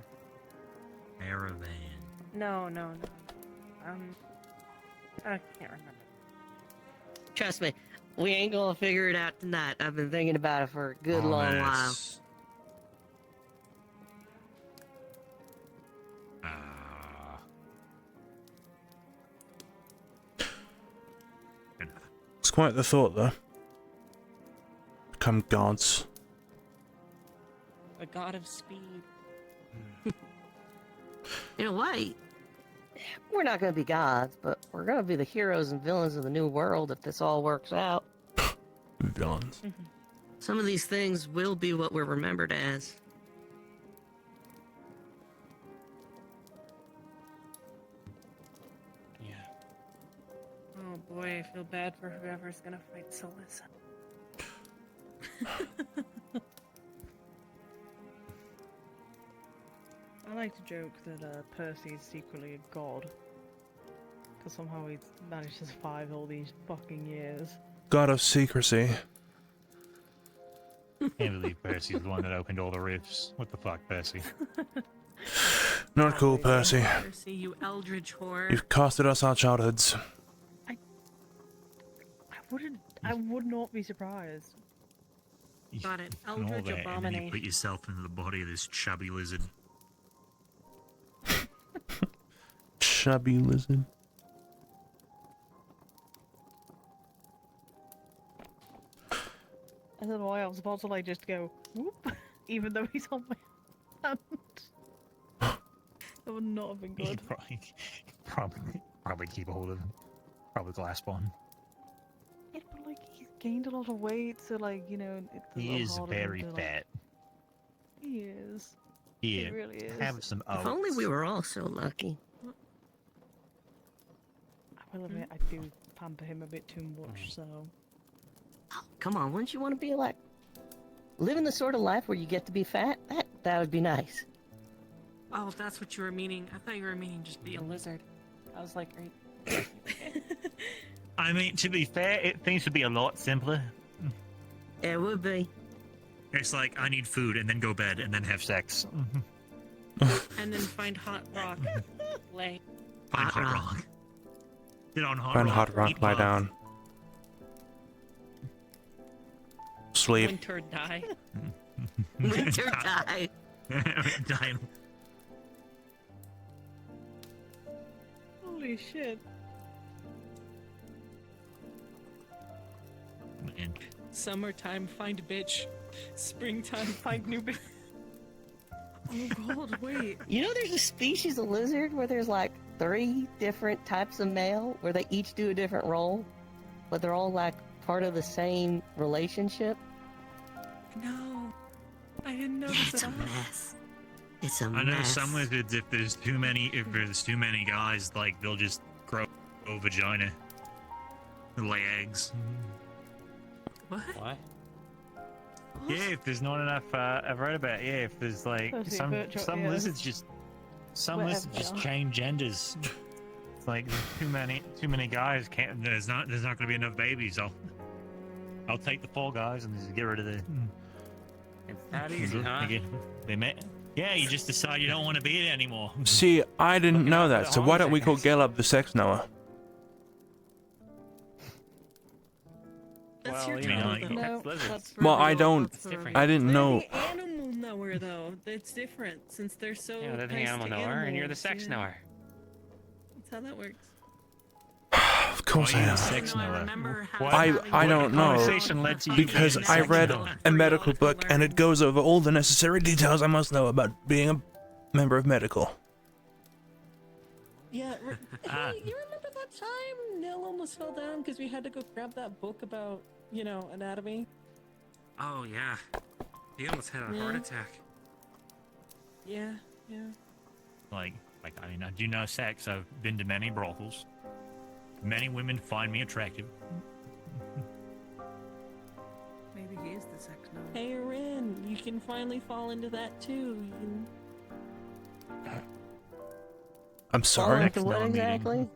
Caravan. No. I can't remember. Trust me, we ain't gonna figure it out tonight. I've been thinking about it for a good long while. It's quite the thought, though. Become gods. A god of speed. In a way, we're not gonna be gods, but we're gonna be the heroes and villains of the new world if this all works out. Villains. Some of these things will be what we're remembered as. Oh boy, I feel bad for whoever's gonna fight Solus. I like to joke that Percy is secretly a god. Because somehow he's managed to survive all these fucking years. God of secrecy. Can't believe Percy's the one that opened all the rifts. What the fuck, Percy? Not cool, Percy. Percy, you eldritch whore. You've costed us our childhoods. I would not be surprised. Got it. And all Eldritch that, and then you abomination. put yourself into the body of this chubby lizard. Chubby lizard. I don't know why I was about to like just go whoop, even though he's on my hand. That would not have been good. Probably keep a hold of him. Probably clasp on. Yeah, but like he's gained a lot of weight, so like it's a He little is harder very to, like- fat. He is. Yeah, He really is. have some oats. If only we were all so lucky. I will admit, I do pamper him a bit too much, so. Come on, wouldn't you want to be like living the sort of life where you get to be fat? That would be nice. Oh, that's what you were meaning. I thought you were meaning just be a lizard. I was like, right. I mean, to be fair, things would be a lot simpler. It would be. It's like, I need food, and then go bed, and then have sex. And then find hot rock. Lay. Find hot rock. Get on hot Find rock. hot rock, eat lie love. down. Sleep. Winter die. Winter die. Die. Holy shit. Man. Summertime, find bitch. Springtime, find new bitch. Oh god, wait. You know there's a species of lizard where there's like 3 different types of male where they each do a different role, but they're all like part of the same relationship? No, I didn't notice It's at a all. mess. It's a I know mess. some lizards, if there's too many guys, like they'll just grow a vagina, lay eggs. What? What? Yeah, if there's not enough, I've read about. Yeah, if there's like Pussy, some virtual ears. lizards just Whatever. change genders. It's like too many guys can't. There's not going to be enough babies. I'll take the 4 guys and just get rid of the. It's that easy, huh? They met. Yeah, you just decide you don't want to be it anymore. See, I didn't know that, so why don't we call Caleb the sex knower? That's Well, your you know, job, like- though. No, That's Well, I real. don't. That's different. I didn't They're know. the animal knower, though. It's different since they're so. Yeah, they're the nice animal to knower, and you're the animals, sex yeah. knower. That's how that works. Of course I am. I don't know conversation led to you because being a I sex read knower? a medical book and it goes over all the necessary details I must know about being a member of medical. Yeah. Ah. Hey, you remember that time Nil almost fell down because we had to go grab that book about, anatomy? Oh yeah, he almost had a heart Yeah. attack. Yeah. Like I mean, I do know sex. I've been to many brothels. Many women find me attractive. Maybe he is the sex knower. Hey, Rin, you can finally fall into that too. You can... I'm sorry. Into what exactly?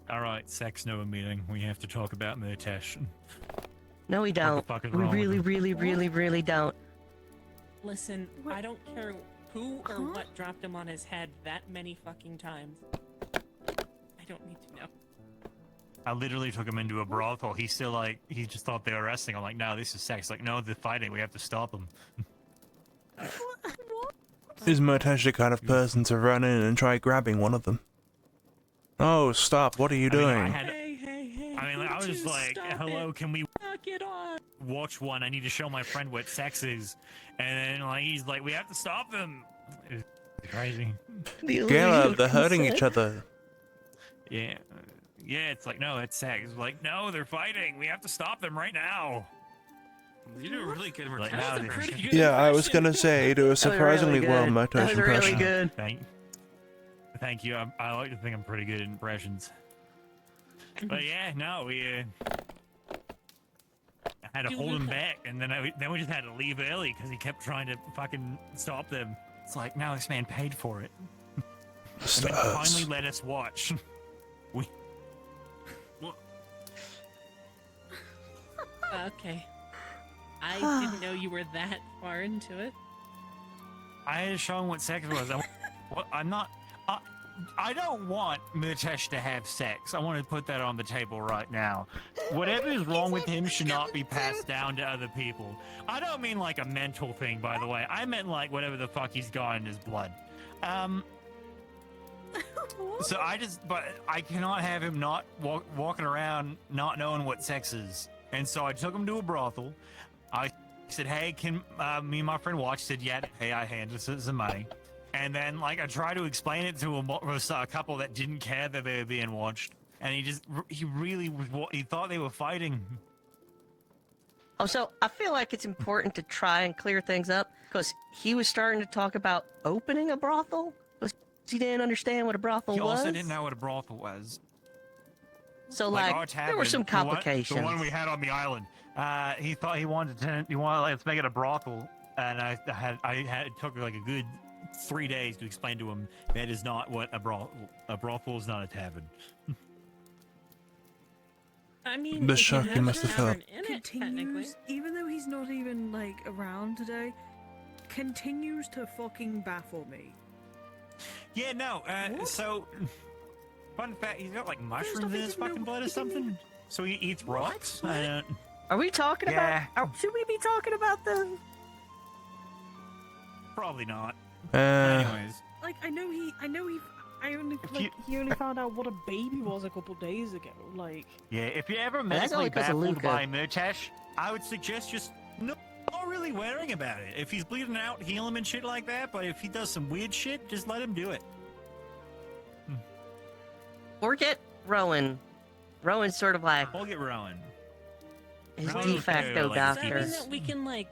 All right, sex Noah meeting. We have to talk about Murtesh. No, we don't. fuck is We wrong with really, him? really don't. Listen, I don't care who or what dropped him on his head that many fucking times. I don't need to know. I literally took him into a brothel. He just thought they were wrestling. I'm like, no, this is sex. Like, no, they're fighting. We have to stop them. Is Murtesh the kind of person to run in and try grabbing one of them? Oh, stop! What are you doing? I was like, hello, can we Knock it off. watch one? I need to show my friend what sex is. And then he's like, we have to stop them. It was crazy. Caleb, they're hurting each other. Yeah. Yeah, it's like, no, it's sex. It's like, no, they're fighting. We have to stop them right now. You do a really good Like, impression. now Yeah, I was gonna say you do a surprisingly well Murtesh impression. Thank you. I like to think I'm pretty good at impressions. But yeah, no, we I had to hold him back, and then we just had to leave early because he kept trying to fucking stop them. It's like, no, this man paid for it. And then finally let us watch. Okay. I didn't know you were that far into it. I had to show him what sex was. I'm not. I don't want Murtesh to have sex. I want to put that on the table right now. Whatever is wrong with him should not be passed down to other people. I don't mean like a mental thing, by the way. I meant like whatever the fuck he's got in his blood. So but I cannot have him not walking around not knowing what sex is. And so I took him to a brothel. I said, hey, can me and my friend watch? Said, yeah, hey, I handed some money. And then, I tried to explain it to a couple that didn't care that they were being watched. And he thought they were fighting. Oh, so I feel like it's important to try and clear things up because he was starting to talk about opening a brothel. He didn't understand what a brothel He was. also didn't know what a brothel was. So, our there were some tavern, complications. The one we had on the island. He thought he wanted let's make it a brothel. And it took like a good 3 days to explain to him that is not what a brothel is not a tavern. I mean, The if you shock have you a must have tavern felt. in it, technically. Continues, even though he's not even around today, continues to fucking baffle me. Yeah, no. So, fun fact: he's got mushrooms in his fucking blood or something. So he eats rocks. Are we talking Yeah. about? Should we be talking about the? Probably not. Anyways, He only found out what a baby was a couple days ago. yeah. If you're ever That's only medically 'cause of baffled Luca. by Murtesh, I would suggest just Not really worrying about it. If he's bleeding out, heal him and shit like that. But if he does some weird shit, just let him do it. Or get Rowan. Rowan's sort of like I'll get Rowan. his Rowan's de facto okay, Does that doctor. mean that we can like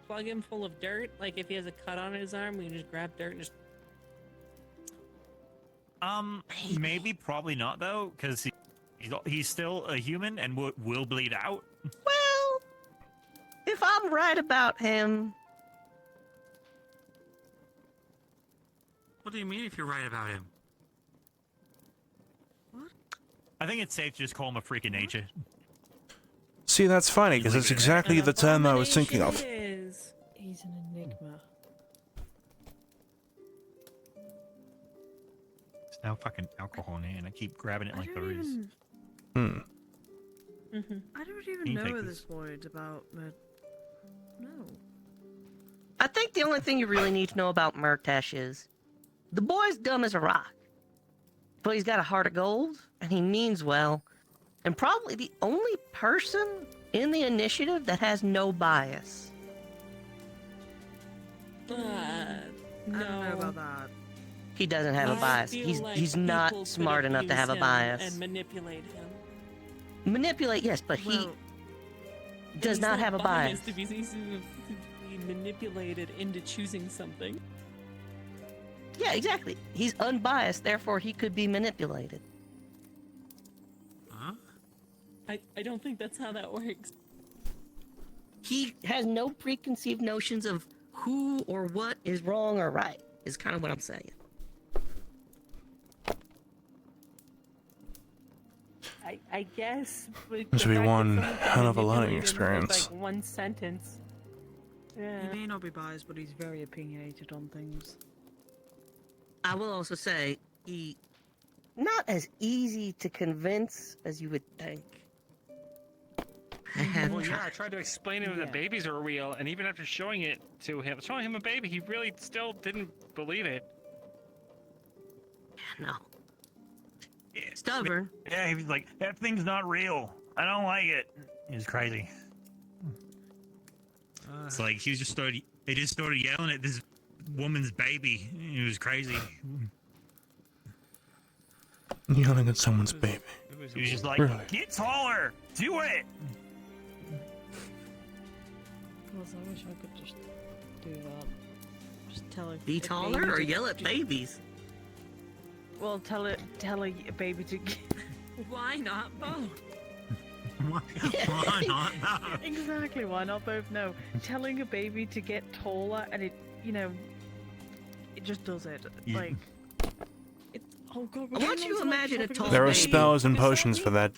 plug him full of dirt? Like if he has a cut on his arm, we can just grab dirt and just. Maybe, probably not though, because he's still a human and will bleed out. Well, if I'm right about him, What do you mean if you're right about him? I think it's safe to just call him a freak of nature. See, that's funny, because it's exactly the term I was thinking of. Is he's an enigma. It's now fucking alcohol in here, and I keep grabbing it like there is. Hmm. I don't You even know take at this. this point about no. I think the only thing you really need to know about Murtash is the boy's dumb as a rock, but he's got a heart of gold and he means well, and probably the only person in the initiative that has no bias. I don't know about that. He doesn't have a I bias. feel He's like he's people not could smart enough to abuse have a him bias. and manipulate him. Manipulate, yes, but he does He's not have a bias. biased to be manipulated into choosing something. Yeah, exactly. He's unbiased, therefore he could be manipulated. Huh? I don't think that's how that works. He has no preconceived notions of who or what is wrong or right, is kind of what I'm saying. I guess. This would be one hell of a learning experience. Like one sentence. Yeah. He may not be biased, but he's very opinionated on things. I will also say, he not as easy to convince as you would think. I have Well, yeah, I tried. tried to explain to him that babies are real, and even after showing him a baby, he really still didn't believe it. No. Stubborn. Yeah, he was like, that thing's not real. I don't like it. He was crazy. It's like they just started yelling at this woman's baby. It was crazy. Yelling at someone's baby. He was just like, Really? get taller! Do it! Because I wish I could just do that. Just tell her. Be a taller baby or to- yell at babies? Well, tell a baby to. Why not both? Why not? No. Exactly. Why not both? No. Telling a baby to get taller and it, it just does it. Yeah. Like. Oh god. I want you to imagine a tall There are baby. spells and potions for that.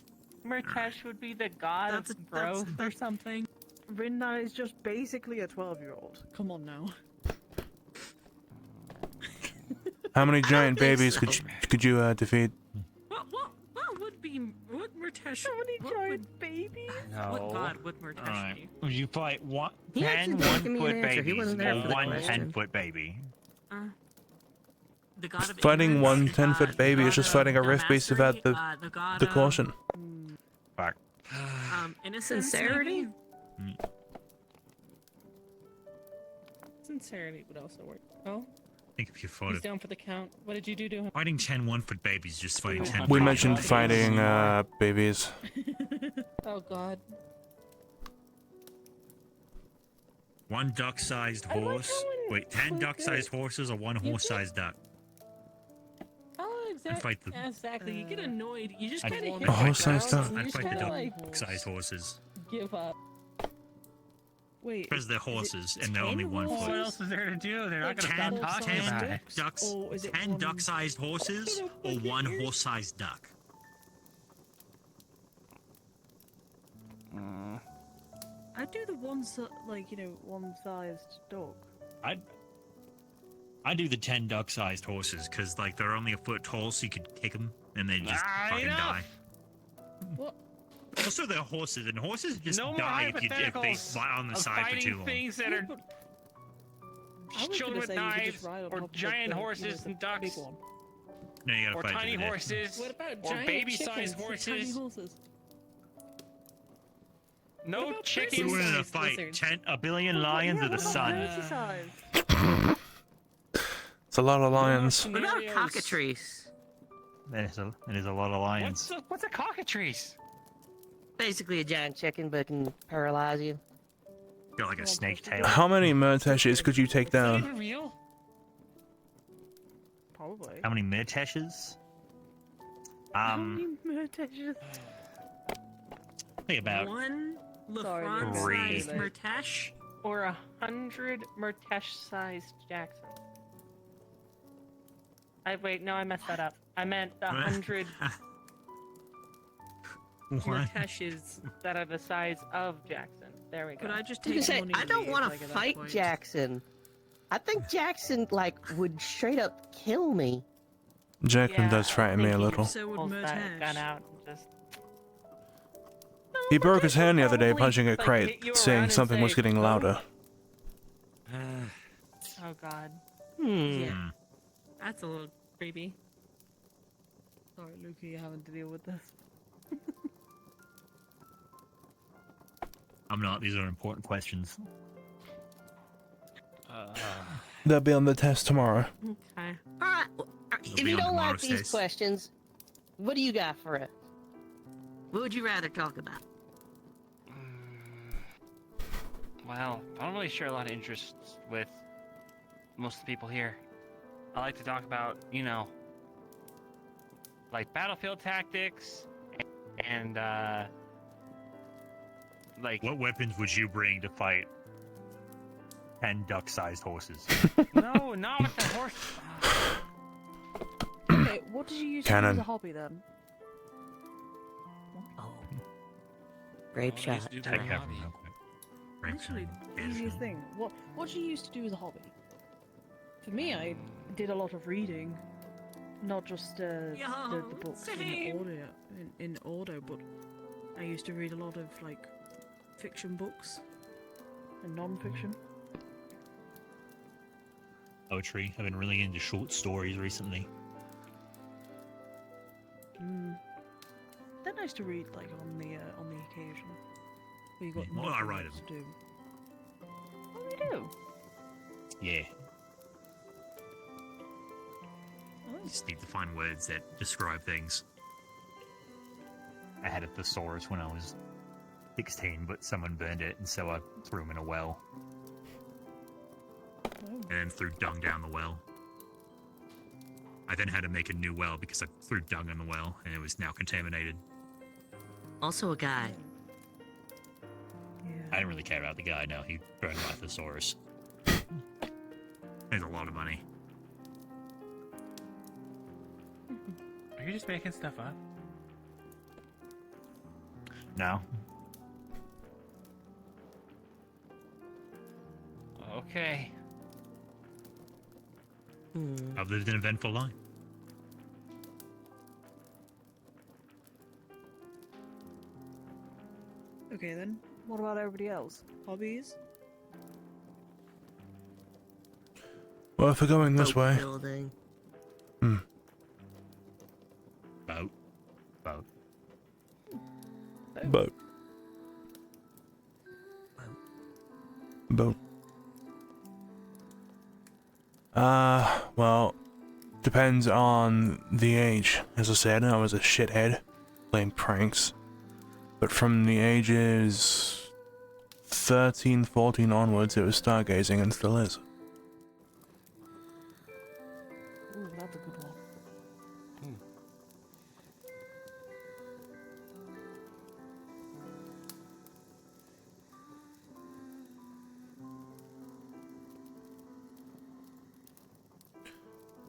Murtash would be the god of growth or something. Rinna is just basically a 12-year-old. Come on now. How many giant babies could you defeat? What would Murtash? How many giant babies? What god would Murtash Alright. be? Would you fight He 10 actually didn't give me an 1-foot answer. He babies wasn't there or for the one question. 10-foot baby? The god of Fighting ignorance, one the 10-foot god- baby the is just god fighting a of riff based mastery, about the god the of, caution. Fuck. innocence, Sincerity? maybe? Sincerity would also work. Oh, I think if you fought he's it. down for the count. What did you do to him? Fighting 10 1-foot babies, just fighting 10 We 1-foot mentioned babies. fighting babies. Oh god. One duck-sized horse. Wait, 10 duck-sized horses or one horse-sized duck? Oh, I'd fight the- exactly. You get annoyed. You just I'd kind of hit A the horse-sized ground, duck. and you I'd just fight the kinda, like, duck-sized horses. give up. Wait. Because they're horses and they're only 1 Well, what foot. else is there to do? They're not 10, gonna stop talking about it. ducks, Or is it 10 one- duck-sized horses or one horse-sized duck? I'd do the one-sized dog. I do the 10 duck-sized horses because like they're only a foot tall, so you could kick them and they just fucking die. What? Also, they're horses, and horses just No more die if they hypotheticals lie on the of side for fighting too long. things that are I was children gonna with say you could just knives, ride on or top of giant the, horses and ducks, big one. No, you gotta or fight tiny to the death. horses, What about or giant baby-sized chickens and tiny horses. horses? No We chickens. were in a fight. 1 billion lions or the sun. It's a lot of lions. What about cockatrice? It is a lot of lions. What's a cockatrice? Basically a giant chicken, but can paralyze you. Got like a snake tail. How many Murtashes could you take down? real? Probably. How many Mirteshes? How many Murtashes? I think about One Sorry, LeFron-sized three. Murtash? Or 100 Murtash-sized Jackson. No, I messed that up. I meant 100 Murtashes that are the size of Jackson. There we go. Could I just You take can say, money I and don't leave, want like, to at that fight point? Jackson. I think Jackson, like, would straight up kill me. Jacqueline does frighten me a little. So would Pulls that Murtash. gun out and just... He broke his hand the other day probably, punching a like, crate, hit you saying around and something was say, getting "Oh." louder. Oh god. Yeah. That's a little creepy. Sorry, Luca, you having to deal with this. I'm not. These are important questions. They'll be on the test tomorrow. Okay. Alright, if be you on don't like tomorrow's these test. questions, what do you got for us? What would you rather talk about? Well, I don't really share a lot of interests with most of the people here. I like to talk about, like battlefield tactics and like What weapons would you bring to fight 10 duck-sized horses? no, not with the horse. Okay, what did you use to do as Cannon. a hobby then? Grape shot. Take that from real quick. Grape Actually, shot. easiest thing. What did you used to do as a hobby? For me, I did a lot of reading, not just the books in order, but I used to read a lot of like fiction books and non-fiction. Poetry. I've been really into short stories recently. They're nice to read, like on the occasion. Where you got Well, I nothing write else 'em. to do. What do we do? Yeah. Just need to find words that describe things. I had a thesaurus when I was 16, but someone burned it, and so I threw him in a well. And then threw dung down the well. I then had to make a new well because I threw dung in the well, and it was now contaminated. Also a guy. I didn't really care about the guy, no. He burned my thesaurus. There's a lot of money. Are you just making stuff up? No. Okay. I've lived an eventful life. Okay then. What about everybody else? Hobbies? Well, if we're going this Boat way. building. Boat. Boat. Boat. Boat. Well, depends on the age. As I said, I was a shithead playing pranks. But from the ages 13, 14 onwards, it was stargazing and still is. Ooh, that's a good one.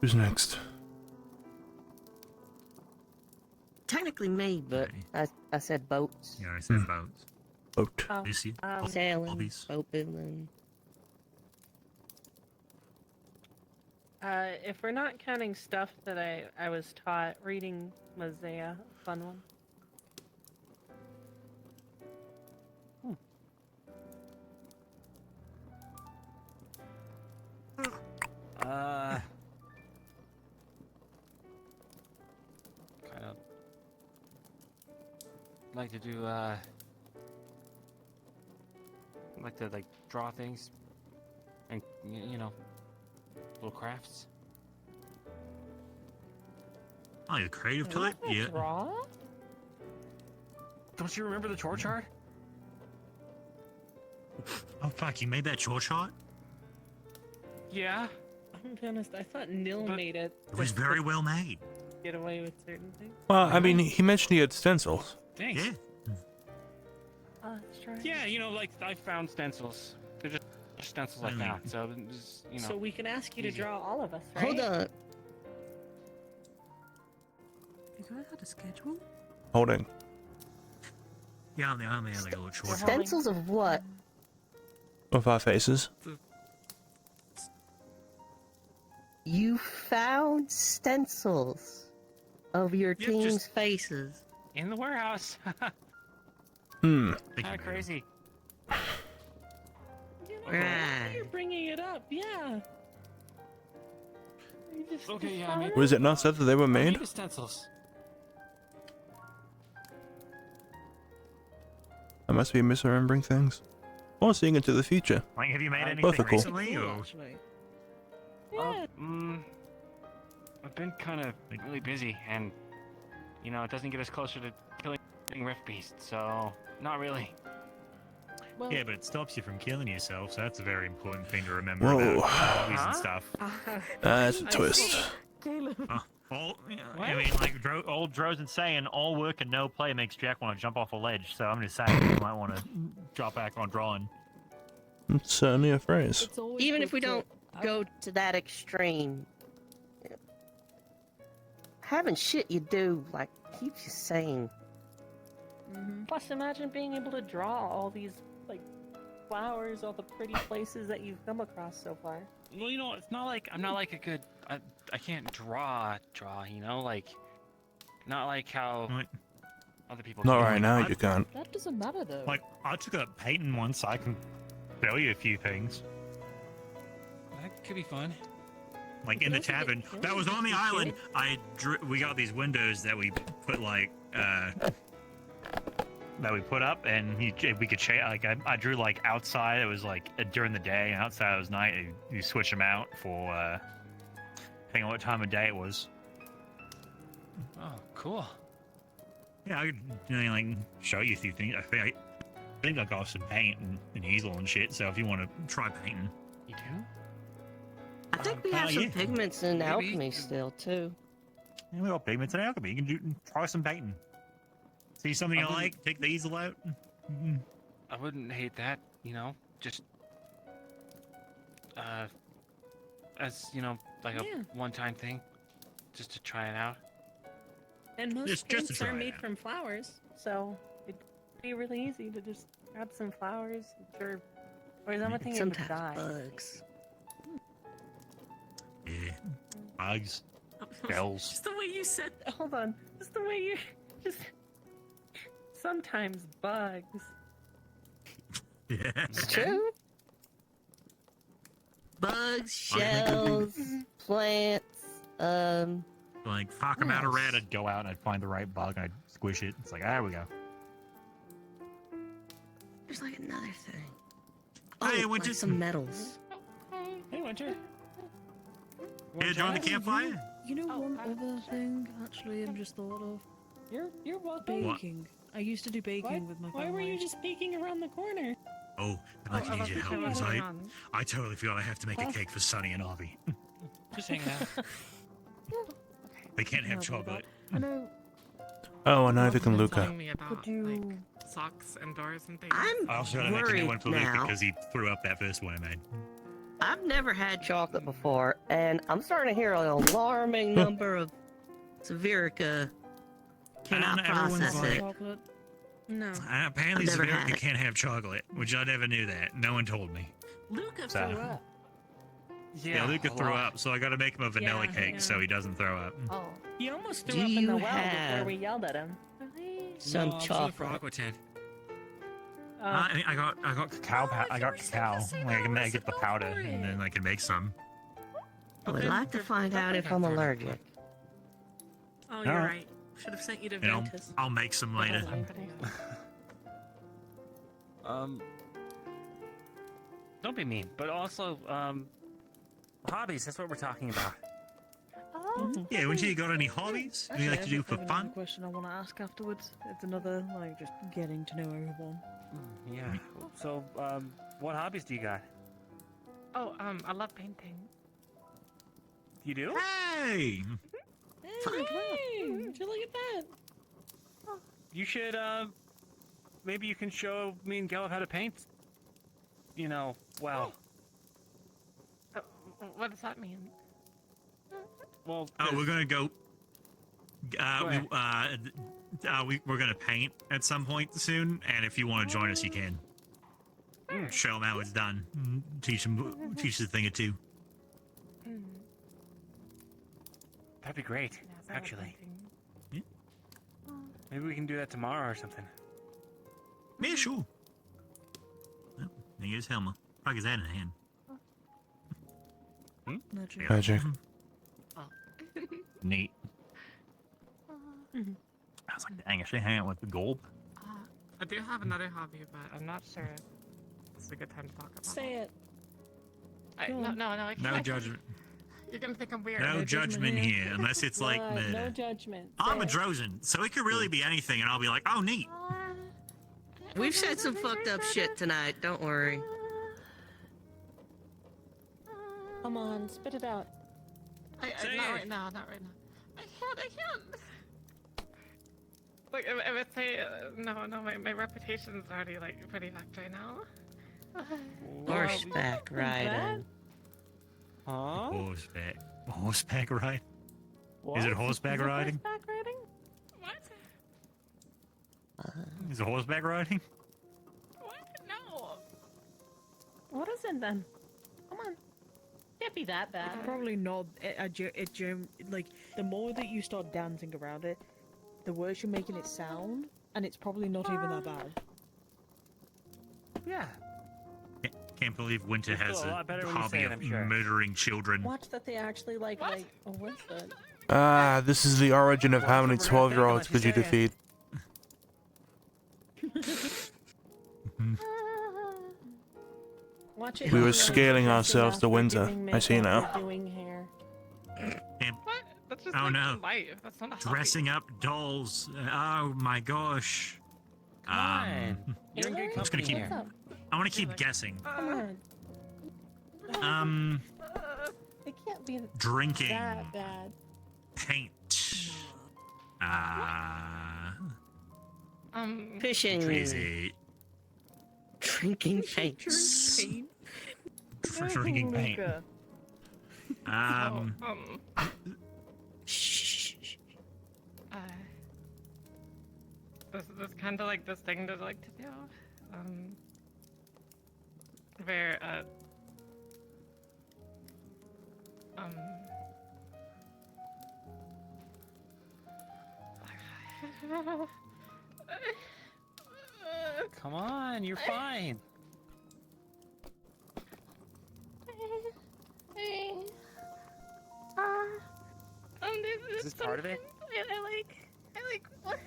Who's next? Technically me, but I said boats. Yeah, I said boats. Boat. Lucy? Sailing, Hobbies? boat building. If we're not counting stuff that I was taught, reading was a fun one. Kind of like to do like to draw things, and you know, little crafts. Oh, you're creative type? Yeah. Draw? Don't you remember the chore chart? Oh fuck! You made that chore chart? Yeah. I'm gonna be honest. I thought Nil made it. It was very well made. Get away with certain things. Well, I mean, he mentioned he had stencils. Thanks. Yeah. Let's try. Yeah, you know, like I found stencils. They're just stencils I found. So just, you know. So we can ask you to easy. draw all of us, right? Hold on. You guys had a schedule? Holding. Yeah, I'm the only like a little chore chart. Stencils of what? Of our faces. You found stencils of your Yep, team's just- faces. In the warehouse. Hmm. Kind of crazy. Right. You're bringing it up, yeah. You just, Okay, yeah, I mean, Was it not said that they were made? Maybe stencils. I must be misremembering things. Or seeing into the future. Like, have you made anything Both are cool. recently? Or? Yeah. I've been kind of really busy, and you know, it doesn't get us closer to killing Rift Beast, so not really. Well, Yeah, but it stops you from killing yourself, so that's a very important thing to remember Whoa. about hobbies and stuff. That's a twist. I mean, like old Drozen saying, all work and no play makes Jack want to jump off a ledge, so I'm just saying you might want to drop back on drawing. It's certainly a phrase. Even if we don't go to that extreme, having shit you do, like, keeps you sane. Plus, imagine being able to draw all these like flowers, all the pretty places that you've come across so far. Well, you know, it's not like I'm not like a good. I can't draw. You know, like not like how other people. Not can. right now, you can't. That doesn't matter though. Like, I took up painting once, so I can tell you a few things. That could be fun. Like in the tavern, that was on the island. We got these windows that we put like that we put up, and we could change. Like I drew like outside. It was like during the day, and outside it was night. And you switch them out for depending on what time of day it was. Oh, cool. Yeah, I could like show you a few things. I think I got some paint and easel and shit. So if you want to try painting, you do. I think we have some pigments in alchemy still, too. Yeah, we got pigments in alchemy. You can try some painting. See something you like, take the easel out. I wouldn't hate that. You know, just as you know, like a one-time thing, just to try it out. And most Just to paints try are it made out. from flowers, so it'd be really easy to just grab some flowers. Or is that one thing that would Sometimes die? bugs. Yeah, bugs, shells. Just the way you said. Hold on. Just the way you just. Sometimes bugs. Yeah. It's true. Bugs, shells, plants, Like, fuck, I'm out of red. I'd go out and I'd find the right bug and I'd squish it. It's like, there we go. there's like another thing. Hey, Oh, Winter. like some metals. Hey, Winter. Yeah, join the campfire? You know one other thing, actually, I'm just thought of? You're welcome. Baking. I used to do baking with my family. Why were you just peeking around the corner? Oh, I'd like to need your help. Because I totally feel I have to make a Huh? cake for Sunny and Avi. Just hanging out. They can't have chocolate. I know. Oh, and neither can Luca. Telling me about like socks and doors and things. I also gotta make a new one for Luke now. because he threw up that first one I made. I've never had chocolate before, and I'm starting to hear an alarming number of Severica cannot process it. Chocolate? No. Apparently, I've never had Severica it. can't have chocolate, which I never knew that. No one told me. Luca So- threw up. Yeah, Luca a threw lot. up, so I gotta make him a vanilla Yeah, cake yeah. so he doesn't throw up. Oh. He almost Do threw up in you the well before have we yelled at him. some no, chocolate? For Aquatan. I got cacao. I got cacao. Like, I get the powder, and then I can make some. I would like to find out if I'm allergic. Oh, you're right. Should have sent you to You know, Ventus. I'll make some later. Don't be mean. But also, hobbies. That's what we're talking about. Yeah, wouldn't you got any hobbies? What do you like to do for Another fun? question I want to ask afterwards. It's another, like, just getting to know everyone. Yeah. So, what hobbies do you got? Oh, I love painting. You do? Hey! Hey, would you look at that? You should, maybe you can show me and Gelb how to paint. You know, well. What does that mean? Well, Oh, we're gonna go. We're gonna paint at some point soon, and if you want to join us, you can. Show them how it's done. Teach us a thing or two. That'd be great, actually. Maybe we can do that tomorrow or something. Yeah, sure. Oh, here's Helma. Probably his hand in hand. Magic. Neat. I was like, dang, I should hang out with the gold. I do have another hobby, but I'm not sure if it's a good time to talk about. Say it. No, I can't. No judgment. You're gonna think I'm weird. No judgment here, unless it's like What? murder. No judgment. I'm Say a it. Drozen, so it could really be anything, and I'll be like, oh, neat. We've said some fucked up shit tonight. Don't worry. Come on, spit it out. Not right now. I can't. Like, if I say no, my reputation's already like pretty fucked right now. Horseback riding. Huh? Horseback ride? Is it horseback riding? Horseback riding? What? Is it horseback riding? What? No. What is it then? Come on. Can't be that bad. Probably not. Like, the more that you start dancing around it, the worse you're making it sound, and it's probably not even that bad. Yeah. Can't believe Winter It's has still a a lot better when you hobby say it, of I'm sure. murdering children. Watch that they actually like oh, what's that? Ah, this is the origin of how many 12-year-olds could you defeat. Watch it. We were like, scaling dressing ourselves up to or Windsor. doing I see makeup now. or doing hair. What? That's just Oh, like no. life. That's not a hobby. Dressing up dolls. Oh my gosh. Come on. You're in good I'm just gonna company keep. here. I want to keep guessing. Come on. It can't be Drinking. that bad. Paint. Fishing. Crazy. Drinking paints. Drinking paint. Shh. There's kind of like this thing that I like to do. Where Come on, you're fine. Is this part of it? I like what?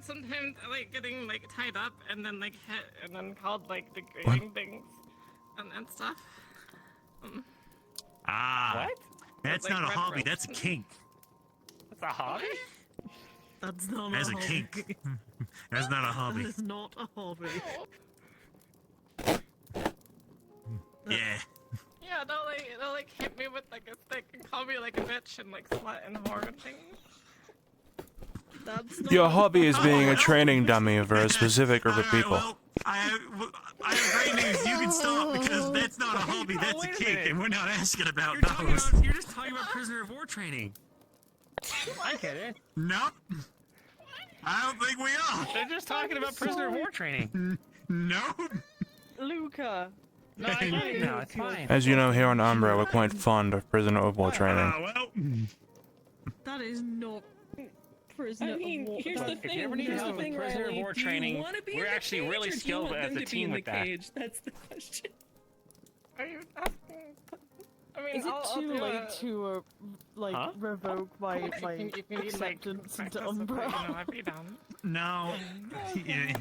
Sometimes I like getting like tied up and then like hit and then called like degrading things and stuff. What? That's Like not a red hobby. rope. That's a kink. That's a hobby? That's not That's a a hobby. kink. That's not a hobby. That is not a hobby. Yeah. Yeah, they'll like hit me with like a stick and call me like a bitch and like slut and whore and things. That's not Your hobby is being a training dummy for a specific group of people. I have great news. You can stop because that's not a hobby. That's a kink, and we're not asking about those. You're just talking about prisoner of war training. I get it. Nope. I don't think we are. They're just talking about prisoner of war training. Nope. Luca. No, I get it now. It's fine. As you know, here on Umbra, we're quite fond of prisoner of war training. That is not prisoner I mean, of war. here's the If thing. you ever need here's help the thing, with prisoner of Riley. war Do you training, wanna be we're in the actually cage, really or do you skilled want as them a to be team in with the that. cage? That's the question. Are you asking? I mean, Is it I'll too do late a- to Huh? revoke my If you need, like, acceptance into practice with it, Umbra? you know, I'd be down. No. Yeah.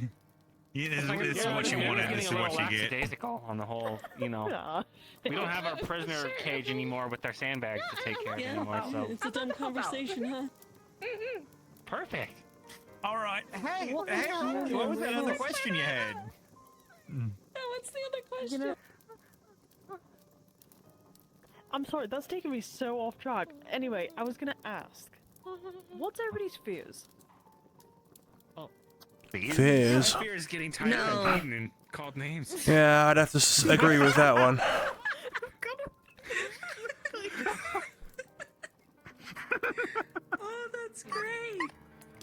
Yeah, this Like, is yeah, what you we're wanted. getting This a is what little you get. lackadaisical on the whole, we don't have our prisoner cage anymore with our sandbags to take care of anymore, so. It's a dumb conversation, huh? Perfect. All right. Hey, Ron, what was that other question you had? What's the other question? I'm sorry, that's taking me so off track. Anyway, I was gonna ask, what's everybody's fears? Fears? Fears getting tired of beaten and called names. Yeah, I'd have to agree with that one. Oh, that's great.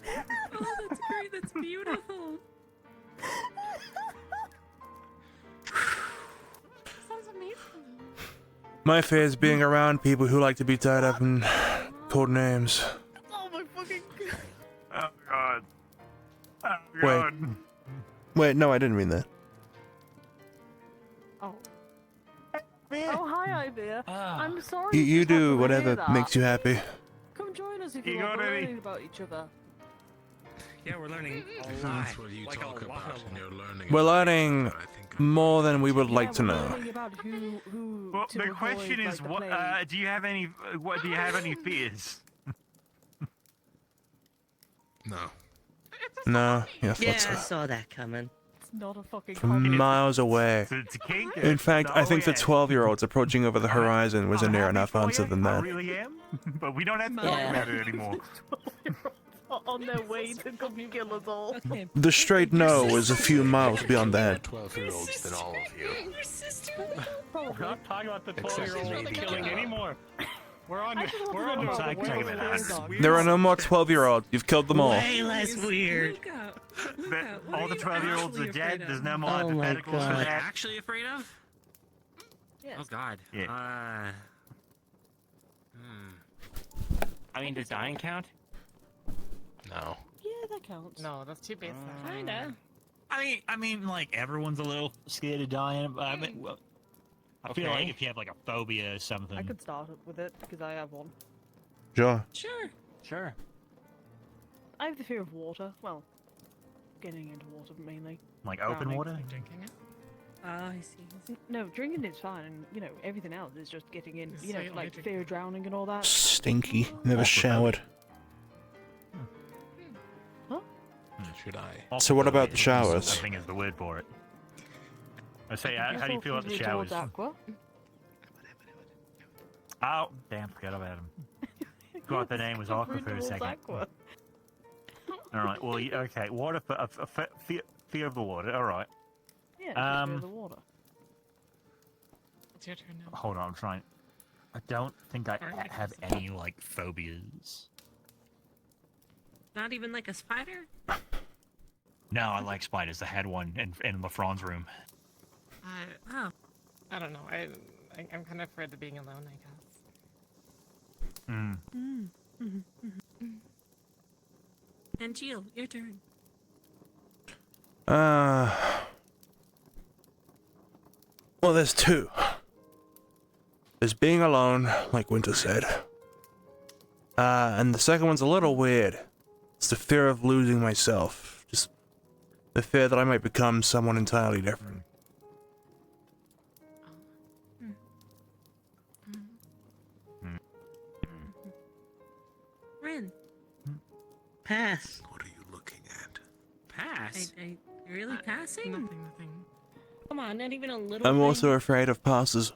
Oh, that's great. That's beautiful. Sounds amazing. My fear is being around people who like to be tied up and called names. Oh my fucking Oh god. Oh Wait. god. Wait, no, I didn't mean that. Oh. Oh, hi, Ivia. I'm sorry. You to do hear whatever that. makes you happy. Come join us if You you got want. We're any- learning about each other. Yeah, we're learning a lot. That's what you Like talk a lot. about and you're learning. We're learning more than we would like to know. Learning about who Well, to the avoid, question like, is, the what plague. do you have any? What do you have any fears? No. No, yeah, Yeah, let's I saw that coming. It's not a fucking from miles away. It's a kink. In fact, I think the 12-year-olds approaching over the horizon was a near enough answer than I that. really am, but we don't have to Yeah. talk about it anymore. On their way to come kill us all. The straight no was a few miles beyond that. 12-year-olds than all of you. Your sister. We're not talking about the Except 12-year-olds maybe killing God. anymore. We're on. We're know on. about Take the a minute. werewolves. There are no more 12-year-olds. You've killed them all. Way less weird. Luca. That what all are the you 12-year-olds actually are dead. afraid There's of? no more Oh my hypotheticals for God. that. Actually afraid of? Yes. Oh God. Yeah. I mean, does dying count? No. Yeah, that counts. No, that's too basic. Kinda. I mean, like everyone's a little scared of dying. But I mean, well, I feel Okay. like if you have like a phobia or something. I could start with it because I have one. Sure. Sure. Sure. I have the fear of water. Well, getting into water mainly. Like open Drowning. water? Drinking it? Oh, I see. No, drinking is fine, and you know everything else is just getting in. So You know, you don't like drink fear of drowning and all that. Stinky. Never showered. Should I? So what about the I showers? think is the word for it. I say, I how do you feel about the showers? Aqua. Oh, damn, forgot about him. Forgot the name was Aqua for a second. Aqua. All right, well, okay, water, fear of the water, all right. Yeah, just fear of the water. It's your turn now. Hold on, I'm trying. I don't think I have any, like, phobias. Not even like a spider? No, I like spiders. I had one in LaFron's room. Oh. I don't know. I'm kind of afraid of being alone, I guess. And Jill, your turn. Well, there's two. There's being alone, like Winter said. And the second one's a little weird. It's the fear of losing myself. Just the fear that I might become someone entirely different. Rin. Pass. What are you looking at? Pass. Really passing? Nothing. Come on, not even a little I'm thing? also afraid of passes.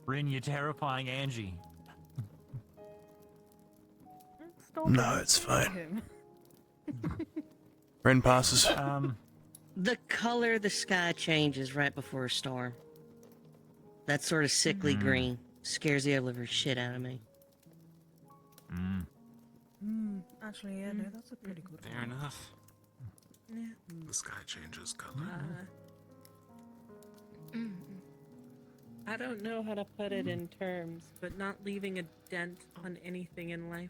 Rin, you're terrifying Angie. No, it's fine. Ren passes. The color of the sky changes right before a storm. That sort of sickly green scares the ever shit out of me. Actually, yeah, no, that's a pretty good Fair enough. Yeah. The sky changes color. I don't know how to put it in terms, but not leaving a dent on anything in life.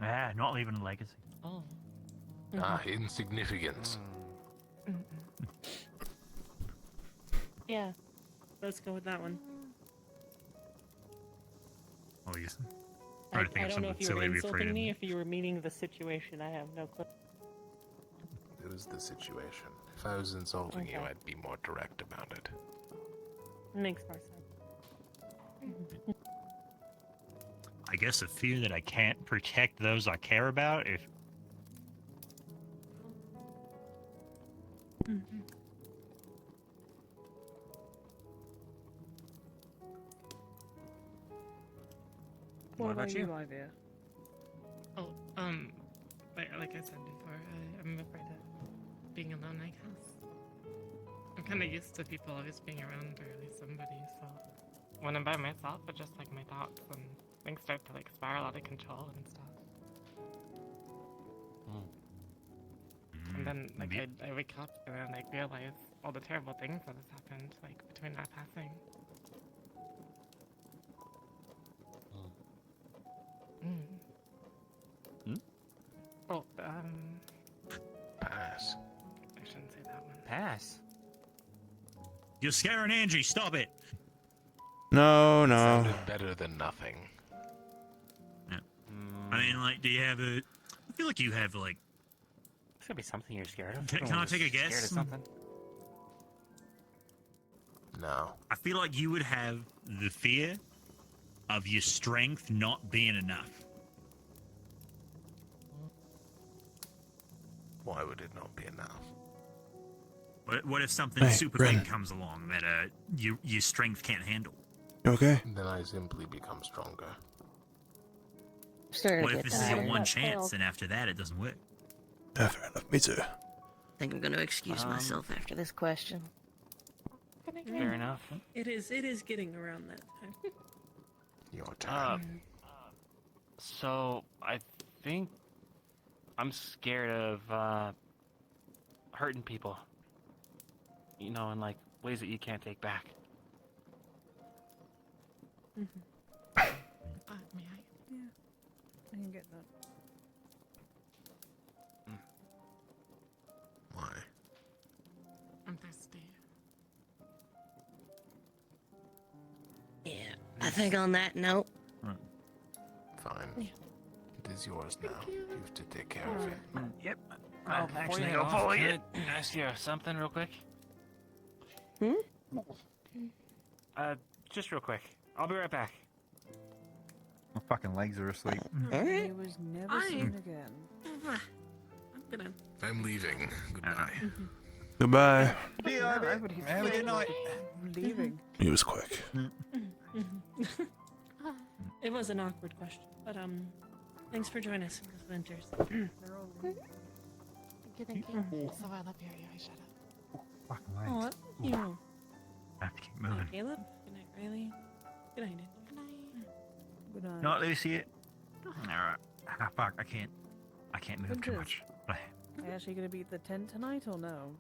Ah, not leaving a legacy. Oh. Ah, insignificance. Yeah. Let's go with that one. Oh, yes. Trying to think I of don't know something if you were silly to be insulting afraid of. me, if you were meaning the situation. I have no clue. It was the situation. If I was insulting you, Okay. I'd be more direct about it. Makes more sense. I guess a fear that I can't protect those I care about. If What about about you? you, Ivia? Oh, like I said before, I'm afraid of being alone, I guess. I'm kind of used to people always being around, or at least somebody, so when I'm by myself, it's just like my thoughts and things start to like spiral out of control and stuff. And then, like, I wake up and then, like, realize all the terrible things that has happened, like, between our passing. Oh, Pass. I shouldn't say that one. Pass. you're scaring Angie, stop it. No, no. Sounded better than nothing. I mean, like, do you have a? I feel like you have like. There's gotta be something you're scared of. Can I take a guess? Scared of something? No. I feel like you would have the fear of your strength not being enough. Why would it not be enough? What if something Hey, super Ren. big comes along that your strength can't handle? You okay? Then I simply become stronger. Starting What to if get this is your tired. one chance, and after that it doesn't work? Yeah, fair enough. Me too. I think I'm going to excuse myself after this question. Fair enough. It is getting around that time. Your turn. So I think I'm scared of hurting people. You know, in like ways that you can't take back. May I? Yeah, I can get that. Why? I'm thirsty. Yeah, I think on that note, Fine. Yeah. It is yours now. You have to take care of it. Yep. Before actually you go head follow off, you. can I ask you something real quick? Just real quick. I'll be right back. My fucking legs are asleep. He was never seen again. I'm gonna. I'm leaving. Goodbye. Goodbye. Have a good night. Leaving. He was quick. It was an awkward question, but thanks for joining us, Miss Winters. Thank you. So I love you. I shut up. Fucking Oh, legs. you. I have to keep Good moving. night, Caleb. Good night, Riley. Good night, Nick. Good night. Not Lucy. Alright. Ah, fuck. I can't move too much. Are you actually going to be at the tent tonight or no?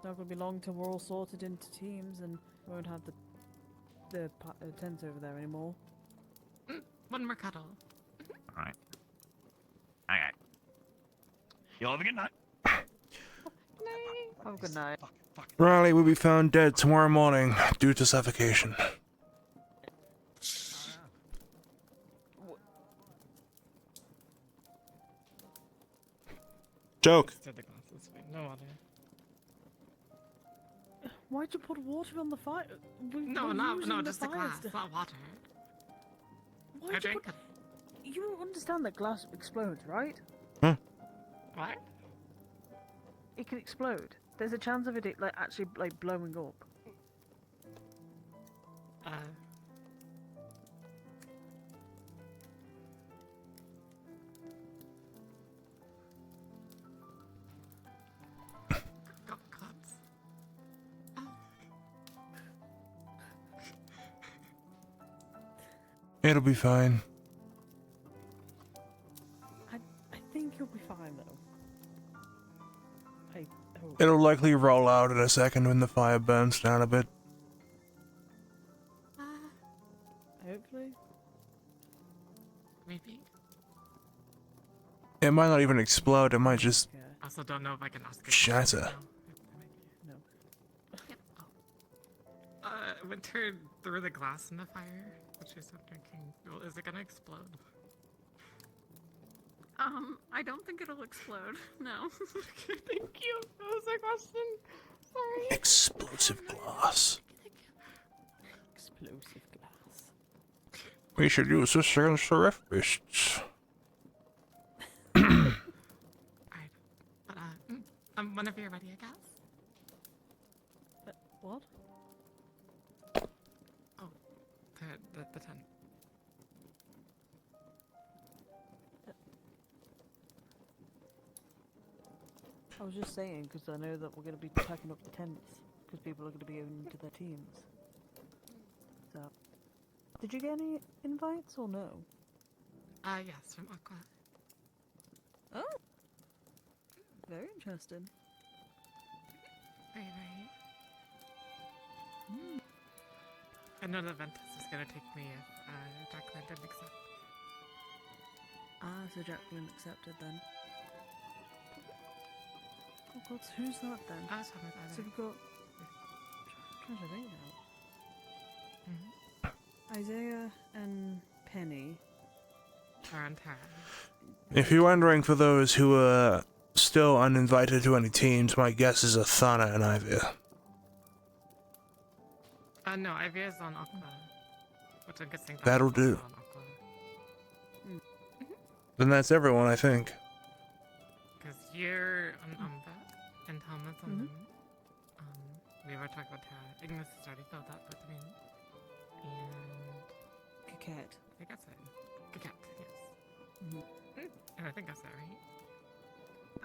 Not going to be long till we're all sorted into teams and we won't have the tent over there anymore. One more cuddle. Alright. Alright. Y'all have a good night. Have a good night. Riley will be found dead tomorrow morning due to suffocation. Joke. Said the glasses. Wait, no other. Why'd you put water on the fire? No, just the glass, not water. Why'd I you drank put... You understand that glass explodes, right? Huh? What? It can explode. There's a chance of it like actually like blowing up. It'll be fine. I think you'll be fine though. I hope. It'll likely roll out in a second when the fire burns down a bit. Hopefully. Maybe. It might not even explode, it might just I also don't know if I can ask. shatter. Uh, Winter threw the glass in the fire, which is not drinking. Well, is it gonna explode? I don't think it'll explode. No. Thank you. That was my question. Sorry. Explosive glass. Explosive glass. We should use this against the rift beasts. But whenever you're ready, I guess. What? Oh, the tent. I was just saying because I know that we're going to be packing up the tents because people are going to be going into their teams. So, did you get any invites or no? Yes, from Aqua. Oh, very interesting. Right. I know that Ventus is gonna take me if Jacqueline didn't accept. Ah, so Jacqueline accepted then. Oh God, so who's that then? So we've got. I'm trying to think now. Isaiah and Penny. Tara. If you're wondering, for those who are still uninvited to any teams, my guess is Athana and Ivy. No, Ivy is on Aqua. Which I'm guessing That'll do. on Aqua. Then that's everyone, I think. Because you're on that, and Thomas on them. We were talking about Tara. Ignis has already filled that, but I mean, and Coquette. I think that's it. Coquette, yes. And I think that's it, right?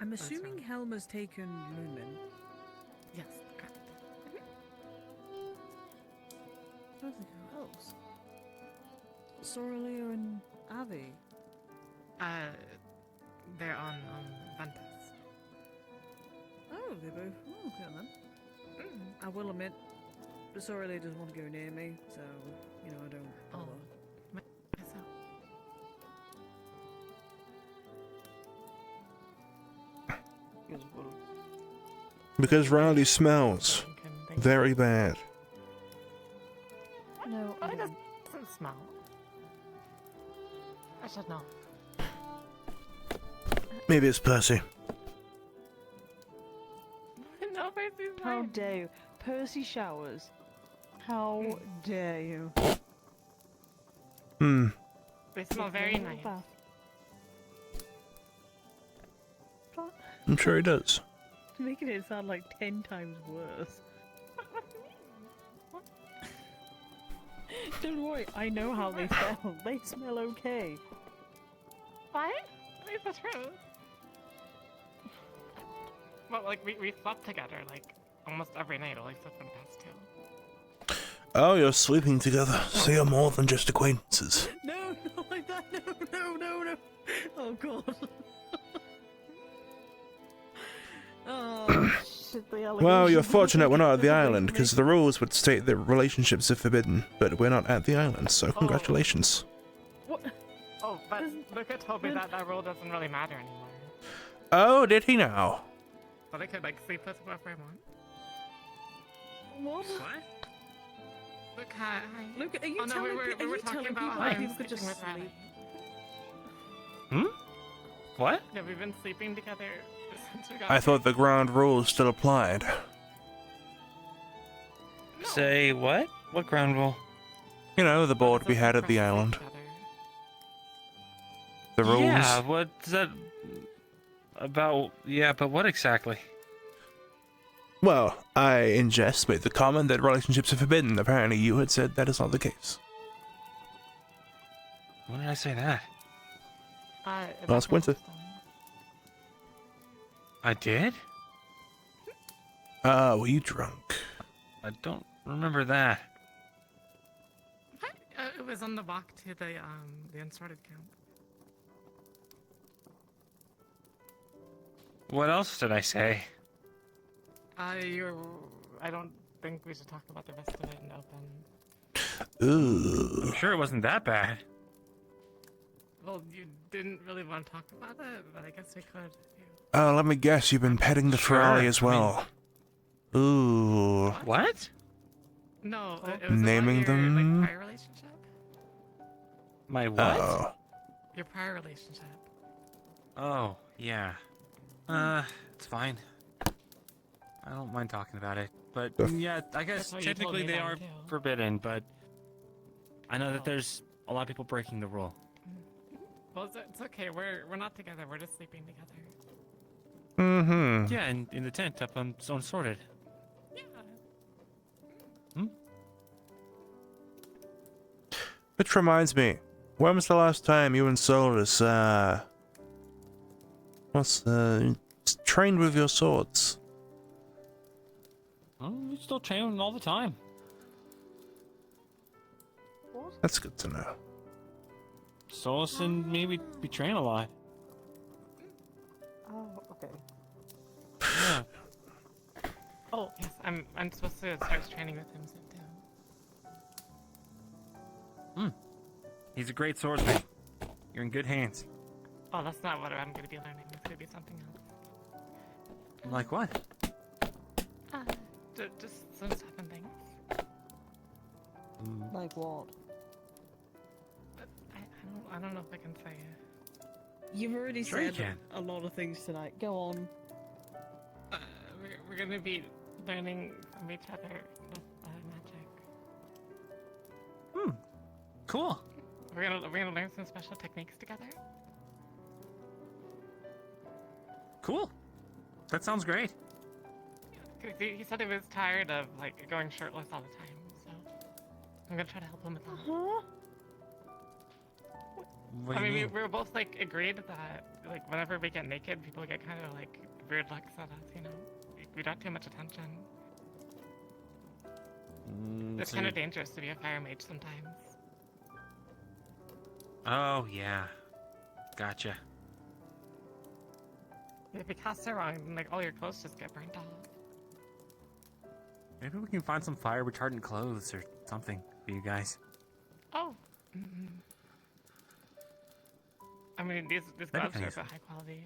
I'm That's assuming right. Helma's taken Lumen. Yes, correct. I don't think who else. Soraleo and Avi. They're on Ventus. Oh, they both. Oh, okay then. I will admit, the Soraleo doesn't want to go near me, so you know I don't bother. Myself. Because Riley smells very bad. No, But it doesn't smell. I should know. Maybe it's Percy. No, Percy's How dare you? Percy showers. How dare you? They smell very nice. I'm sure he does. Making it sound like 10 times worse. Don't worry, I know how they smell. They smell okay. What? Is that true? Well, like, we slept together, like, almost every night, or except for the past two. Oh, you're sleeping together, so you're more than just acquaintances. No, not like that. No. Oh god. Oh shit, the Well, you're allegations. fortunate we're not at the island, because the rules would state that relationships are forbidden, but we're not at the island, so congratulations. What? Oh, but Luca told me that rule doesn't really matter anymore. Oh, did he now? But I could, like, sleep with whoever I want. What? Look, hi. Look, are you oh, no, telling, we were talking people about how how I'm people could sleeping just with Riley. sleep? What? Yeah, we've been sleeping together since we got I thought the ground rules still applied. Say what? What ground rule? You know, the board we had at the island. The rules. Yeah, what's that about? Yeah, but what exactly? Well, I in jest made the comment that relationships are forbidden. Apparently you had said that is not the case. When did I say that? Last winter. I did? Were you drunk? I don't remember that. What? It was on the walk to the unstarted camp. What else did I say? I don't think we should talk about the rest of it in open. Ooh. I'm sure it wasn't that bad. Well, you didn't really want to talk about it, but I guess we could. Oh, let me guess, you've been petting the Sure, Ferrari as I mean- well. Ooh. What? No, it was Naming about your, them? like, prior relationship. My what? Oh. Your prior relationship. Oh, yeah. It's fine. I don't mind talking about it. But, yeah, I guess That's what you told technically me they then, are too. forbidden, but I know that there's a lot of people breaking the rule. Well, it's okay. We're not together. We're just sleeping together. Mm-hmm. Yeah, in the tent up on Unsorted. Yeah. Which reminds me, when was the last time you and Solus, trained with your swords? Oh, we still train all the time. That's good to know. Solus and me, we train a lot. Oh, okay. Yeah. Oh yes, I'm supposed to start training with him soon too. He's a great swordsman. You're in good hands. Oh, that's not what I'm going to be learning. It's going to be something else. Like what? Just some stuff and things. Like what? I don't know if I can say. You've already Sure you said can. a lot of things tonight. Go on. We're going to be learning from each other with magic. Cool. We're gonna learn some special techniques together. Cool. That sounds great. 'Cause he said he was tired of like going shirtless all the time, so I'm gonna try to help him with that. What I do you mean, mean? we were both like agreed that like whenever we get naked, people get kind of like weird looks at us, you know. We got too much attention. It's so kind you- of dangerous to be a fire mage sometimes. Oh, yeah. Gotcha. If you cast it wrong, then, like all your clothes just get burnt off. Maybe we can find some fire retardant clothes or something for you guys. Oh. I mean, these That'd gloves be are nice. so high quality.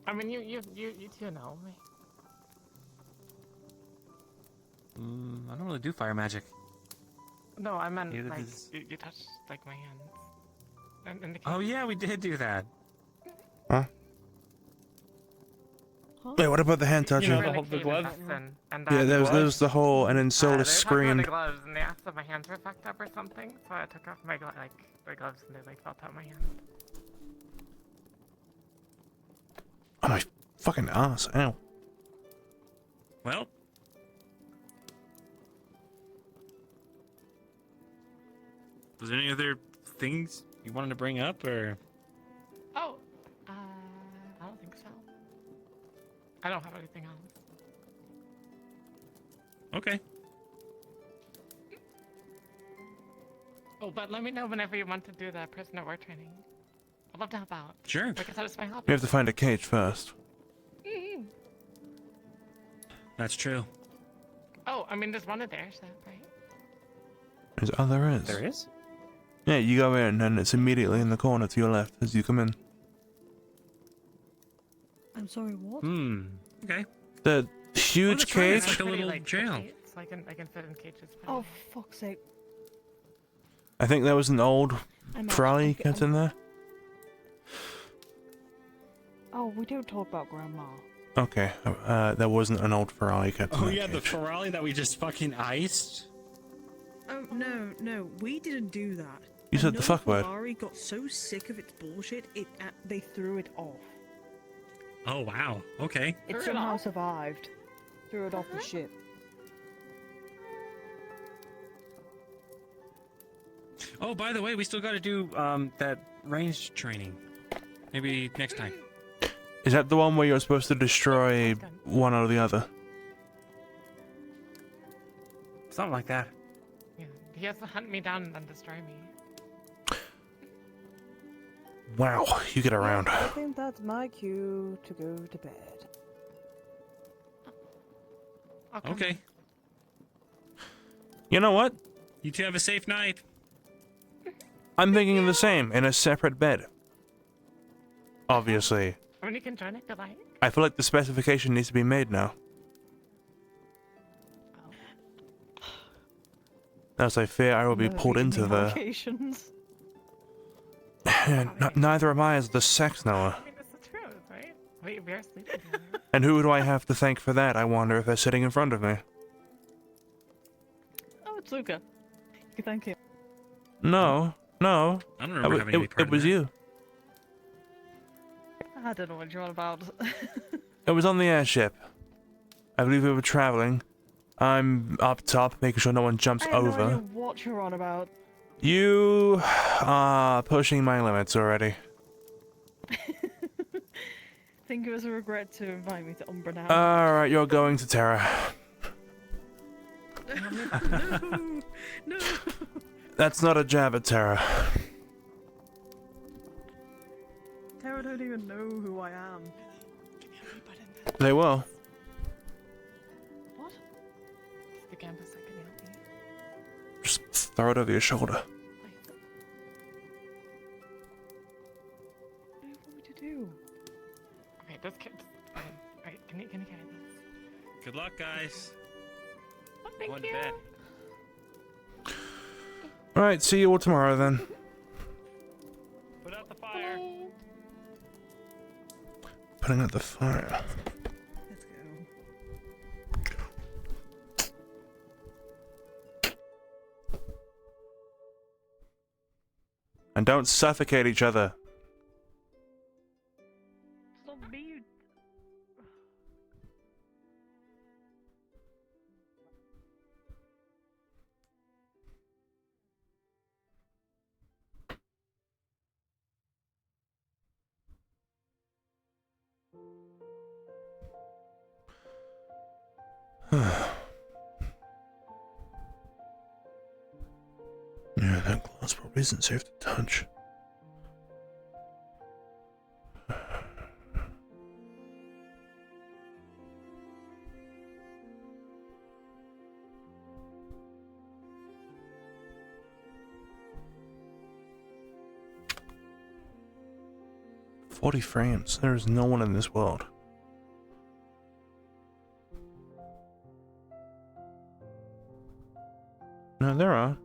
I mean, you two know me. I don't really do fire magic. No, I meant Neither like does- you touched like my hands. And the Oh, yeah, we did do that. Huh? Wait, what about the hand touching? You know, the gloves. Yeah, there was the whole, and then Solus They were talking about screamed. the gloves, and they asked if my hands were fucked up or something. So I took off my the gloves, and they like felt out my hand. Oh my fucking ass! Ow. Well. Was there any other things you wanted to bring up, or? Oh, I don't think so. I don't have anything else. Okay. Oh, but let me know whenever you want to do the prisoner war training. I'd love to help out. Sure. Like I said, it's my hobby. We have to find a cage first. Mhm. That's true. Oh, I mean, there's one in there, so, right? There is. There is? Yeah, you go in, and it's immediately in the corner to your left as you come in. I'm sorry, what? Okay. The huge that's right, it's cage. like a little jail. So I can fit in cages. Oh, fuck's sake. I think there was an old I'm out. trolley kept in there. Oh, we don't talk about Grandma. Okay, there wasn't an old Ferrari kept in Oh that yeah, the cage. Ferrari that we just fucking iced. Oh, no, we didn't do that. You said the Another fuck word. Ferrari got so sick of its bullshit, they threw it off. Oh wow. Okay. It somehow survived. Threw it off the ship. Oh, by the way, we still got to do that range training. Maybe next time. Is that the one where you're supposed to destroy one or the other? Something like that. Yeah, he has to hunt me down and then destroy me. Wow, you get around. I think that's my cue to go to bed. Okay. You know what? You two have a safe night. I'm thinking of the same, in a separate bed. Obviously. I mean, you can join if you like. I feel like the specification needs to be made now. As I fear I will be pulled into the... Allegations. Neither am I as the sex knower. I mean, that's the truth, right? We are sleeping together. And who do I have to thank for that? I wonder if they're sitting in front of me. Oh, it's Luca. You can thank him. No. I don't remember having any part It in was that. you. I don't know what you're on about. It was on the airship. I believe we were traveling. I'm up top, making sure no one jumps I have over. no idea what you're on about. You are pushing my limits already. Think it was a regret to invite me to Umbra now. Alright, you're going to Terra. No. That's not a jab at Terra. Tara don't even know who I am. They will. What? It's the campus I can help you. Just throw it over your shoulder. What do you want me to do? Okay, that's alright, can you carry this? Good luck, guys. Oh, thank Going to you. bed. Alright, see you all tomorrow then. Put out the fire. Putting out the fire. Let's go. And don't suffocate each other. Stop being. Yeah, that glass probably isn't safe to touch. "40 frames. There is no one in this world." No, there are.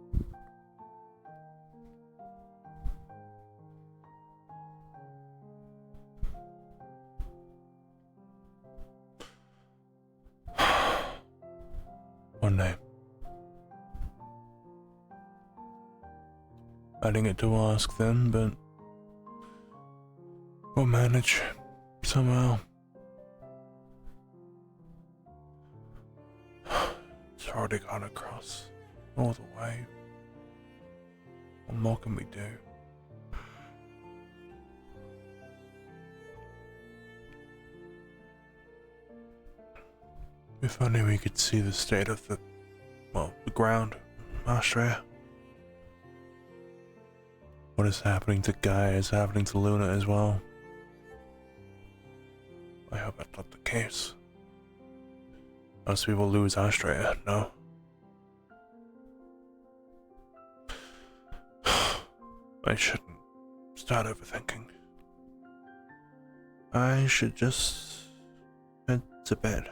One day. I didn't get to ask then, but we'll manage somehow. It's already gone across all the way. What more can we do? If only we could see the state of the ground, Australia. What is happening to Guy is happening to Luna as well. I hope that's not the case. Else we will lose Australia, no? I shouldn't start overthinking. I should just head to bed.